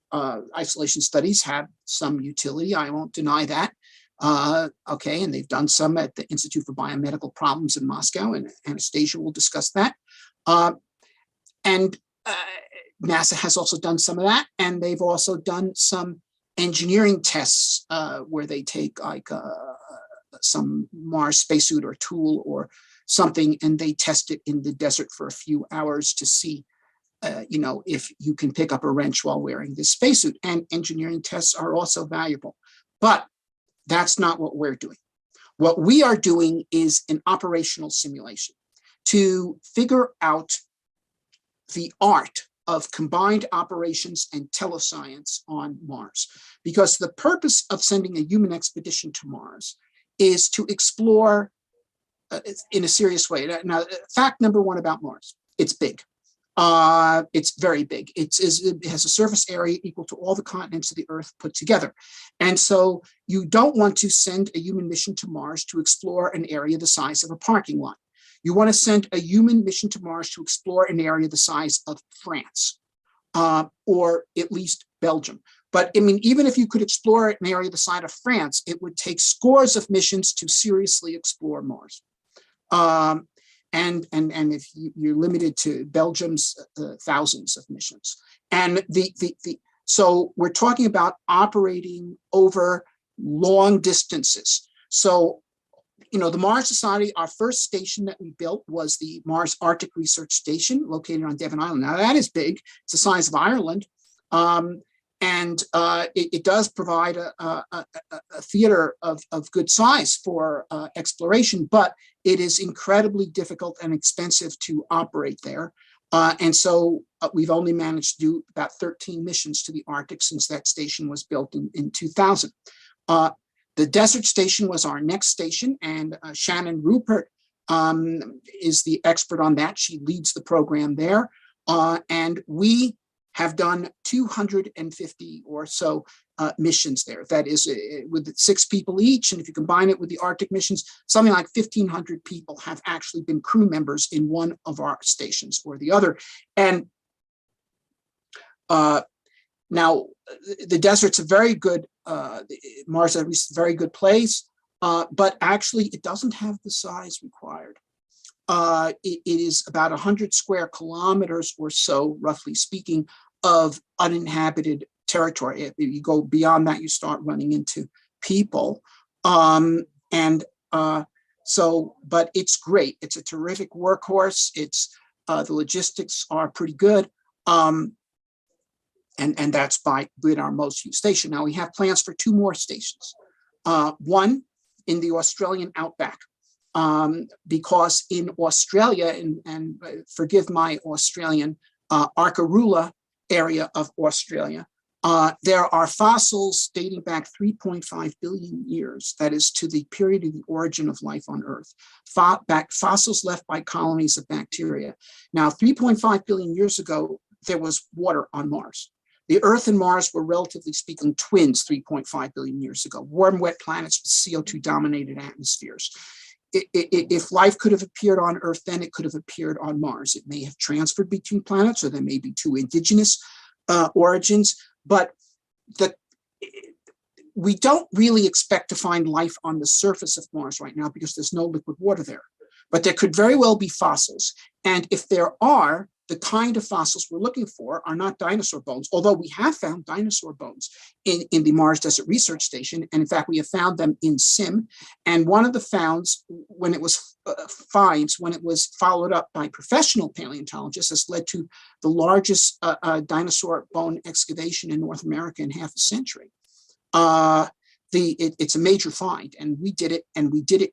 Isolation studies have some utility, I won't deny that. Okay, and they've done some at the Institute for Biomedical Problems in Moscow, and Anastasia will discuss that. NASA has also done some of that, and they've also done some engineering tests where they take like some Mars spacesuit or tool or something, and they test it in the desert for a few hours to see if you can pick up a wrench while wearing this spacesuit. And engineering tests are also valuable, but that's not what we're doing. What we are doing is an operational simulation to figure out the art of combined operations and telescience on Mars. Because the purpose of sending a human expedition to Mars is to explore in a serious way. Now, fact number one about Mars, it's big. It's very big. It has a surface area equal to all the continents of the Earth put together. And so you don't want to send a human mission to Mars to explore an area the size of a parking lot. You want to send a human mission to Mars to explore an area the size of France, or at least Belgium. But I mean, even if you could explore an area the size of France, it would take scores of missions to seriously explore Mars. And if you're limited to Belgium's thousands of missions. And so we're talking about operating over long distances. So, the Mars Society, our first station that we built was the Mars Arctic Research Station located on Devon Island. Now that is big. It's the size of Ireland. It does provide a theater of good size for exploration, but it is incredibly difficult and expensive to operate there. And so we've only managed to do about 13 missions to the Arctic since that station was built in 2000. The Desert Station was our next station, and Shannon Rupert is the expert on that. She leads the program there. And we have done 250 or so missions there. That is with 6 people each. And if you combine it with the Arctic missions, something like 1,500 people have actually been crew members in one of our stations or the other. And now the desert's a very good, Mars is a very good place, but actually it doesn't have the size required. It is about 100 square kilometers or so, roughly speaking, of uninhabited territory. If you go beyond that, you start running into people. But it's great. It's a terrific workhorse. It's the logistics are pretty good. And that's been our most used station. Now we have plans for 2 more stations. One in the Australian outback, because in Australia, and forgive my Australian, Arkaroola area of Australia, There are fossils dating back 3.5 billion years, that is to the period of the origin of life on Earth, fossils left by colonies of bacteria. Now, 3.5 billion years ago, there was water on Mars. The Earth and Mars were, relatively speaking, twins 3.5 billion years ago, warm, wet planets with CO2-dominated atmospheres. If life could have appeared on Earth, then it could have appeared on Mars. It may have transferred between planets, or there may be two indigenous origins, but we don't really expect to find life on the surface of Mars right now because there's no liquid water there. But there could very well be fossils. And if there are, the kind of fossils we're looking for are not dinosaur bones, although we have found dinosaur bones in the Mars Desert Research Station. And in fact, we have found them in SIM. And one of the finds, when it was followed up by professional paleontologists, has led to the largest dinosaur bone excavation in North America in half a century. It's a major find, and we did it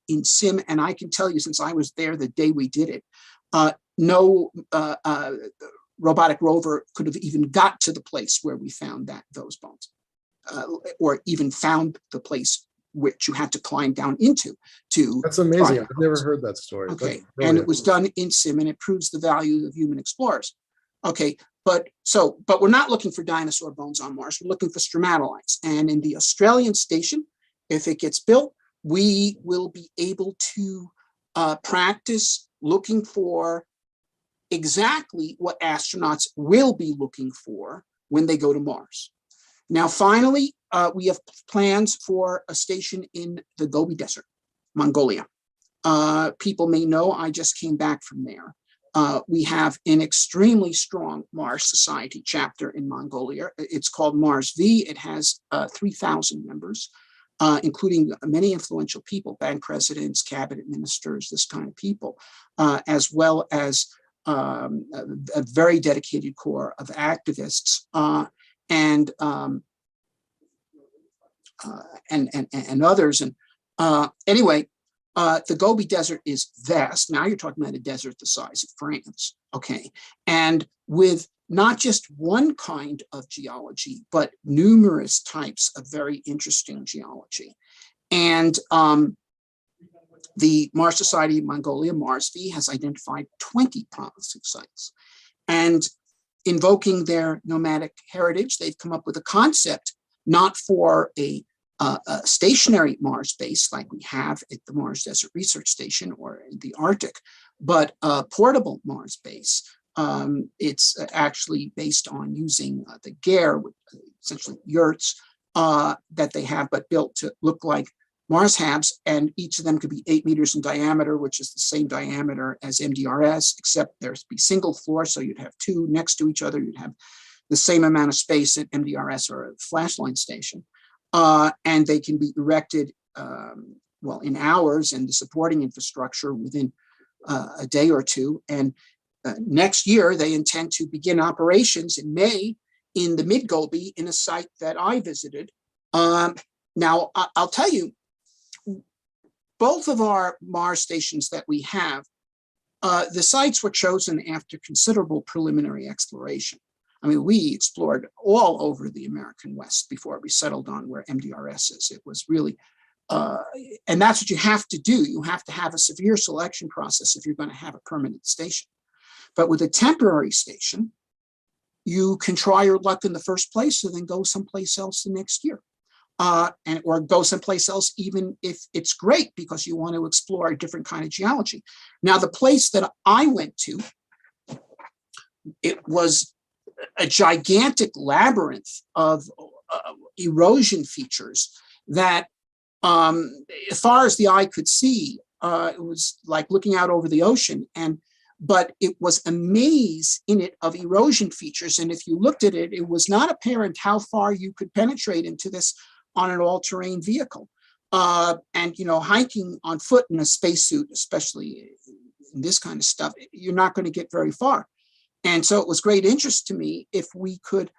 in SIM. And I can tell you, since I was there the day we did it, no robotic rover could have even got to the place where we found those bones, or even found the place which you had to climb down into to. That's amazing. I've never heard that story. Okay, and it was done in SIM, and it proves the value of human explorers. Okay, but we're not looking for dinosaur bones on Mars. We're looking for stromatolites, and in the Australian station, if it gets built, we will be able to practice looking for exactly what astronauts will be looking for when they go to Mars. Now, finally, we have plans for a station in the Gobi Desert, Mongolia. People may know I just came back from there. We have an extremely strong Mars Society chapter in Mongolia. It's called Mars V. It has 3,000 members, including many influential people, bank presidents, cabinet ministers, this kind of people, as well as a very dedicated core of activists and others. And anyway, the Gobi Desert is vast. Now you're talking about a desert the size of France, okay? And with not just one kind of geology, but numerous types of very interesting geology. And the Mars Society of Mongolia, Mars V, has identified 20 promising sites. And invoking their nomadic heritage, they've come up with a concept not for a stationary Mars base like we have at the Mars Desert Research Station or in the Arctic, but a portable Mars base. It's actually based on using the GARE, essentially yurts that they have, but built to look like Mars habs, and each of them could be 8 meters in diameter, which is the same diameter as MDRS, except there's be single floor, so you'd have two next to each other. You'd have the same amount of space at MDRS or a flashline station. And they can be erected, in hours, and the supporting infrastructure within a day or two. And next year, they intend to begin operations in May in the Mid-Gobi in a site that I visited. Now, I'll tell you, both of our Mars stations that we have, the sites were chosen after considerable preliminary exploration. I mean, we explored all over the American West before we settled on where MDRS is. It was really, and that's what you have to do. You have to have a severe selection process if you're going to have a permanent station. But with a temporary station, you can try your luck in the first place and then go someplace else the next year. Or go someplace else, even if it's great, because you want to explore a different kind of geology. Now, the place that I went to, it was a gigantic labyrinth of erosion features that, as far as the eye could see, it was like looking out over the ocean. But it was a maze in it of erosion features. And if you looked at it, it was not apparent how far you could penetrate into this on an all-terrain vehicle. And, hiking on foot in a spacesuit, especially in this kind of stuff, you're not going to get very far. And so it was great interest to me if we could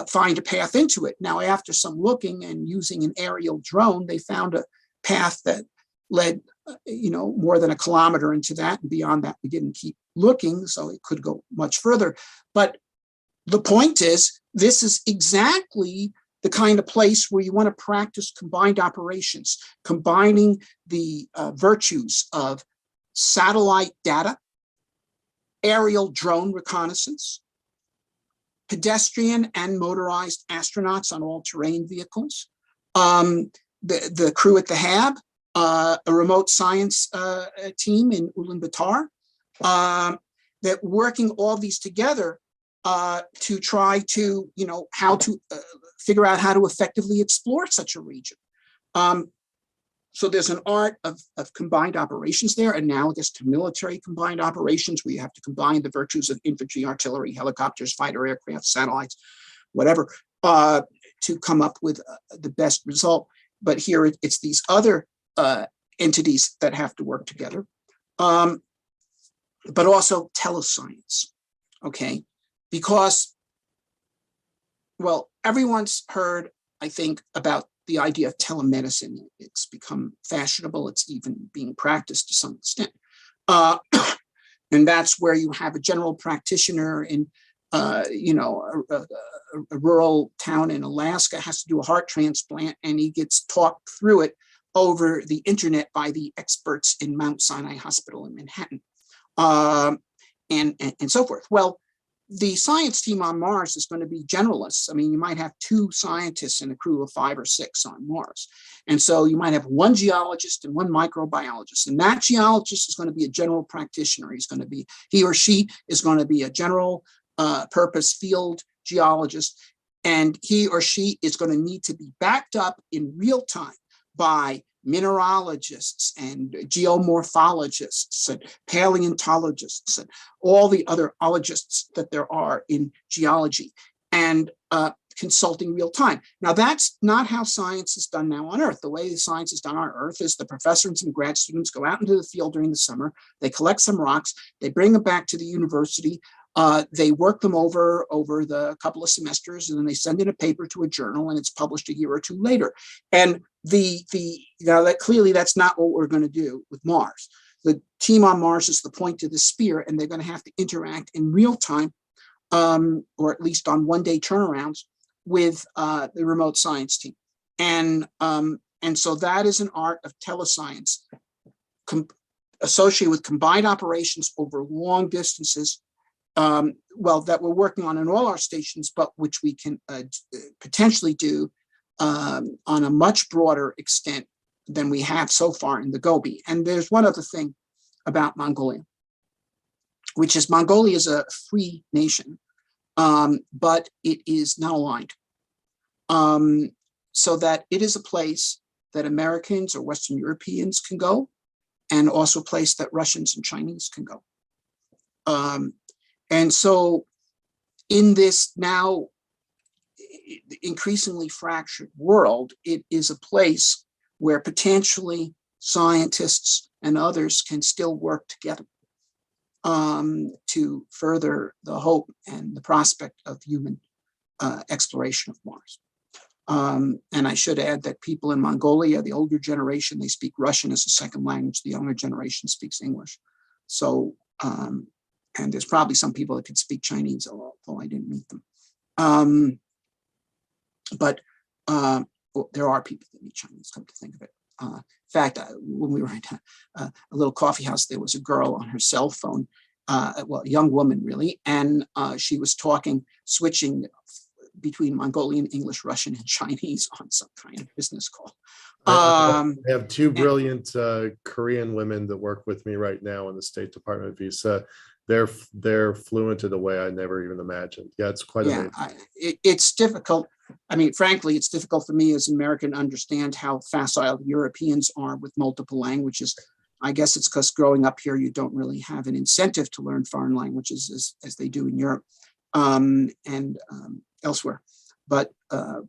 find a path into it. Now, after some looking and using an aerial drone, they found a path that led, more than a kilometer into that. And beyond that, we didn't keep looking, so it could go much further. But the point is, this is exactly the kind of place where you want to practice combined operations, combining the virtues of satellite data, aerial drone reconnaissance, pedestrian and motorized astronauts on all-terrain vehicles, the crew at the HAB, a remote science team in Ulaanbaatar, that working all these together to try to, how to figure out how to effectively explore such a region. So there's an art of combined operations there, analogous to military combined operations, where you have to combine the virtues of infantry, artillery, helicopters, fighter aircraft, satellites, whatever, to come up with the best result. But here it's these other entities that have to work together, but also telescience, okay? Because, well, everyone's heard, I think, about the idea of telemedicine. It's become fashionable. It's even being practiced to some extent. And that's where you have a general practitioner in, a rural town in Alaska has to do a heart transplant, and he gets talked through it over the internet by the experts in Mount Sinai Hospital in Manhattan, and so forth. Well, the science team on Mars is going to be generalists. I mean, you might have 2 scientists in a crew of 5 or 6 on Mars. And so you might have 1 geologist and 1 microbiologist. And that geologist is going to be a general practitioner. He or she is going to be a general purpose field geologist. And he or she is going to need to be backed up in real time by mineralogists and geomorphologists and paleontologists and all the other ologists that there are in geology, and consulting real time. Now, that's not how science is done now on Earth. The way science is done on Earth is the professors and grad students go out into the field during the summer, they collect some rocks, they bring them back to the university, they work them over the couple of semesters, and then they send in a paper to a journal, and it's published a year or 2 later. And that's not what we're going to do with Mars. The team on Mars is the point of the spear, and they're going to have to interact in real time, or at least on 1-day turnarounds, with the remote science team. And so that is an art of telescience associated with combined operations over long distances, that we're working on in all our stations, but which we can potentially do on a much broader extent than we have so far in the Gobi. And there's one other thing about Mongolia, which is Mongolia is a free nation, but it is not aligned. So that it is a place that Americans or Western Europeans can go, and also a place that Russians and Chinese can go. And so in this now increasingly fractured world, it is a place where potentially scientists and others can still work together to further the hope and the prospect of human exploration of Mars. And I should add that people in Mongolia, the older generation, they speak Russian as a second language. The younger generation speaks English. So, and there's probably some people that could speak Chinese, although I didn't meet them. But there are people that speak Chinese, come to think of it. In fact, when we were in a little coffee house, there was a girl on her cell phone, a young woman really, and she was switching between Mongolian, English, Russian, and Chinese on some kind of business call. I have 2 brilliant Korean women that work with me right now in the State Department visa. They're fluent in a way I never even imagined. Yeah, it's quite amazing. It's difficult. I mean, frankly, it's difficult for me as an American to understand how facile Europeans are with multiple languages. I guess it's because growing up here, you don't really have an incentive to learn foreign languages as they do in Europe and elsewhere. But I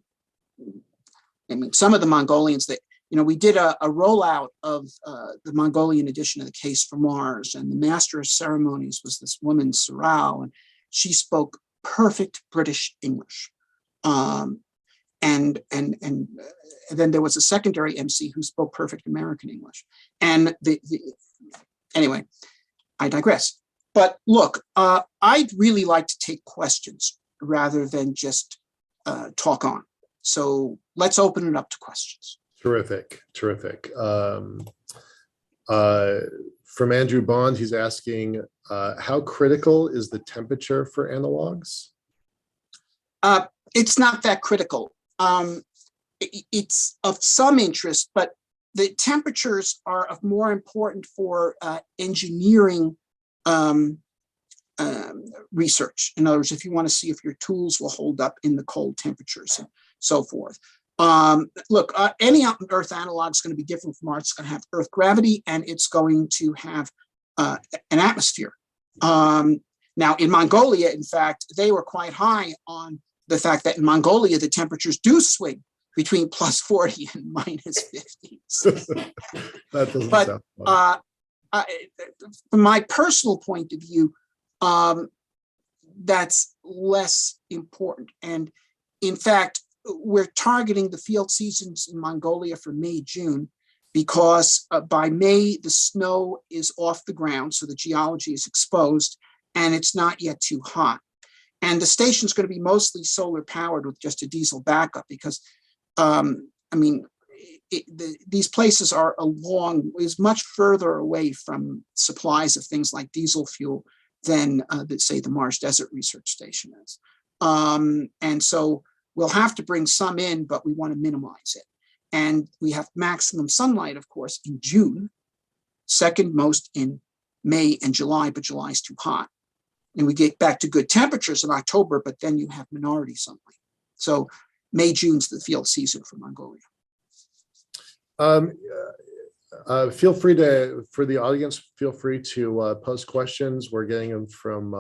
mean, some of the Mongolians that, we did a rollout of the Mongolian edition of The Case for Mars, and the master of ceremonies was this woman, Sorao, and she spoke perfect British English. And then there was a secondary MC who spoke perfect American English. And anyway, I digress. But look, I'd really like to take questions rather than just talk on. So let's open it up to questions. Terrific, terrific. From Andrew Bond, he's asking, how critical is the temperature for analogs? It's not that critical. It's of some interest, but the temperatures are of more important for engineering research. In other words, if you want to see if your tools will hold up in the cold temperatures and so forth. Look, any Earth analog is going to be different from ours. It's going to have Earth gravity, and it's going to have an atmosphere. Now, in Mongolia, in fact, they were quite high on the fact that in Mongolia, the temperatures do swing between plus 40 and minus 50. That doesn't But sound fun. from my personal point of view, that's less important. And in fact, we're targeting the field seasons in Mongolia for May, June, because by May, the snow is off the ground, so the geology is exposed, and it's not yet too hot. And the station's going to be mostly solar powered with just a diesel backup because, these places are is much further away from supplies of things like diesel fuel than, say, the Mars Desert Research Station is. And so we'll have to bring some in, but we want to minimize it. And we have maximum sunlight, of course, in June, second most in May and July, but July is too hot. And we get back to good temperatures in October, but then you have minority sunlight. So May, June's the field season for Mongolia. Feel free to, for the audience, feel free to post questions. We're getting them from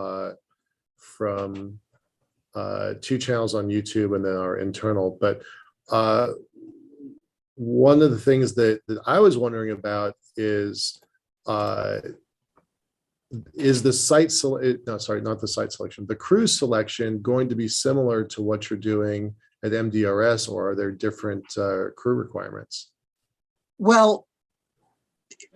two channels on YouTube and then our internal. But one of the things that I was wondering about is the site the cruise selection going to be similar to what you're doing at MDRS, or are there different crew requirements? Well,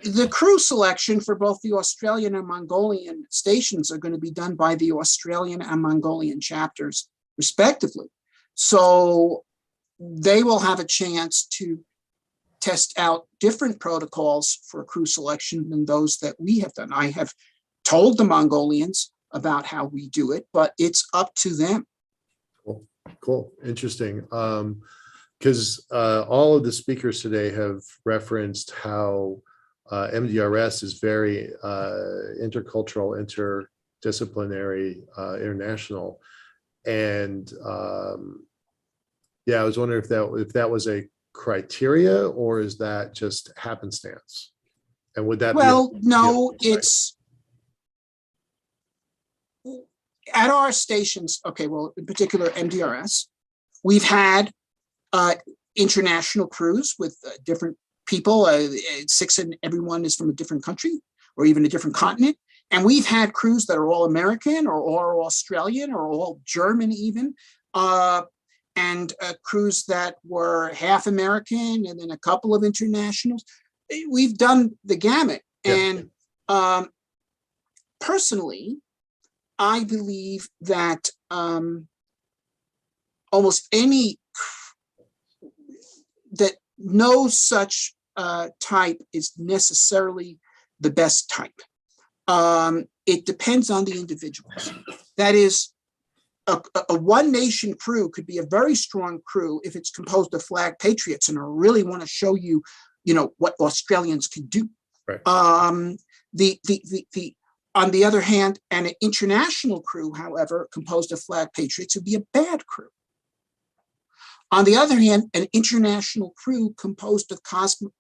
the crew selection for both the Australian and Mongolian stations are going to be done by the Australian and Mongolian chapters, respectively. So they will have a chance to test out different protocols for crew selection than those that we have done. I have told the Mongolians about how we do it, but it's up to them. Cool. Interesting. Because all of the speakers today have referenced how MDRS is very intercultural, interdisciplinary, international. And I was wondering if that was a criteria, or is that just happenstance? And would that no, it's at our stations. Okay, well, in particular, MDRS, we've had international crews with different people, 6 and everyone is from a different country or even a different continent. And we've had crews that are all American or all Australian or all German even, and crews that were half American and then a couple of internationals. We've done the gamut. Yeah. And personally, I believe that almost any, that no such type is necessarily the best type. It depends on the individuals. That is, a one nation crew could be a very strong crew if it's composed of flag patriots and really want to show you, what Australians can do. Right. On the other hand, an international crew, however, composed of flag patriots would be a bad crew. On the other hand, an international crew composed of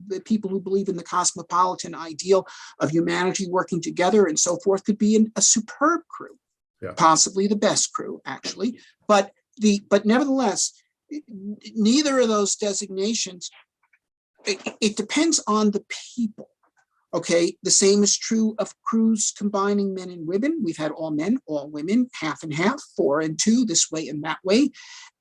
the people who believe in the cosmopolitan ideal of humanity working together and so forth could be a superb crew, possibly the best crew, actually. But nevertheless, neither of those designations, it depends on the people. Okay, the same is true of crews combining men and women. We've had all men, all women, half and half, 4 and 2, this way and that way.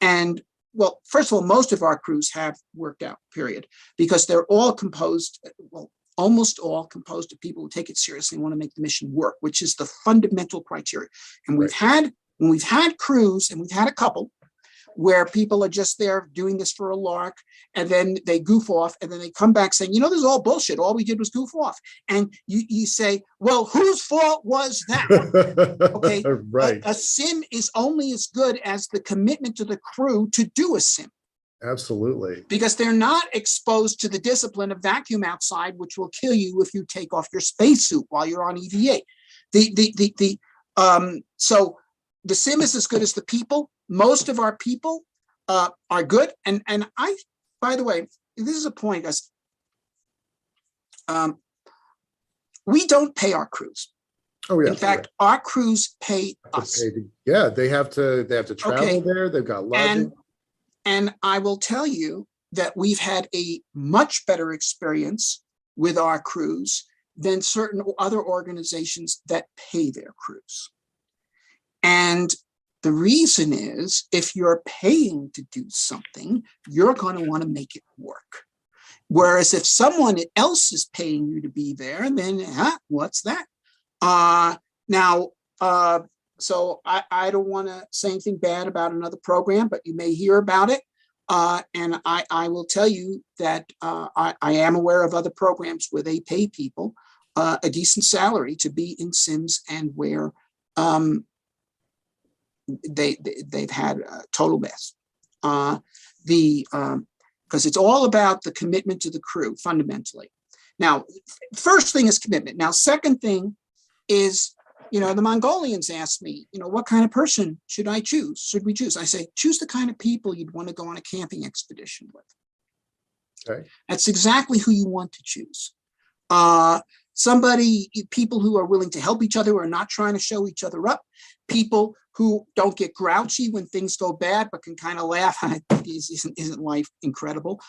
And well, first of all, most of our crews have worked out, period, because they're all composed, well, almost all composed of people who take it seriously and want to make the mission work, which is the fundamental criteria. And we've had When we've had crews, and we've had a couple, where people are just there doing this for a lark, and then they goof off, and then they come back saying, this is all bullshit. All we did was goof off. And you say, well, whose fault was that? Okay. Right. A sim is only as good as the commitment to the crew to do a sim. Absolutely. Because they're not exposed to the discipline of vacuum outside, which will kill you if you take off your spacesuit while you're on EVA. So the sim is as good as the people. Most of our people are good. And I, by the way, this is a point, guys. We don't pay our crews. Oh, yeah. In fact, our crews pay us. Yeah, they have to travel there. They've got lodging. And I will tell you that we've had a much better experience with our crews than certain other organizations that pay their crews. And the reason is, if you're paying to do something, you're going to want to make it work. Whereas if someone else is paying you to be there, then what's that? So I don't want to say anything bad about another program, but you may hear about it. And I will tell you that I am aware of other programs where they pay people a decent salary to be in Sims, and where they've had a total mess. Because it's all about the commitment to the crew fundamentally. Now, first thing is commitment. Now, second thing is, the Mongolians asked me, what kind of person should I choose? Should we choose? I say, choose the kind of people you'd want to go on a camping expedition with. Okay. That's exactly who you want to choose. People who are willing to help each other, who are not trying to show each other up, people who don't get grouchy when things go bad, but can kind of laugh. Isn't life incredible?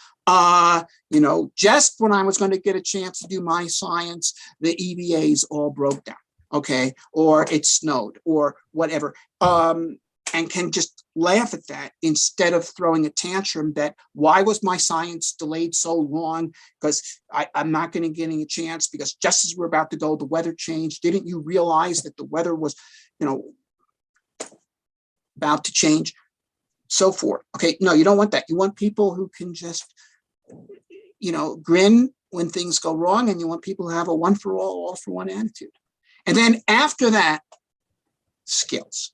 Just when I was going to get a chance to do my science, the EVAs all broke down. Okay, or it snowed, or whatever, and can just laugh at that instead of throwing a tantrum that, why was my science delayed so long? Because I'm not going to get a chance, because just as we're about to go, the weather changed. Didn't you realize that the weather was, about to change? So forth. Okay, no, you don't want that. You want people who can just, grin when things go wrong, and you want people who have a one for all for one attitude. And then after that, skills.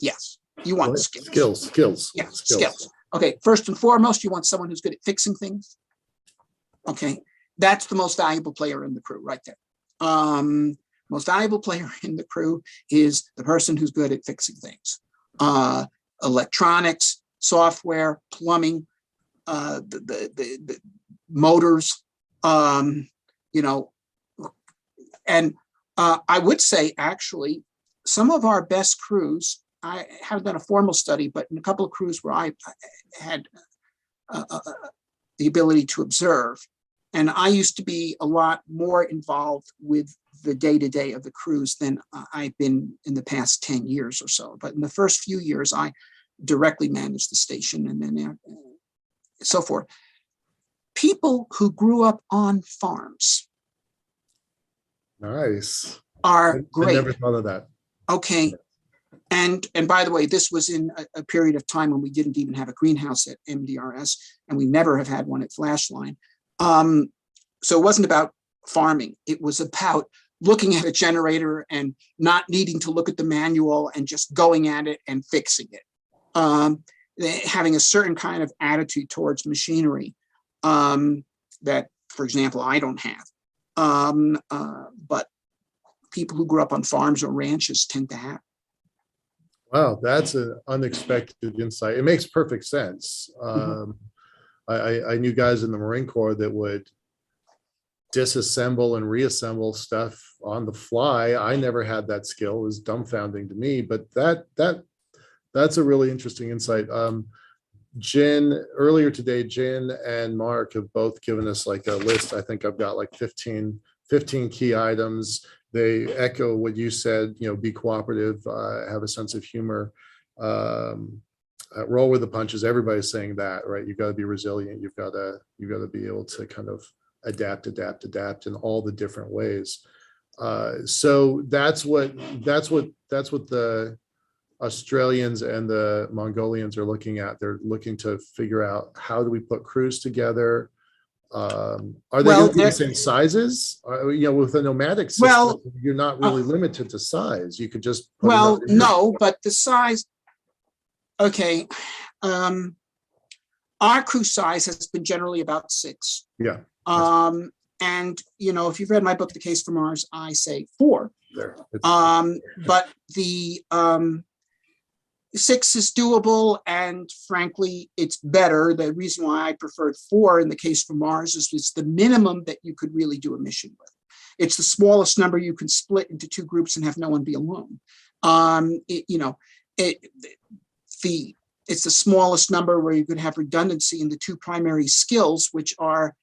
Yes, you want skills. Skills. Yeah, skills. Okay, first and foremost, you want someone who's good at fixing things. Okay, that's the most valuable player in the crew right there. Most valuable player in the crew is the person who's good at fixing things. Electronics, software, plumbing, the motors, and I would say, actually, some of our best crews, I haven't done a formal study, but in a couple of crews where I had the ability to observe, and I used to be a lot more involved with the day-to-day of the crews than I've been in the past 10 years or so. But in the first few years, I directly managed the station, and then so forth. People who grew up on farms. Nice. Are great. I never thought of that. Okay. And by the way, this was in a period of time when we didn't even have a greenhouse at MDRS, and we never have had one at Flashline. So it wasn't about farming. It was about looking at a generator and not needing to look at the manual and just going at it and fixing it. Having a certain kind of attitude towards machinery that, for example, I don't have. But people who grew up on farms or ranches tend to have. Wow, that's an unexpected insight. It makes perfect sense. I knew guys in the Marine Corps that would disassemble and reassemble stuff on the fly. I never had that skill. It was dumbfounding to me, but that's a really interesting insight. Earlier today, Jen and Mark have both given us like a list. I think I've got like 15 key items. They echo what you said, be cooperative, have a sense of humor, roll with the punches. Everybody's saying that, right? You've got to be resilient. You've got to be able to kind of adapt in all the different ways. So that's what the Australians and the Mongolians are looking at. They're looking to figure out how do we put crews together. Are they Well, going to be the same sizes? With a nomadic system, Well, you're not really limited to size. You could just put it well, up in your- no, but the size, okay. Our crew size has been generally about 6. Yeah, And, if you've read my book, The Case for Mars, I say 4. there. But the 6 is doable, and frankly, it's better. The reason why I preferred 4 in The Case for Mars is it's the minimum that you could really do a mission with. It's the smallest number you can split into 2 groups and have no one be alone. It's the smallest number where you could have redundancy in the 2 primary skills, which are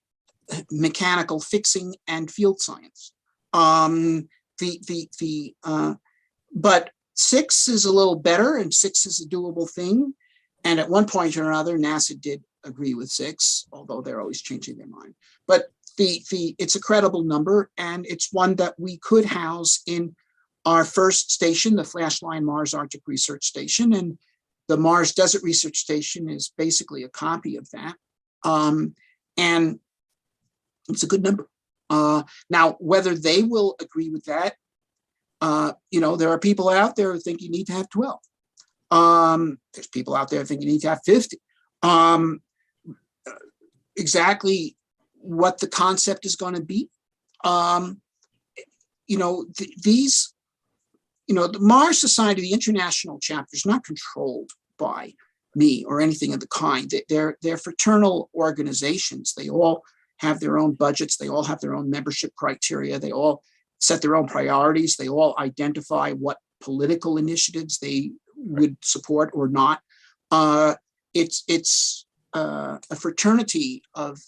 mechanical fixing and field science. But 6 is a little better, and 6 is a doable thing. And at one point or another, NASA did agree with 6, although they're always changing their mind. But it's a credible number, and it's one that we could house in our first station, the Flashline Mars Arctic Research Station, and the Mars Desert Research Station is basically a copy of that. And it's a good number. Now, whether they will agree with that, there are people out there who think you need to have 12. There's people out there who think you need to have 50. Exactly what the concept is going to be. The Mars Society, the international chapter, is not controlled by me or anything of the kind. They're fraternal organizations. They all have their own budgets. They all have their own membership criteria. They all set their own priorities. They all identify what political initiatives they would support or not. It's a fraternity of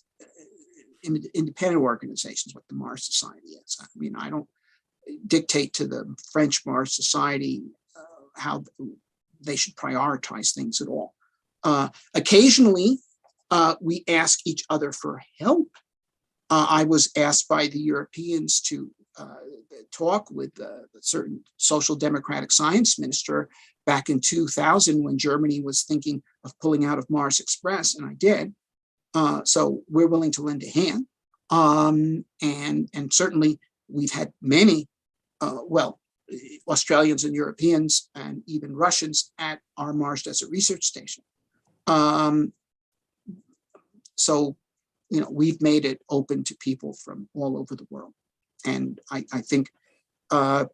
independent organizations, what the Mars Society is. I mean, I don't dictate to the French Mars Society how they should prioritize things at all. Occasionally, we ask each other for help. I was asked by the Europeans to talk with a certain social democratic science minister back in 2000 when Germany was thinking of pulling out of Mars Express, and I did. So we're willing to lend a hand. And certainly we've had many, Australians and Europeans and even Russians at our Mars Desert Research Station. So, we've made it open to people from all over the world. And I think, the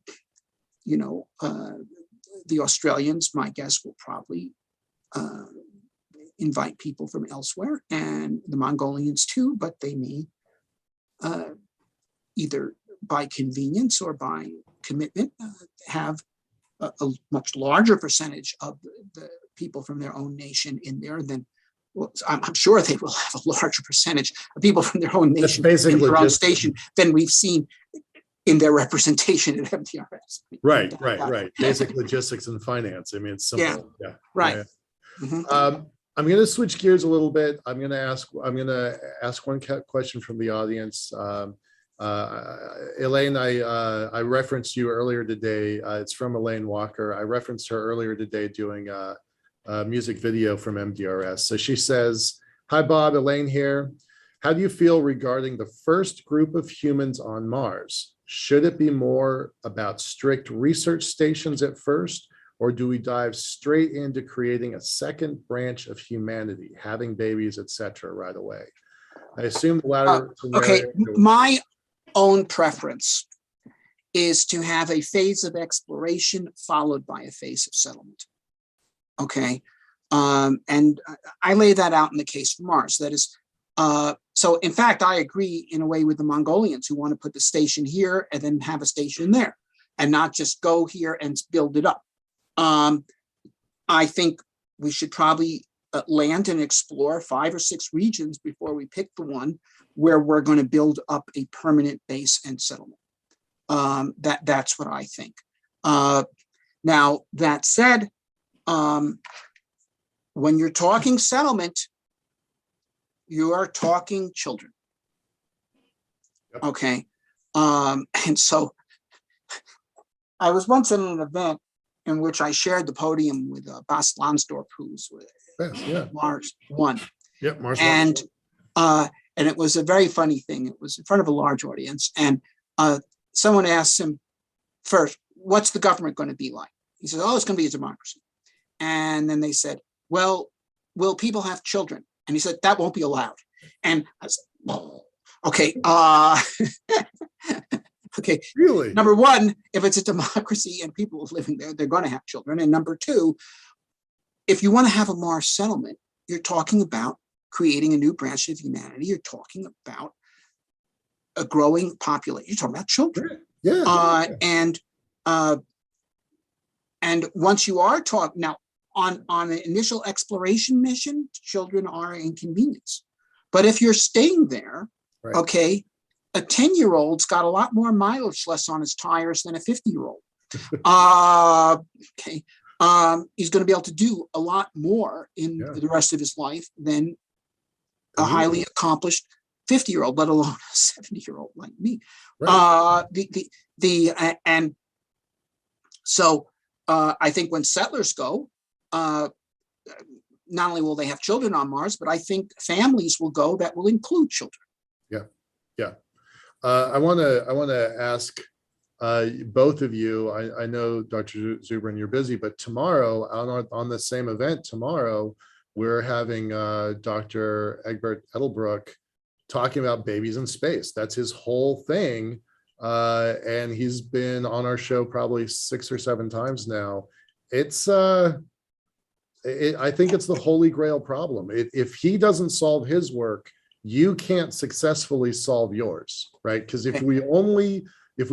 Australians, my guess, will probably invite people from elsewhere, and the Mongolians too, but they may either by convenience or by commitment have a much larger percentage of the people from their own nation in there than, well, I'm sure they will have a larger percentage of people from their own nation in their own station than we've seen in their representation at MDRS. Right. Basic logistics and finance. I mean, it's simple. Yeah. Right. Yeah. Mm-hmm. I'm going to switch gears a little bit. I'm going to ask one question from the audience. Elaine, I referenced you earlier today. It's from Elaine Walker. I referenced her earlier today doing a music video from MDRS. So she says, "Hi, Bob, Elaine here. How do you feel regarding the first group of humans on Mars? Should it be more about strict research stations at first, or do we dive straight into creating a second branch of humanity, having babies, etc., right away?" I assume the latter. Okay, my own preference is to have a phase of exploration followed by a phase of settlement. Okay, and I lay that out in the case for Mars. That is, so in fact, I agree in a way with the Mongolians who want to put the station here and then have a station there, and not just go here and build it up. I think we should probably land and explore 5 or 6 regions before we pick the one where we're going to build up a permanent base and settlement. That's what I think. Now, that said, when you're talking settlement, you are talking children. Okay. And so I was once at an event in which I shared the podium with Bas Lansdorp, who's with Yes, yeah. Mars One. Yep, Mars And One. and it was a very funny thing. It was in front of a large audience, and someone asked him first, "What's the government going to be like?" He said, "Oh, it's going to be a democracy." And then they said, "Well, will people have children?" And he said, "That won't be allowed." And I said, "Oh, okay." Okay. Really? Number one, if it's a democracy and people living there, they're going to have children. And number two, if you want to have a Mars settlement, you're talking about creating a new branch of humanity. You're talking about a growing population. You're talking about children. Yeah. And once you are talking now on an initial exploration mission, children are an inconvenience. But if you're staying there, Right. okay, a 10-year-old's got a lot more mileage less on his tires than a 50-year-old. Okay. He's going to be able to do a lot more in the rest of his life than a highly accomplished 50-year-old, let alone a 70-year-old like me. Right. And so I think when settlers go, not only will they have children on Mars, but I think families will go that will include children. Yeah. I want to ask both of you. I know, Dr. Zubrin, you're busy, but tomorrow on the same event tomorrow, we're having Dr. Egbert Edelbrook talking about babies in space. That's his whole thing. And he's been on our show probably 6 or 7 times now. It's I think it's the holy grail problem. If he doesn't solve his work, you can't successfully solve yours, right? Because if we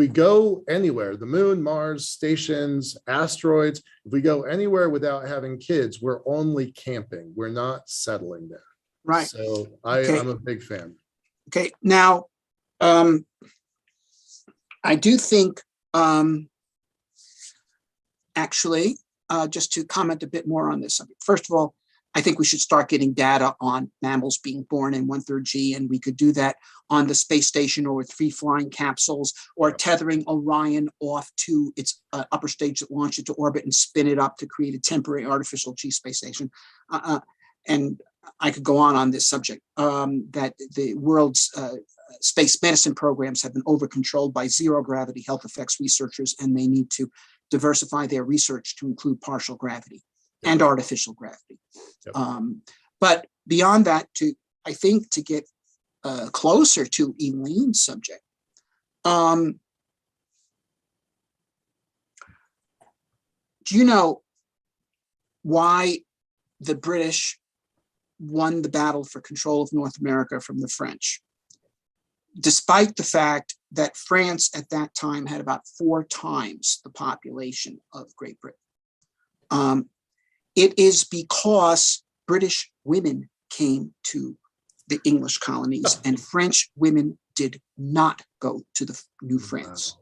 go anywhere, the moon, Mars, stations, asteroids, if we go anywhere without having kids, we're only camping. We're not settling there. Right. So I'm a big fan. Okay. Now, I do think, actually, just to comment a bit more on this subject. First of all, I think we should start getting data on mammals being born in 1/3 G, and we could do that on the space station or with free flying capsules or tethering Orion off to its upper stage that launch it to orbit and spin it up to create a temporary artificial G space station. And I could go on this subject, that the world's space medicine programs have been over-controlled by zero gravity health effects researchers, and they need to diversify their research to include partial gravity and artificial gravity. But beyond that, I think to get closer to Elaine's subject, do you know why the British won the battle for control of North America from the French, despite the fact that France at that time had about 4 times the population of Great Britain? It is because British women came to the English colonies and French women did not go to the New France.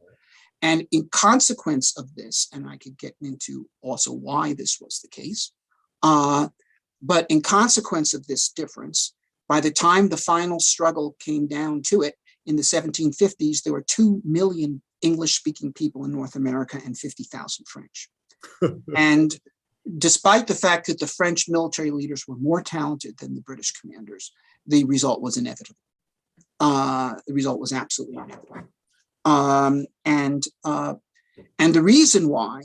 And in consequence of this, and I could get into also why this was the case, but in consequence of this difference, by the time the final struggle came down to it in the 1750s, there were 2 million English-speaking people in North America and 50,000 French. And despite the fact that the French military leaders were more talented than the British commanders, the result was inevitable. The result was absolutely inevitable. And the reason why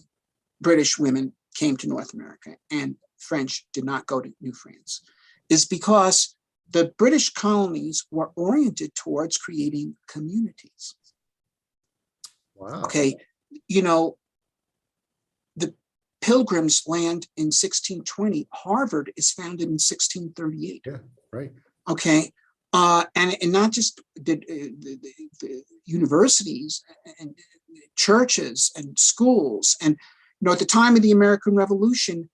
British women came to North America and French did not go to New France is because the British colonies were oriented towards creating communities. Wow. Okay, you know, the Pilgrims land in 1620. Harvard is founded in 1638. Yeah, right. Okay, and not just the universities and churches and schools. And you know, at the time of the American Revolution,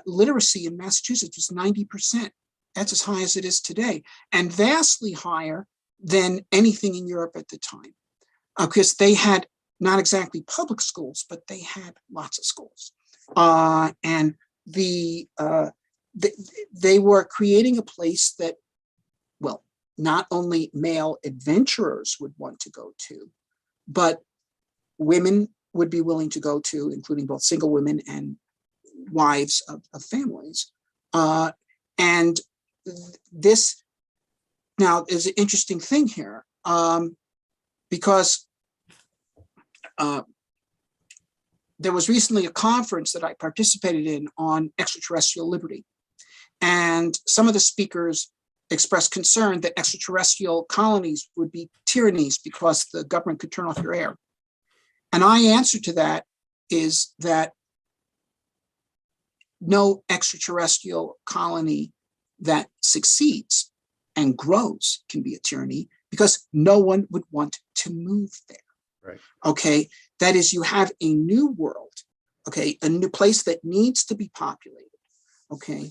literacy in Massachusetts was 90%. That's as high as it is today, and vastly higher than anything in Europe at the time, because they had not exactly public schools, but they had lots of schools, and they were creating a place that, well, not only male adventurers would want to go to, but women would be willing to go to, including both single women and wives of families. And this now is an interesting thing here, because there was recently a conference that I participated in on extraterrestrial liberty. And some of the speakers expressed concern that extraterrestrial colonies would be tyrannies because the government could turn off your air. And my answer to that is that no extraterrestrial colony that succeeds and grows can be a tyranny, because no one would want to move there. Right. Okay. That is, you have a new world. Okay. A new place that needs to be populated. Okay.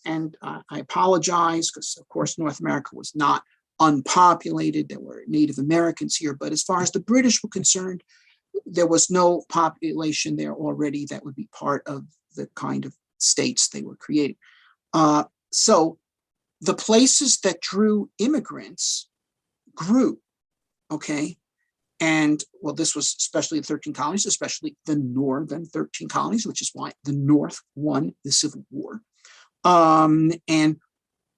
And I apologize because, of course, North America was not unpopulated. There were Native Americans here. But as far as the British were concerned, there was no population there already that would be part of the kind of states they were creating. So the places that drew immigrants grew. Okay. And well, this was especially the 13 colonies, especially the northern 13 colonies, which is why the North won the Civil War. And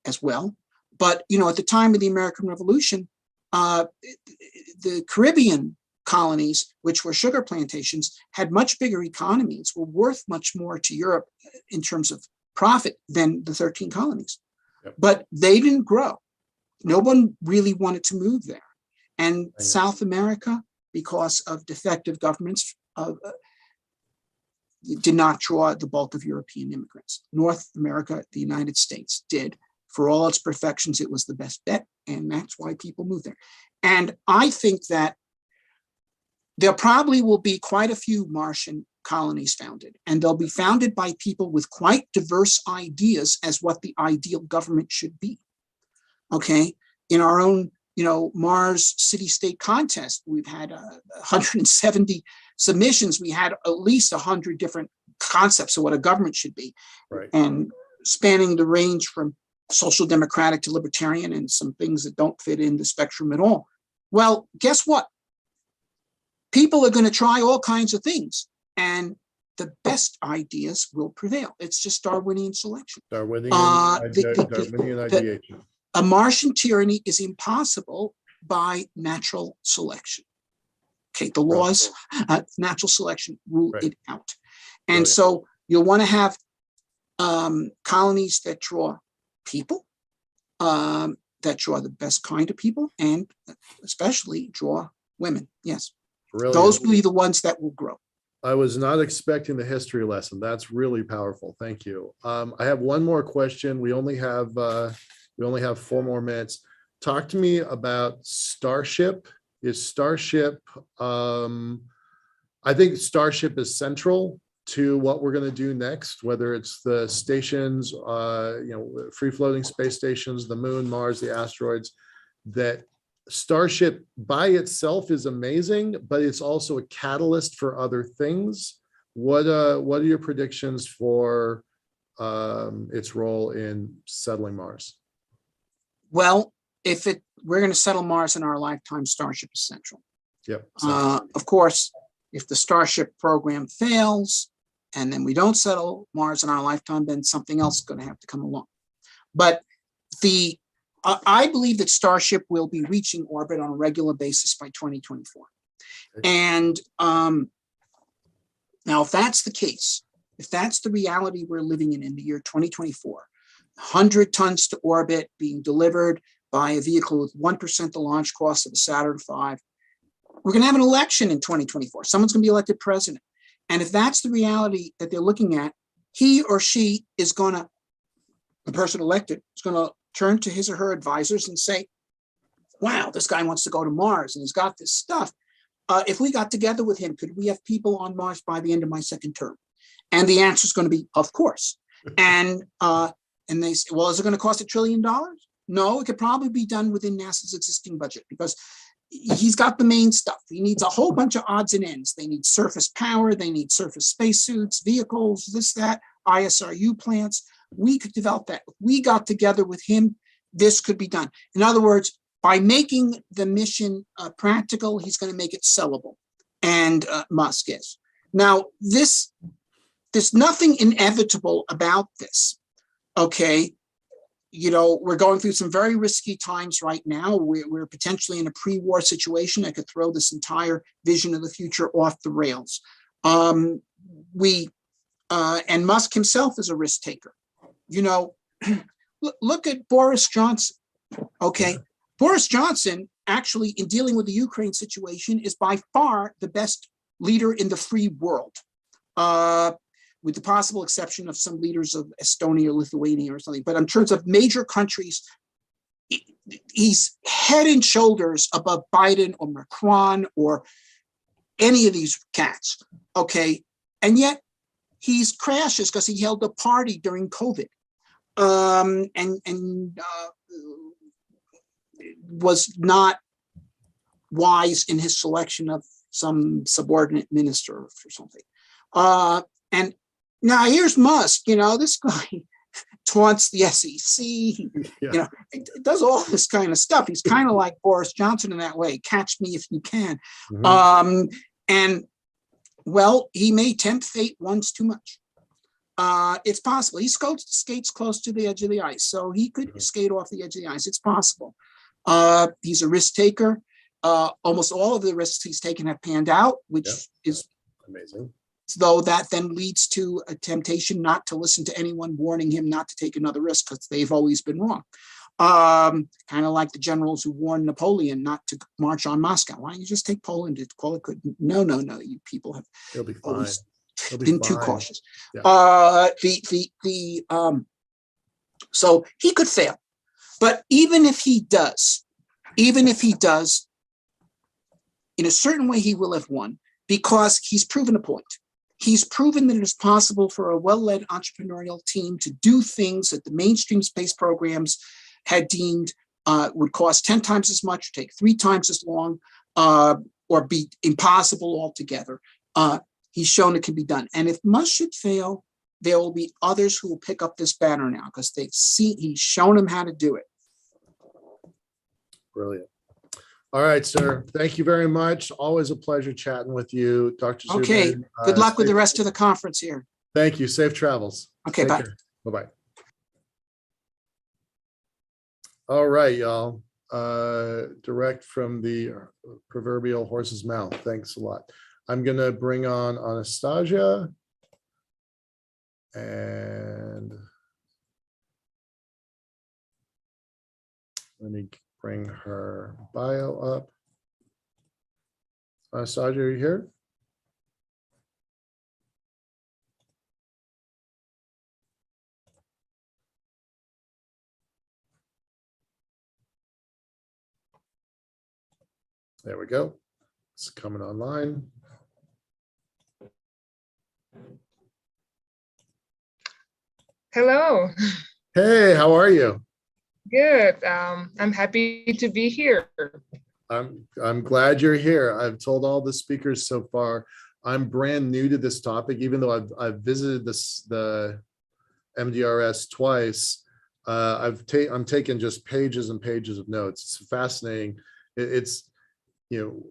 as well. But, you know, at the time of the American Revolution, the Caribbean colonies, which were sugar plantations, had much bigger economies, were worth much more to Europe in terms of profit than the 13 colonies. Yep. But they didn't grow. No one really wanted to move there. And Right. South America, because of defective governments, did not draw the bulk of European immigrants. North America, the United States, did. For all its perfections, it was the best bet, and that's why people moved there. And I think that there probably will be quite a few Martian colonies founded, and they'll be founded by people with quite diverse ideas as what the ideal government should be. Okay, in our own, Mars city-state contest, we've had 170 submissions. We had at least 100 different concepts of what a government should be, Right. and spanning the range from social democratic to libertarian, and some things that don't fit in the spectrum at all. Well, guess what? People are going to try all kinds of things, and the best ideas will prevail. It's just Darwinian selection. Darwinian The- ideation. A Martian tyranny is impossible by natural selection. Okay, the laws, natural selection rule Right. it out. And Brilliant. so you'll want to have colonies that draw people, that draw the best kind of people, and especially draw women. Yes, Brilliant. those will be the ones that will grow. I was not expecting the history lesson. That's really powerful. Thank you. I have one more question. We only have 4 more minutes. Talk to me about Starship. Is Starship? I think Starship is central to what we're going to do next, whether it's the stations, free floating space stations, the moon, Mars, the asteroids. That Starship by itself is amazing, but it's also a catalyst for other things. What are your predictions for its role in settling Mars? Well, we're going to settle Mars in our lifetime, Starship is central. Yep. Of course, if the Starship program fails and then we don't settle Mars in our lifetime, then something else is going to have to come along. But I believe that Starship will be reaching orbit on a regular basis by 2024. Okay. And now, if that's the case, if that's the reality we're living in the year 2024, 100 tons to orbit being delivered by a vehicle with 1% the launch cost of a Saturn V, we're going to have an election in 2024. Someone's going to be elected president. And if that's the reality that they're looking at, he or she is going to, the person elected is going to turn to his or her advisors and say, wow, this guy wants to go to Mars and he's got this stuff. If we got together with him, could we have people on Mars by the end of my second term? And the answer is going to be, of course. And they say, well, is it going to cost $1 trillion? No, it could probably be done within NASA's existing budget, because he's got the main stuff. He needs a whole bunch of odds and ends. They need surface power. They need surface spacesuits, vehicles, this, that, ISRU plants. We could develop that. If we got together with him, this could be done. In other words, by making the mission practical, he's going to make it sellable. and Musk is. Now, there's nothing inevitable about this, okay? You know, we're going through some very risky times right now. We're potentially in a pre-war situation that could throw this entire vision of the future off the rails. And Musk himself is a risk taker. You know, look at Boris Johnson, okay? Boris Johnson, actually, in dealing with the Ukraine situation, is by far the best leader in the free world, with the possible exception of some leaders of Estonia, Lithuania, or something. But in terms of major countries, he's head and shoulders above Biden or Macron or any of these cats, okay? And yet he's crashes because he held a party during COVID, and was not wise in his selection of some subordinate minister or something. And now here's Musk, you know, this guy taunts the SEC, you know, does all this kind of stuff. He's kind of like Boris Johnson in that way, catch me if you can. And well, he may tempt fate once too much. It's possible. He skates close to the edge of the ice, so he could skate off the edge of the ice. It's possible. He's a risk taker. Almost all of the risks he's taken have panned out, which is amazing. Though that then leads to a temptation not to listen to anyone warning him not to take another risk because they've always been wrong. Kind of like the generals who warned Napoleon not to march on Moscow. Why don't you just take Poland? To call it good? No, you people have It'll be fine. always been too cautious. Yeah. So he could fail, but even if he does, in a certain way, he will have won because he's proven a point. He's proven that it is possible for a well-led entrepreneurial team to do things that the mainstream space programs had deemed would cost 10 times as much, take 3 times as long, or be impossible altogether. He's shown it can be done. And if Musk should fail, there will be others who will pick up this banner now because he's shown them how to do it. Brilliant. All right, sir. Thank you very much. Always a pleasure chatting with you, Dr. Zubin. Okay. Good luck with the rest of the conference here. Thank you. Safe travels. Okay, Take bye. care. Bye-bye. All right, y'all. Direct from the proverbial horse's mouth. Thanks a lot. I'm going to bring on Anastasia. And let me bring her bio up. Anastasia, are you here? There we go. It's coming online. Hello. Hey, how are you? Good. I'm happy to be here. I'm glad you're here. I've told all the speakers so far, I'm brand new to this topic, even though I've visited the MDRS twice. I'm taking just pages and pages of notes. It's fascinating. It's, you know,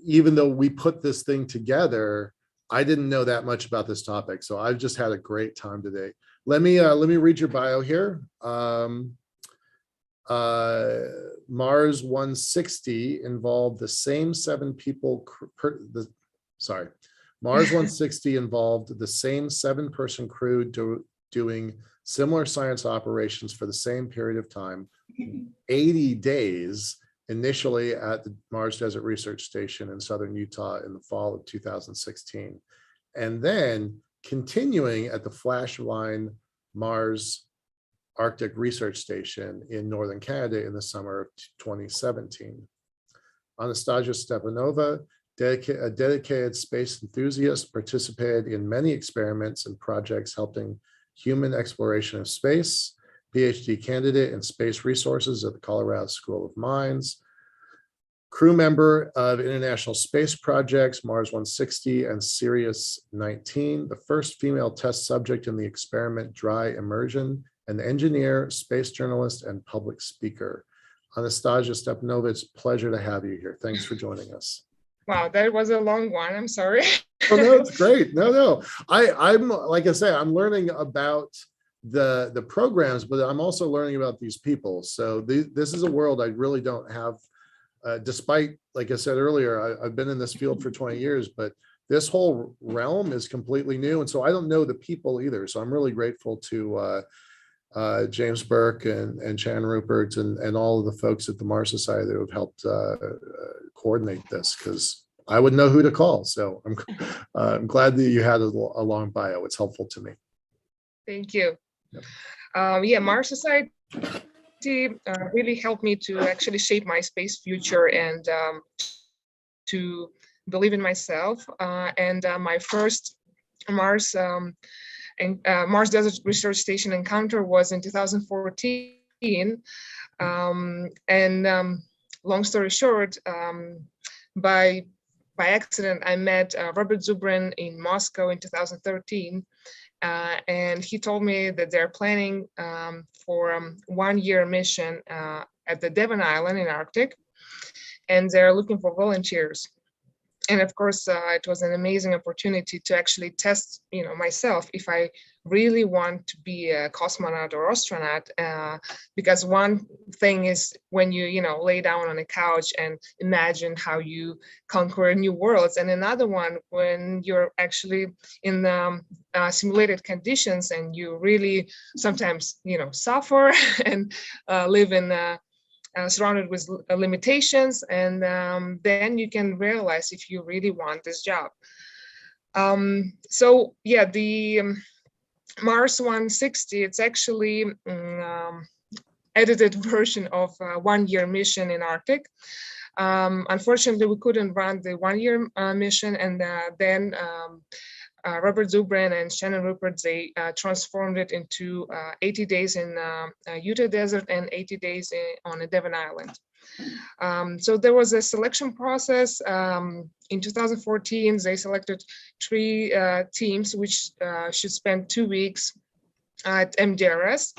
even though we put this thing together, I didn't know that much about this topic. So I've just had a great time today. Let me read your bio here. Mars 160 involved the same 7 people Mars 160 involved the same 7-person crew doing similar science operations for the same period of time, 80 days, initially at the Mars Desert Research Station in southern Utah in the fall of 2016, and then continuing at the Flashline Mars Arctic Research Station in northern Canada in the summer of 2017. Anastasia Stepanova, a dedicated space enthusiast, participated in many experiments and projects helping human exploration of space, PhD candidate in space resources at the Colorado School of Mines, crew member of international space projects, Mars 160 and Sirius 19, the first female test subject in the experiment Dry Immersion, an engineer, space journalist, and public speaker. Anastasia Stepanova, it's a pleasure to have you here. Thanks for joining us. Wow, that was a long one. I'm sorry. Oh no, it's great. No. I'm like I say, I'm learning about the programs, but I'm also learning about these people. So this is a world I really don't have. Despite, like I said earlier, I've been in this field for 20 years, but this whole realm is completely new, and so I don't know the people either. So I'm really grateful to James Burke and Shannon Rupert and all of the folks at the Mars Society that have helped coordinate this, because I wouldn't know who to call. So I'm glad that you had a long bio. It's helpful to me. Thank you. Yep. Yeah, Mars Society really helped me to actually shape my space future and to believe in myself. And my first Mars Mars Desert Research Station encounter was in 2014. Long story short, by accident, I met Robert Zubrin in Moscow in 2013. And he told me that they're planning for a 1-year mission at the Devon Island in Arctic, and they're looking for volunteers. And of course, it was an amazing opportunity to actually test, myself if I really want to be a cosmonaut or astronaut. Because one thing is when you, lay down on a couch and imagine how you conquer new worlds, and another one when you're actually in simulated conditions and you really sometimes, suffer and live in surrounded with limitations, and then you can realize if you really want this job. So yeah, the Mars 160, it's actually edited version of a 1-year mission in Arctic. Unfortunately, we couldn't run the 1-year mission, and then Robert Zubrin and Shannon Rupert, they transformed it into 80 days in Utah Desert and 80 days on a Devon Island. So there was a selection process. In 2014, they selected 3 teams, which should spend 2 weeks at MDRS.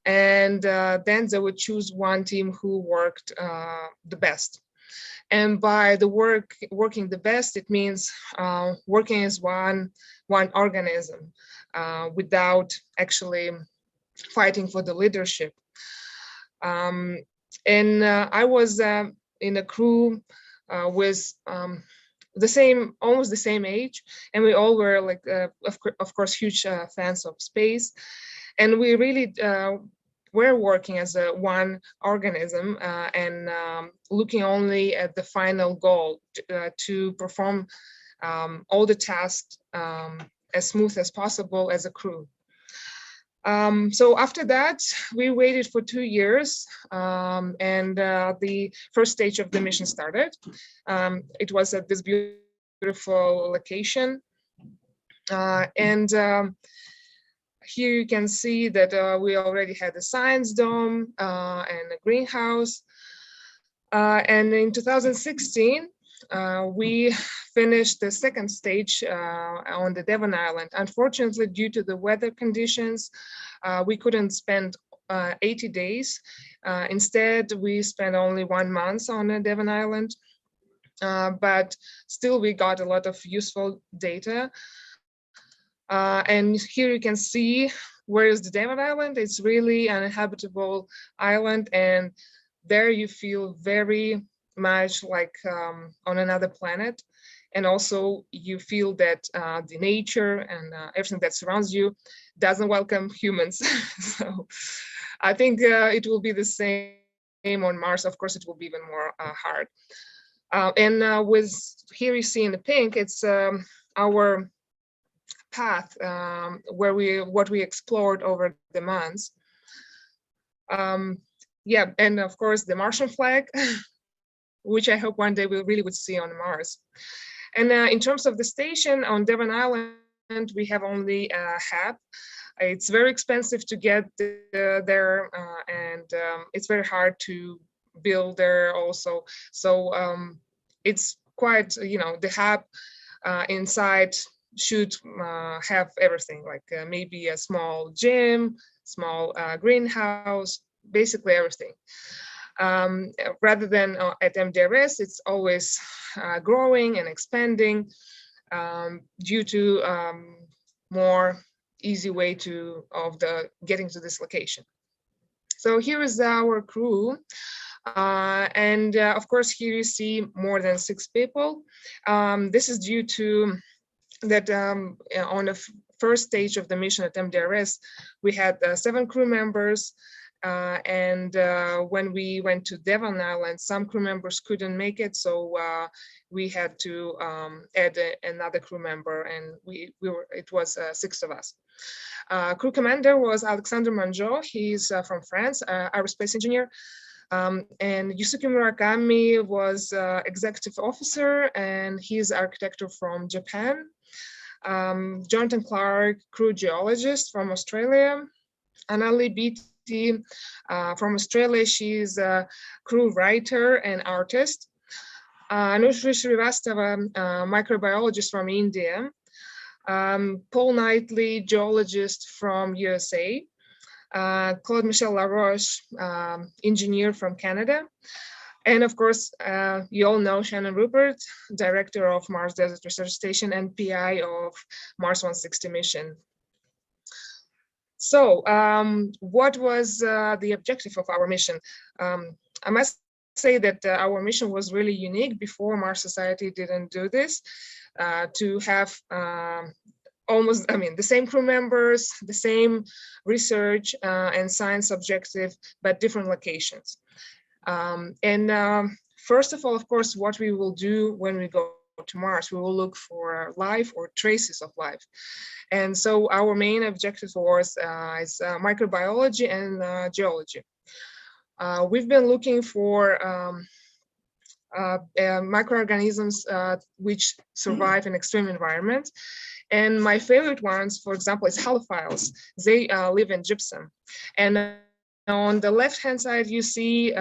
And then they would choose one team who worked the best. And by the working the best, it means working as one organism without actually fighting for the leadership. And I was in a crew with almost the same age, and we all were like, of course, huge fans of space, and we really we're working as one organism and looking only at the final goal to perform all the tasks as smooth as possible as a crew. So after that, we waited for 2 years, and the first stage of the mission started. It was at this beautiful location. Here you can see that we already had a science dome and a greenhouse. And in 2016, we finished the second stage on the Devon Island. Unfortunately, due to the weather conditions, we couldn't spend 80 days. Instead, we spent only 1 month on the Devon Island. But still, we got a lot of useful data. And here you can see where is the Devon Island. It's really an inhabitable island, and there you feel very much like on another planet. And also you feel that the nature and everything that surrounds you doesn't welcome humans. So I think it will be the same on Mars. Of course, it will be even more hard. And with here you see in the pink, it's our path what we explored over the months. Yeah, and of course the Martian flag, which I hope one day we really would see on Mars. And in terms of the station on Devon Island, we have only a HAB. It's very expensive to get there, and it's very hard to build there also. So it's quite, the HAB inside should have everything, like maybe a small gym, small greenhouse, basically everything. Rather than at MDRS, it's always growing and expanding due to more easy way of getting to this location. So here is our crew. And of course, here you see more than 6 people. This is due to that on the first stage of the mission at MDRS, we had 7 crew members. And when we went to Devon Island, some crew members couldn't make it, so we had to add another crew member, and it was 6 of us. Crew commander was Alexander Manjot. He's from France, aerospace engineer. And Yusuke Murakami was executive officer, and he's architect from Japan. Jonathan Clark, crew geologist from Australia. Anali Beatty from Australia, she's a crew writer and artist. Anushri Srivastava, microbiologist from India. Paul Knightley, geologist from USA. Claude Michel Laroche, engineer from Canada. And of course, you all know Shannon Rupert, director of Mars Desert Research Station and PI of Mars 160 mission. So what was the objective of our mission? I must say that our mission was really unique. Before, Mars Society didn't do this, to have almost, the same crew members, the same research and science objective, but different locations. First of all, of course, what we will do when we go to Mars, we will look for life or traces of life. And so our main objective was is microbiology and geology. We've been looking for microorganisms which survive in extreme environments. And my favorite ones, for example, is halophiles. They live in gypsum. And on the left-hand side, you see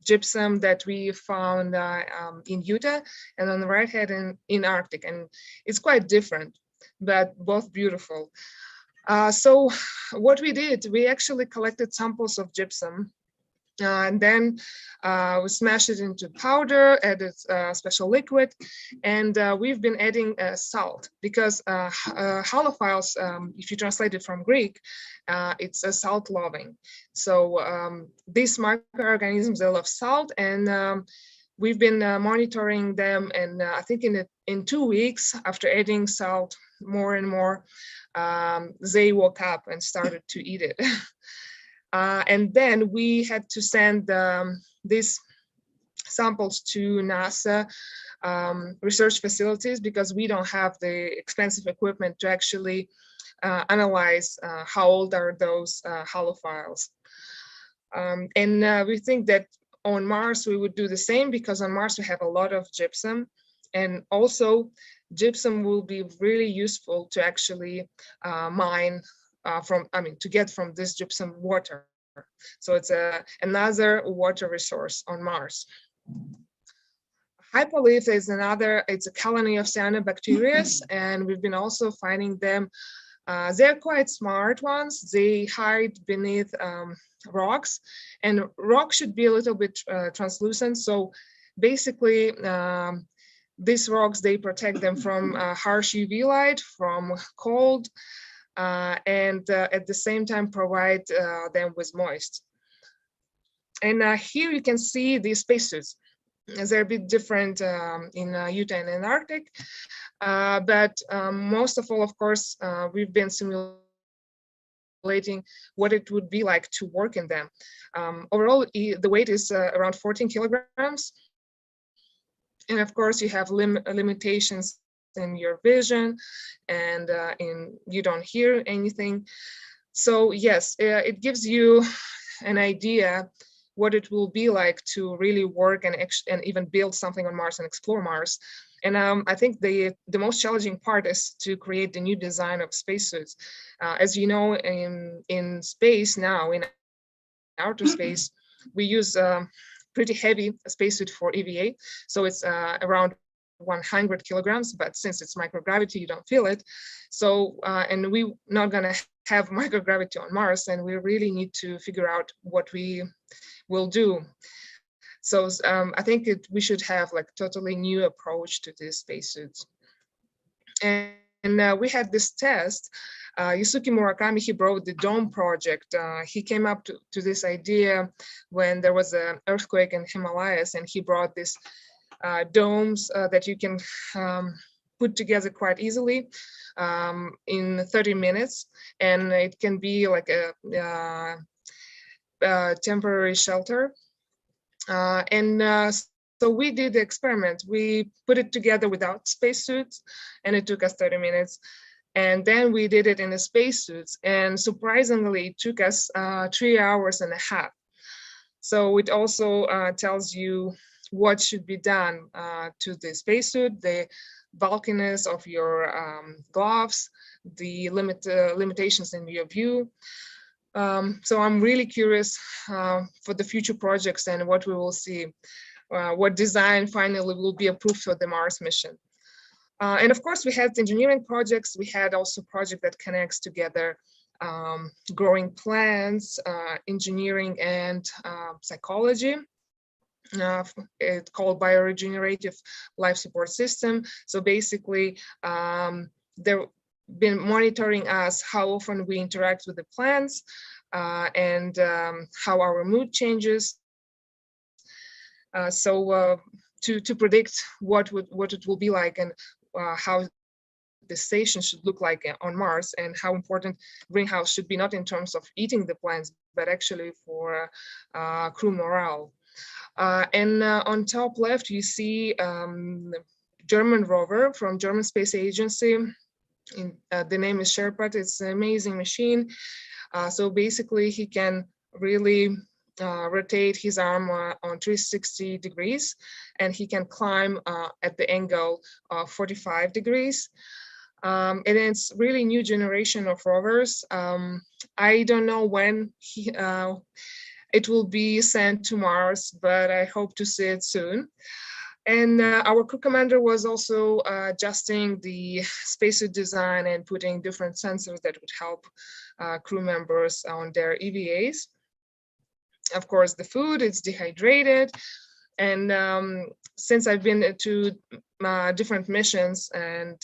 gypsum that we found in Utah, and on the right hand in Arctic. And it's quite different, but both beautiful. So what we did, we actually collected samples of gypsum, and then we smashed it into powder, added special liquid, and we've been adding salt, because halophiles, if you translate it from Greek, it's a salt loving. So these microorganisms, they love salt, and we've been monitoring them, and I think in 2 weeks after adding salt more and more, they woke up and started to eat it. And then we had to send these samples to NASA research facilities, because we don't have the expensive equipment to actually analyze how old are those halophiles. And we think that on Mars we would do the same, because on Mars we have a lot of gypsum, and also gypsum will be really useful to actually mine to get from this gypsum water. So it's another water resource on Mars. Hypolith is it's a colony of cyanobacteria, and we've been also finding them. They're quite smart ones. They hide beneath rocks, and rocks should be a little bit translucent. So basically, these rocks, they protect them from harsh UV light, from cold, and at the same time provide them with moist. And here you can see these spacesuits. They're a bit different in Utah and in Arctic, but most of all, of course, we've been simulating what it would be like to work in them. Overall, the weight is around 14 kilograms. And of course, you have limitations in your vision, and you don't hear anything. So yes, it gives you an idea what it will be like to really work and even build something on Mars and explore Mars. And I think the most challenging part is to create the new design of spacesuits. As you know, in space now, in outer space, we use pretty heavy spacesuit for EVA. So it's around 100 kilograms, but since it's microgravity, you don't feel it. So, and we're not gonna have microgravity on Mars, and we really need to figure out what we will do. So I think we should have like totally new approach to these spacesuits. And we had this test. Yusuke Murakami, he brought the dome project. He came up to this idea when there was an earthquake in Himalayas, and he brought this domes that you can put together quite easily in 30 minutes. And it can be like a temporary shelter. So we did the experiment. We put it together without spacesuits, and it took us 30 minutes. And then we did it in the spacesuits, and surprisingly, it took us 3 hours and a half. So it also tells you what should be done to the spacesuit, the bulkiness of your gloves, the limitations in your view. So I'm really curious for the future projects and what we will see, what design finally will be approved for the Mars mission. And of course, we had engineering projects. We had also a project that connects together growing plants, engineering, and psychology. It's called bioregenerative life support system. So basically, they've been monitoring us, how often we interact with the plants, and how our mood changes. To predict what it will be like, and how the station should look like on Mars, and how important greenhouse should be, not in terms of eating the plants, but actually for crew morale. And on top left, you see German rover from German Space Agency. The name is Sherpa. It's an amazing machine. So basically, he can really rotate his arm on 360 degrees, and he can climb at the angle of 45 degrees. And it's really new generation of rovers. I don't know when it will be sent to Mars, but I hope to see it soon. And our crew commander was also adjusting the spacesuit design and putting different sensors that would help crew members on their EVAs. Of course, the food is dehydrated. And since I've been to different missions and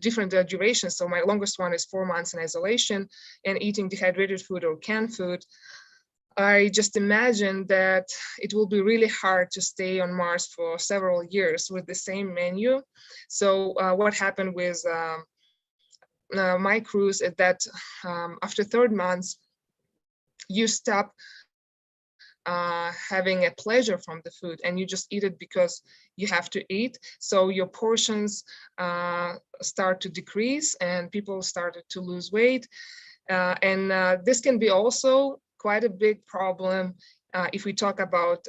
different durations, so my longest one is 4 months in isolation and eating dehydrated food or canned food, I just imagine that it will be really hard to stay on Mars for several years with the same menu. So what happened with my cruise is that after 3rd month, you stop having a pleasure from the food, and you just eat it because you have to eat. So your portions start to decrease, and people started to lose weight. And this can be also quite a big problem if we talk about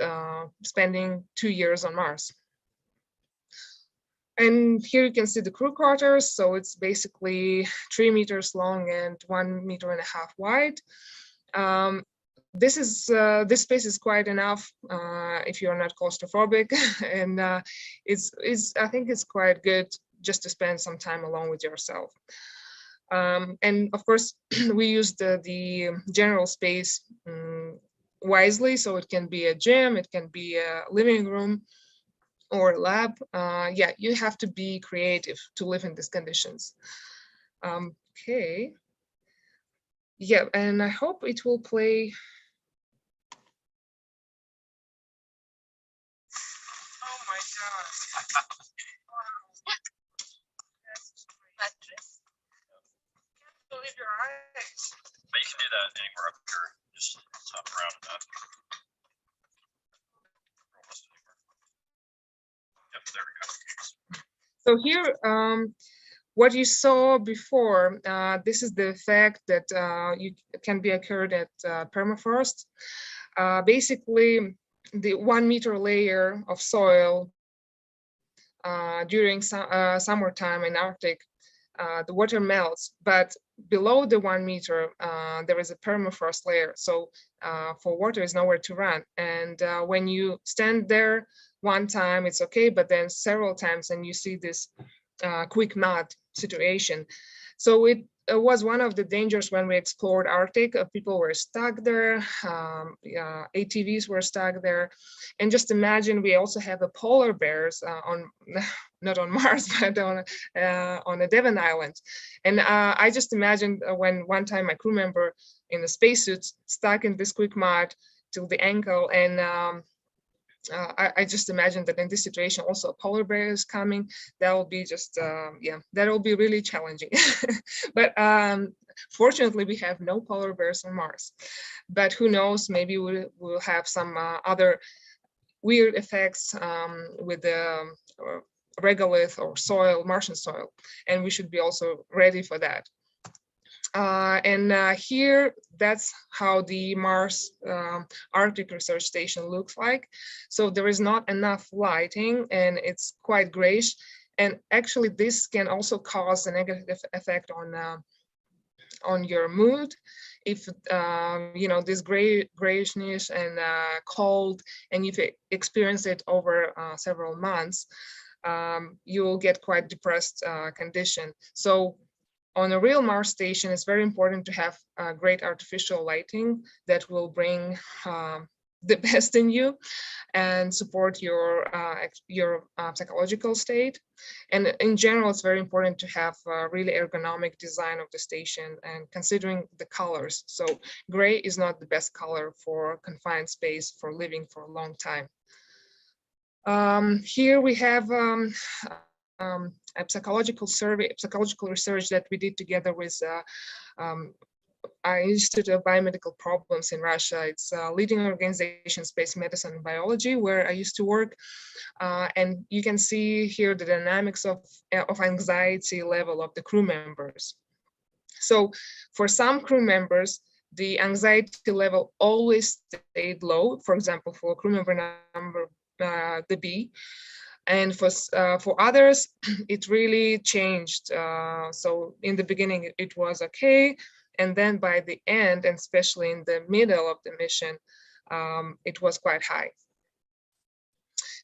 spending 2 years on Mars. And here you can see the crew quarters. So it's basically 3 meters long and 1.5 meters wide. This space is quite enough if you're not claustrophobic, and I think it's quite good just to spend some time alone with yourself. And of course, we use the general space wisely, so it can be a gym, it can be a living room or a lab. Yeah, you have to be creative to live in these conditions. Okay. Yeah, and I hope it will play. Oh my God. Can't believe your eyes. But you can do that anywhere up here, just top around enough. Almost anywhere. Yep, there we go. So here, what you saw before, this is the effect that you can be occurred at permafrost. Basically, the 1 meter layer of soil during summertime in Arctic, the water melts, but below the 1 meter, there is a permafrost layer. So for water is nowhere to run. And when you stand there one time, it's okay, but then several times and you see this quick melt situation. So was one of the dangers when we explored Arctic. People were stuck there, ATVs were stuck there. And just imagine, we also have a polar bears on, not on Mars, but on a Devon Island. And I just imagined when one time my crew member in the spacesuit stuck in this quick mud till the ankle, and I just imagined that in this situation also a polar bear is coming. That will be just, yeah, that will be really challenging. But fortunately, we have no polar bears on Mars. But who knows, maybe we'll have some other weird effects with the regolith or soil, Martian soil, and we should be also ready for that. Here, that's how the Mars Arctic Research Station looks like. So there is not enough lighting and it's quite grayish. And actually this can also cause a negative effect on your mood. If you know, this grayishness and cold, and if you experience it over several months, you will get quite depressed condition. So on a real Mars station, it's very important to have great artificial lighting that will bring the best in you and support your psychological state. And in general, it's very important to have a really ergonomic design of the station and considering the colors. So gray is not the best color for confined space for living for a long time. Here we have a psychological survey, psychological research that we did together with Institute of Biomedical Problems in Russia. It's a leading organization, Space Medicine and Biology, where I used to work. And you can see here the dynamics of anxiety level of the crew members. So for some crew members, the anxiety level always stayed low. For example, for crew member number the B. And for others, it really changed. So in the beginning, it was okay. And then by the end, and especially in the middle of the mission, it was quite high.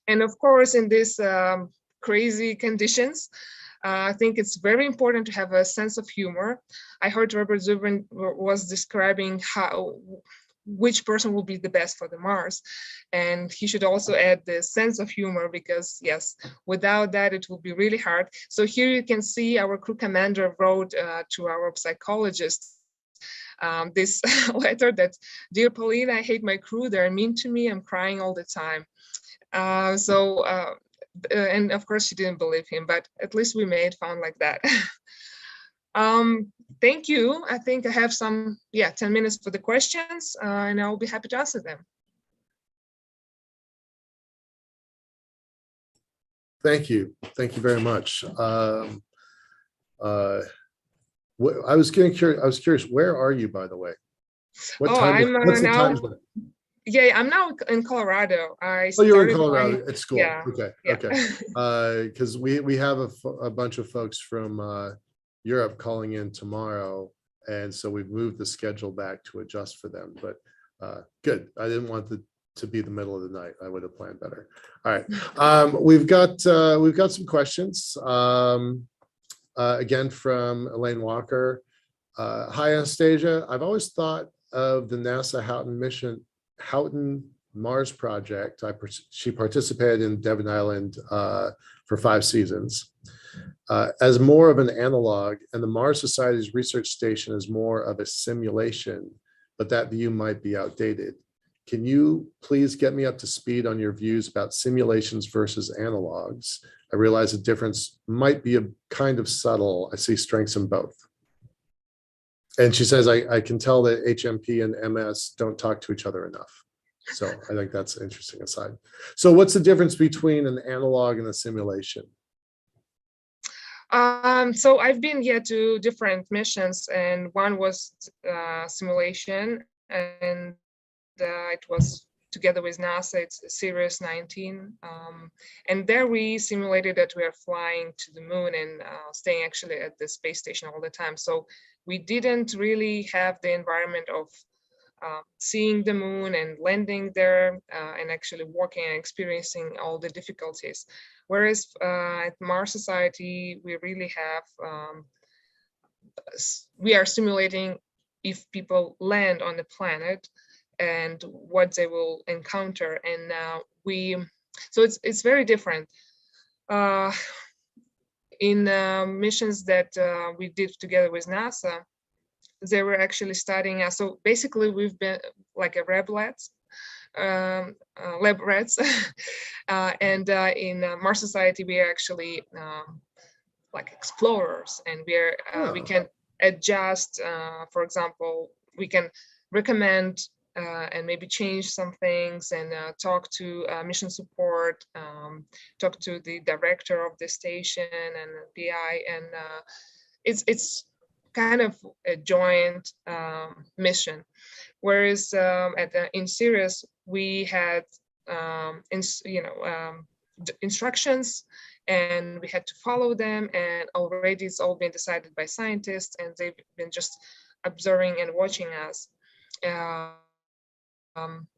And of course, in these crazy conditions, I think it's very important to have a sense of humor. I heard Robert Zubrin was describing which person will be the best for the Mars. And he should also add the sense of humor, because yes, without that, it will be really hard. So here you can see our crew commander wrote to our psychologist this letter that, "Dear Pauline, I hate my crew. They're mean to me. I'm crying all the time." And of course she didn't believe him, but at least we made fun like that. Thank you. I think I have some, 10 minutes for the questions, and I'll be happy to answer them. Thank you. Thank you very much. I was getting curious. I was curious. Where are you, by the way? What time? What's the time zone? Yeah, I'm now in Colorado. You're in Colorado at school. Yeah, Okay. yeah. Okay. Because we have a bunch of folks from Europe calling in tomorrow, and so we've moved the schedule back to adjust for them. But good. I didn't want to be the middle of the night. I would have planned better. All right. We've got some questions. Again from Elaine Walker. Hi, Anastasia. I've always thought of the NASA Houghton Mars project. She participated in Devon Island for 5 seasons as more of an analog, and the Mars Society's research station is more of a simulation, but that view might be outdated. Can you please get me up to speed on your views about simulations versus analogs? I realize the difference might be a kind of subtle. I see strengths in both. And she says, I can tell that HMP and MS don't talk to each other enough. So I think that's an interesting aside. So what's the difference between an analog and a simulation? So I've been to different missions, and one was simulation, and it was together with NASA. It's Sirius 19, and there we simulated that we are flying to the moon and staying actually at the space station all the time. So we didn't really have the environment of seeing the moon and landing there and actually walking and experiencing all the difficulties. Whereas at Mars Society, we really have we are simulating if people land on the planet and what they will encounter. And so it's very different. In missions that we did together with NASA, they were actually studying us. So basically we've been like a lab rats, and in Mars Society, we are actually like explorers, and we can adjust. For example, we can recommend and maybe change some things, and talk to mission support, talk to the director of the station and PI, and it's kind of a joint mission. Whereas in Sirius, we had instructions, and we had to follow them, and already it's all been decided by scientists, and they've been just observing and watching us.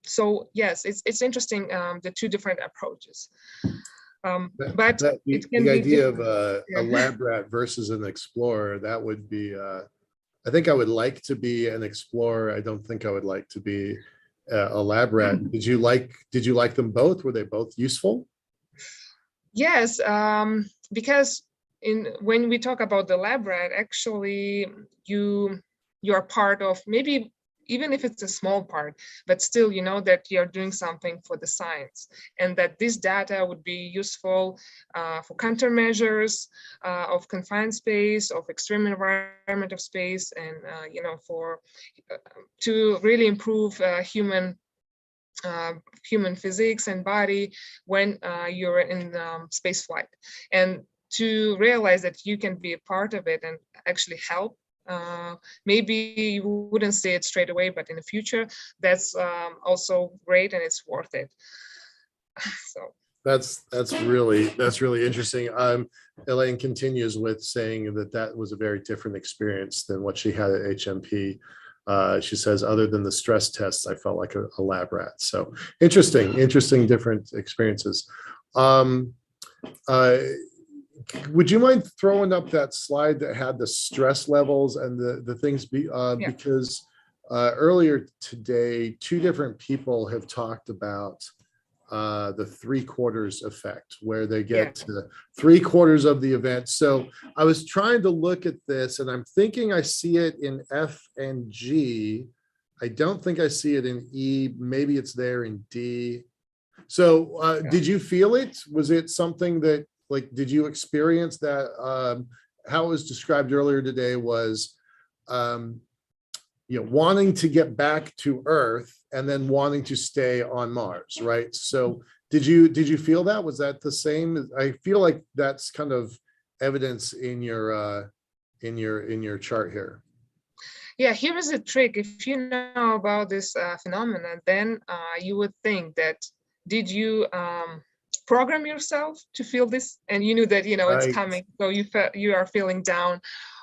So yes, it's interesting, the two different approaches. But it can the be idea different. of a lab rat versus an explorer, that would be, I think I would like to be an explorer. I don't think I would like to be a lab rat. Did you like them both? Were they both useful? Yes, because when we talk about the lab rat, actually you are part of, maybe even if it's a small part, but still you know that you're doing something for the science, and that this data would be useful for countermeasures of confined space, of extreme environment of space, and for to really improve human physics and body when you're in space flight, and to realize that you can be a part of it and actually help. Maybe you wouldn't see it straight away, but in the future, that's also great, and it's worth it. So That's really interesting. Elaine continues with saying that was a very different experience than what she had at HMP. She says, other than the stress tests, I felt like a lab rat. So interesting, different experiences. Would you mind throwing up that slide that had the stress levels and the things because earlier today, two different people have talked about the 3/4 effect, where they get to 3/4 of the event. So I was trying to look at this, and I'm thinking I see it in F and G. I don't think I see it in E. Maybe it's there in D. So did you feel it? Was it something that, like, did you experience that? How it was described earlier today was, wanting to get back to Earth and then wanting to stay on Mars, right? So did you feel that? Was that the same? I feel like that's kind of evidence in your chart here. yeah, here is a trick. If you know about this phenomenon, then you would think that, did you program yourself to feel this, and you knew that it's coming, so you are feeling down,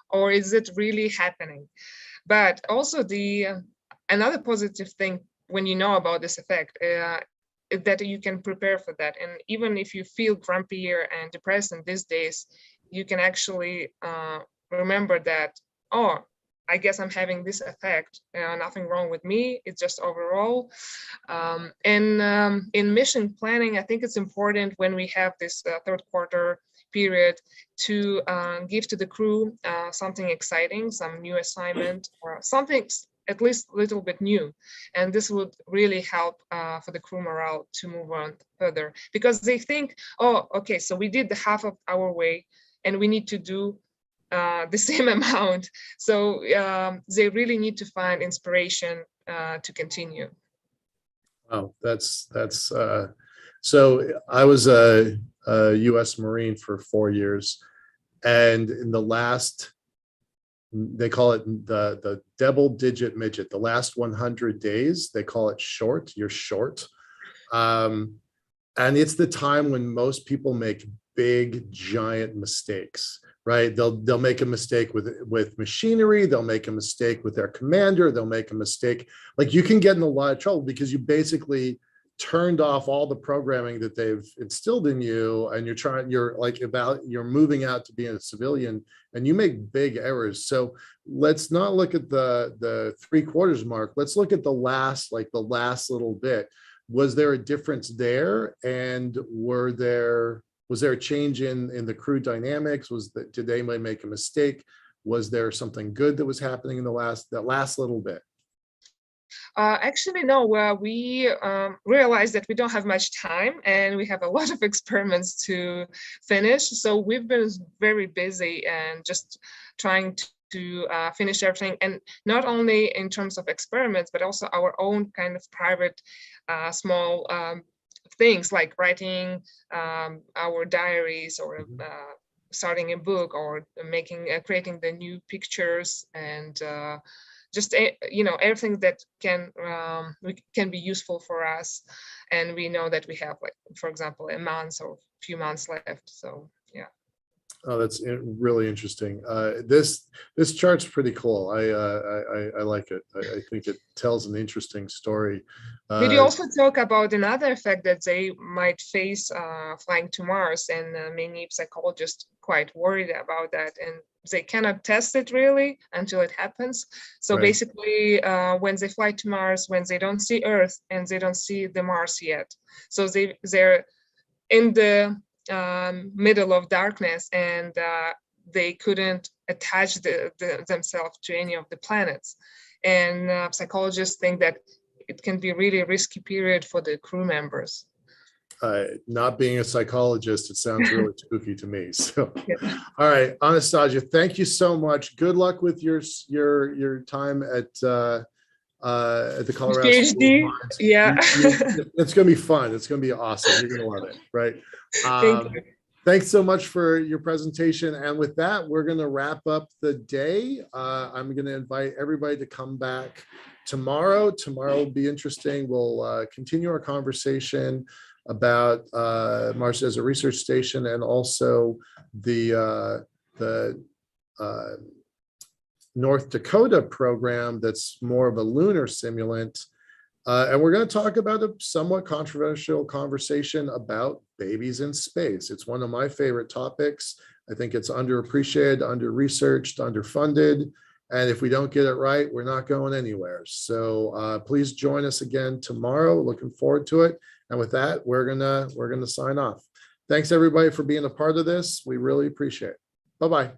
or is it really happening? But also another positive thing when you know about this effect is that you can prepare for that. And even if you feel grumpier and depressed in these days, you can actually remember that, oh, I guess I'm having this effect. Nothing wrong with me. It's just overall. And in mission planning, I think it's important when we have this third quarter period to give to the crew something exciting, some new assignment, or something at least a little bit new. And this would really help for the crew morale to move on further, because they think, oh, okay, so we did the half of our way and we need to do the same amount. So they really need to find inspiration to continue. Oh, that's so I was a U.S. Marine for 4 years, and in the last, they call it the double-digit midget, the last 100 days, they call it short. You're short, and it's the time when most people make big, giant mistakes. Right? They'll make a mistake with machinery. They'll make a mistake with their commander. They'll make a mistake. Like, you can get in a lot of trouble because you basically turned off all the programming that they've instilled in you, and you're moving out to being a civilian, and you make big errors. So let's not look at the 3/4 mark. Let's look at the last little bit. Was there a difference there? And was there a change in the crew dynamics? Did they make a mistake? Was there something good that was happening in that last little bit? Actually, no. We realized that we don't have much time and we have a lot of experiments to finish. So we've been very busy and just trying to finish everything. And not only in terms of experiments, but also our own kind of private small things like writing our diaries or starting a book or creating the new pictures and just everything that can be useful for us. And we know that we have, like, for example, a month or a few months left. So yeah. Oh, that's really interesting. This chart's pretty cool. I like it. I think it tells an interesting story. Did you also talk about another effect that they might face flying to Mars, and many psychologists quite worried about that, and they cannot test it really until it happens. So Right. basically, when they fly to Mars, when they don't see Earth and they don't see the Mars yet, so they're in the middle of darkness, and they couldn't attach themselves to any of the planets. And psychologists think that it can be a really risky period for the crew members. Not being a psychologist, it sounds really spooky to me. So, Yeah. all right, Anastasia, thank you so much. Good luck with your time at the Colorado School of PhD, Mines. yeah. It's going to be fun. It's going to be awesome. You're going to love it, right? Thank you. Thanks so much for your presentation. And with that, we're going to wrap up the day. I'm going to invite everybody to come back tomorrow. Tomorrow will be interesting. We'll continue our conversation about Mars as a research station, and also the North Dakota program that's more of a lunar simulant. And we're going to talk about a somewhat controversial conversation about babies in space. It's one of my favorite topics. I think it's underappreciated, under-researched, underfunded. And if we don't get it right, we're not going anywhere. So please join us again tomorrow. Looking forward to it. And with that, we're gonna sign off. Thanks everybody for being a part of this. We really appreciate it. Bye-bye.